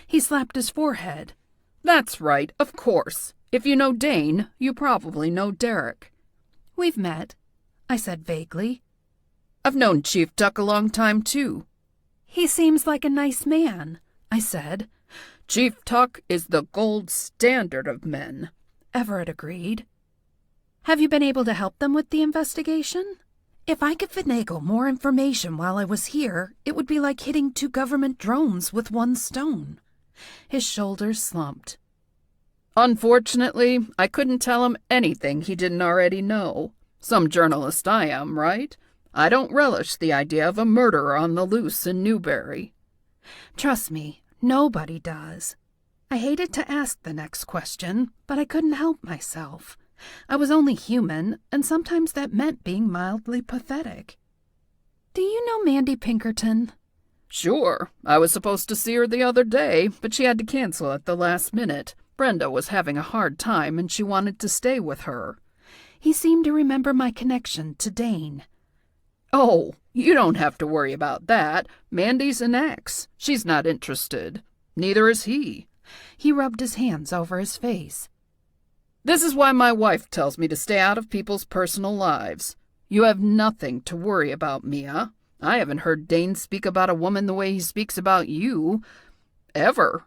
He slapped his forehead. "That's right, of course. If you know Dane, you probably know Derek." "We've met," I said vaguely. "I've known Chief Tuck a long time, too." "He seems like a nice man," I said. "Chief Tuck is the gold standard of men," Everett agreed. "Have you been able to help them with the investigation? If I could finagle more information while I was here, it would be like hitting 2 government drones with 1 stone." His shoulders slumped. "Unfortunately, I couldn't tell him anything he didn't already know. Some journalist I am, right? I don't relish the idea of a murderer on the loose in Newberry." "Trust me, nobody does." I hated to ask the next question, but I couldn't help myself. I was only human, and sometimes that meant being mildly pathetic. "Do you know Mandy Pinkerton?" "Sure. I was supposed to see her the other day, but she had to cancel at the last minute. Brenda was having a hard time, and she wanted to stay with her." He seemed to remember my connection to Dane. "Oh, you don't have to worry about that. Mandy's an ex. She's not interested. Neither is he." He rubbed his hands over his face. "This is why my wife tells me to stay out of people's personal lives. You have nothing to worry about, Mia. I haven't heard Dane speak about a woman the way he speaks about you. Ever."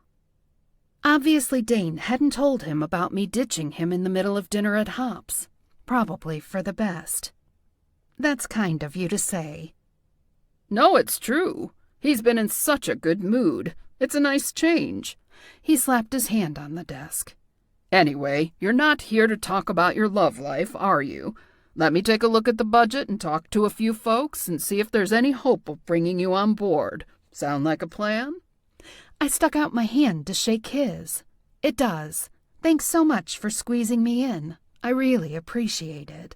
Obviously, Dane hadn't told him about me ditching him in the middle of dinner at Hop's. Probably for the best. "That's kind of you to say." "No, it's true. He's been in such a good mood. It's a nice change." He slapped his hand on the desk. "Anyway, you're not here to talk about your love life, are you? Let me take a look at the budget and talk to a few folks and see if there's any hope of bringing you on board. Sound like a plan?" I stuck out my hand to shake his. "It does. Thanks so much for squeezing me in. I really appreciate it."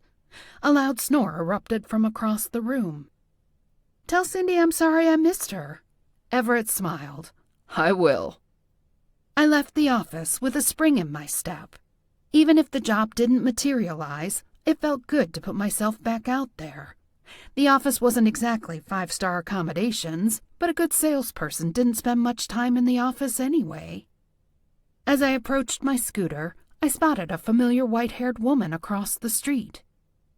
A loud snore erupted from across the room. "Tell Cindy I'm sorry I missed her." Everett smiled. "I will." I left the office with a spring in my step. Even if the job didn't materialize, it felt good to put myself back out there. The office wasn't exactly 5-star accommodations, but a good salesperson didn't spend much time in the office anyway. As I approached my scooter, I spotted a familiar white-haired woman across the street.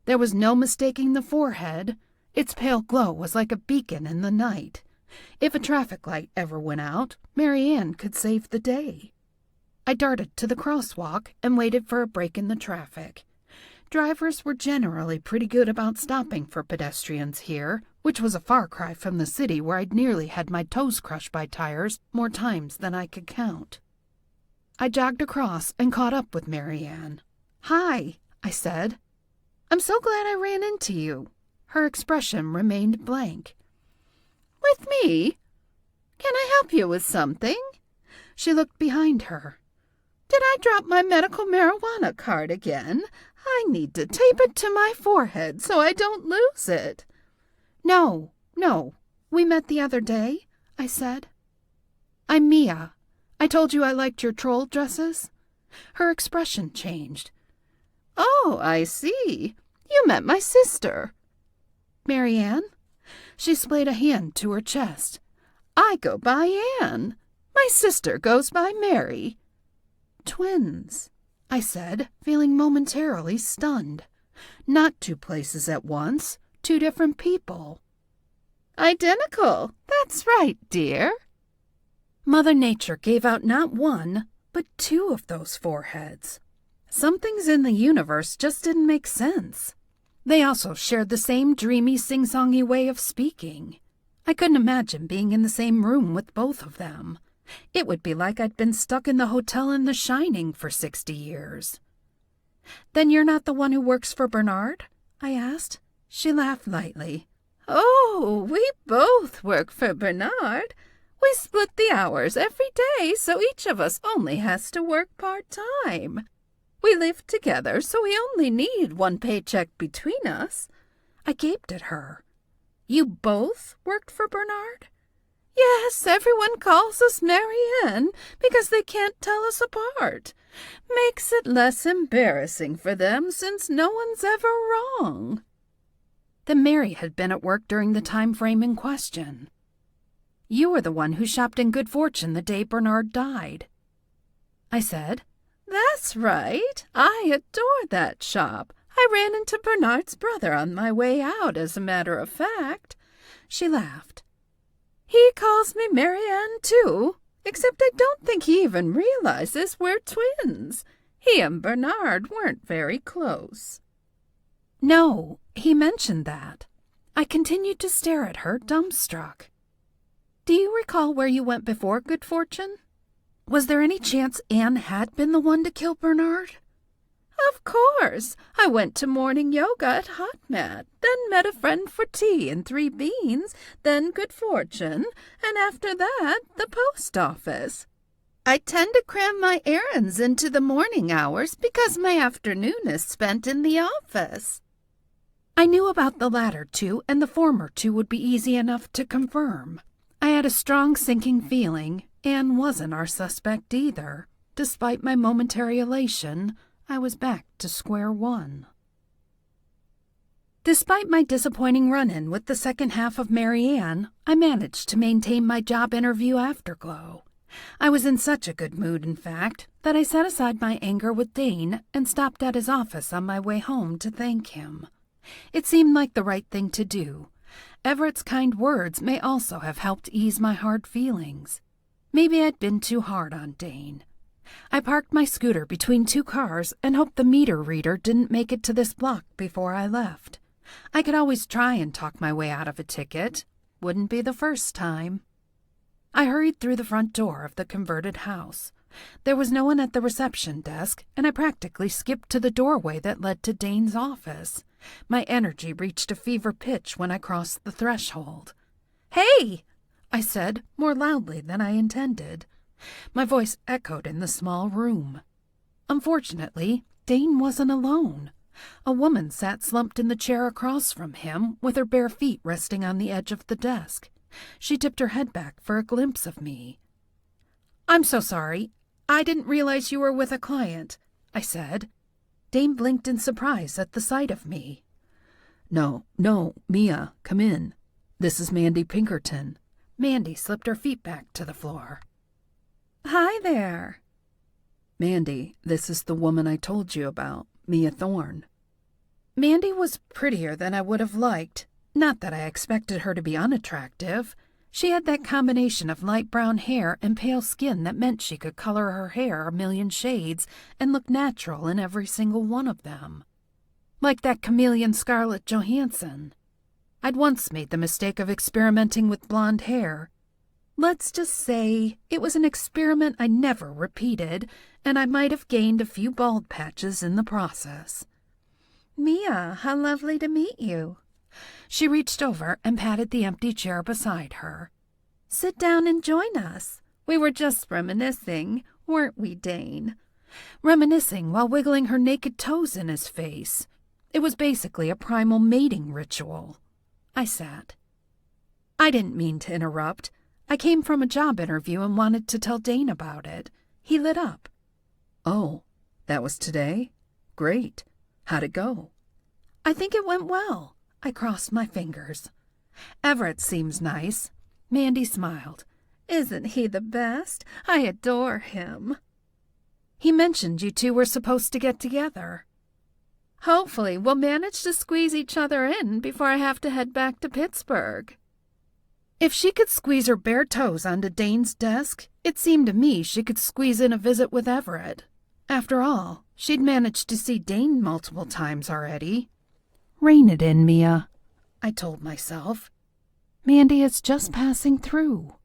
There was no mistaking the forehead. Its pale glow was like a beacon in the night. If a traffic light ever went out, Mary Ann could save the day. I darted to the crosswalk and waited for a break in the traffic. Drivers were generally pretty good about stopping for pedestrians here, which was a far cry from the city where I'd nearly had my toes crushed by tires more times than I could count. I jogged across and caught up with Mary Ann. "Hi," I said. "I'm so glad I ran into you." Her expression remained blank. "With me? Can I help you with something?" She looked behind her. "Did I drop my medical marijuana card again? I need to tape it to my forehead so I don't lose it." No. We met the other day," I said. "I'm Mia. I told you I liked your troll dresses." Her expression changed. "Oh, I see. You met my sister." "Mary Ann?" She splayed a hand to her chest. "I go by Ann. My sister goes by Mary. Twins, I said, feeling momentarily stunned. Not two places at once, two different people. Identical. That's right, dear. Mother Nature gave out not one, but two of those foreheads. Some things in the universe just didn't make sense. They also shared the same dreamy, sing-songy way of speaking. I couldn't imagine being in the same room with both of them. It would be like I'd been stuck in the hotel in The Shining for 60 years. "Then you're not the one who works for Bernard?" I asked. She laughed lightly. "Oh, we both work for Bernard. We split the hours every day, so each of us only has to work part-time. We live together, so we only need one paycheck between us." I gaped at her. "You both worked for Bernard?" "Yes, everyone calls us Mary Ann because they can't tell us apart. Makes it less embarrassing for them since no one's ever wrong." Then Mary had been at work during the time frame in question. "You were the one who shopped in Good Fortune the day Bernard died," I said. "That's right. I adore that shop. I ran into Bernard's brother on my way out, as a matter of fact." She laughed. "He calls me Mary Ann, too, except I don't think he even realizes we're twins. He and Bernard weren't very close." "No, he mentioned that." I continued to stare at her, dumbstruck. "Do you recall where you went before Good Fortune? Was there any chance Anne had been the one to kill Bernard?" "Of course. I went to morning yoga at Hot Mat, then met a friend for tea and 3 beans, then Good Fortune, and after that, the post office. I tend to cram my errands into the morning hours because my afternoon is spent in the office." I knew about the latter two, and the former two would be easy enough to confirm. I had a strong sinking feeling Anne wasn't our suspect either. Despite my momentary elation, I was back to square one. Despite my disappointing run-in with the second half of Mary Ann, I managed to maintain my job interview afterglow. I was in such a good mood, in fact, that I set aside my anger with Dane and stopped at his office on my way home to thank him. It seemed like the right thing to do. Everett's kind words may also have helped ease my hard feelings. Maybe I'd been too hard on Dane. I parked my scooter between 2 cars and hoped the meter reader didn't make it to this block before I left. I could always try and talk my way out of a ticket. Wouldn't be the first time. I hurried through the front door of the converted house. There was no one at the reception desk, and I practically skipped to the doorway that led to Dane's office. My energy reached a fever pitch when I crossed the threshold. "Hey!" I said, more loudly than I intended. My voice echoed in the small room. Unfortunately, Dane wasn't alone. A woman sat slumped in the chair across from him, with her bare feet resting on the edge of the desk. She tipped her head back for a glimpse of me. "I'm so sorry. I didn't realize you were with a client," I said. Dane blinked in surprise at the sight of me. No, Mia, come in. This is Mandy Pinkerton." Mandy slipped her feet back to the floor. "Hi there." "Mandy, this is the woman I told you about, Mia Thorne." Mandy was prettier than I would have liked. Not that I expected her to be unattractive. She had that combination of light brown hair and pale skin that meant she could color her hair a million shades and look natural in every single one of them. Like that chameleon Scarlett Johansson. I'd once made the mistake of experimenting with blonde hair. Let's just say it was an experiment I never repeated, and I might have gained a few bald patches in the process. "Mia, how lovely to meet you." She reached over and patted the empty chair beside her. "Sit down and join us. We were just reminiscing, weren't we, Dane?" Reminiscing while wiggling her naked toes in his face. It was basically a primal mating ritual. I sat. I didn't mean to interrupt. I came from a job interview and wanted to tell Dane about it. He lit up. "Oh, that was today? Great. How'd it go?" "I think it went well." I crossed my fingers. "Everett seems nice." Mandy smiled. "Isn't he the best? I adore him." He mentioned you two were supposed to get together. Hopefully, we'll manage to squeeze each other in before I have to head back to Pittsburgh. If she could squeeze her bare toes onto Dane's desk, it seemed to me she could squeeze in a visit with Everett. After all, she'd managed to see Dane multiple times already. Rein it in, Mia, I told myself. Mandy is just passing through.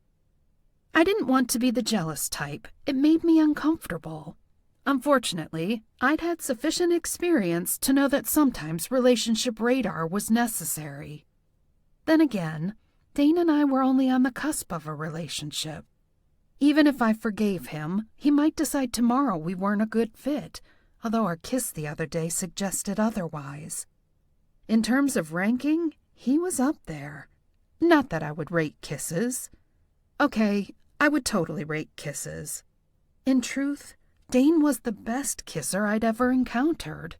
I didn't want to be the jealous type. It made me uncomfortable. Unfortunately, I'd had sufficient experience to know that sometimes relationship radar was necessary. Then again, Dane and I were only on the cusp of a relationship. Even if I forgave him, he might decide tomorrow we weren't a good fit, although our kiss the other day suggested otherwise. In terms of ranking, he was up there. Not that I would rate kisses. Okay, I would totally rate kisses. In truth, Dane was the best kisser I'd ever encountered.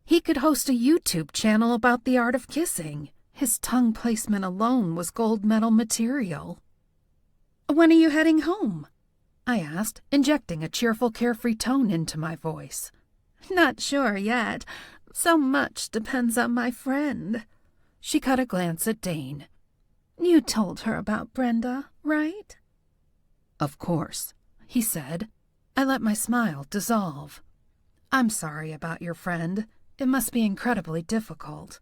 He could host a YouTube channel about the art of kissing. His tongue placement alone was gold medal material. When are you heading home? I asked, injecting a cheerful, carefree tone into my voice. Not sure yet. So much depends on my friend. She caught a glance at Dane. You told her about Brenda, right? Of course, he said. I let my smile dissolve. I'm sorry about your friend. It must be incredibly difficult.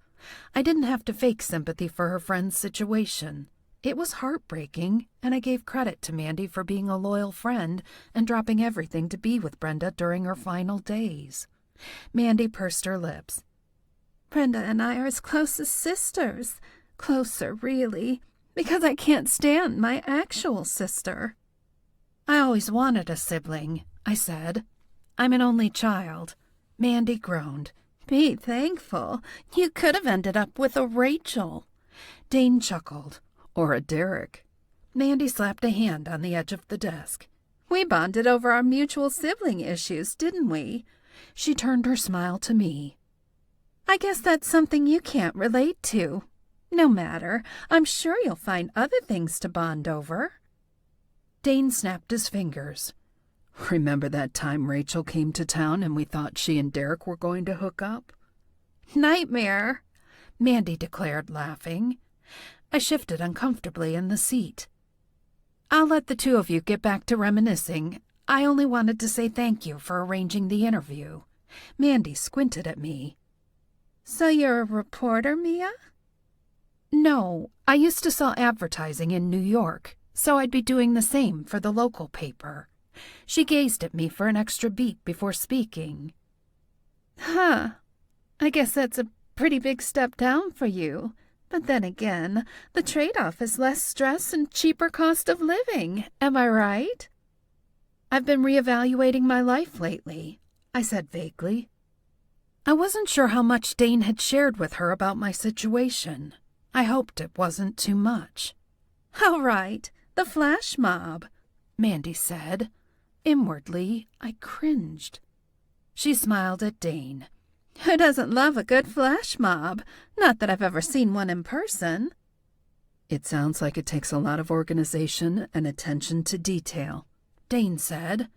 I didn't have to fake sympathy for her friend's situation. It was heartbreaking, and I gave credit to Mandy for being a loyal friend and dropping everything to be with Brenda during her final days. Mandy pursed her lips. Brenda and I are as close as sisters. Closer, really, because I can't stand my actual sister. I always wanted a sibling, I said. I'm an only child. Mandy groaned. Be thankful. You could have ended up with a Rachel. Dane chuckled. Or a Derek. Mandy slapped a hand on the edge of the desk. We bonded over our mutual sibling issues, didn't we? She turned her smile to me. I guess that's something you can't relate to. No matter, I'm sure you'll find other things to bond over. Dane snapped his fingers. Remember that time Rachel came to town and we thought she and Derek were going to hook up? Nightmare, Mandy declared, laughing. I shifted uncomfortably in the seat. I'll let the two of you get back to reminiscing. I only wanted to say thank you for arranging the interview. Mandy squinted at me. So you're a reporter, Mia? No, I used to sell advertising in New York, so I'd be doing the same for the local paper. She gazed at me for an extra beat before speaking. Huh, I guess that's a pretty big step down for you. But then again, the trade-off is less stress and cheaper cost of living, am I right? I've been reevaluating my life lately, I said vaguely. I wasn't sure how much Dane had shared with her about my situation. I hoped it wasn't too much. All right, the flash mob, Mandy said. Inwardly, I cringed. She smiled at Dane. Who doesn't love a good flash mob? Not that I've ever seen one in person. It sounds like it takes a lot of organization and attention to detail, Dane said.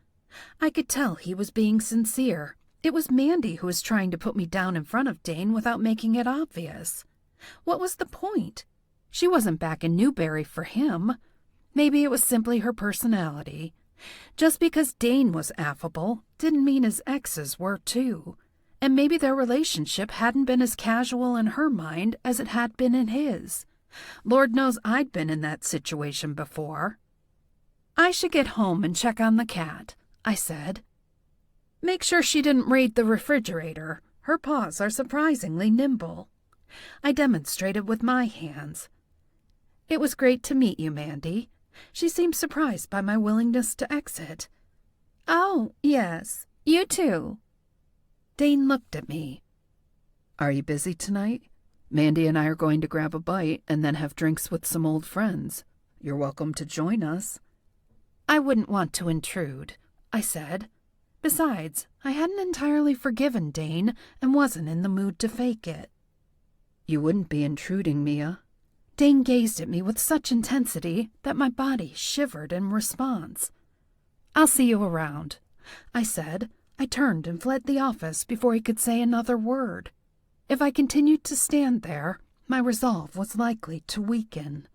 I could tell he was being sincere. It was Mandy who was trying to put me down in front of Dane without making it obvious. What was the point? She wasn't back in Newberry for him. Maybe it was simply her personality. Just because Dane was affable didn't mean his exes were too. And maybe their relationship hadn't been as casual in her mind as it had been in his. Lord knows I'd been in that situation before. I should get home and check on the cat, I said. Make sure she didn't raid the refrigerator. Her paws are surprisingly nimble. I demonstrated with my hands. It was great to meet you, Mandy. She seemed surprised by my willingness to exit. Oh, yes, you too. Dane looked at me. Are you busy tonight? Mandy and I are going to grab a bite and then have drinks with some old friends. You're welcome to join us. I wouldn't want to intrude, I said. Besides, I hadn't entirely forgiven Dane and wasn't in the mood to fake it. You wouldn't be intruding, Mia. Dane gazed at me with such intensity that my body shivered in response. I'll see you around. I said. I turned and fled the office before he could say another word. If I continued to stand there, my resolve was likely to weaken.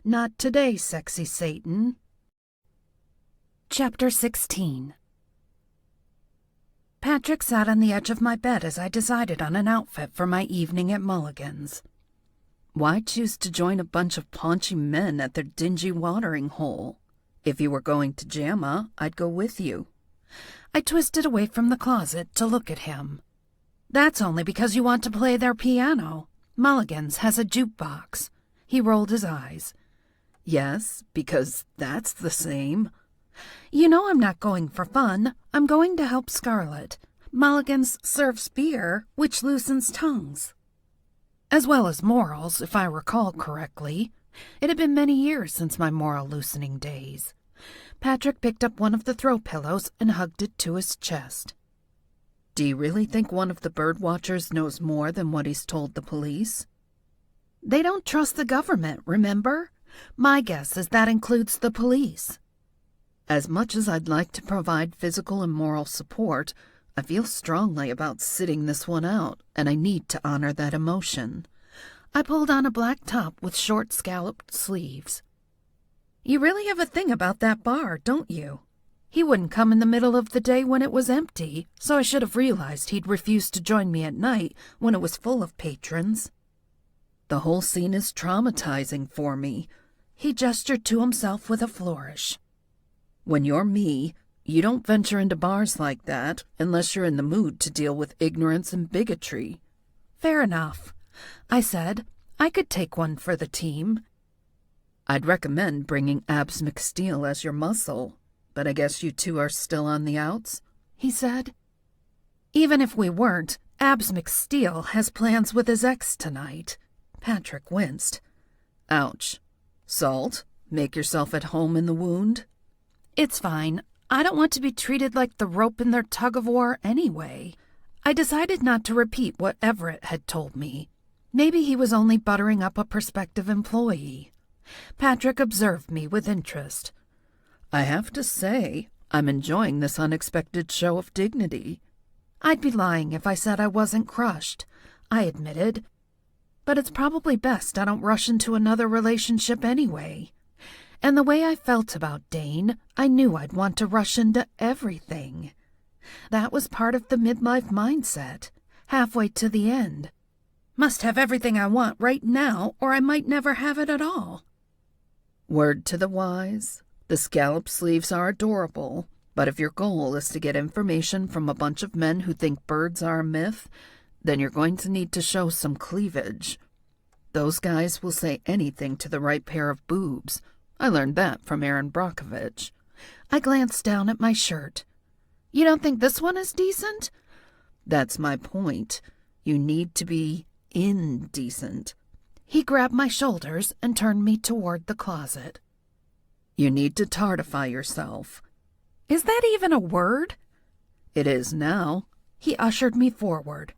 Not today, sexy Satan. Chapter 16. Patrick sat on the edge of my bed as I decided on an outfit for my evening at Mulligan's. Why choose to join a bunch of paunchy men at their dingy watering hole? If you were going to JAMA, I'd go with you. I twisted away from the closet to look at him. That's only because you want to play their piano. Mulligan's has a jukebox. He rolled his eyes. Yes, because that's the same. You know I'm not going for fun. I'm going to help Scarlet. Mulligan's serves beer, which loosens tongues. As well as morals, if I recall correctly. It had been many years since my moral loosening days. Patrick picked up one of the throw pillows and hugged it to his chest. Do you really think one of the birdwatchers knows more than what he's told the police? They don't trust the government, remember? My guess is that includes the police. As much as I'd like to provide physical and moral support, I feel strongly about sitting this one out, and I need to honor that emotion. I pulled on a black top with short scalloped sleeves. You really have a thing about that bar, don't you? He wouldn't come in the middle of the day when it was empty, so I should have realized he'd refuse to join me at night when it was full of patrons. The whole scene is traumatizing for me. He gestured to himself with a flourish. When you're me, you don't venture into bars like that unless you're in the mood to deal with ignorance and bigotry. Fair enough, I said. I could take one for the team. I'd recommend bringing Abs McSteele as your muscle, but I guess you two are still on the outs, he said. Even if we weren't, Abs McSteele has plans with his ex tonight. Patrick winced. Ouch. Salt, make yourself at home in the wound? It's fine. I don't want to be treated like the rope in their tug-of-war anyway. I decided not to repeat what Everett had told me. Maybe he was only buttering up a prospective employee. Patrick observed me with interest. I have to say, I'm enjoying this unexpected show of dignity. I'd be lying if I said I wasn't crushed, I admitted. But it's probably best I don't rush into another relationship anyway. And the way I felt about Dane, I knew I'd want to rush into everything. That was part of the midlife mindset, halfway to the end. Must have everything I want right now, or I might never have it at all. Word to the wise, the scallop sleeves are adorable, but if your goal is to get information from a bunch of men who think birds are a myth, then you're going to need to show some cleavage. Those guys will say anything to the right pair of boobs. I learned that from Aaron Brockovich. I glanced down at my shirt. You don't think this one is decent? That's my point. You need to be indecent. He grabbed my shoulders and turned me toward the closet. You need to tartify yourself. Is that even a word? It is now. He ushered me forward.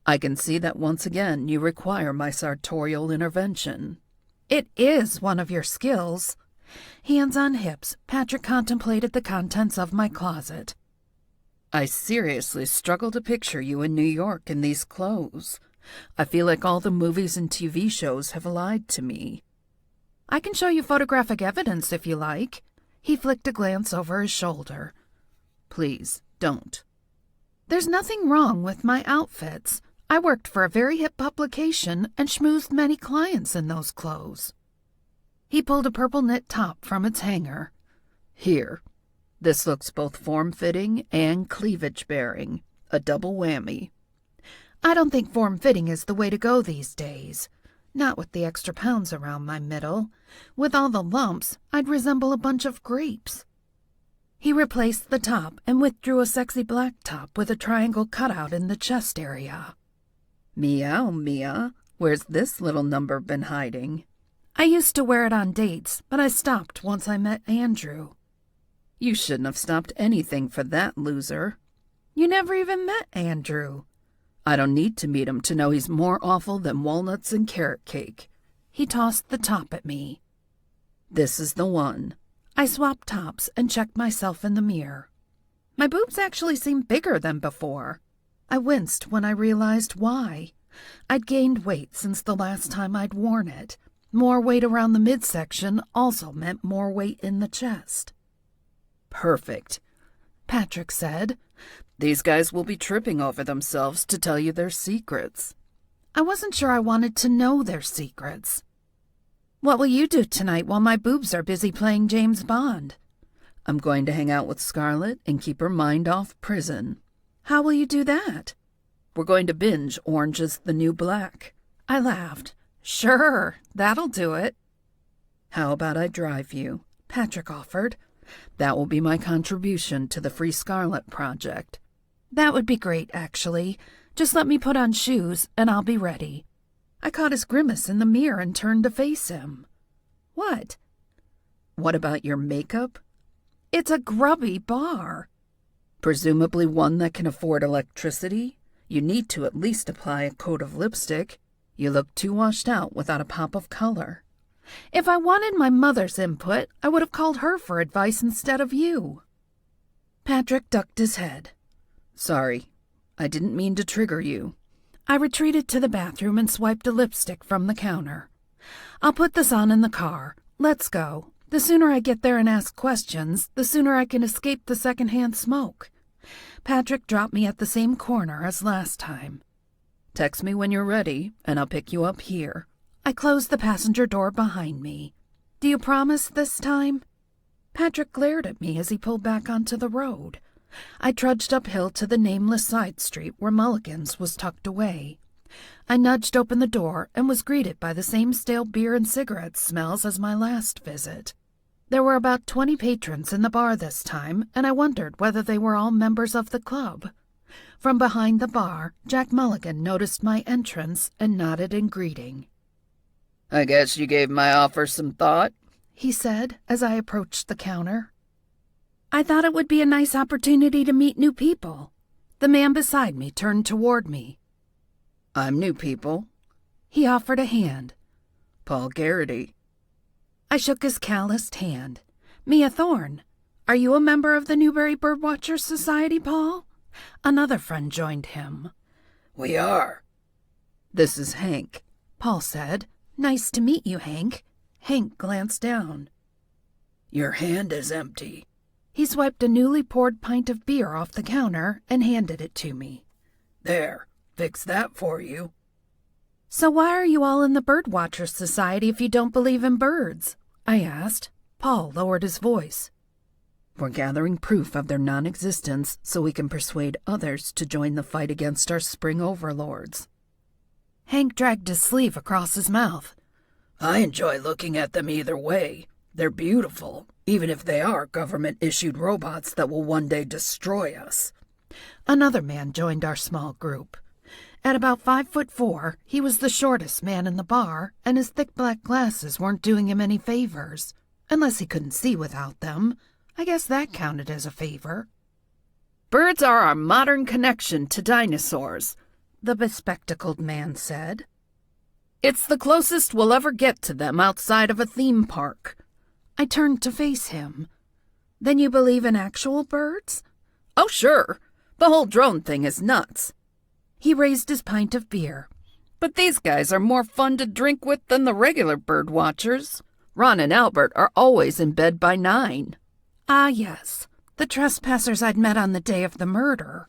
I can see that once again you require my sartorial intervention. It is one of your skills. Hands on hips, Patrick contemplated the contents of my closet. I seriously struggle to picture you in New York in these clothes. I feel like all the movies and TV shows have lied to me. I can show you photographic evidence if you like. He flicked a glance over his shoulder. Please, don't. There's nothing wrong with my outfits. I worked for a very hip publication and schmoozed many clients in those clothes. He pulled a purple knit top from its hanger. Here. This looks both form-fitting and cleavage-bearing. A double whammy. I don't think form-fitting is the way to go these days. Not with the extra pounds around my middle. With all the lumps, I'd resemble a bunch of grapes. He replaced the top and withdrew a sexy black top with a triangle cutout in the chest area. Meow, Mia. Where's this little number been hiding? I used to wear it on dates, but I stopped once I met Andrew. You shouldn't have stopped anything for that loser. You never even met Andrew. I don't need to meet him to know he's more awful than walnuts and carrot cake. He tossed the top at me. This is the one. I swapped tops and checked myself in the mirror. My boobs actually seem bigger than before. I winced when I realized why. I'd gained weight since the last time I'd worn it. More weight around the midsection also meant more weight in the chest. Perfect, Patrick said. These guys will be tripping over themselves to tell you their secrets. I wasn't sure I wanted to know their secrets. What will you do tonight while my boobs are busy playing James Bond? I'm going to hang out with Scarlet and keep her mind off prison. How will you do that? We're going to binge Orange is the New Black. I laughed. Sure, that'll do it. How about I drive you? Patrick offered. That will be my contribution to the Free Scarlet Project. That would be great, actually. Just let me put on shoes, and I'll be ready. I caught his grimace in the mirror and turned to face him. What? What about your makeup? It's a grubby bar. Presumably one that can afford electricity? You need to at least apply a coat of lipstick. You look too washed out without a pop of color. If I wanted my mother's input, I would have called her for advice instead of you. Patrick ducked his head. Sorry, I didn't mean to trigger you. I retreated to the bathroom and swiped a lipstick from the counter. I'll put this on in the car. Let's go. The sooner I get there and ask questions, the sooner I can escape the secondhand smoke. Patrick dropped me at the same corner as last time. Text me when you're ready, and I'll pick you up here. I closed the passenger door behind me. Do you promise this time? Patrick glared at me as he pulled back onto the road. I trudged uphill to the nameless side street where Mulligan's was tucked away. I nudged open the door and was greeted by the same stale beer and cigarette smells as my last visit. There were about 20 patrons in the bar this time, and I wondered whether they were all members of the club. From behind the bar, Jack Mulligan noticed my entrance and nodded in greeting. I guess you gave my offer some thought, he said as I approached the counter. I thought it would be a nice opportunity to meet new people. The man beside me turned toward me. I'm new people. He offered a hand. Paul Garrity. I shook his calloused hand. Mia Thorne. Are you a member of the Newberry Birdwatchers Society, Paul? Another friend joined him. We are. This is Hank, Paul said. Nice to meet you, Hank. Hank glanced down. Your hand is empty. He swiped a newly poured pint of beer off the counter and handed it to me. There, fix that for you. So why are you all in the Birdwatchers Society if you don't believe in birds? I asked. Paul lowered his voice. We're gathering proof of their non-existence so we can persuade others to join the fight against our spring overlords. Hank dragged his sleeve across his mouth. I enjoy looking at them either way. They're beautiful, even if they are government-issued robots that will one day destroy us. Another man joined our small group. At about 5'4", he was the shortest man in the bar, and his thick black glasses weren't doing him any favors. Unless he couldn't see without them. I guess that counted as a favor. Birds are our modern connection to dinosaurs, the bespectacled man said. It's the closest we'll ever get to them outside of a theme park. I turned to face him. Then you believe in actual birds? Oh, sure. The whole drone thing is nuts. He raised his pint of beer. But these guys are more fun to drink with than the regular bird watchers. Ron and Albert are always in bed by 9. Ah, yes. The trespassers I'd met on the day of the murder.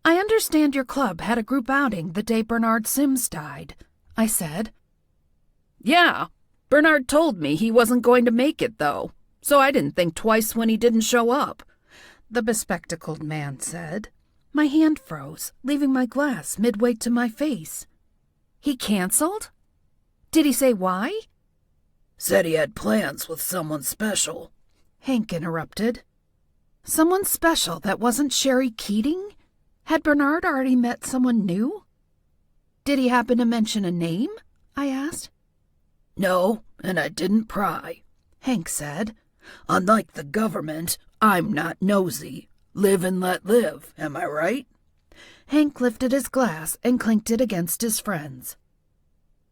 I understand your club had a group outing the day Bernard Sims died, I said. Yeah. Bernard told me he wasn't going to make it, though, so I didn't think twice when he didn't show up, the bespectacled man said. My hand froze, leaving my glass midway to my face. He canceled? Did he say why? Said he had plans with someone special, Hank interrupted. Someone special that wasn't Sherry Keating? Had Bernard already met someone new? Did he happen to mention a name? I asked. No, and I didn't pry, Hank said. Unlike the government, I'm not nosy. Live and let live, am I right? Hank lifted his glass and clinked it against his friend's.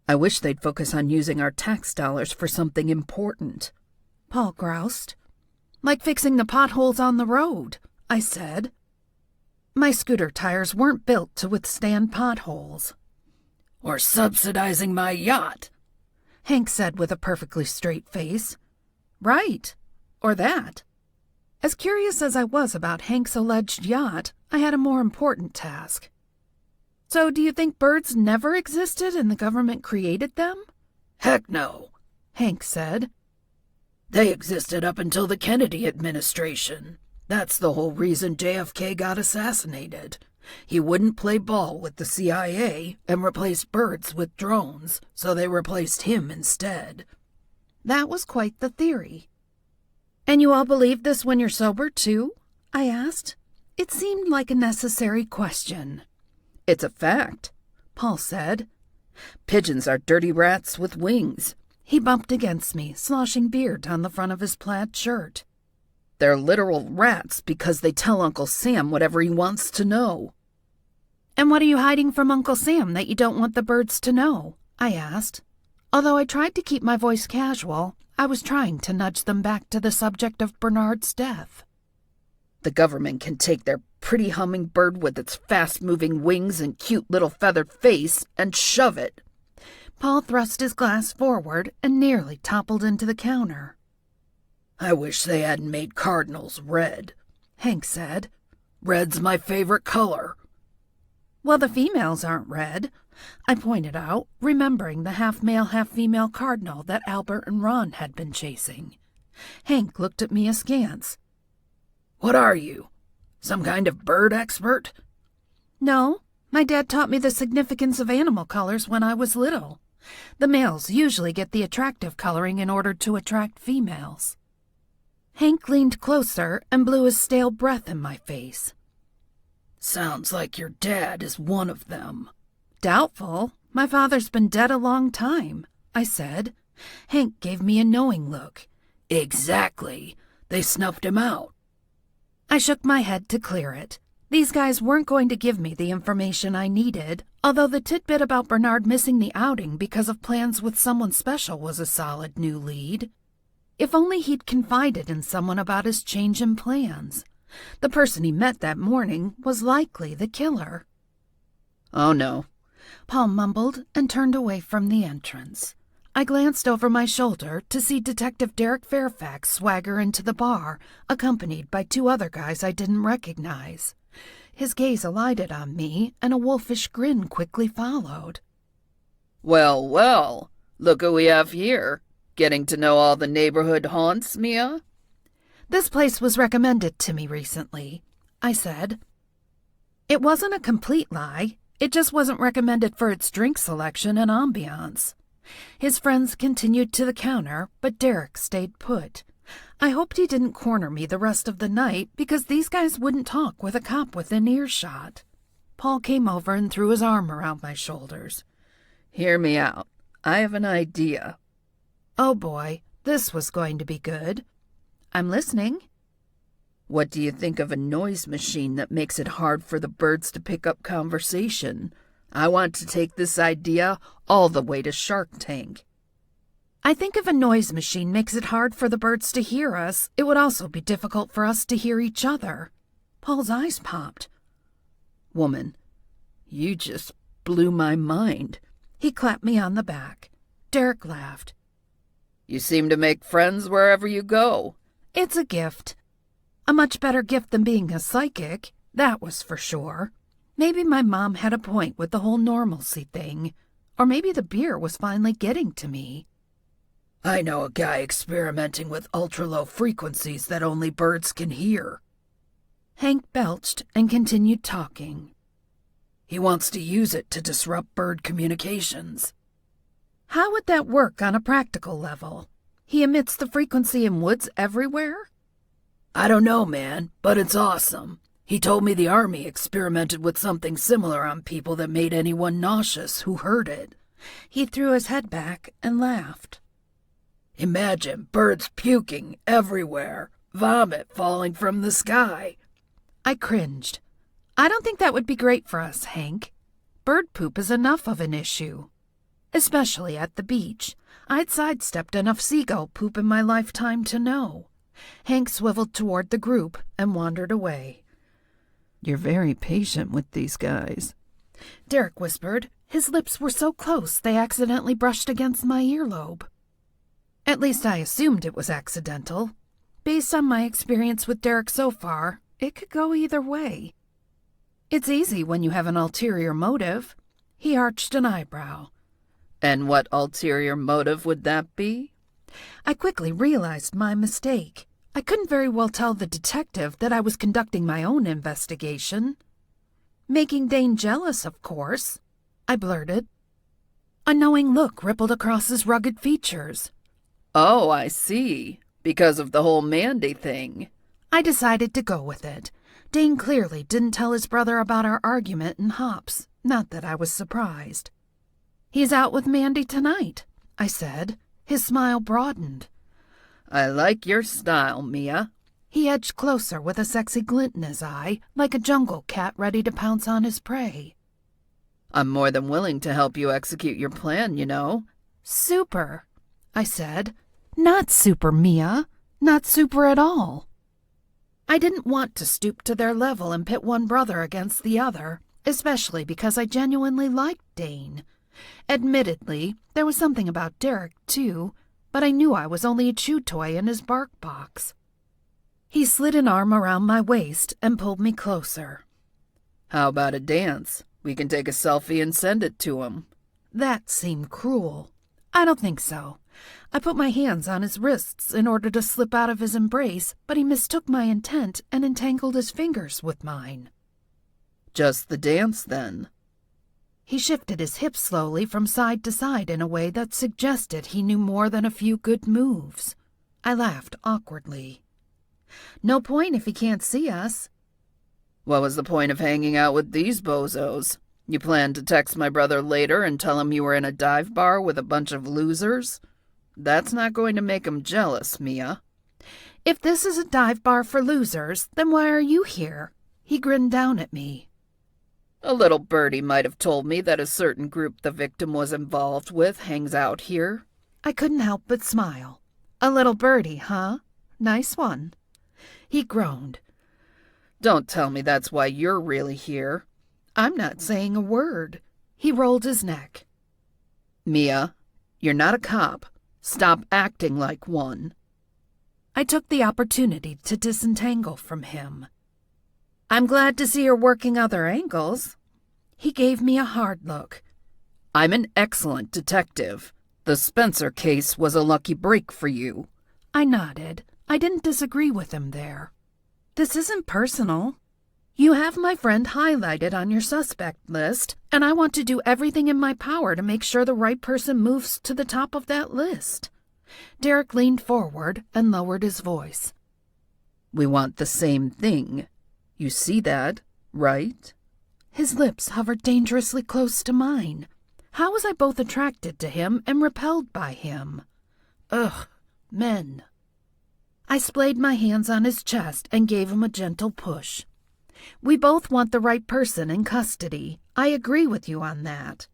I wish they'd focus on using our tax dollars for something important, Paul groused. Like fixing the potholes on the road, I said. My scooter tires weren't built to withstand potholes. Or subsidizing my yacht, Hank said with a perfectly straight face. Right. Or that. As curious as I was about Hank's alleged yacht, I had a more important task. So do you think birds never existed and the government created them? Heck no, Hank said. They existed up until the Kennedy administration. That's the whole reason JFK got assassinated. He wouldn't play ball with the CIA and replace birds with drones, so they replaced him instead. That was quite the theory. And you all believe this when you're sober, too? I asked. It seemed like a necessary question. It's a fact, Paul said. Pigeons are dirty rats with wings. He bumped against me, sloshing beer down the front of his plaid shirt. They're literal rats because they tell Uncle Sam whatever he wants to know. And what are you hiding from Uncle Sam that you don't want the birds to know? I asked. Although I tried to keep my voice casual, I was trying to nudge them back to the subject of Bernard's death. The government can take their pretty hummingbird with its fast-moving wings and cute little feathered face and shove it. Paul thrust his glass forward and nearly toppled into the counter. I wish they hadn't made cardinals red, Hank said. Red's my favorite color. Well, the females aren't red, I pointed out, remembering the half-male, half-female cardinal that Albert and Ron had been chasing. Hank looked at me askance. What are you? Some kind of bird expert? No, my dad taught me the significance of animal colors when I was little. The males usually get the attractive coloring in order to attract females. Hank leaned closer and blew his stale breath in my face. Sounds like your dad is one of them. Doubtful. My father's been dead a long time, I said. Hank gave me a knowing look. Exactly. They snuffed him out. I shook my head to clear it. These guys weren't going to give me the information I needed, although the tidbit about Bernard missing the outing because of plans with someone special was a solid new lead. If only he'd confided in someone about his change in plans. The person he met that morning was likely the killer. Oh, no, Paul mumbled and turned away from the entrance. I glanced over my shoulder to see Detective Derek Fairfax swagger into the bar, accompanied by two other guys I didn't recognize. His gaze alighted on me, and a wolfish grin quickly followed. Well, well, look who we have here. Getting to know all the neighborhood haunts, Mia? This place was recommended to me recently, I said. It wasn't a complete lie. It just wasn't recommended for its drink selection and ambiance. His friends continued to the counter, but Derek stayed put. I hoped he didn't corner me the rest of the night because these guys wouldn't talk with a cop within earshot. Paul came over and threw his arm around my shoulders. Hear me out. I have an idea. Oh boy, this was going to be good. I'm listening. What do you think of a noise machine that makes it hard for the birds to pick up conversation? I want to take this idea all the way to Shark Tank. I think if a noise machine makes it hard for the birds to hear us, it would also be difficult for us to hear each other. Paul's eyes popped. Woman, you just blew my mind. He clapped me on the back. Derek laughed. You seem to make friends wherever you go. It's a gift. A much better gift than being a psychic, that was for sure. Maybe my mom had a point with the whole normalcy thing. Or maybe the beer was finally getting to me. I know a guy experimenting with ultra-low frequencies that only birds can hear. Hank belched and continued talking. He wants to use it to disrupt bird communications. How would that work on a practical level? He emits the frequency in woods everywhere? I don't know, man, but it's awesome. He told me the army experimented with something similar on people that made anyone nauseous who heard it. He threw his head back and laughed. Imagine birds puking everywhere, vomit falling from the sky. I cringed. I don't think that would be great for us, Hank. Bird poop is enough of an issue. Especially at the beach. I'd sidestepped enough seagull poop in my lifetime to know. Hank swiveled toward the group and wandered away. "You're very patient with these guys," Derek whispered. His lips were so close they accidentally brushed against my earlobe. At least I assumed it was accidental. Based on my experience with Derek so far, it could go either way. It's easy when you have an ulterior motive. He arched an eyebrow. "And what ulterior motive would that be?" I quickly realized my mistake. I couldn't very well tell the detective that I was conducting my own investigation. "Making Dane jealous, of course," I blurted. A knowing look rippled across his rugged features. "Oh, I see. Because of the whole Mandy thing." I decided to go with it. Dane clearly didn't tell his brother about our argument in Hops, not that I was surprised. "He's out with Mandy tonight," I said. His smile broadened. "I like your style, Mia." He edged closer with a sexy glint in his eye, like a jungle cat ready to pounce on his prey. "I'm more than willing to help you execute your plan, you know." "Super," I said. "Not super, Mia. Not super at all." I didn't want to stoop to their level and pit one brother against the other, especially because I genuinely liked Dane. Admittedly, there was something about Derek, too, but I knew I was only a chew toy in his bark box. He slid an arm around my waist and pulled me closer. "How about a dance? We can take a selfie and send it to him." That seemed cruel. I don't think so. I put my hands on his wrists in order to slip out of his embrace, but he mistook my intent and entangled his fingers with mine. "Just the dance, then." He shifted his hips slowly from side to side in a way that suggested he knew more than a few good moves. I laughed awkwardly. "No point if he can't see us." "What was the point of hanging out with these bozos? You planned to text my brother later and tell him you were in a dive bar with a bunch of losers? That's not going to make him jealous, Mia." "If this is a dive bar for losers, then why are you here?" He grinned down at me. "A little birdie might have told me that a certain group the victim was involved with hangs out here." I couldn't help but smile. "A little birdie, huh? Nice one." He groaned. "Don't tell me that's why you're really here." "I'm not saying a word." He rolled his neck. "Mia, you're not a cop. Stop acting like one." I took the opportunity to disentangle from him. "I'm glad to see you're working other angles." He gave me a hard look. "I'm an excellent detective. The Spencer case was a lucky break for you." I nodded. I didn't disagree with him there. "This isn't personal. You have my friend highlighted on your suspect list, and I want to do everything in my power to make sure the right person moves to the top of that list." Derek leaned forward and lowered his voice. "We want the same thing. You see that, right?" His lips hovered dangerously close to mine. How was I both attracted to him and repelled by him? Ugh, men. I splayed my hands on his chest and gave him a gentle push. "We both want the right person in custody. I agree with you on that."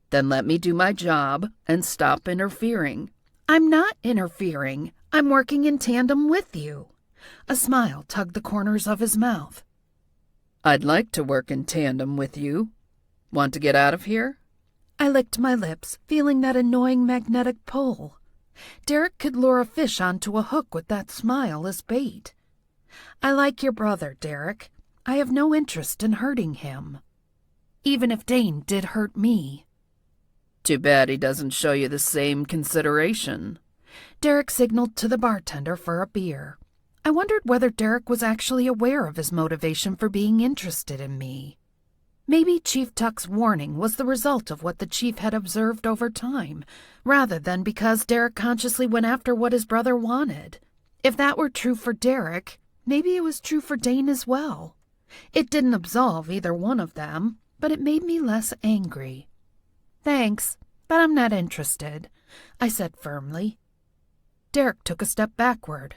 "Then let me do my job and stop interfering." "I'm not interfering. I'm working in tandem with you." A smile tugged the corners of his mouth. "I'd like to work in tandem with you. Want to get out of here?" I licked my lips, feeling that annoying magnetic pull. Derek could lure a fish onto a hook with that smile as bait. "I like your brother, Derek. I have no interest in hurting him. Even if Dane did hurt me." "Too bad he doesn't show you the same consideration." Derek signaled to the bartender for a beer. I wondered whether Derek was actually aware of his motivation for being interested in me. Maybe Chief Tuck's warning was the result of what the chief had observed over time, rather than because Derek consciously went after what his brother wanted. If that were true for Derek, maybe it was true for Dane as well. It didn't absolve either one of them, but it made me less angry. "Thanks, but I'm not interested," I said firmly. Derek took a step backward.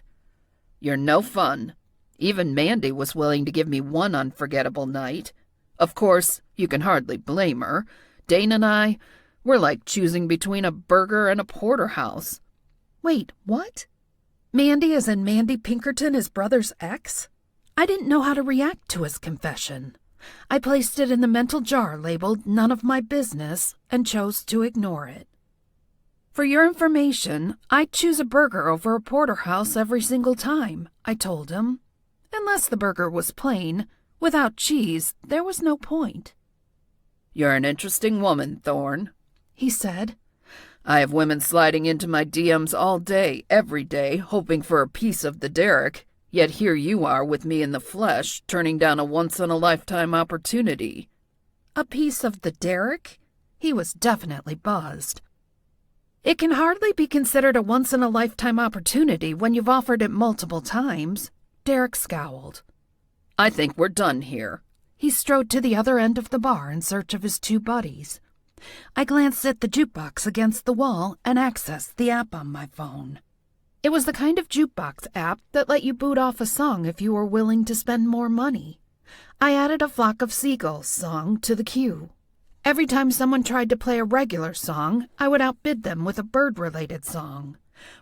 "You're no fun. Even Mandy was willing to give me one unforgettable night. Of course, you can hardly blame her. Dane and I, we're like choosing between a burger and a porterhouse." "Wait, what?" Mandy as in Mandy Pinkerton, his brother's ex? I didn't know how to react to his confession. I placed it in the mental jar labeled "None of My Business" and chose to ignore it. For your information, I'd choose a burger over a porterhouse every single time, I told him. Unless the burger was plain. Without cheese, there was no point. You're an interesting woman, Thorne, he said. I have women sliding into my DMs all day, every day, hoping for a piece of the derrick, yet here you are with me in the flesh, turning down a once-in-a-lifetime opportunity. A piece of the derrick? He was definitely buzzed. It can hardly be considered a once-in-a-lifetime opportunity when you've offered it multiple times. Derrick scowled. I think we're done here. He strode to the other end of the bar in search of his two buddies. I glanced at the jukebox against the wall and accessed the app on my phone. It was the kind of jukebox app that let you boot off a song if you were willing to spend more money. I added a Flock of Seagulls song to the queue. Every time someone tried to play a regular song, I would outbid them with a bird-related song.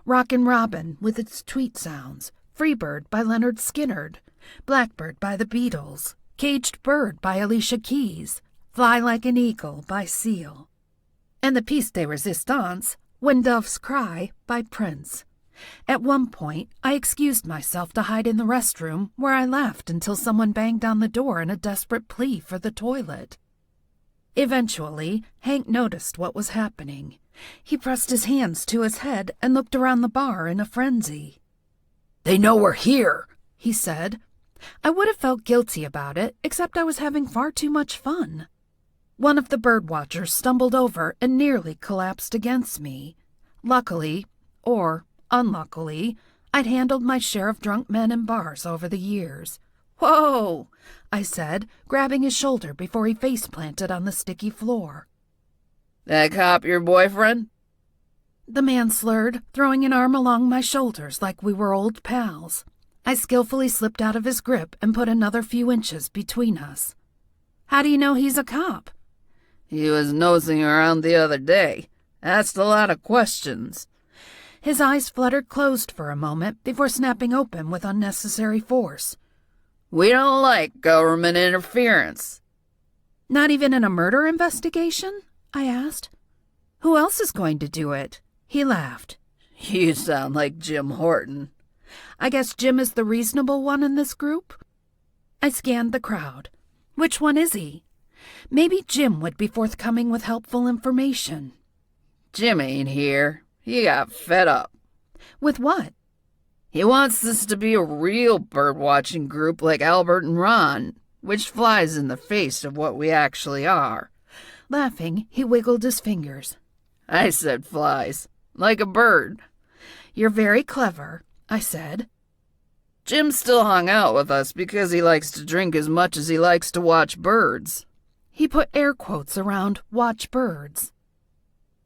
Rockin' Robin with its tweet sounds, Freebird by Leonard Skinner, Blackbird by the Beatles, Caged Bird by Alicia Keys, Fly Like an Eagle by Seal, and the piece de resistance, When Doves Cry by Prince. At one point, I excused myself to hide in the restroom, where I laughed until someone banged on the door in a desperate plea for the toilet. Eventually, Hank noticed what was happening. He pressed his hands to his head and looked around the bar in a frenzy. They know we're here, he said. I would have felt guilty about it, except I was having far too much fun. One of the birdwatchers stumbled over and nearly collapsed against me. Luckily, or unluckily, I'd handled my share of drunk men in bars over the years. "Whoa!" I said, grabbing his shoulder before he face-planted on the sticky floor. That cop your boyfriend? The man slurred, throwing an arm along my shoulders like we were old pals. I skillfully slipped out of his grip and put another few inches between us. How do you know he's a cop? He was nosing around the other day. Asked a lot of questions. His eyes fluttered closed for a moment before snapping open with unnecessary force. We don't like government interference. Not even in a murder investigation? I asked. Who else is going to do it? He laughed. You sound like Jim Horton. I guess Jim is the reasonable one in this group? I scanned the crowd. Which one is he? Maybe Jim would be forthcoming with helpful information. Jim ain't here. He got fed up. With what? He wants this to be a real birdwatching group like Albert and Ron, which flies in the face of what we actually are. Laughing, he wiggled his fingers. I said flies, like a bird. You're very clever, I said. Jim still hung out with us because he likes to drink as much as he likes to watch birds. He put air quotes around watch birds.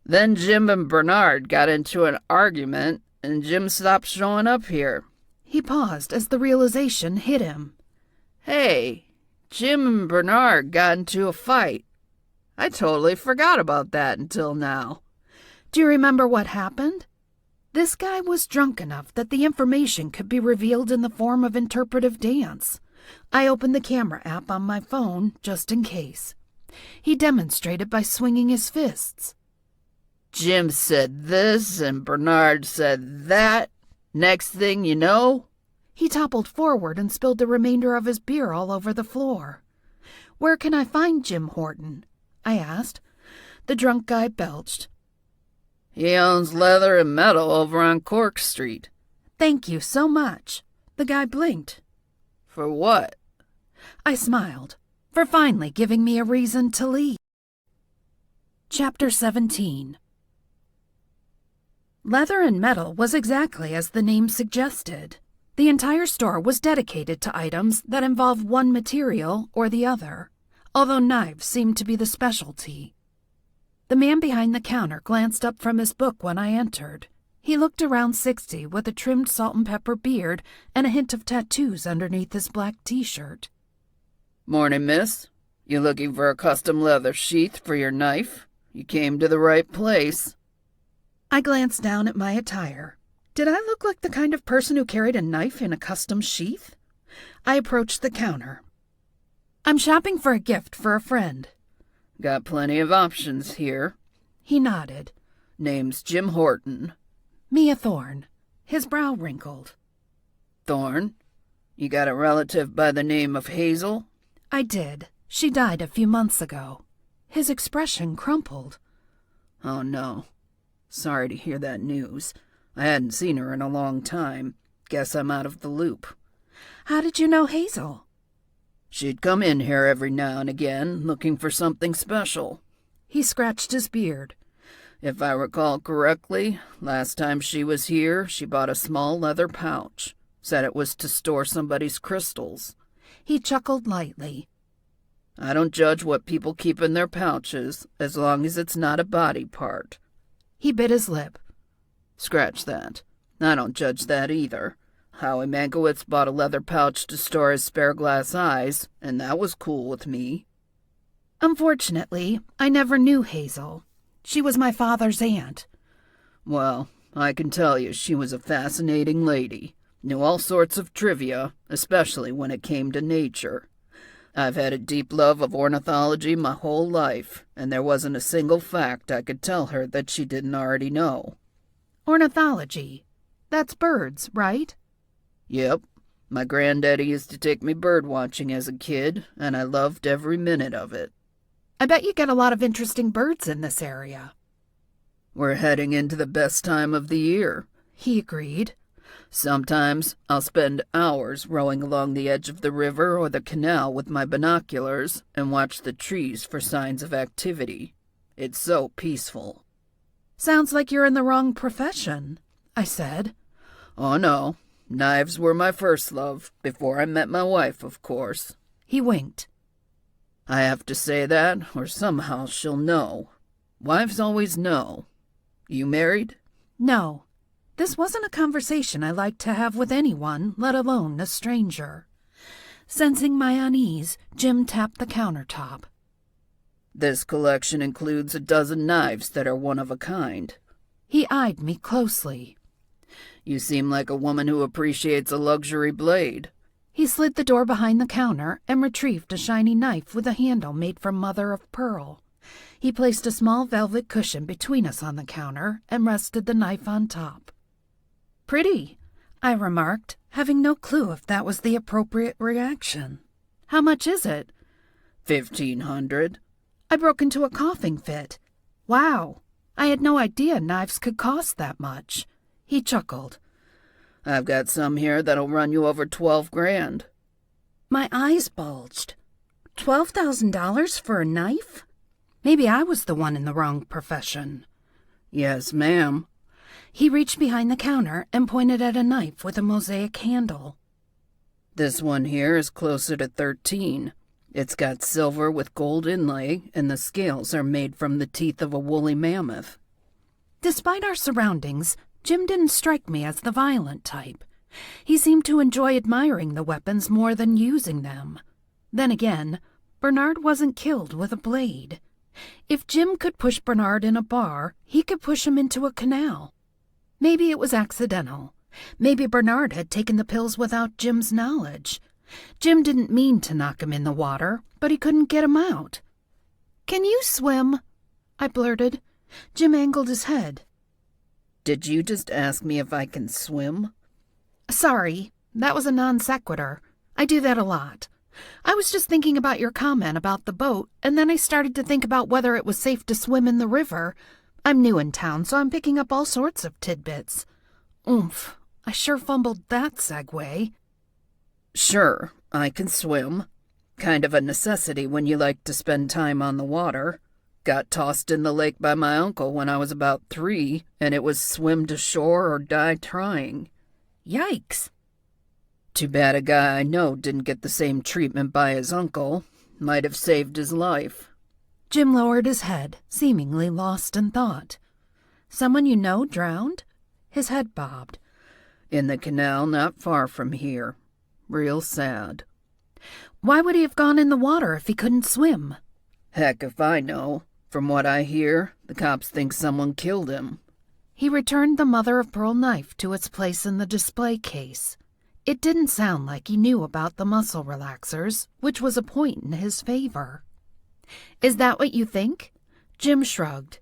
Then Jim and Bernard got into an argument, and Jim stopped showing up here. He paused as the realization hit him. Hey, Jim and Bernard got into a fight. I totally forgot about that until now. Do you remember what happened? This guy was drunk enough that the information could be revealed in the form of interpretive dance. I opened the camera app on my phone just in case. He demonstrated by swinging his fists. Jim said this and Bernard said that. Next thing you know... He toppled forward and spilled the remainder of his beer all over the floor. Where can I find Jim Horton? I asked. The drunk guy belched. He owns leather and metal over on Cork Street. Thank you so much. The guy blinked. For what? I smiled. For finally giving me a reason to leave. Chapter 17. Leather and metal was exactly as the name suggested. The entire store was dedicated to items that involve one material or the other, although knives seemed to be the specialty. The man behind the counter glanced up from his book when I entered. He looked around 60 with a trimmed salt and pepper beard and a hint of tattoos underneath his black t-shirt. Morning, miss. You looking for a custom leather sheath for your knife? You came to the right place. I glanced down at my attire. Did I look like the kind of person who carried a knife in a custom sheath? I approached the counter. I'm shopping for a gift for a friend. Got plenty of options here. He nodded. Name's Jim Horton. Mia Thorne. His brow wrinkled. Thorne? You got a relative by the name of Hazel? I did. She died a few months ago. His expression crumpled. Oh, no. Sorry to hear that news. I hadn't seen her in a long time. Guess I'm out of the loop. How did you know Hazel? She'd come in here every now and again, looking for something special. He scratched his beard. If I recall correctly, last time she was here, she bought a small leather pouch. Said it was to store somebody's crystals. He chuckled lightly. I don't judge what people keep in their pouches, as long as it's not a body part. He bit his lip. Scratch that. I don't judge that either. Howie Mankiewicz bought a leather pouch to store his spare glass eyes, and that was cool with me. Unfortunately, I never knew Hazel. She was my father's aunt. Well, I can tell you she was a fascinating lady. Knew all sorts of trivia, especially when it came to nature. I've had a deep love of ornithology my whole life, and there wasn't a single fact I could tell her that she didn't already know. Ornithology. That's birds, right? Yep. My granddaddy used to take me birdwatching as a kid, and I loved every minute of it. I bet you get a lot of interesting birds in this area. We're heading into the best time of the year, he agreed. Sometimes I'll spend hours rowing along the edge of the river or the canal with my binoculars and watch the trees for signs of activity. It's so peaceful. Sounds like you're in the wrong profession, I said. Oh, no. Knives were my first love, before I met my wife, of course. He winked. I have to say that, or somehow she'll know. Wives always know. You married? No. This wasn't a conversation I liked to have with anyone, let alone a stranger. Sensing my unease, Jim tapped the countertop. This collection includes a dozen knives that are one of a kind. He eyed me closely. You seem like a woman who appreciates a luxury blade. He slid the door behind the counter and retrieved a shiny knife with a handle made from mother of pearl. He placed a small velvet cushion between us on the counter and rested the knife on top. Pretty, I remarked, having no clue if that was the appropriate reaction. How much is it? $1,500. I broke into a coughing fit. Wow, I had no idea knives could cost that much. He chuckled. I've got some here that'll run you over $12,000. My eyes bulged. $12,000 for a knife? Maybe I was the one in the wrong profession. Yes, ma'am. He reached behind the counter and pointed at a knife with a mosaic handle. This one here is closer to $13,000. It's got silver with gold inlay, and the scales are made from the teeth of a woolly mammoth. Despite our surroundings, Jim didn't strike me as the violent type. He seemed to enjoy admiring the weapons more than using them. Then again, Bernard wasn't killed with a blade. If Jim could push Bernard in a bar, he could push him into a canal. Maybe it was accidental. Maybe Bernard had taken the pills without Jim's knowledge. Jim didn't mean to knock him in the water, but he couldn't get him out. "Can you swim?" I blurted. Jim angled his head. Did you just ask me if I can swim? Sorry, that was a non sequitur. I do that a lot. I was just thinking about your comment about the boat, and then I started to think about whether it was safe to swim in the river. I'm new in town, so I'm picking up all sorts of tidbits. Oomph, I sure fumbled that segue. Sure, I can swim. Kind of a necessity when you like to spend time on the water. Got tossed in the lake by my uncle when I was about 3, and it was swim to shore or die trying. Yikes. Too bad a guy I know didn't get the same treatment by his uncle. Might have saved his life. Jim lowered his head, seemingly lost in thought. Someone you know drowned? His head bobbed. In the canal not far from here. Real sad. Why would he have gone in the water if he couldn't swim? Heck if I know. From what I hear, the cops think someone killed him. He returned the mother-of-pearl knife to its place in the display case. It didn't sound like he knew about the muscle relaxers, which was a point in his favor. "Is that what you think?" Jim shrugged.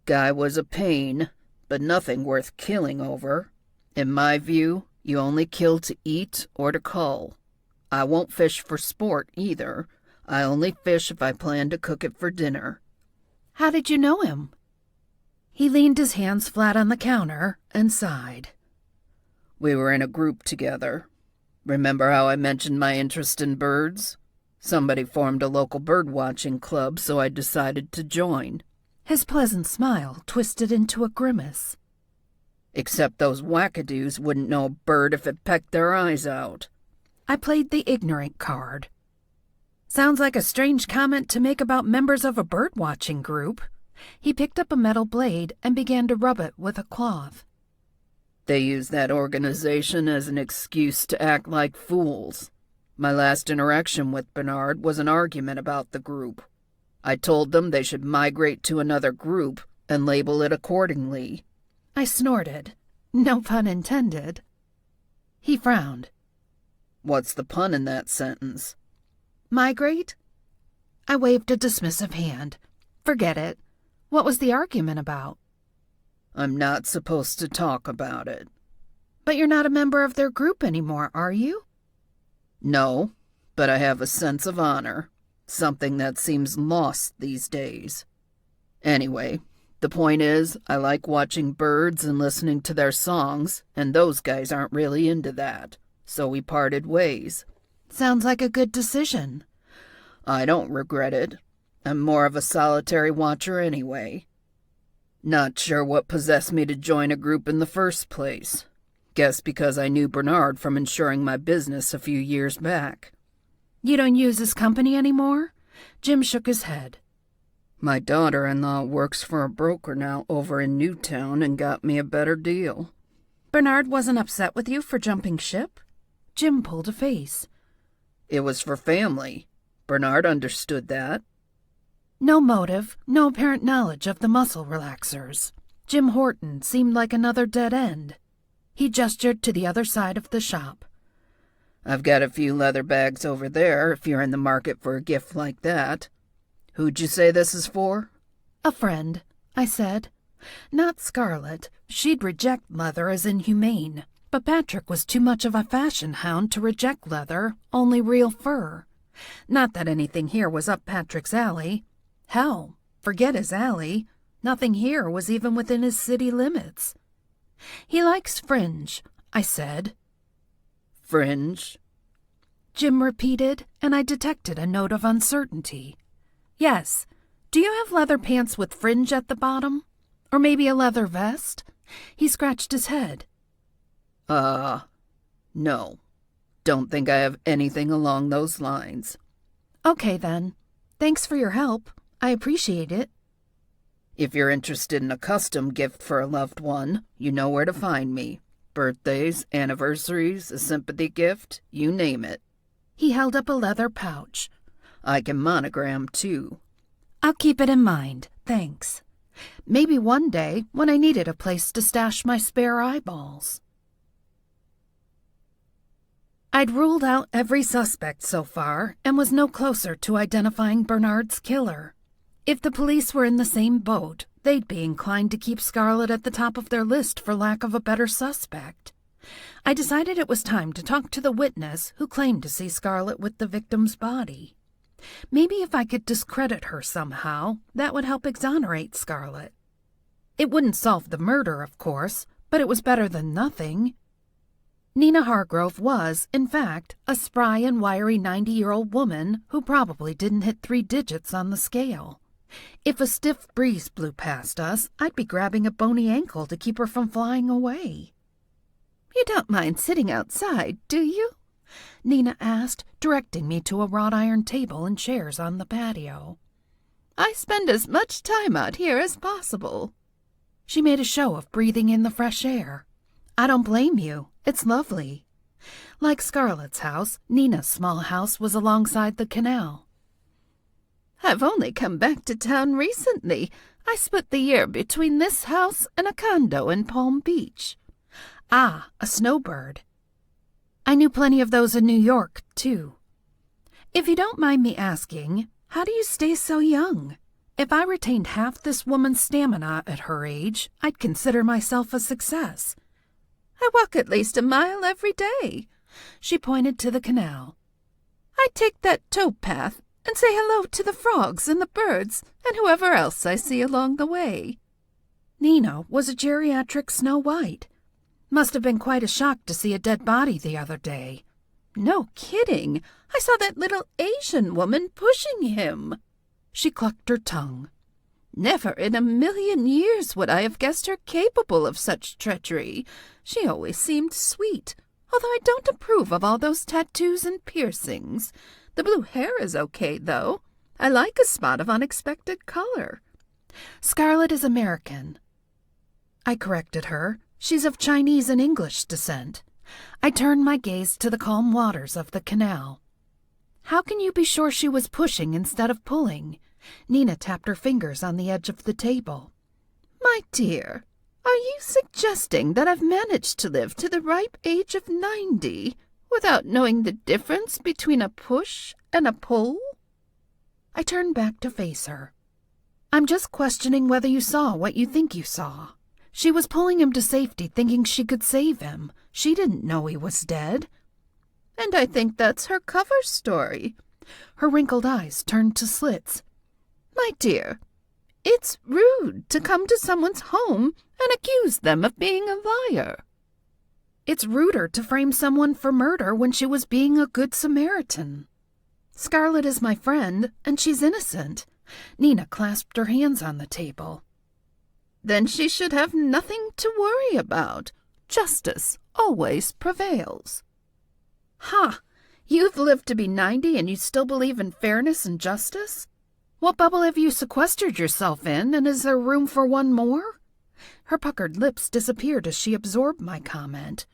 Guy was a pain, but nothing worth killing over. In my view, you only kill to eat or to cull. I won't fish for sport either. I only fish if I plan to cook it for dinner." "How did you know him?" He leaned his hands flat on the counter and sighed. "We were in a group together. Remember how I mentioned my interest in birds? Somebody formed a local birdwatching club, so I decided to join." His pleasant smile twisted into a grimace. "Except those wackadoos wouldn't know a bird if it pecked their eyes out." I played the ignorant card. "Sounds like a strange comment to make about members of a birdwatching group." He picked up a metal blade and began to rub it with a cloth. "They use that organization as an excuse to act like fools. My last interaction with Bernard was an argument about the group. I told them they should migrate to another group and label it accordingly." I snorted. No pun intended. He frowned. "What's the pun in that sentence?" "Migrate?" I waved a dismissive hand. "Forget it. What was the argument about?" "I'm not supposed to talk about it." "But you're not a member of their group anymore, are you?" "No, but I have a sense of honor, something that seems lost these days. Anyway, the point is, I like watching birds and listening to their songs, and those guys aren't really into that, so we parted ways." "Sounds like a good decision." "I don't regret it. I'm more of a solitary watcher anyway. Not sure what possessed me to join a group in the first place. Guess because I knew Bernard from insuring my business a few years back." "You don't use his company anymore?" Jim shook his head. "My daughter-in-law works for a broker now over in Newtown and got me a better deal." "Bernard wasn't upset with you for jumping ship?" Jim pulled a face. "It was for family. Bernard understood that." No motive, no apparent knowledge of the muscle relaxers. Jim Horton seemed like another dead end. He gestured to the other side of the shop. "I've got a few leather bags over there if you're in the market for a gift like that. Who'd you say this is for?" "A friend," I said. "Not Scarlet. She'd reject leather as inhumane. But Patrick was too much of a fashion hound to reject leather, only real fur. Not that anything here was up Patrick's alley. Hell, forget his alley. Nothing here was even within his city limits. He likes fringe," I said. "Fringe?" Jim repeated, and I detected a note of uncertainty. "Yes. Do you have leather pants with fringe at the bottom? Or maybe a leather vest?" He scratched his head. No. Don't think I have anything along those lines." "Okay, then. Thanks for your help. I appreciate it." "If you're interested in a custom gift for a loved one, you know where to find me. Birthdays, anniversaries, a sympathy gift, you name it." He held up a leather pouch. "I can monogram, too." "I'll keep it in mind, thanks. Maybe one day when I needed a place to stash my spare eyeballs." I'd ruled out every suspect so far and was no closer to identifying Bernard's killer. If the police were in the same boat, they'd be inclined to keep Scarlet at the top of their list for lack of a better suspect. I decided it was time to talk to the witness who claimed to see Scarlet with the victim's body. Maybe if I could discredit her somehow, that would help exonerate Scarlet. It wouldn't solve the murder, of course, but it was better than nothing. Nina Hargrove was, in fact, a spry and wiry 90-year-old woman who probably didn't hit 3 digits on the scale. If a stiff breeze blew past us, I'd be grabbing a bony ankle to keep her from flying away. "You don't mind sitting outside, do you?" Nina asked, directing me to a wrought iron table and chairs on the patio. "I spend as much time out here as possible." She made a show of breathing in the fresh air. "I don't blame you. It's lovely." Like Scarlet's house, Nina's small house was alongside the canal. "I've only come back to town recently. I split the year between this house and a condo in Palm Beach. Ah, a snowbird. I knew plenty of those in New York, too. If you don't mind me asking, how do you stay so young? If I retained half this woman's stamina at her age, I'd consider myself a success. I walk at least a mile every day. She pointed to the canal. I take that towpath and say hello to the frogs and the birds and whoever else I see along the way. Nina was a geriatric Snow White. Must have been quite a shock to see a dead body the other day. No kidding. I saw that little Asian woman pushing him. She clucked her tongue. Never in a million years would I have guessed her capable of such treachery. She always seemed sweet, although I don't approve of all those tattoos and piercings. The blue hair is okay, though. I like a spot of unexpected color. Scarlet is American. I corrected her. She's of Chinese and English descent. I turned my gaze to the calm waters of the canal. How can you be sure she was pushing instead of pulling? Nina tapped her fingers on the edge of the table. My dear, are you suggesting that I've managed to live to the ripe age of 90 without knowing the difference between a push and a pull? I turned back to face her. I'm just questioning whether you saw what you think you saw. She was pulling him to safety, thinking she could save him. She didn't know he was dead. And I think that's her cover story. Her wrinkled eyes turned to slits. My dear, it's rude to come to someone's home and accuse them of being a liar. It's ruder to frame someone for murder when she was being a good Samaritan. Scarlet is my friend, and she's innocent. Nina clasped her hands on the table. Then she should have nothing to worry about. Justice always prevails. Ha! You've lived to be 90 and you still believe in fairness and justice? What bubble have you sequestered yourself in, and is there room for one more? Her puckered lips disappeared as she absorbed my comment.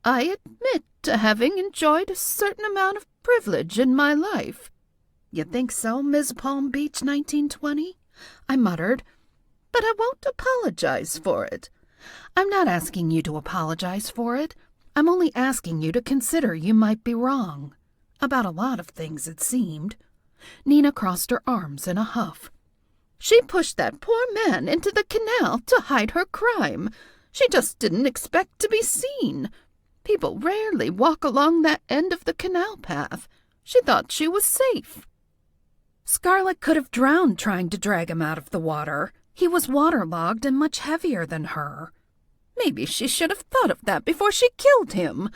I admit to having enjoyed a certain amount of privilege in my life. You think so, Ms. Palm Beach 1920? I muttered. But I won't apologize for it. I'm not asking you to apologize for it. I'm only asking you to consider you might be wrong. About a lot of things, it seemed. Nina crossed her arms in a huff. She pushed that poor man into the canal to hide her crime. She just didn't expect to be seen. People rarely walk along that end of the canal path. She thought she was safe. Scarlet could have drowned trying to drag him out of the water. He was waterlogged and much heavier than her. Maybe she should have thought of that before she killed him.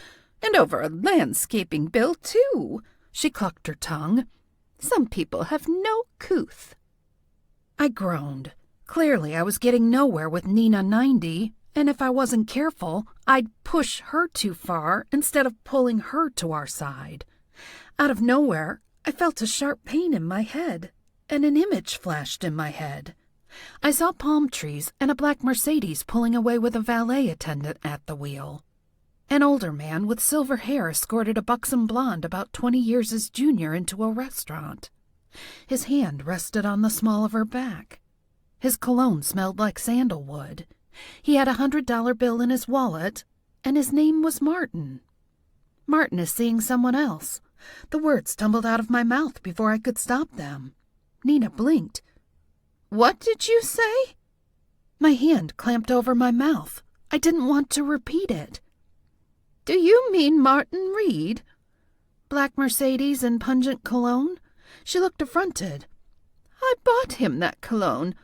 And over a landscaping bill, too. She clucked her tongue. Some people have no couth. I groaned. Clearly I was getting nowhere with Nina 90, and if I wasn't careful, I'd push her too far instead of pulling her to our side. Out of nowhere, I felt a sharp pain in my head, and an image flashed in my head. I saw palm trees and a black Mercedes pulling away with a valet attendant at the wheel. An older man with silver hair escorted a buxom blonde about 20 years his junior into a restaurant. His hand rested on the small of her back. His cologne smelled like sandalwood. He had $100 bill in his wallet, and his name was Martin. Martin is seeing someone else. The words tumbled out of my mouth before I could stop them. Nina blinked. What did you say? My hand clamped over my mouth. I didn't want to repeat it. Do you mean Martin Reed? Black Mercedes and pungent cologne? She looked affronted. I bought him that cologne.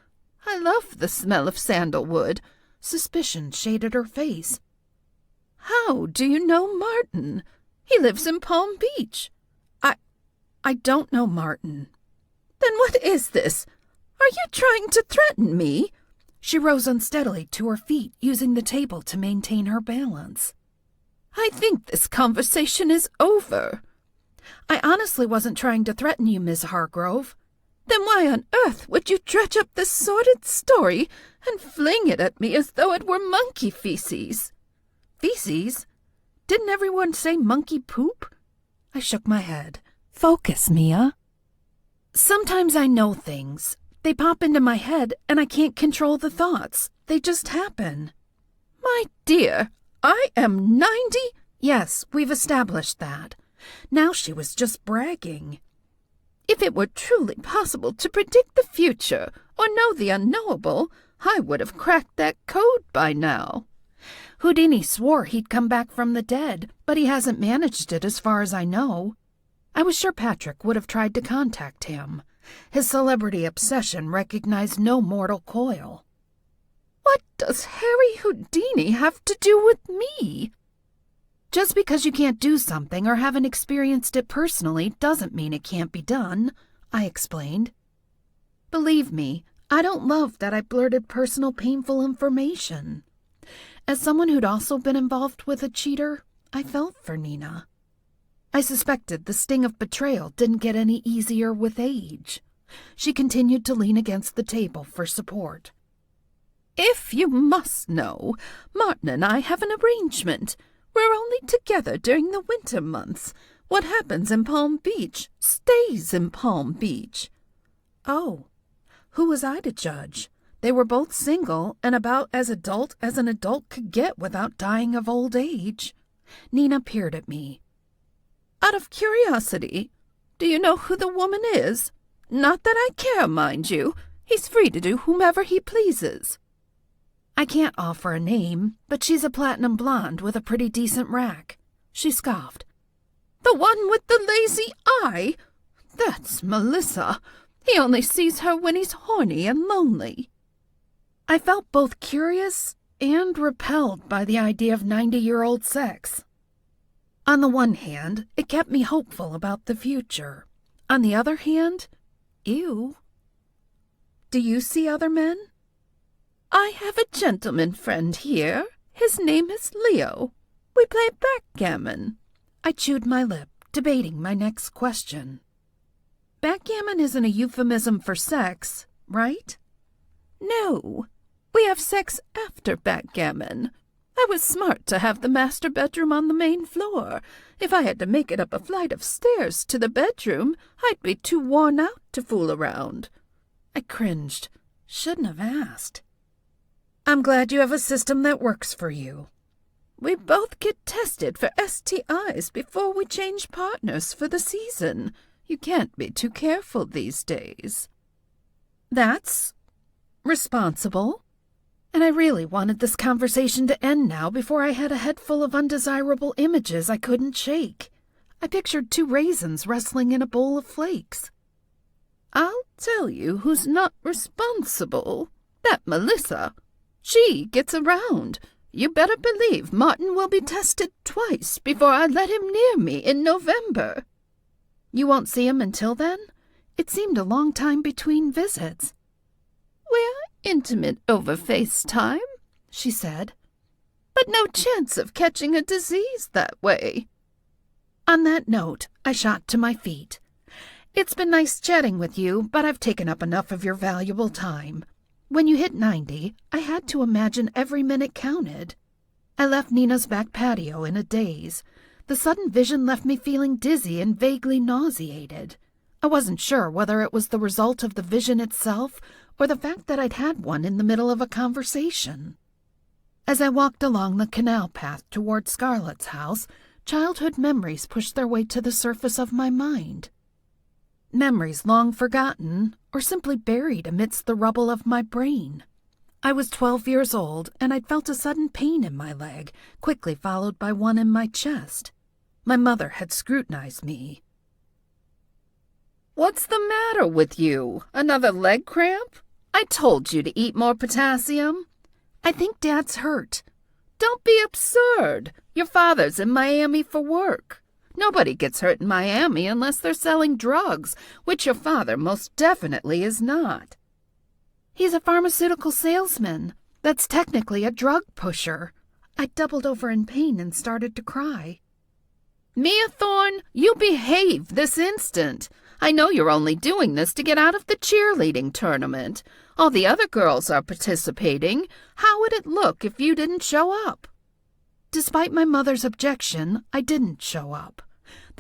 I love the smell of sandalwood. Suspicion shaded her face. How do you know Martin? He lives in Palm Beach. I don't know Martin. Then what is this? Are you trying to threaten me? She rose unsteadily to her feet, using the table to maintain her balance. I think this conversation is over. I honestly wasn't trying to threaten you, Miss Hargrove. Then why on earth would you dredge up this sordid story and fling it at me as though it were monkey feces? Feces? Didn't everyone say monkey poop? I shook my head. Focus, Mia. Sometimes I know things. They pop into my head, and I can't control the thoughts. They just happen. My dear, I am 90. Yes, we've established that. Now she was just bragging. If it were truly possible to predict the future or know the unknowable, I would have cracked that code by now. Houdini swore he'd come back from the dead, but he hasn't managed it as far as I know. I was sure Patrick would have tried to contact him. His celebrity obsession recognized no mortal coil. What does Harry Houdini have to do with me? Just because you can't do something or haven't experienced it personally doesn't mean it can't be done, I explained. Believe me, I don't love that I blurted personal painful information. As someone who'd also been involved with a cheater, I felt for Nina. I suspected the sting of betrayal didn't get any easier with age. She continued to lean against the table for support. If you must know, Martin and I have an arrangement. We're only together during the winter months. What happens in Palm Beach stays in Palm Beach. Oh, who was I to judge? They were both single and about as adult as an adult could get without dying of old age. Nina peered at me. Out of curiosity, do you know who the woman is? Not that I care, mind you. He's free to do whomever he pleases. I can't offer a name, but she's a platinum blonde with a pretty decent rack. She scoffed. The one with the lazy eye? That's Melissa. He only sees her when he's horny and lonely. I felt both curious and repelled by the idea of 90-year-old sex. On the one hand, it kept me hopeful about the future. On the other hand, ew. Do you see other men? I have a gentleman friend here. His name is Leo. We play backgammon. I chewed my lip, debating my next question. Backgammon isn't a euphemism for sex, right? No. We have sex after backgammon. I was smart to have the master bedroom on the main floor. If I had to make it up a flight of stairs to the bedroom, I'd be too worn out to fool around. I cringed. Shouldn't have asked. I'm glad you have a system that works for you. We both get tested for STIs before we change partners for the season. You can't be too careful these days. That's responsible. And I really wanted this conversation to end now before I had a head full of undesirable images I couldn't shake. I pictured 2 raisins wrestling in a bowl of flakes. I'll tell you who's not responsible. That Melissa. She gets around. You better believe Martin will be tested twice before I let him near me in November. You won't see him until then? It seemed a long time between visits. We're intimate over FaceTime, she said. But no chance of catching a disease that way. On that note, I shot to my feet. It's been nice chatting with you, but I've taken up enough of your valuable time. When you hit 90, I had to imagine every minute counted. I left Nina's back patio in a daze. The sudden vision left me feeling dizzy and vaguely nauseated. I wasn't sure whether it was the result of the vision itself or the fact that I'd had one in the middle of a conversation. As I walked along the canal path toward Scarlet's house, childhood memories pushed their way to the surface of my mind. Memories long forgotten or simply buried amidst the rubble of my brain. I was 12 years old, and I'd felt a sudden pain in my leg, quickly followed by one in my chest. My mother had scrutinized me. What's the matter with you? Another leg cramp? I told you to eat more potassium. I think Dad's hurt. Don't be absurd. Your father's in Miami for work. Nobody gets hurt in Miami unless they're selling drugs, which your father most definitely is not. He's a pharmaceutical salesman. That's technically a drug pusher. I doubled over in pain and started to cry. Mia Thorne, you behave this instant. I know you're only doing this to get out of the cheerleading tournament. All the other girls are participating. How would it look if you didn't show up? Despite my mother's objection, I didn't show up.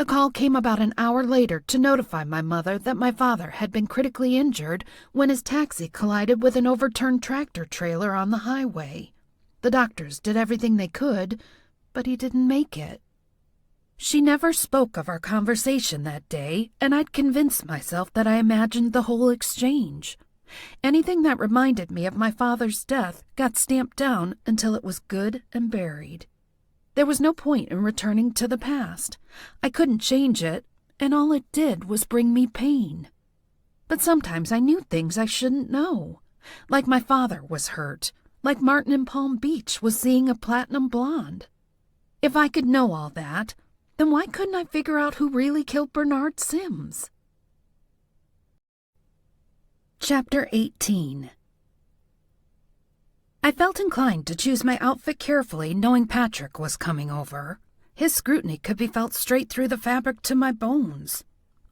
The call came about an hour later to notify my mother that my father had been critically injured when his taxi collided with an overturned tractor trailer on the highway. The doctors did everything they could, but he didn't make it. She never spoke of our conversation that day, and I'd convinced myself that I imagined the whole exchange. Anything that reminded me of my father's death got stamped down until it was good and buried. There was no point in returning to the past. I couldn't change it, and all it did was bring me pain. But sometimes I knew things I shouldn't know, like my father was hurt, like Martin in Palm Beach was seeing a platinum blonde. If I could know all that, then why couldn't I figure out who really killed Bernard Sims? Chapter 18. I felt inclined to choose my outfit carefully, knowing Patrick was coming over. His scrutiny could be felt straight through the fabric to my bones.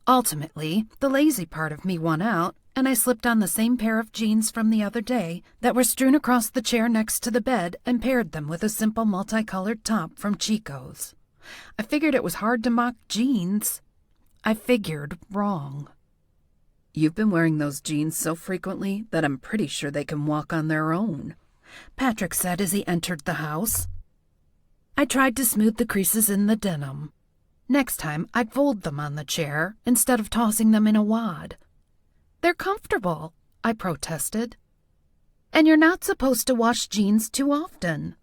Ultimately, the lazy part of me won out, and I slipped on the same pair of jeans from the other day that were strewn across the chair next to the bed and paired them with a simple multicolored top from Chico's. I figured it was hard to mock jeans. I figured wrong. You've been wearing those jeans so frequently that I'm pretty sure they can walk on their own, Patrick said as he entered the house. I tried to smooth the creases in the denim. Next time, I'd fold them on the chair instead of tossing them in a wad. They're comfortable, I protested. And you're not supposed to wash jeans too often.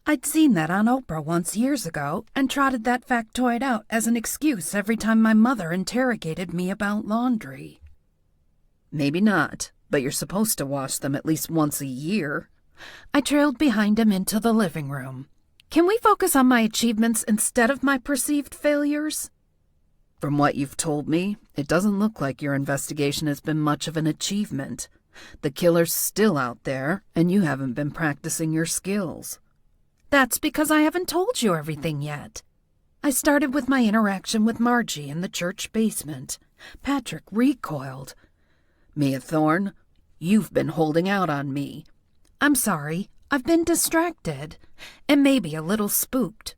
I'd seen that on Oprah once years ago and trotted that factoid out as an excuse every time my mother interrogated me about laundry. Maybe not, but you're supposed to wash them at least once a year. I trailed behind him into the living room. Can we focus on my achievements instead of my perceived failures? From what you've told me, it doesn't look like your investigation has been much of an achievement. The killer's still out there, and you haven't been practicing your skills. That's because I haven't told you everything yet. I started with my interaction with Margie in the church basement. Patrick recoiled. Mia Thorne, you've been holding out on me. I'm sorry, I've been distracted, and maybe a little spooked.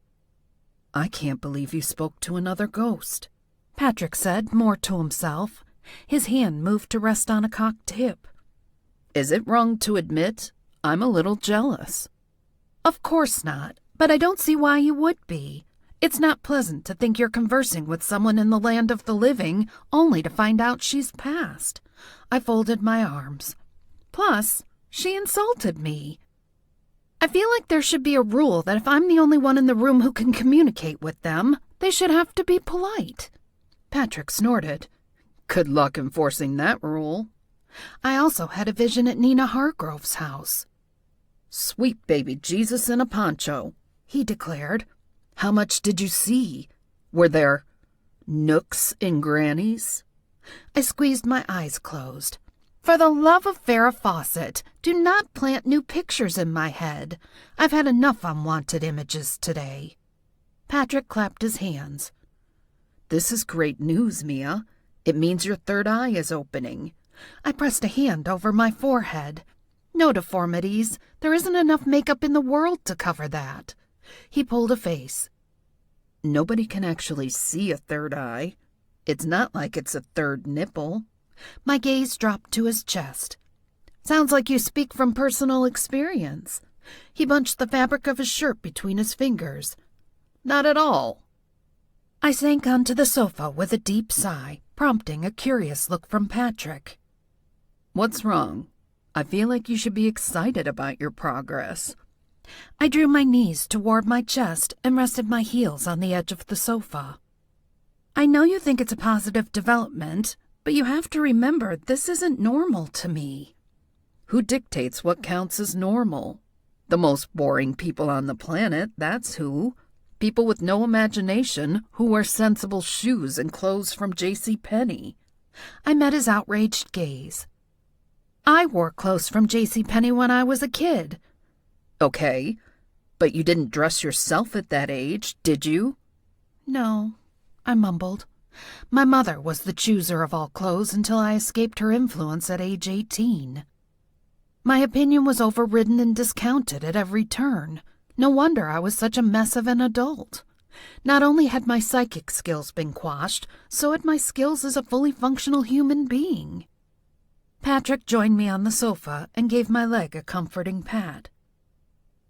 I can't believe you spoke to another ghost, Patrick said, more to himself. His hand moved to rest on a cocked hip. Is it wrong to admit I'm a little jealous? Of course not, but I don't see why you would be. It's not pleasant to think you're conversing with someone in the land of the living, only to find out she's passed. I folded my arms. Plus, she insulted me. I feel like there should be a rule that if I'm the only one in the room who can communicate with them, they should have to be polite. Patrick snorted. Good luck enforcing that rule. I also had a vision at Nina Hargrove's house. Sweet baby Jesus in a poncho, he declared. How much did you see? Were there nooks and grannies? I squeezed my eyes closed. For the love of Farrah Fawcett, do not plant new pictures in my head. I've had enough unwanted images today. Patrick clapped his hands. This is great news, Mia. It means your third eye is opening. I pressed a hand over my forehead. No deformities. There isn't enough makeup in the world to cover that. He pulled a face. Nobody can actually see a third eye. It's not like it's a third nipple. My gaze dropped to his chest. Sounds like you speak from personal experience. He bunched the fabric of his shirt between his fingers. Not at all. I sank onto the sofa with a deep sigh, prompting a curious look from Patrick. What's wrong? I feel like you should be excited about your progress. I drew my knees toward my chest and rested my heels on the edge of the sofa. I know you think it's a positive development, but you have to remember this isn't normal to me. Who dictates what counts as normal? The most boring people on the planet, that's who. People with no imagination who wear sensible shoes and clothes from JCPenney. I met his outraged gaze. I wore clothes from JCPenney when I was a kid. Okay, but you didn't dress yourself at that age, did you? No, I mumbled. My mother was the chooser of all clothes until I escaped her influence at age 18. My opinion was overridden and discounted at every turn. No wonder I was such a mess of an adult. Not only had my psychic skills been quashed, so had my skills as a fully functional human being. Patrick joined me on the sofa and gave my leg a comforting pat.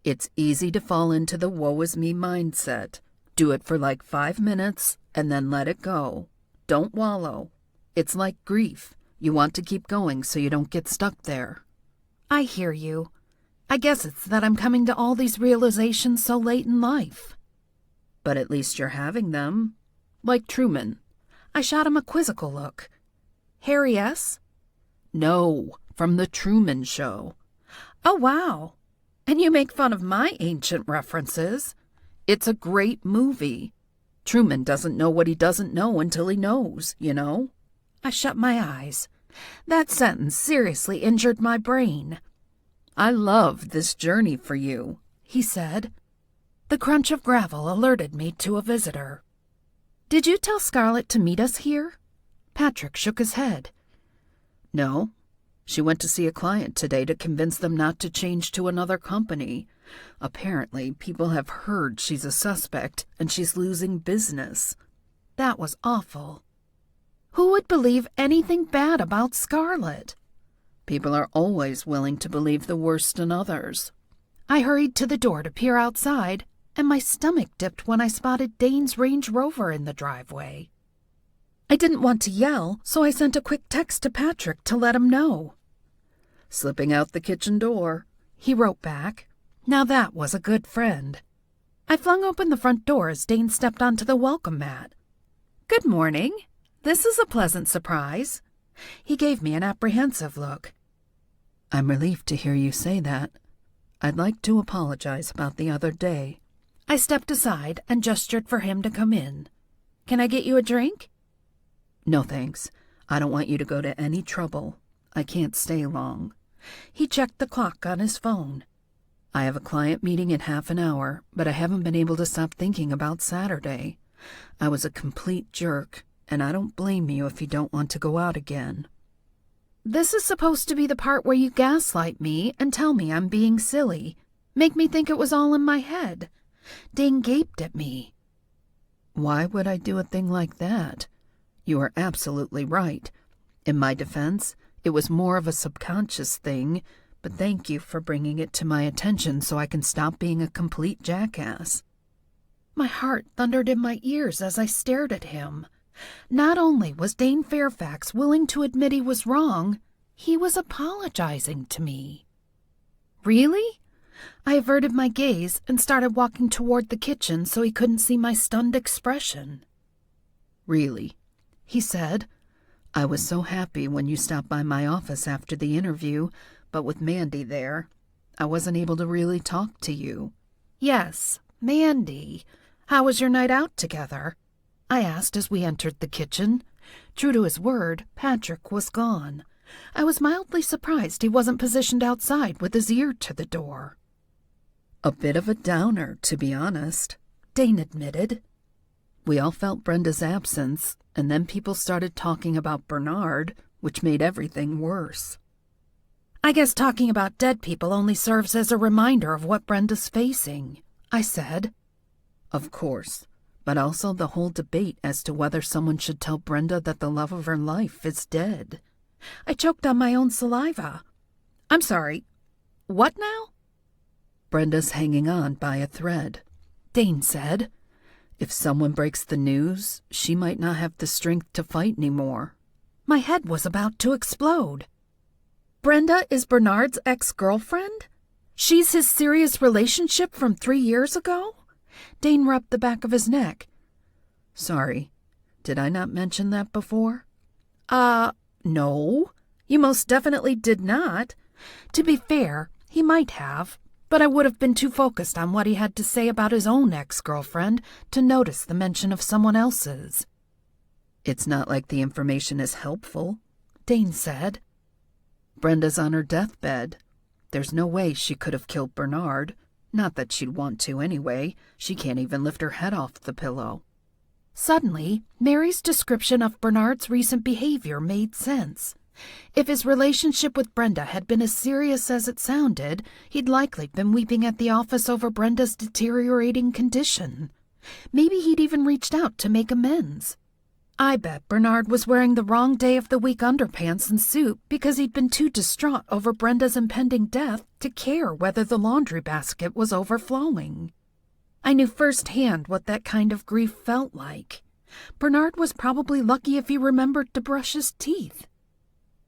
It's easy to fall into the woe is me mindset. Do it for like 5 minutes and then let it go. Don't wallow. It's like grief. You want to keep going so you don't get stuck there. I hear you. I guess it's that I'm coming to all these realizations so late in life. But at least you're having them. Like Truman. I shot him a quizzical look. Harry S.? No, from the Truman Show. Oh, wow. And you make fun of my ancient references. It's a great movie. Truman doesn't know what he doesn't know until he knows, you know? I shut my eyes. That sentence seriously injured my brain. I love this journey for you, he said. The crunch of gravel alerted me to a visitor. Did you tell Scarlet to meet us here? Patrick shook his head. No. She went to see a client today to convince them not to change to another company. Apparently, people have heard she's a suspect and she's losing business. That was awful. Who would believe anything bad about Scarlet? People are always willing to believe the worst in others. I hurried to the door to peer outside, and my stomach dipped when I spotted Dane's Range Rover in the driveway. I didn't want to yell, so I sent a quick text to Patrick to let him know. Slipping out the kitchen door, he wrote back. Now that was a good friend. I flung open the front door as Dane stepped onto the welcome mat. Good morning. This is a pleasant surprise. He gave me an apprehensive look. I'm relieved to hear you say that. I'd like to apologize about the other day. I stepped aside and gestured for him to come in. Can I get you a drink? No, thanks. I don't want you to go to any trouble. I can't stay long. He checked the clock on his phone. I have a client meeting in half an hour, but I haven't been able to stop thinking about Saturday. I was a complete jerk, and I don't blame you if you don't want to go out again. This is supposed to be the part where you gaslight me and tell me I'm being silly. Make me think it was all in my head. Dane gaped at me. Why would I do a thing like that? You are absolutely right. In my defense, it was more of a subconscious thing, but thank you for bringing it to my attention so I can stop being a complete jackass. My heart thundered in my ears as I stared at him. Not only was Dane Fairfax willing to admit he was wrong, he was apologizing to me. Really? I averted my gaze and started walking toward the kitchen so he couldn't see my stunned expression. Really, he said. I was so happy when you stopped by my office after the interview, but with Mandy there, I wasn't able to really talk to you. Yes, Mandy. How was your night out together? I asked as we entered the kitchen. True to his word, Patrick was gone. I was mildly surprised he wasn't positioned outside with his ear to the door. A bit of a downer, to be honest, Dane admitted. We all felt Brenda's absence, and then people started talking about Bernard, which made everything worse. I guess talking about dead people only serves as a reminder of what Brenda's facing, I said. Of course, but also the whole debate as to whether someone should tell Brenda that the love of her life is dead. I choked on my own saliva. I'm sorry. What now? Brenda's hanging on by a thread, Dane said. If someone breaks the news, she might not have the strength to fight anymore. My head was about to explode. Brenda is Bernard's ex-girlfriend? She's his serious relationship from 3 years ago? Dane rubbed the back of his neck. Sorry, did I not mention that before? No. You most definitely did not. To be fair, he might have, but I would have been too focused on what he had to say about his own ex-girlfriend to notice the mention of someone else's. It's not like the information is helpful, Dane said. Brenda's on her deathbed. There's no way she could have killed Bernard. Not that she'd want to anyway. She can't even lift her head off the pillow. Suddenly, Mary's description of Bernard's recent behavior made sense. If his relationship with Brenda had been as serious as it sounded, he'd likely been weeping at the office over Brenda's deteriorating condition. Maybe he'd even reached out to make amends. I bet Bernard was wearing the wrong day of the week underpants and suit because he'd been too distraught over Brenda's impending death to care whether the laundry basket was overflowing. I knew firsthand what that kind of grief felt like. Bernard was probably lucky if he remembered to brush his teeth.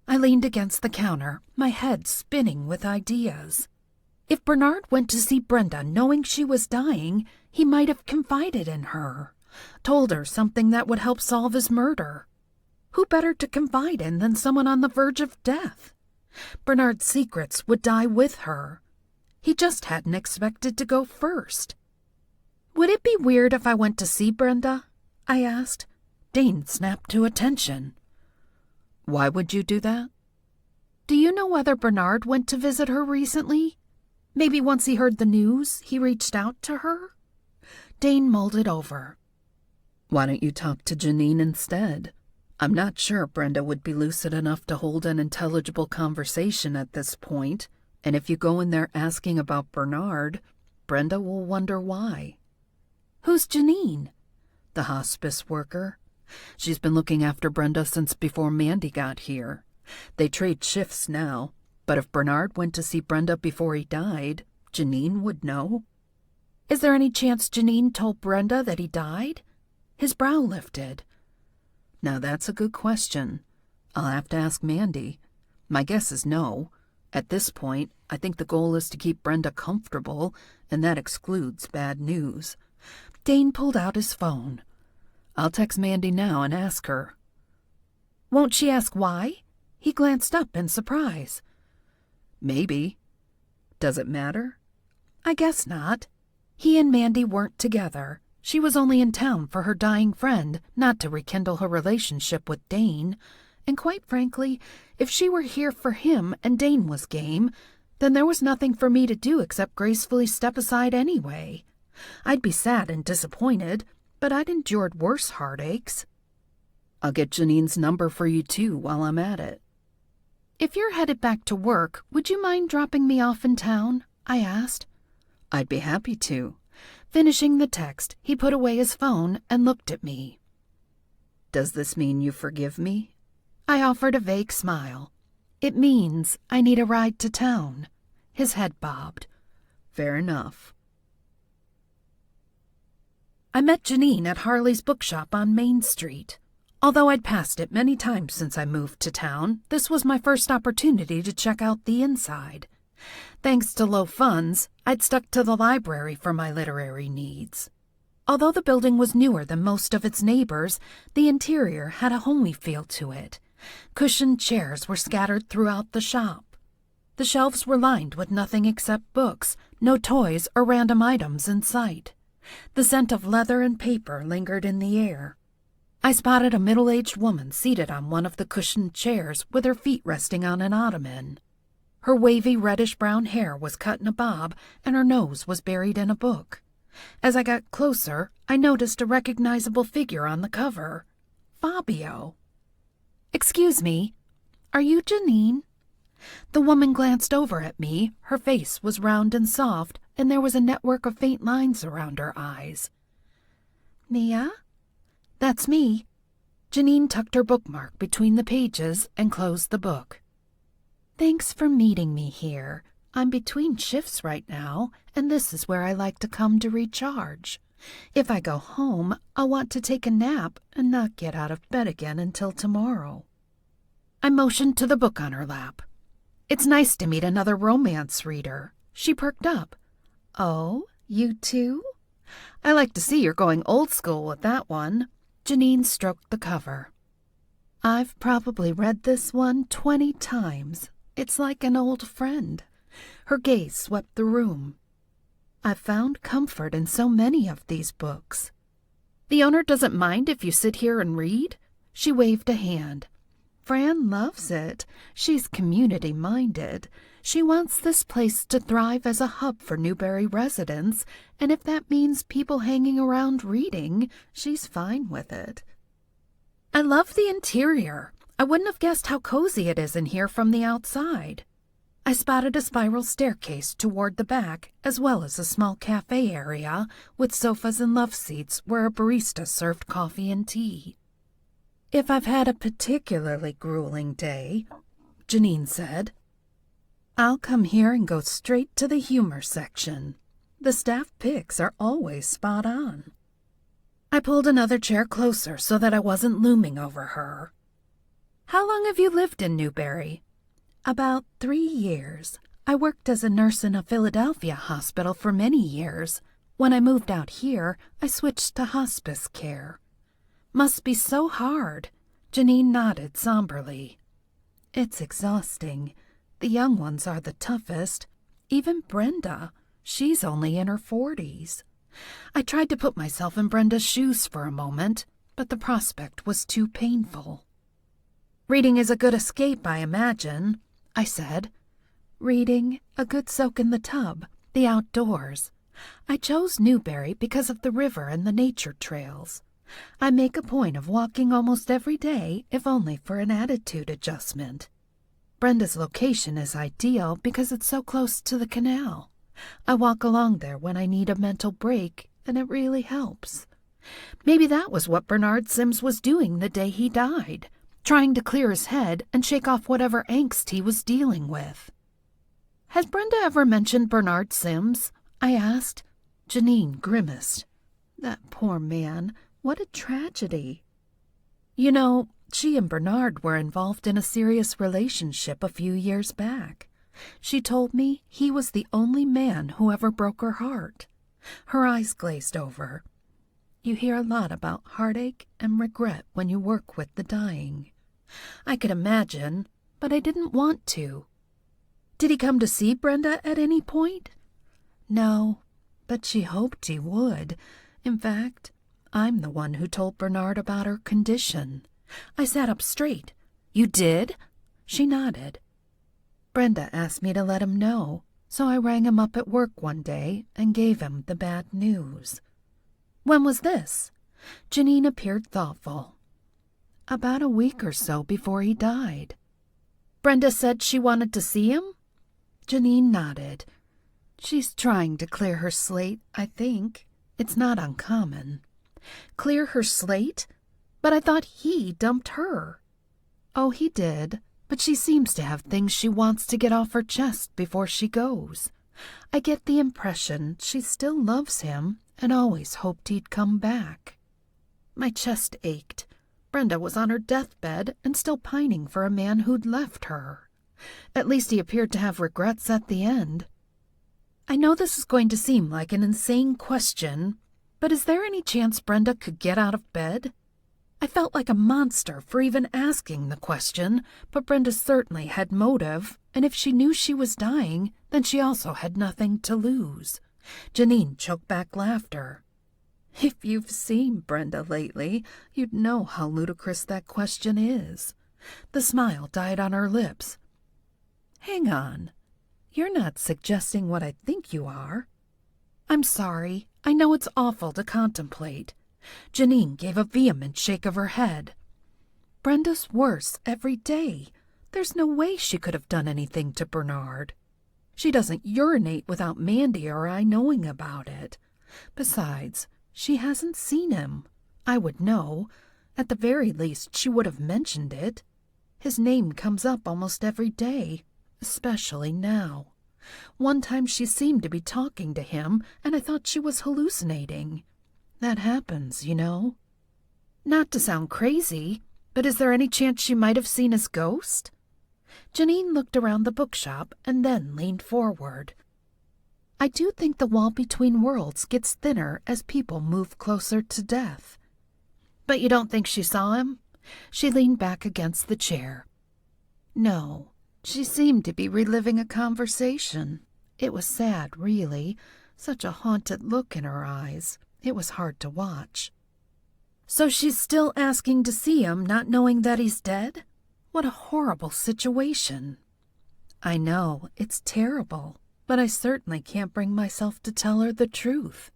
I leaned against the counter, my head spinning with ideas. If Bernard went to see Brenda knowing she was dying, he might have confided in her, told her something that would help solve his murder. Who better to confide in than someone on the verge of death? Bernard's secrets would die with her. He just hadn't expected to go first. Would it be weird if I went to see Brenda? I asked. Dane snapped to attention. Why would you do that? Do you know whether Bernard went to visit her recently? Maybe once he heard the news, he reached out to her? Dane mulled it over. Why don't you talk to Janine instead? I'm not sure Brenda would be lucid enough to hold an intelligible conversation at this point, and if you go in there asking about Bernard, Brenda will wonder why. Who's Janine? The hospice worker. She's been looking after Brenda since before Mandy got here. They trade shifts now, but if Bernard went to see Brenda before he died, Janine would know. Is there any chance Janine told Brenda that he died? His brow lifted. Now that's a good question. I'll have to ask Mandy. My guess is no. At this point, I think the goal is to keep Brenda comfortable, and that excludes bad news. Dane pulled out his phone. I'll text Mandy now and ask her. Won't she ask why? He glanced up in surprise. Maybe. Does it matter? I guess not. He and Mandy weren't together. She was only in town for her dying friend, not to rekindle her relationship with Dane. And quite frankly, if she were here for him and Dane was game, then there was nothing for me to do except gracefully step aside anyway. I'd be sad and disappointed, but I'd endured worse heartaches. I'll get Janine's number for you too while I'm at it. If you're headed back to work, would you mind dropping me off in town? I asked. I'd be happy to. Finishing the text, he put away his phone and looked at me. Does this mean you forgive me? I offered a vague smile. It means I need a ride to town. His head bobbed. Fair enough. I met Janine at Harley's bookshop on Main Street. Although I'd passed it many times since I moved to town, this was my first opportunity to check out the inside. Thanks to low funds, I'd stuck to the library for my literary needs. Although the building was newer than most of its neighbors, the interior had a homey feel to it. Cushioned chairs were scattered throughout the shop. The shelves were lined with nothing except books, no toys or random items in sight. The scent of leather and paper lingered in the air. I spotted a middle-aged woman seated on one of the cushioned chairs with her feet resting on an ottoman. Her wavy reddish-brown hair was cut in a bob, and her nose was buried in a book. As I got closer, I noticed a recognizable figure on the cover. Fabio. "Excuse me, are you Janine?" The woman glanced over at me. Her face was round and soft, and there was a network of faint lines around her eyes. "Mia?" "That's me." Janine tucked her bookmark between the pages and closed the book. "Thanks for meeting me here. I'm between shifts right now, and this is where I like to come to recharge. If I go home, I'll want to take a nap and not get out of bed again until tomorrow." I motioned to the book on her lap. "It's nice to meet another romance reader." She perked up. "Oh, you too? I like to see you're going old school with that one." Janine stroked the cover. "I've probably read this one 20 times. It's like an old friend." Her gaze swept the room. "I've found comfort in so many of these books." "The owner doesn't mind if you sit here and read?" She waved a hand. "Fran loves it. She's community-minded. She wants this place to thrive as a hub for Newberry residents, and if that means people hanging around reading, she's fine with it." "I love the interior. I wouldn't have guessed how cozy it is in here from the outside." I spotted a spiral staircase toward the back, as well as a small cafe area with sofas and love seats where a barista served coffee and tea. "If I've had a particularly grueling day," Janine said, "I'll come here and go straight to the humor section. The staff picks are always spot on." I pulled another chair closer so that I wasn't looming over her. "How long have you lived in Newberry?" "About 3 years. I worked as a nurse in a Philadelphia hospital for many years. When I moved out here, I switched to hospice care." "Must be so hard." Janine nodded somberly. "It's exhausting. The young ones are the toughest. Even Brenda. She's only in her 40s. I tried to put myself in Brenda's shoes for a moment, but the prospect was too painful. "Reading is a good escape, I imagine," I said. "Reading, a good soak in the tub, the outdoors. I chose Newberry because of the river and the nature trails. I make a point of walking almost every day, if only for an attitude adjustment. Brenda's location is ideal because it's so close to the canal. I walk along there when I need a mental break, and it really helps." Maybe that was what Bernard Sims was doing the day he died, trying to clear his head and shake off whatever angst he was dealing with. "Has Brenda ever mentioned Bernard Sims?" I asked. Janine grimaced. "That poor man. What a tragedy." "You know, she and Bernard were involved in a serious relationship a few years back. She told me he was the only man who ever broke her heart." Her eyes glazed over. "You hear a lot about heartache and regret when you work with the dying." I could imagine, but I didn't want to. "Did he come to see Brenda at any point?" "No, but she hoped he would. In fact, I'm the one who told Bernard about her condition." I sat up straight. "You did?" She nodded. "Brenda asked me to let him know, so I rang him up at work one day and gave him the bad news." "When was this?" Janine appeared thoughtful. "About a week or so before he died." "Brenda said she wanted to see him?" Janine nodded. "She's trying to clear her slate, I think. It's not uncommon." "Clear her slate? But I thought he dumped her." "Oh, he did, but she seems to have things she wants to get off her chest before she goes. I get the impression she still loves him and always hoped he'd come back." My chest ached. Brenda was on her deathbed and still pining for a man who'd left her. At least he appeared to have regrets at the end. "I know this is going to seem like an insane question, but is there any chance Brenda could get out of bed?" I felt like a monster for even asking the question, but Brenda certainly had motive, and if she knew she was dying, then she also had nothing to lose. Janine choked back laughter. "If you've seen Brenda lately, you'd know how ludicrous that question is." The smile died on her lips. "Hang on. You're not suggesting what I think you are." "I'm sorry. I know it's awful to contemplate." Janine gave a vehement shake of her head. "Brenda's worse every day. There's no way she could have done anything to Bernard. She doesn't urinate without Mandy or I knowing about it. Besides, she hasn't seen him. I would know. At the very least, she would have mentioned it. His name comes up almost every day, especially now. One time she seemed to be talking to him, and I thought she was hallucinating. That happens, you know." "Not to sound crazy, but is there any chance she might have seen his ghost?" Janine looked around the bookshop and then leaned forward. "I do think the wall between worlds gets thinner as people move closer to death." "But you don't think she saw him?" She leaned back against the chair. "No, she seemed to be reliving a conversation. It was sad, really. Such a haunted look in her eyes. It was hard to watch." "So she's still asking to see him, not knowing that he's dead? What a horrible situation." "I know, it's terrible, but I certainly can't bring myself to tell her the truth."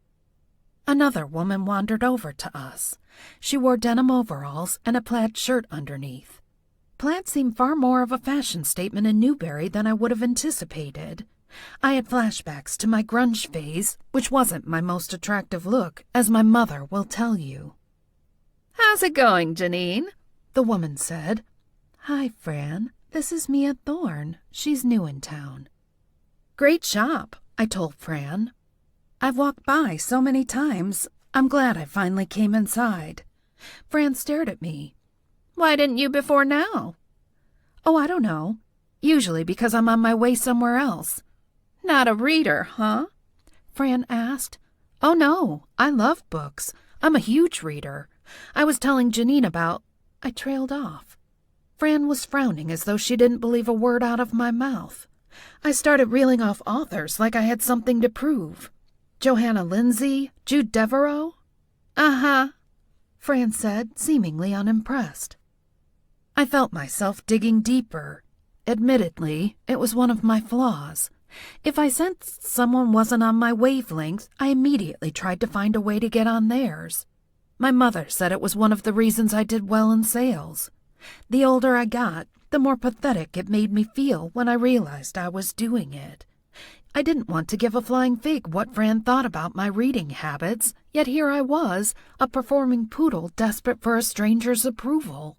Another woman wandered over to us. She wore denim overalls and a plaid shirt underneath. Plaid seemed far more of a fashion statement in Newberry than I would have anticipated. I had flashbacks to my grunge phase, which wasn't my most attractive look, as my mother will tell you. "How's it going, Janine?" the woman said. "Hi, Fran. This is Mia Thorne. She's new in town." "Great shop," I told Fran. "I've walked by so many times. I'm glad I finally came inside." Fran stared at me. "Why didn't you before now?" "Oh, I don't know. Usually because I'm on my way somewhere else." "Not a reader, huh?" Fran asked. "Oh, no. I love books. I'm a huge reader. I was telling Janine about—" I trailed off. Fran was frowning as though she didn't believe a word out of my mouth. I started reeling off authors like I had something to prove. Johanna Lindsay, Jude Devereux. "Uh-huh," Fran said, seemingly unimpressed. I felt myself digging deeper. Admittedly, it was one of my flaws. If I sensed someone wasn't on my wavelength, I immediately tried to find a way to get on theirs. My mother said it was one of the reasons I did well in sales. The older I got, the more pathetic it made me feel when I realized I was doing it. I didn't want to give a flying fig what Fran thought about my reading habits, yet here I was, a performing poodle desperate for a stranger's approval.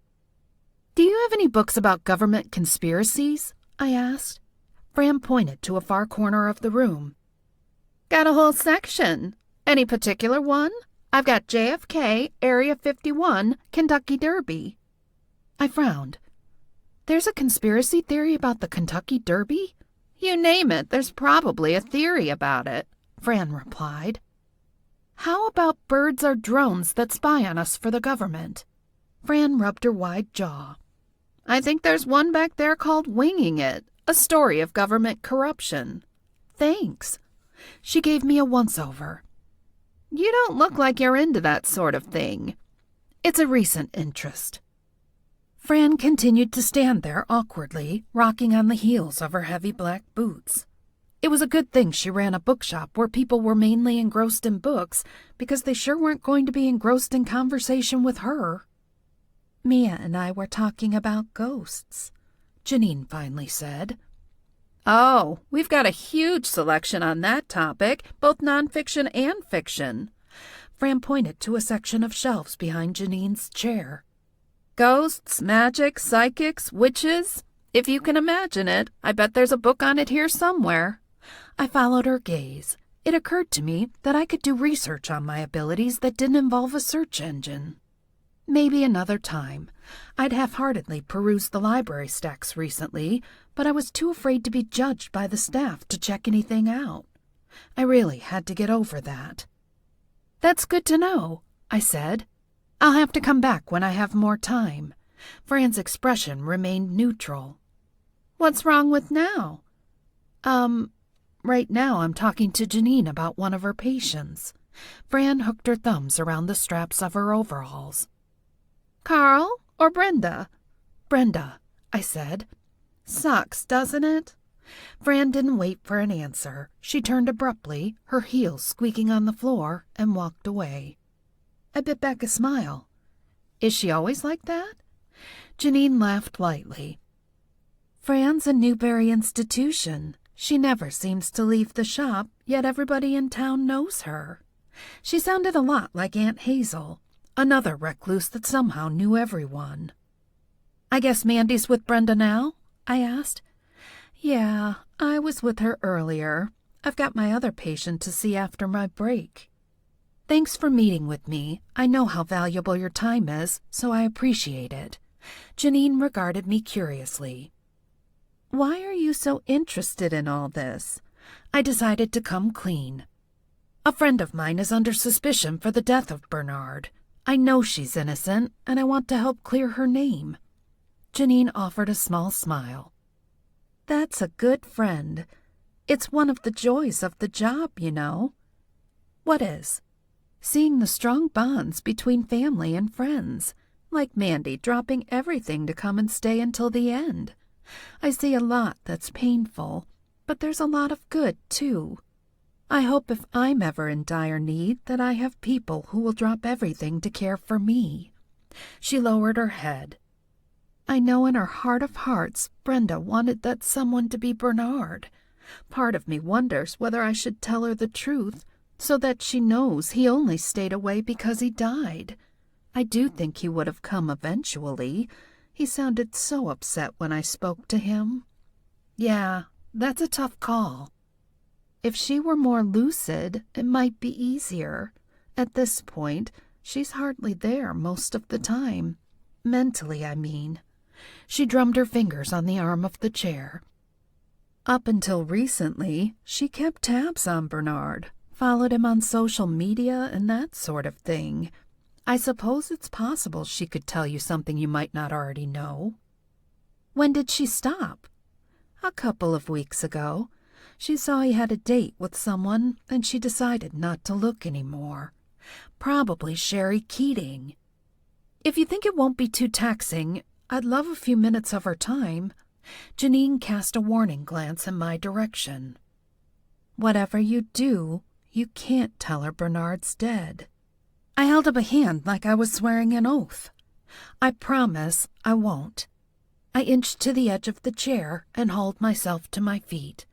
"Do you have any books about government conspiracies?" I asked. Fran pointed to a far corner of the room. "Got a whole section. Any particular one? I've got JFK, Area 51, Kentucky Derby." I frowned. "There's a conspiracy theory about the Kentucky Derby?" "You name it, there's probably a theory about it," Fran replied. "How about birds are drones that spy on us for the government?" Fran rubbed her wide jaw. "I think there's one back there called Winging It, a story of government corruption." "Thanks." She gave me a once-over. "You don't look like you're into that sort of thing." "It's a recent interest." Fran continued to stand there awkwardly, rocking on the heels of her heavy black boots. It was a good thing she ran a bookshop where people were mainly engrossed in books, because they sure weren't going to be engrossed in conversation with her. "Mia and I were talking about ghosts," Janine finally said. "Oh, we've got a huge selection on that topic, both nonfiction and fiction." Fran pointed to a section of shelves behind Janine's chair. "Ghosts, magic, psychics, witches. If you can imagine it, I bet there's a book on it here somewhere." I followed her gaze. It occurred to me that I could do research on my abilities that didn't involve a search engine. Maybe another time. I'd half-heartedly perused the library stacks recently, but I was too afraid to be judged by the staff to check anything out. I really had to get over that. "That's good to know," I said. "I'll have to come back when I have more time." Fran's expression remained neutral. "What's wrong with now?" Right now I'm talking to Janine about one of her patients." Fran hooked her thumbs around the straps of her overalls. "Carl or Brenda?" "Brenda," I said. "Sucks, doesn't it?" Fran didn't wait for an answer. She turned abruptly, her heels squeaking on the floor, and walked away. I bit back a smile. "Is she always like that?" Janine laughed lightly. "Fran's a Newberry institution. She never seems to leave the shop, yet everybody in town knows her." She sounded a lot like Aunt Hazel, another recluse that somehow knew everyone. "I guess Mandy's with Brenda now?" I asked. "Yeah, I was with her earlier. I've got my other patient to see after my break." "Thanks for meeting with me. I know how valuable your time is, so I appreciate it." Janine regarded me curiously. "Why are you so interested in all this?" I decided to come clean. "A friend of mine is under suspicion for the death of Bernard. I know she's innocent, and I want to help clear her name." Janine offered a small smile. "That's a good friend. It's one of the joys of the job, you know." "What is?" "Seeing the strong bonds between family and friends, like Mandy dropping everything to come and stay until the end. I see a lot that's painful, but there's a lot of good, too. I hope if I'm ever in dire need that I have people who will drop everything to care for me." She lowered her head. I know in her heart of hearts Brenda wanted that someone to be Bernard. Part of me wonders whether I should tell her the truth so that she knows he only stayed away because he died. I do think he would have come eventually. He sounded so upset when I spoke to him. Yeah, that's a tough call. If she were more lucid, it might be easier. At this point, she's hardly there most of the time. Mentally, I mean. She drummed her fingers on the arm of the chair. Up until recently, she kept tabs on Bernard, followed him on social media and that sort of thing. I suppose it's possible she could tell you something you might not already know. When did she stop? A couple of weeks ago. She saw he had a date with someone, and she decided not to look anymore. Probably Sherry Keating. If you think it won't be too taxing, I'd love a few minutes of her time. Janine cast a warning glance in my direction. Whatever you do, you can't tell her Bernard's dead. I held up a hand like I was swearing an oath. I promise I won't. I inched to the edge of the chair and hauled myself to my feet.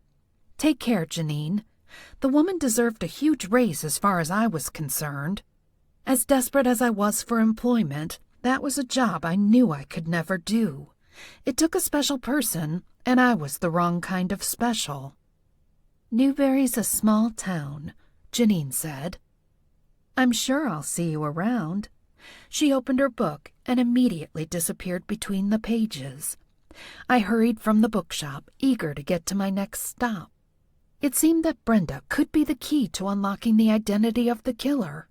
Take care, Janine. The woman deserved a huge raise as far as I was concerned. As desperate as I was for employment, that was a job I knew I could never do. It took a special person, and I was the wrong kind of special. Newberry's a small town, Janine said. I'm sure I'll see you around. She opened her book and immediately disappeared between the pages. I hurried from the bookshop, eager to get to my next stop. It seemed that Brenda could be the key to unlocking the identity of the killer.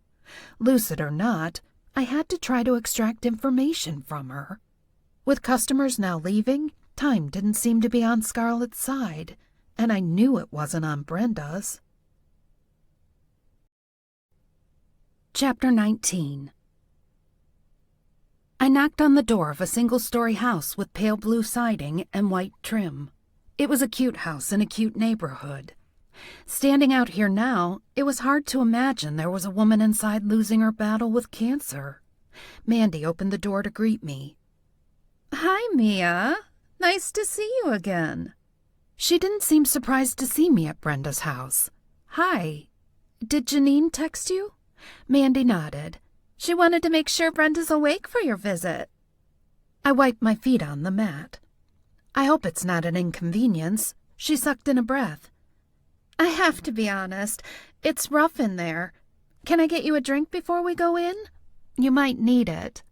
Lucid or not, I had to try to extract information from her. With customers now leaving, time didn't seem to be on Scarlet's side, and I knew it wasn't on Brenda's. Chapter 19. I knocked on the door of a single-story house with pale blue siding and white trim. It was a cute house in a cute neighborhood. Standing out here now, it was hard to imagine there was a woman inside losing her battle with cancer. Mandy opened the door to greet me. Hi, Mia. Nice to see you again. She didn't seem surprised to see me at Brenda's house. Hi. Did Janine text you? Mandy nodded. She wanted to make sure Brenda's awake for your visit. I wiped my feet on the mat. I hope it's not an inconvenience. She sucked in a breath. I have to be honest. It's rough in there. Can I get you a drink before we go in? You might need it.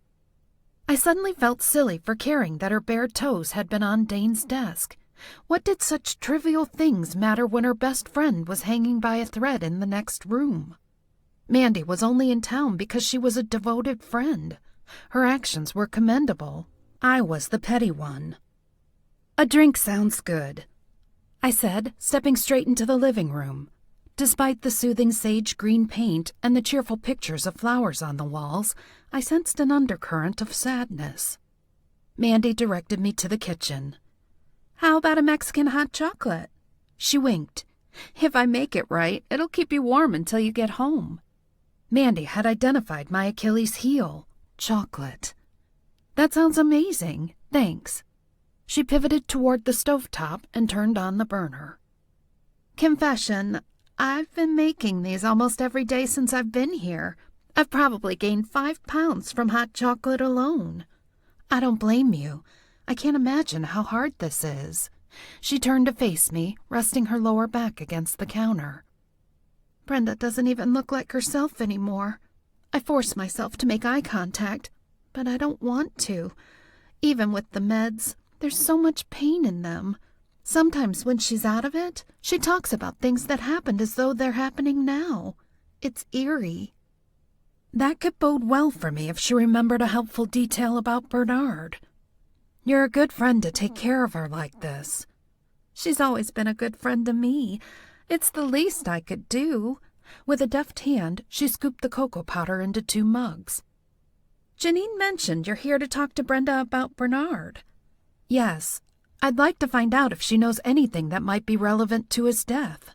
I suddenly felt silly for caring that her bare toes had been on Dane's desk. What did such trivial things matter when her best friend was hanging by a thread in the next room? Mandy was only in town because she was a devoted friend. Her actions were commendable. I was the petty one. A drink sounds good, I said, stepping straight into the living room. Despite the soothing sage green paint and the cheerful pictures of flowers on the walls, I sensed an undercurrent of sadness. Mandy directed me to the kitchen. How about a Mexican hot chocolate? She winked. If I make it right, it'll keep you warm until you get home. Mandy had identified my Achilles heel, chocolate. That sounds amazing, thanks. She pivoted toward the stovetop and turned on the burner. Confession, I've been making these almost every day since I've been here. I've probably gained 5 pounds from hot chocolate alone. I don't blame you. I can't imagine how hard this is. She turned to face me, resting her lower back against the counter. Brenda doesn't even look like herself anymore. I force myself to make eye contact, but I don't want to. Even with the meds, there's so much pain in them. Sometimes when she's out of it, she talks about things that happened as though they're happening now. It's eerie. That could bode well for me if she remembered a helpful detail about Bernard. You're a good friend to take care of her like this. She's always been a good friend to me. It's the least I could do. With a deft hand, she scooped the cocoa powder into 2 mugs. Janine mentioned you're here to talk to Brenda about Bernard. Yes, I'd like to find out if she knows anything that might be relevant to his death.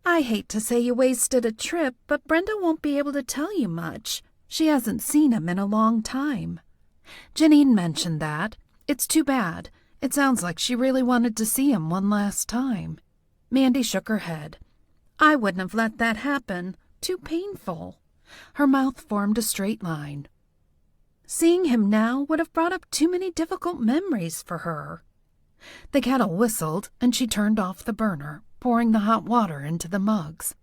I hate to say you wasted a trip, but Brenda won't be able to tell you much. She hasn't seen him in a long time. Janine mentioned that. It's too bad. It sounds like she really wanted to see him one last time. Mandy shook her head. I wouldn't have let that happen. Too painful. Her mouth formed a straight line. Seeing him now would have brought up too many difficult memories for her. The kettle whistled, and she turned off the burner, pouring the hot water into the mugs.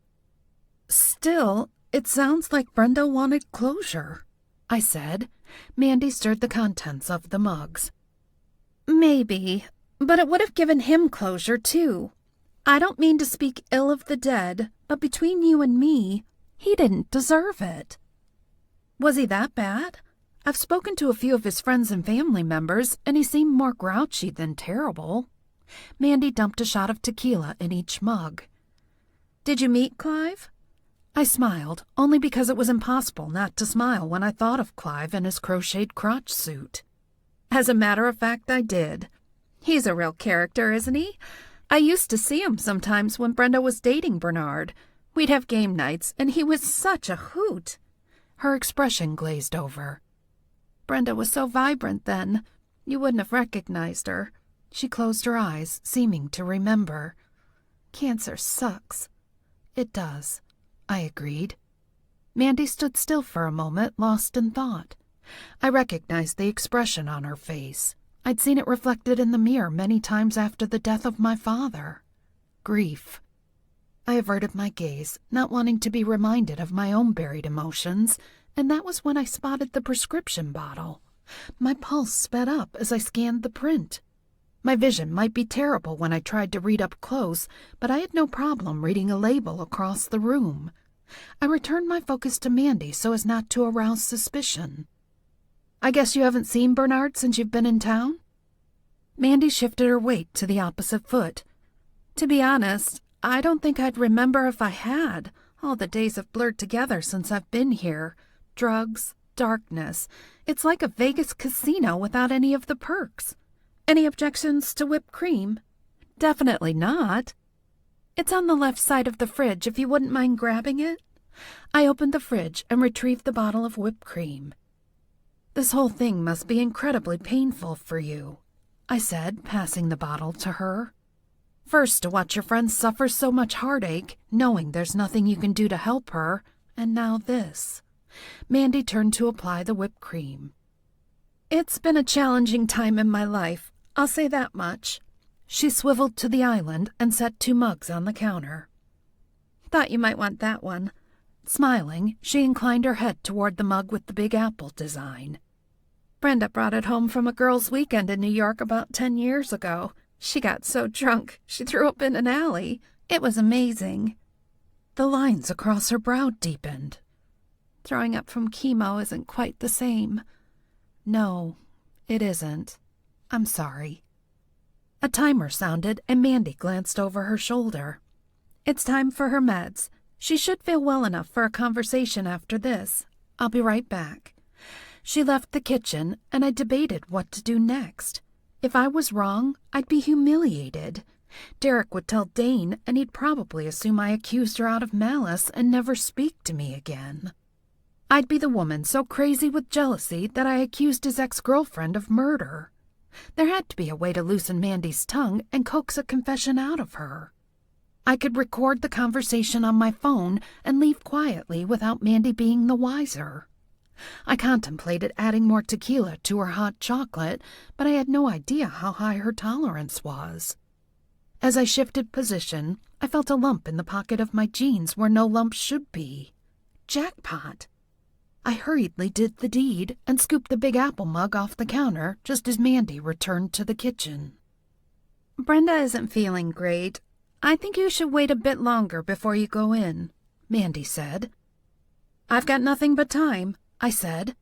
Still, it sounds like Brenda wanted closure, I said. Mandy stirred the contents of the mugs. Maybe, but it would have given him closure, too. I don't mean to speak ill of the dead, but between you and me, he didn't deserve it. Was he that bad? I've spoken to a few of his friends and family members, and he seemed more grouchy than terrible. Mandy dumped a shot of tequila in each mug. Did you meet Clive? I smiled, only because it was impossible not to smile when I thought of Clive in his crocheted crotch suit. As a matter of fact, I did. He's a real character, isn't he? I used to see him sometimes when Brenda was dating Bernard. We'd have game nights, and he was such a hoot. Her expression glazed over. Brenda was so vibrant then. You wouldn't have recognized her. She closed her eyes, seeming to remember. Cancer sucks. It does, I agreed. Mandy stood still for a moment, lost in thought. I recognized the expression on her face. I'd seen it reflected in the mirror many times after the death of my father. Grief. I averted my gaze, not wanting to be reminded of my own buried emotions, and that was when I spotted the prescription bottle. My pulse sped up as I scanned the print. My vision might be terrible when I tried to read up close, but I had no problem reading a label across the room. I returned my focus to Mandy so as not to arouse suspicion. I guess you haven't seen Bernard since you've been in town? Mandy shifted her weight to the opposite foot. To be honest, I don't think I'd remember if I had. All the days have blurred together since I've been here. Drugs, darkness. It's like a Vegas casino without any of the perks. Any objections to whipped cream? Definitely not. It's on the left side of the fridge if you wouldn't mind grabbing it. I opened the fridge and retrieved the bottle of whipped cream. This whole thing must be incredibly painful for you, I said, passing the bottle to her. First, to watch your friend suffer so much heartache, knowing there's nothing you can do to help her, and now this. Mandy turned to apply the whipped cream. It's been a challenging time in my life, I'll say that much. She swiveled to the island and set 2 mugs on the counter. Thought you might want that one. Smiling, she inclined her head toward the mug with the big apple design. Brenda brought it home from a girls' weekend in New York about 10 years ago. She got so drunk, she threw up in an alley. It was amazing. The lines across her brow deepened. Throwing up from chemo isn't quite the same. No, it isn't. I'm sorry. A timer sounded, and Mandy glanced over her shoulder. It's time for her meds. She should feel well enough for a conversation after this. I'll be right back. She left the kitchen, and I debated what to do next. If I was wrong, I'd be humiliated. Derek would tell Dane, and he'd probably assume I accused her out of malice and never speak to me again. I'd be the woman so crazy with jealousy that I accused his ex-girlfriend of murder. There had to be a way to loosen Mandy's tongue and coax a confession out of her. I could record the conversation on my phone and leave quietly without Mandy being the wiser. I contemplated adding more tequila to her hot chocolate, but I had no idea how high her tolerance was. As I shifted position, I felt a lump in the pocket of my jeans where no lump should be. Jackpot! I hurriedly did the deed and scooped the big apple mug off the counter just as Mandy returned to the kitchen. Brenda isn't feeling great. I think you should wait a bit longer before you go in, Mandy said. I've got nothing but time, I said.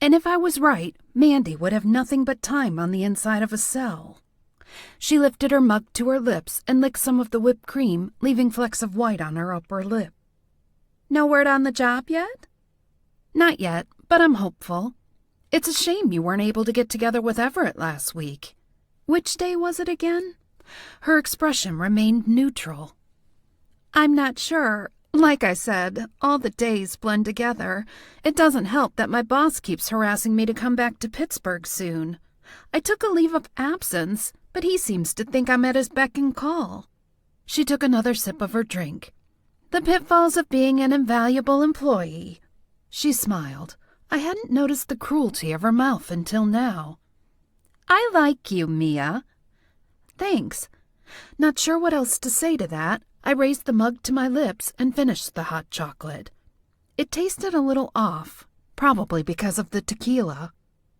And if I was right, Mandy would have nothing but time on the inside of a cell. She lifted her mug to her lips and licked some of the whipped cream, leaving flecks of white on her upper lip. No word on the job yet? Not yet, but I'm hopeful. It's a shame you weren't able to get together with Everett last week. Which day was it again? Her expression remained neutral. I'm not sure. Like I said, all the days blend together. It doesn't help that my boss keeps harassing me to come back to Pittsburgh soon. I took a leave of absence, but he seems to think I'm at his beck and call." She took another sip of her drink. "The pitfalls of being an invaluable employee." She smiled. I hadn't noticed the cruelty of her mouth until now. "I like you, Mia." "Thanks." Not sure what else to say to that, I raised the mug to my lips and finished the hot chocolate. It tasted a little off, probably because of the tequila.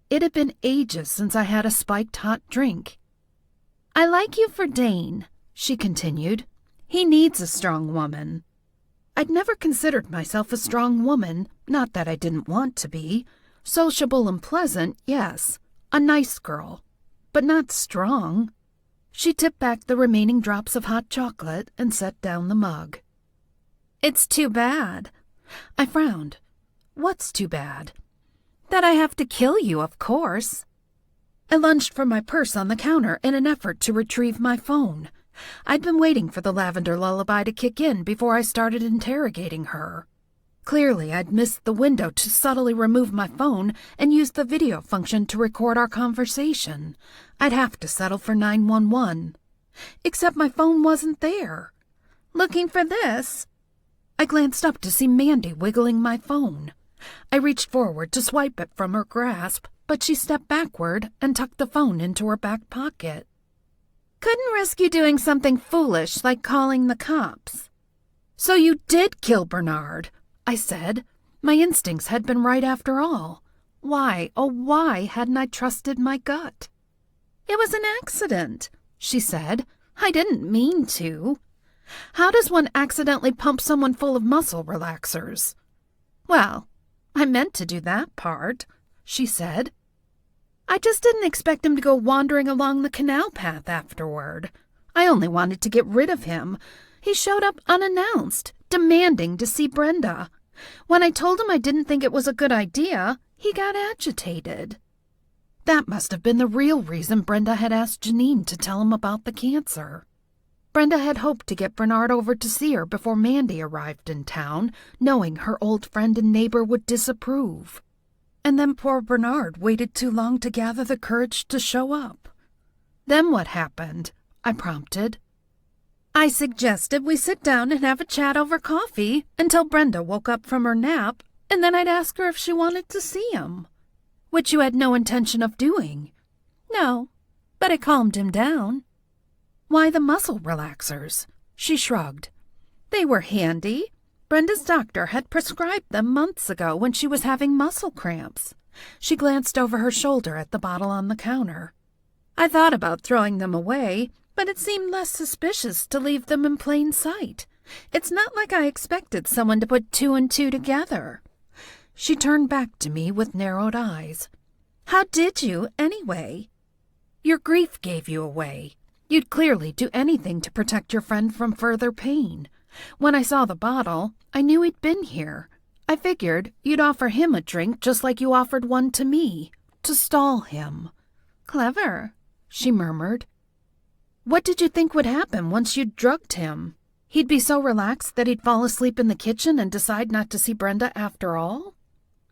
It had been ages since I had a spiked hot drink. "I like you for Dane," she continued. "He needs a strong woman." I'd never considered myself a strong woman, not that I didn't want to be. Sociable and pleasant, yes. A nice girl. But not strong. She tipped back the remaining drops of hot chocolate and set down the mug. "It's too bad." I frowned. "What's too bad?" "That I have to kill you, of course." I lunged for my purse on the counter in an effort to retrieve my phone. I'd been waiting for the lavender lullaby to kick in before I started interrogating her. Clearly, I'd missed the window to subtly remove my phone and use the video function to record our conversation. I'd have to settle for 911. Except my phone wasn't there. "Looking for this?" I glanced up to see Mandy wiggling my phone. I reached forward to swipe it from her grasp, but she stepped backward and tucked the phone into her back pocket. "Couldn't risk you doing something foolish like calling the cops." "So you did kill Bernard," I said. My instincts had been right after all. Why, oh why hadn't I trusted my gut? "It was an accident," she said. "I didn't mean to." How does one accidentally pump someone full of muscle relaxers? "Well, I meant to do that part," she said. "I just didn't expect him to go wandering along the canal path afterward. I only wanted to get rid of him. He showed up unannounced, demanding to see Brenda. When I told him I didn't think it was a good idea, he got agitated." That must have been the real reason Brenda had asked Janine to tell him about the cancer. Brenda had hoped to get Bernard over to see her before Mandy arrived in town, knowing her old friend and neighbor would disapprove. And then poor Bernard waited too long to gather the courage to show up. "Then what happened?" I prompted. "I suggested we sit down and have a chat over coffee until Brenda woke up from her nap, and then I'd ask her if she wanted to see him." "Which you had no intention of doing." "No, but I calmed him down." "Why the muscle relaxers?" She shrugged. "They were handy. Brenda's doctor had prescribed them months ago when she was having muscle cramps." She glanced over her shoulder at the bottle on the counter. "I thought about throwing them away, but it seemed less suspicious to leave them in plain sight. It's not like I expected someone to put two and two together." She turned back to me with narrowed eyes. "How did you, anyway?" "Your grief gave you away. You'd clearly do anything to protect your friend from further pain. When I saw the bottle, I knew he'd been here. I figured you'd offer him a drink just like you offered one to me, to stall him." "Clever," she murmured. "What did you think would happen once you'd drugged him? He'd be so relaxed that he'd fall asleep in the kitchen and decide not to see Brenda after all?"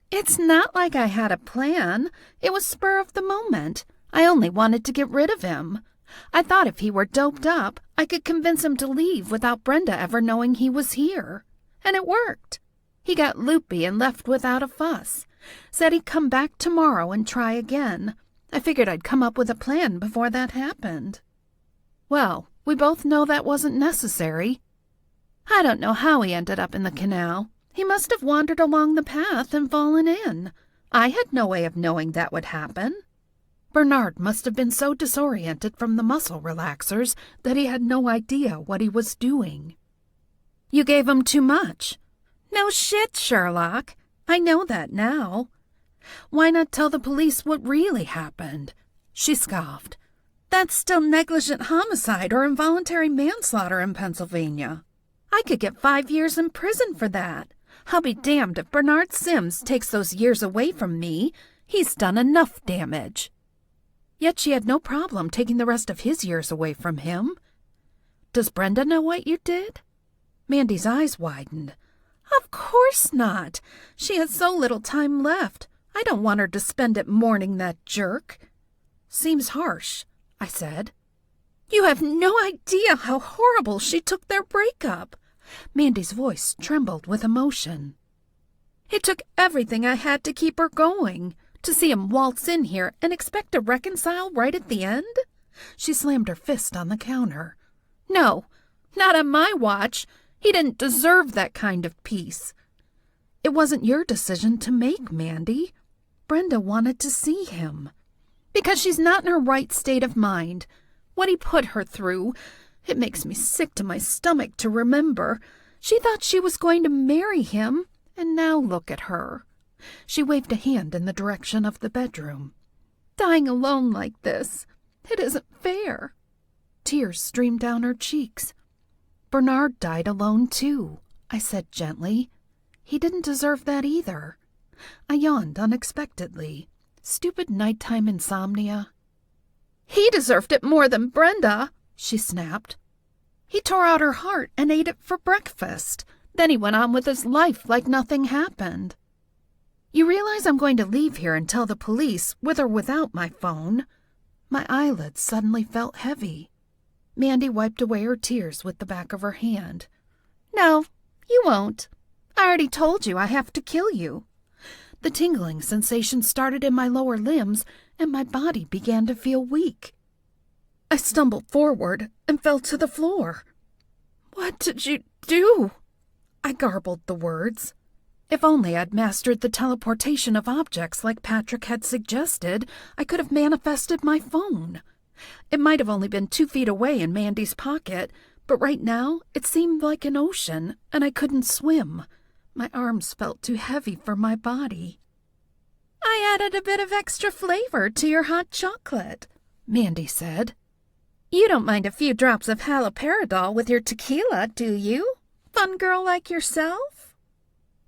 "It's not like I had a plan. It was spur of the moment. I only wanted to get rid of him. I thought if he were doped up, I could convince him to leave without Brenda ever knowing he was here. And it worked. He got loopy and left without a fuss. Said he'd come back tomorrow and try again. I figured I'd come up with a plan before that happened." "Well, we both know that wasn't necessary." "I don't know how he ended up in the canal. He must have wandered along the path and fallen in. I had no way of knowing that would happen. Bernard must have been so disoriented from the muscle relaxers that he had no idea what he was doing." "You gave him too much." "No shit, Sherlock. I know that now." "Why not tell the police what really happened?" She scoffed. "That's still negligent homicide or involuntary manslaughter in Pennsylvania. I could get 5 years in prison for that. I'll be damned if Bernard Sims takes those years away from me. He's done enough damage." Yet she had no problem taking the rest of his years away from him. "Does Brenda know what you did?" Mandy's eyes widened. "Of course not. She has so little time left. I don't want her to spend it mourning that jerk." Seems harsh, I said. You have no idea how horrible she took their breakup. Mandy's voice trembled with emotion. It took everything I had to keep her going. To see him waltz in here and expect to reconcile right at the end? She slammed her fist on the counter. No, not on my watch. He didn't deserve that kind of peace. It wasn't your decision to make, Mandy. Brenda wanted to see him. Because she's not in her right state of mind. What he put her through, it makes me sick to my stomach to remember. She thought she was going to marry him, and now look at her. She waved a hand in the direction of the bedroom. Dying alone like this. It isn't fair. Tears streamed down her cheeks. Bernard died alone, too, I said gently. He didn't deserve that either. I yawned unexpectedly. Stupid nighttime insomnia. He deserved it more than Brenda, she snapped. He tore out her heart and ate it for breakfast. Then he went on with his life like nothing happened. You realize I'm going to leave here and tell the police, with or without my phone? My eyelids suddenly felt heavy. Mandy wiped away her tears with the back of her hand. No, you won't. I already told you I have to kill you. The tingling sensation started in my lower limbs, and my body began to feel weak. I stumbled forward and fell to the floor. What did you do? I garbled the words. If only I'd mastered the teleportation of objects like Patrick had suggested, I could have manifested my phone. It might have only been 2 feet away in Mandy's pocket, but right now it seemed like an ocean, and I couldn't swim. My arms felt too heavy for my body. I added a bit of extra flavor to your hot chocolate, Mandy said. You don't mind a few drops of haloperidol with your tequila, do you? Fun girl like yourself?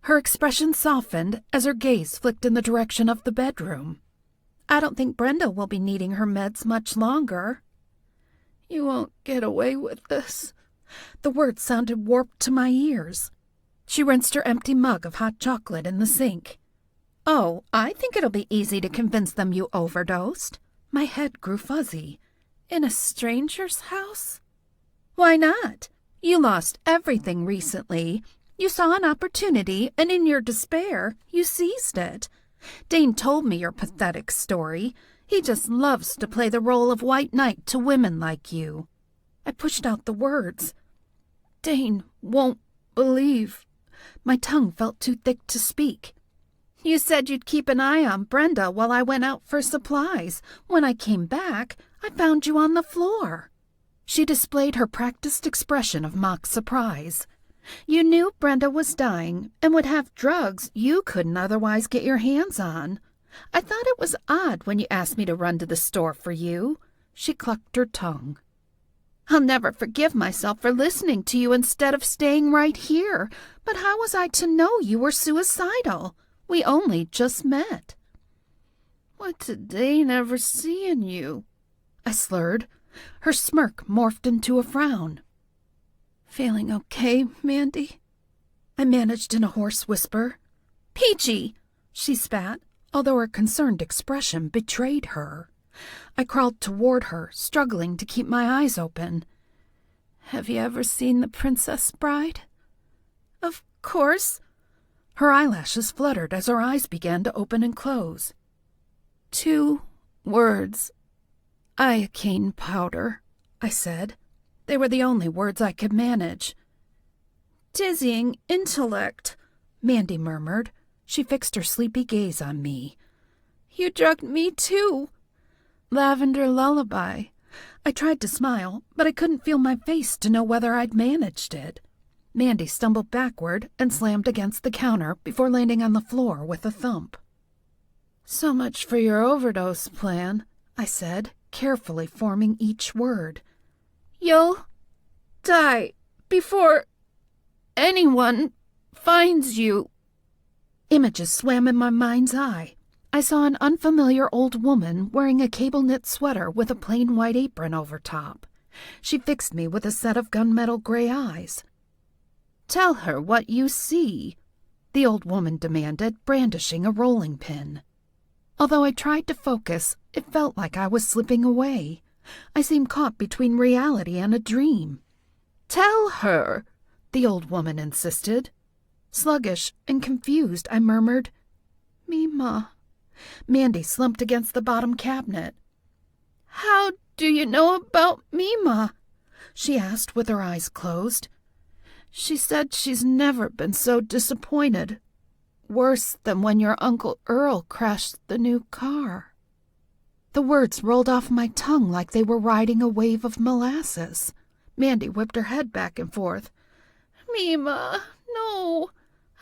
Her expression softened as her gaze flicked in the direction of the bedroom. I don't think Brenda will be needing her meds much longer. You won't get away with this. The words sounded warped to my ears. She rinsed her empty mug of hot chocolate in the sink. Oh, I think it'll be easy to convince them you overdosed. My head grew fuzzy. In a stranger's house? Why not? You lost everything recently. You saw an opportunity, and in your despair, you seized it. Dane told me your pathetic story. He just loves to play the role of white knight to women like you. I pushed out the words. Dane won't believe. My tongue felt too thick to speak. You said you'd keep an eye on Brenda while I went out for supplies. When I came back, I found you on the floor. She displayed her practiced expression of mock surprise. You knew Brenda was dying and would have drugs you couldn't otherwise get your hands on. I thought it was odd when you asked me to run to the store for you. She clucked her tongue. I'll never forgive myself for listening to you instead of staying right here. But how was I to know you were suicidal? We only just met. What did Dane ever see in you? I slurred. Her smirk morphed into a frown. Feeling okay, Mandy? I managed in a hoarse whisper. Peachy! She spat, although her concerned expression betrayed her. I crawled toward her, struggling to keep my eyes open. Have you ever seen The Princess Bride? Of course. Her eyelashes fluttered as her eyes began to open and close. 2 words. Iocane powder, I said. They were the only words I could manage. Dizzying intellect, Mandy murmured. She fixed her sleepy gaze on me. You drugged me too. Lavender lullaby. I tried to smile, but I couldn't feel my face to know whether I'd managed it. Mandy stumbled backward and slammed against the counter before landing on the floor with a thump. So much for your overdose plan, I said, carefully forming each word. You'll die before anyone finds you. Images swam in my mind's eye. I saw an unfamiliar old woman wearing a cable-knit sweater with a plain white apron over top. She fixed me with a set of gunmetal gray eyes. Tell her what you see, the old woman demanded, brandishing a rolling pin. Although I tried to focus, it felt like I was slipping away. I seemed caught between reality and a dream. "Tell her," the old woman insisted. Sluggish and confused, I murmured, "Mima." Mandy slumped against the bottom cabinet. "How do you know about Mima?" she asked with her eyes closed. "She said she's never been so disappointed. Worse than when your Uncle Earl crashed the new car." The words rolled off my tongue like they were riding a wave of molasses. Mandy whipped her head back and forth. "Mima, no.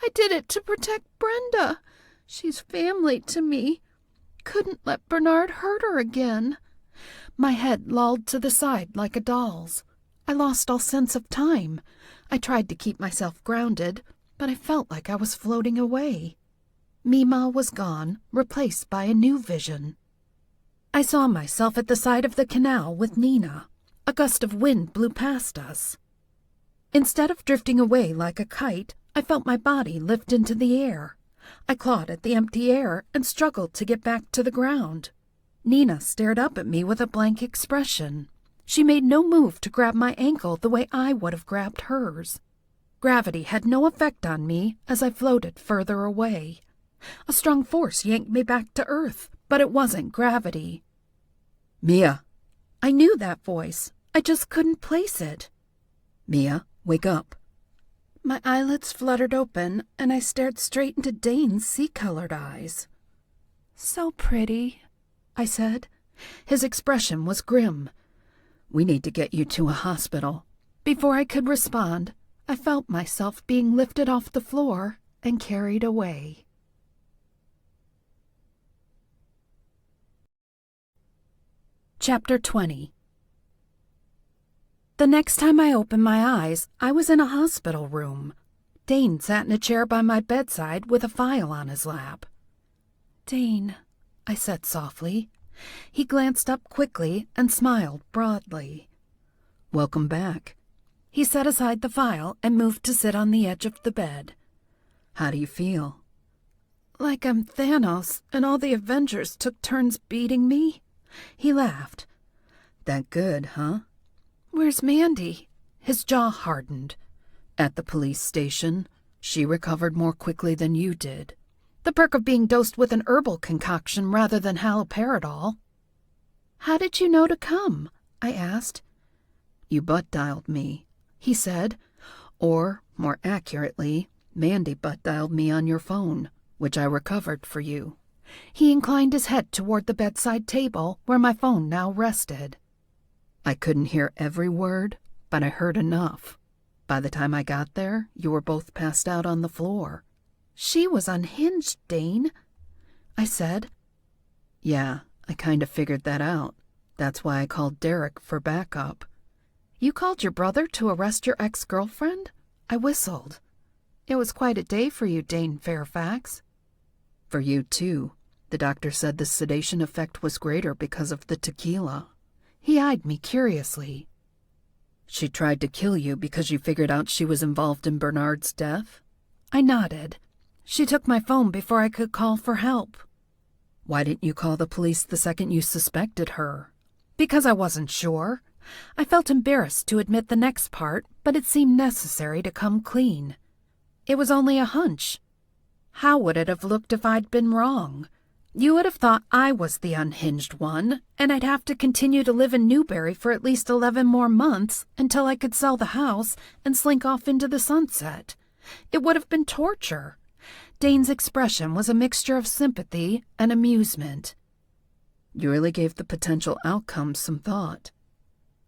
I did it to protect Brenda. She's family to me. Couldn't let Bernard hurt her again." My head lolled to the side like a doll's. I lost all sense of time. I tried to keep myself grounded, but I felt like I was floating away. Mima was gone, replaced by a new vision. I saw myself at the side of the canal with Nina. A gust of wind blew past us. Instead of drifting away like a kite, I felt my body lift into the air. I clawed at the empty air and struggled to get back to the ground. Nina stared up at me with a blank expression. She made no move to grab my ankle the way I would have grabbed hers. Gravity had no effect on me as I floated further away. A strong force yanked me back to earth, but it wasn't gravity. "Mia." I knew that voice. I just couldn't place it. "Mia, wake up." My eyelids fluttered open, and I stared straight into Dane's sea-colored eyes. "So pretty," I said. His expression was grim. "We need to get you to a hospital." Before I could respond, I felt myself being lifted off the floor and carried away. Chapter 20. The next time I opened my eyes, I was in a hospital room. Dane sat in a chair by my bedside with a file on his lap. "Dane," I said softly. He glanced up quickly and smiled broadly. "Welcome back." He set aside the file and moved to sit on the edge of the bed. "How do you feel?" "Like I'm Thanos and all the Avengers took turns beating me." He laughed. "That good, huh?" "Where's Mandy?" His jaw hardened. "At the police station. She recovered more quickly than you did." The perk of being dosed with an herbal concoction rather than haloperidol. "How did you know to come?" I asked. "You butt-dialed me," he said. "Or, more accurately, Mandy butt-dialed me on your phone, which I recovered for you." He inclined his head toward the bedside table where my phone now rested. "I couldn't hear every word, but I heard enough. By the time I got there, you were both passed out on the floor." "She was unhinged, Dane," I said. "Yeah, I kind of figured that out. That's why I called Derek for backup." "You called your brother to arrest your ex-girlfriend?" I whistled. "It was quite a day for you, Dane Fairfax." "For you, too. The doctor said the sedation effect was greater because of the tequila." He eyed me curiously. "She tried to kill you because you figured out she was involved in Bernard's death?" I nodded. "She took my phone before I could call for help." "Why didn't you call the police the second you suspected her?" "Because I wasn't sure. I felt embarrassed to admit the next part, but it seemed necessary to come clean. It was only a hunch. How would it have looked if I'd been wrong? You would have thought I was the unhinged one, and I'd have to continue to live in Newberry for at least 11 more months until I could sell the house and slink off into the sunset. It would have been torture. Dane's expression was a mixture of sympathy and amusement. "You really gave the potential outcome some thought."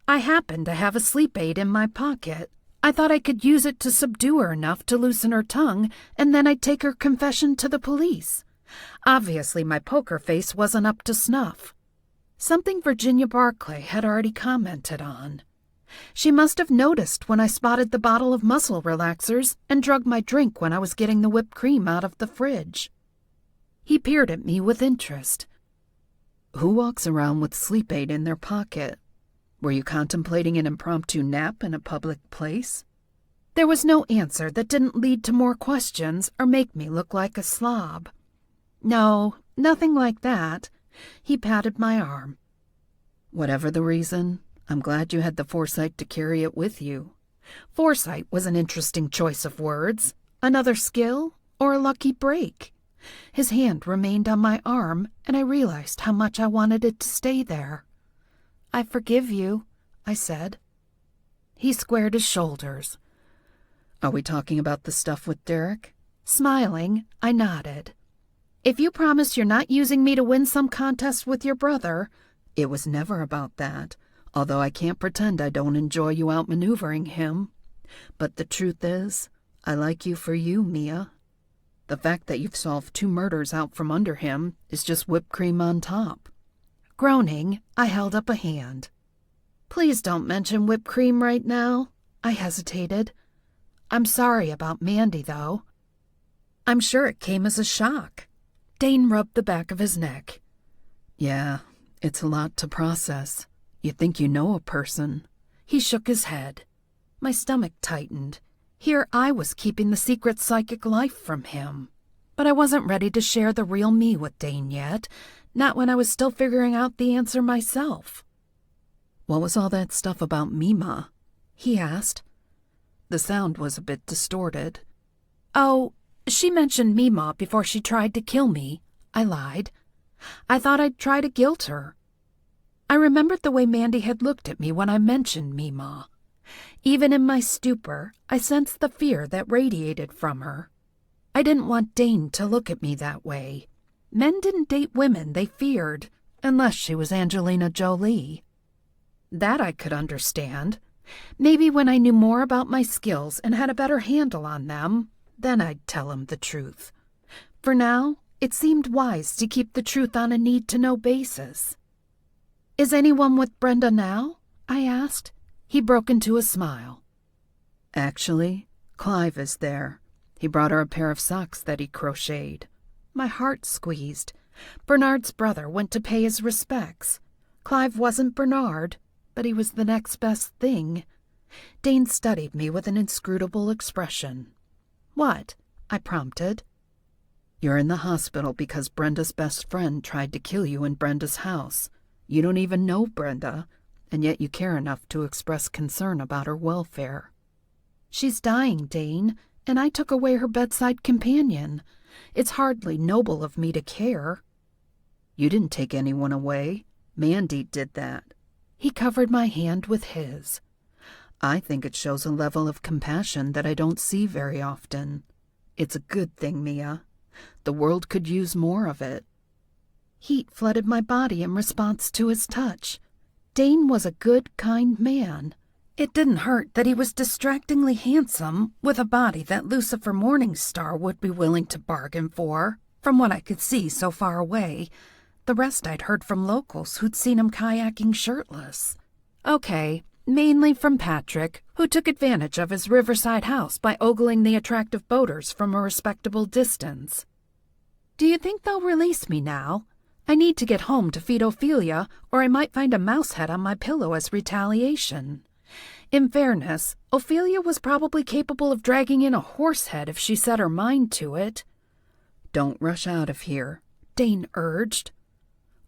"I happened to have a sleep aid in my pocket. I thought I could use it to subdue her enough to loosen her tongue, and then I'd take her confession to the police. Obviously, my poker face wasn't up to snuff. Something Virginia Barclay had already commented on. She must have noticed when I spotted the bottle of muscle relaxers and drugged my drink when I was getting the whipped cream out of the fridge." He peered at me with interest. "Who walks around with sleep aid in their pocket? Were you contemplating an impromptu nap in a public place?" There was no answer that didn't lead to more questions or make me look like a slob. "No, Nothing like that. He patted my arm. Whatever the reason, I'm glad you had the foresight to carry it with you. Foresight was an interesting choice of words. Another skill or a lucky break. His hand remained on my arm, and I realized how much I wanted it to stay there. I forgive you, I said. He squared his shoulders. Are we talking about the stuff with Derek? Smiling, I nodded. If you promise you're not using me to win some contest with your brother... It was never about that, although I can't pretend I don't enjoy you outmaneuvering him. But the truth is, I like you for you, Mia. The fact that you've solved 2 murders out from under him is just whipped cream on top. Groaning, I held up a hand. Please don't mention whipped cream right now, I hesitated. I'm sorry about Mandy, though. I'm sure it came as a shock. Dane rubbed the back of his neck. Yeah, it's a lot to process. You think you know a person. He shook his head. My stomach tightened. Here I was keeping the secret psychic life from him. But I wasn't ready to share the real me with Dane yet, not when I was still figuring out the answer myself. What was all that stuff about Mima? He asked. The sound was a bit distorted. Oh, she mentioned Mima before she tried to kill me, I lied. I thought I'd try to guilt her. I remembered the way Mandy had looked at me when I mentioned Mima. Even in my stupor, I sensed the fear that radiated from her. I didn't want Dane to look at me that way. Men didn't date women they feared, unless she was Angelina Jolie. That I could understand. Maybe when I knew more about my skills and had a better handle on them, then I'd tell him the truth. For now, it seemed wise to keep the truth on a need-to-know basis. Is anyone with Brenda now? I asked. He broke into a smile. Actually, Clive is there. He brought her a pair of socks that he crocheted. My heart squeezed. Bernard's brother went to pay his respects. Clive wasn't Bernard, but he was the next best thing. Dane studied me with an inscrutable expression. What? I prompted. You're in the hospital because Brenda's best friend tried to kill you in Brenda's house. You don't even know Brenda, and yet you care enough to express concern about her welfare. She's dying, Dane, and I took away her bedside companion. It's hardly noble of me to care. You didn't take anyone away. Mandy did that. He covered my hand with his. I think it shows a level of compassion that I don't see very often. It's a good thing, Mia. The world could use more of it. Heat flooded my body in response to his touch. Dane was a good, kind man. It didn't hurt that he was distractingly handsome, with a body that Lucifer Morningstar would be willing to bargain for, from what I could see so far away. The rest I'd heard from locals who'd seen him kayaking shirtless. Okay, mainly from Patrick, who took advantage of his riverside house by ogling the attractive boaters from a respectable distance. Do you think they'll release me now? I need to get home to feed Ophelia, or I might find a mouse head on my pillow as retaliation. In fairness, Ophelia was probably capable of dragging in a horse head if she set her mind to it. Don't rush out of here, Dane urged.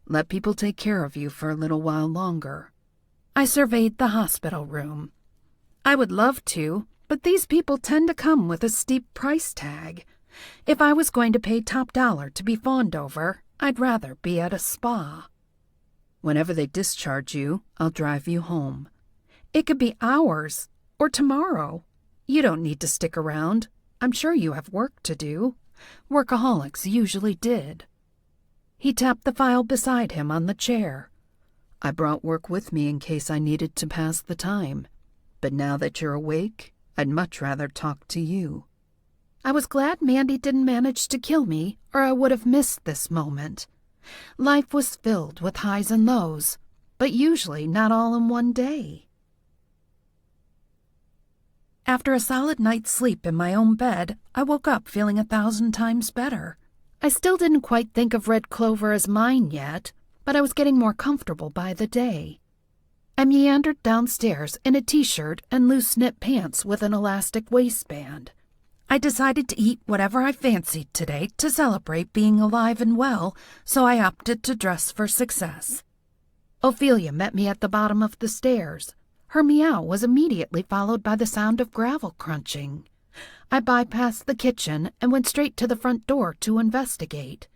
Let people take care of you for a little while longer. I surveyed the hospital room. I would love to, but these people tend to come with a steep price tag. If I was going to pay top dollar to be fawned over, I'd rather be at a spa. Whenever they discharge you, I'll drive you home. It could be hours, or tomorrow. You don't need to stick around. I'm sure you have work to do. Workaholics usually did. He tapped the file beside him on the chair. I brought work with me in case I needed to pass the time. But now that you're awake, I'd much rather talk to you. I was glad Mandy didn't manage to kill me, or I would have missed this moment. Life was filled with highs and lows, but usually not all in one day. After a solid night's sleep in my own bed, I woke up feeling 1,000 times better. I still didn't quite think of Red Clover as mine yet, but I was getting more comfortable by the day. I meandered downstairs in a t-shirt and loose knit pants with an elastic waistband. I decided to eat whatever I fancied today to celebrate being alive and well, so I opted to dress for success. Ophelia met me at the bottom of the stairs. Her meow was immediately followed by the sound of gravel crunching. I bypassed the kitchen and went straight to the front door to investigate.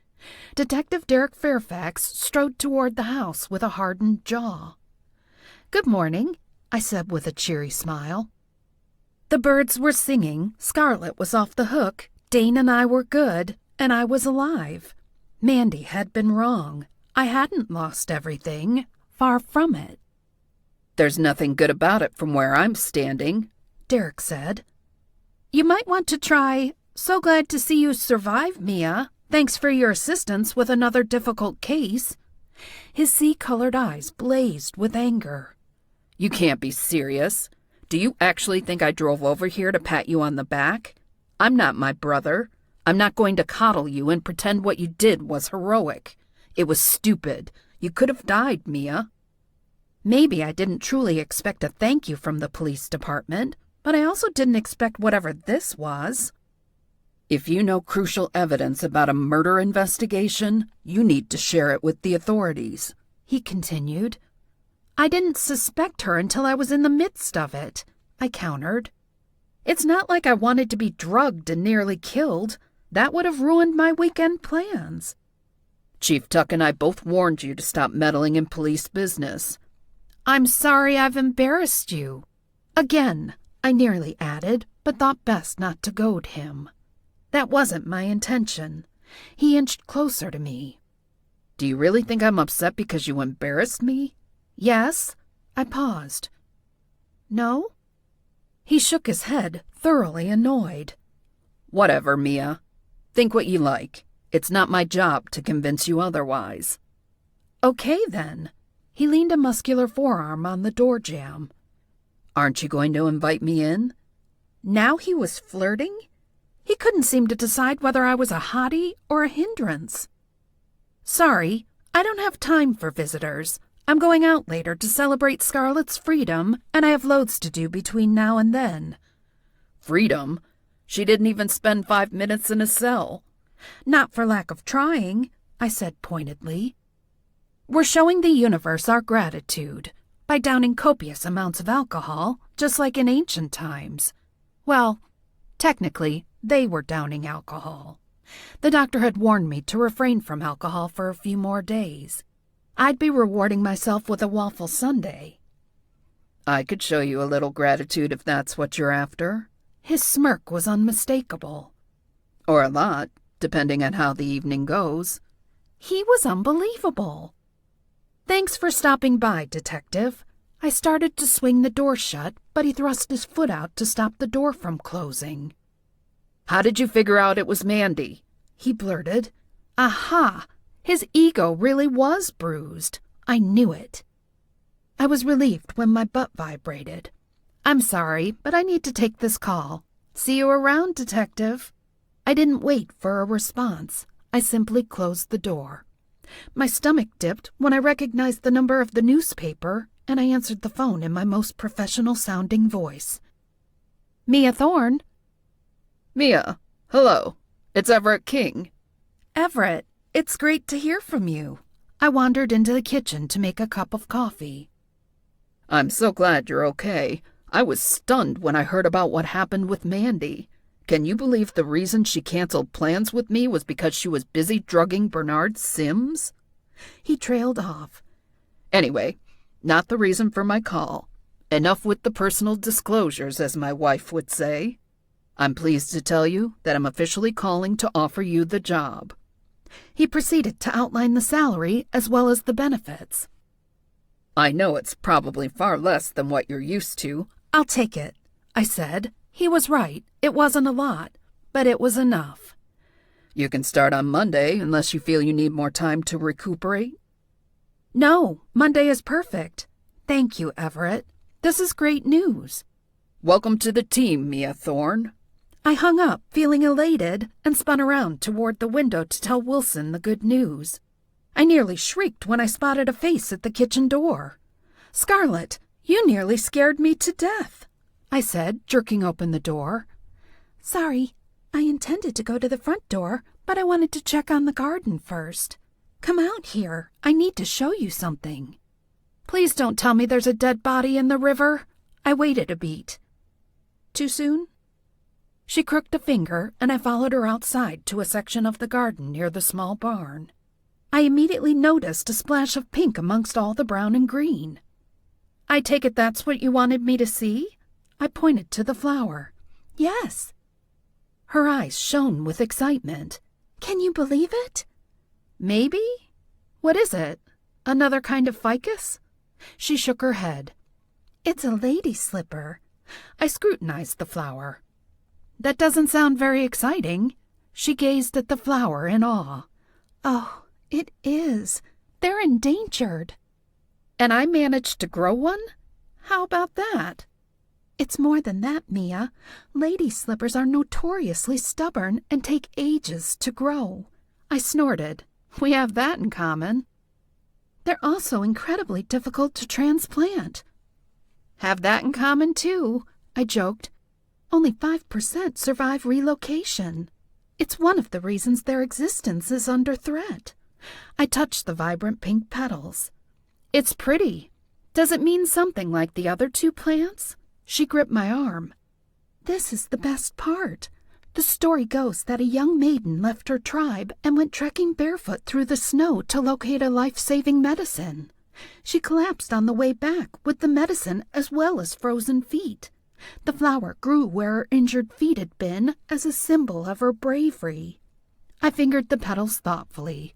Detective Derek Fairfax strode toward the house with a hardened jaw. "Good morning," I said with a cheery smile. The birds were singing, Scarlet was off the hook, Dane and I were good, and I was alive. Mandy had been wrong. I hadn't lost everything. Far from it. "There's nothing good about it from where I'm standing," Derek said. "You might want to try, 'So glad to see you survive, Mia. Thanks for your assistance with another difficult case.'" His sea-colored eyes blazed with anger. "You can't be serious. Do you actually think I drove over here to pat you on the back? I'm not my brother. I'm not going to coddle you and pretend what you did was heroic. It was stupid. You could have died, Mia." Maybe I didn't truly expect a thank you from the police department, but I also didn't expect whatever this was. "If you know crucial evidence about a murder investigation, you need to share it with the authorities," he continued. "I didn't suspect her until I was in the midst of it," I countered. "It's not like I wanted to be drugged and nearly killed. That would have ruined my weekend plans." "Chief Tuck and I both warned you to stop meddling in police business." "I'm sorry I've embarrassed you." Again, I nearly added, but thought best not to goad him. That wasn't my intention. He inched closer to me. "Do you really think I'm upset because you embarrassed me?" "Yes." I paused. "No?" He shook his head, thoroughly annoyed. "Whatever, Mia. Think what you like. It's not my job to convince you otherwise." "Okay, then." He leaned a muscular forearm on the door jamb. "Aren't you going to invite me in?" Now he was flirting? He couldn't seem to decide whether I was a hottie or a hindrance. "Sorry, I don't have time for visitors. I'm going out later to celebrate Scarlet's freedom, and I have loads to do between now and then." "Freedom? She didn't even spend 5 minutes in a cell." "Not for lack of trying," I said pointedly. "We're showing the universe our gratitude by downing copious amounts of alcohol, just like in ancient times. Well, technically, they were downing alcohol. The doctor had warned me to refrain from alcohol for a few more days. I'd be rewarding myself with a waffle sundae." "I could show you a little gratitude if that's what you're after." His smirk was unmistakable. "Or a lot, depending on how the evening goes." He was unbelievable. "Thanks for stopping by, Detective." I started to swing the door shut, but he thrust his foot out to stop the door from closing. "How did you figure out it was Mandy?" he blurted. Aha! His ego really was bruised. I knew it. I was relieved when my butt vibrated. "I'm sorry, but I need to take this call. See you around, Detective." I didn't wait for a response. I simply closed the door. My stomach dipped when I recognized the number of the newspaper, and I answered the phone in my most professional-sounding voice. "Mia Thorne." "Mia, hello. It's Everett King." "Everett, it's great to hear from you." I wandered into the kitchen to make a cup of coffee. "I'm so glad you're okay. I was stunned when I heard about what happened with Mandy. Can you believe the reason she canceled plans with me was because she was busy drugging Bernard Sims?" He trailed off. "Anyway, not the reason for my call. Enough with the personal disclosures, as my wife would say. I'm pleased to tell you that I'm officially calling to offer you the job." He proceeded to outline the salary as well as the benefits. "I know it's probably far less than what you're used to." "I'll take it," I said. He was right. It wasn't a lot, but it was enough. "You can start on Monday unless you feel you need more time to recuperate." "No, Monday is perfect. Thank you, Everett. This is great news." "Welcome to the team, Mia Thorne." I hung up, feeling elated, and spun around toward the window to tell Wilson the good news. I nearly shrieked when I spotted a face at the kitchen door. "Scarlet, you nearly scared me to death," I said, jerking open the door. "Sorry," intended to go to the front door, but I wanted to check on the garden first. Come out here. I need to show you something. Please don't tell me there's a dead body in the river. I waited a beat. Too soon? She crooked a finger, and I followed her outside to a section of the garden near the small barn. I immediately noticed a splash of pink amongst all the brown and green. I take it that's what you wanted me to see? I pointed to the flower. Yes. Her eyes shone with excitement. Can you believe it? Maybe? What is it? Another kind of ficus? She shook her head. It's a lady slipper. I scrutinized the flower. That doesn't sound very exciting. She gazed at the flower in awe. Oh, it is. They're endangered. And I managed to grow one? How about that? It's more than that, Mia. Lady slippers are notoriously stubborn and take ages to grow. I snorted. We have that in common. They're also incredibly difficult to transplant. Have that in common, too, I joked. Only 5% survive relocation. It's one of the reasons their existence is under threat. I touched the vibrant pink petals. It's pretty. Does it mean something like the other two plants? She gripped my arm. This is the best part. The story goes that a young maiden left her tribe and went trekking barefoot through the snow to locate a life-saving medicine. She collapsed on the way back with the medicine as well as frozen feet. The flower grew where her injured feet had been as a symbol of her bravery. I fingered the petals thoughtfully.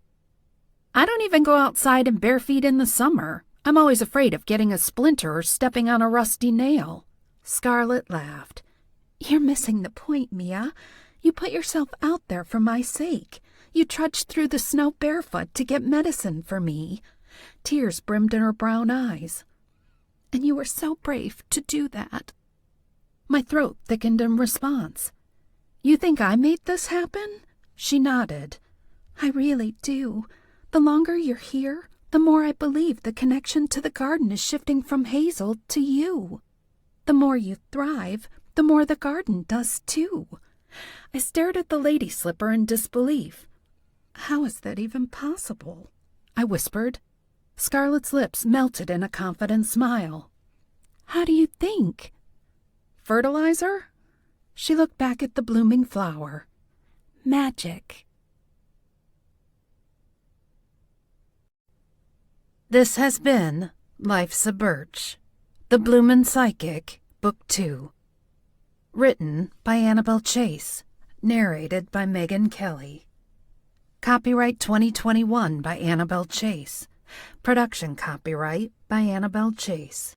I don't even go outside in bare feet in the summer. I'm always afraid of getting a splinter or stepping on a rusty nail. Scarlet laughed. You're missing the point, Mia. You put yourself out there for my sake. You trudged through the snow barefoot to get medicine for me. Tears brimmed in her brown eyes. And you were so brave to do that. My throat thickened in response. You think I made this happen? She nodded. I really do. The longer you're here, the more I believe the connection to the garden is shifting from Hazel to you. The more you thrive, the more the garden does too. I stared at the lady slipper in disbelief. How is that even possible? I whispered. Scarlet's lips melted in a confident smile. How do you think? Fertilizer? She looked back at the blooming flower. Magic. This has been Life's a Birch, the Bloomin Psychic, Book 2. Written by Annabel Chase. Narrated by Megan Kelly. Copyright 2021 by Annabel Chase. Production copyright by Annabel Chase.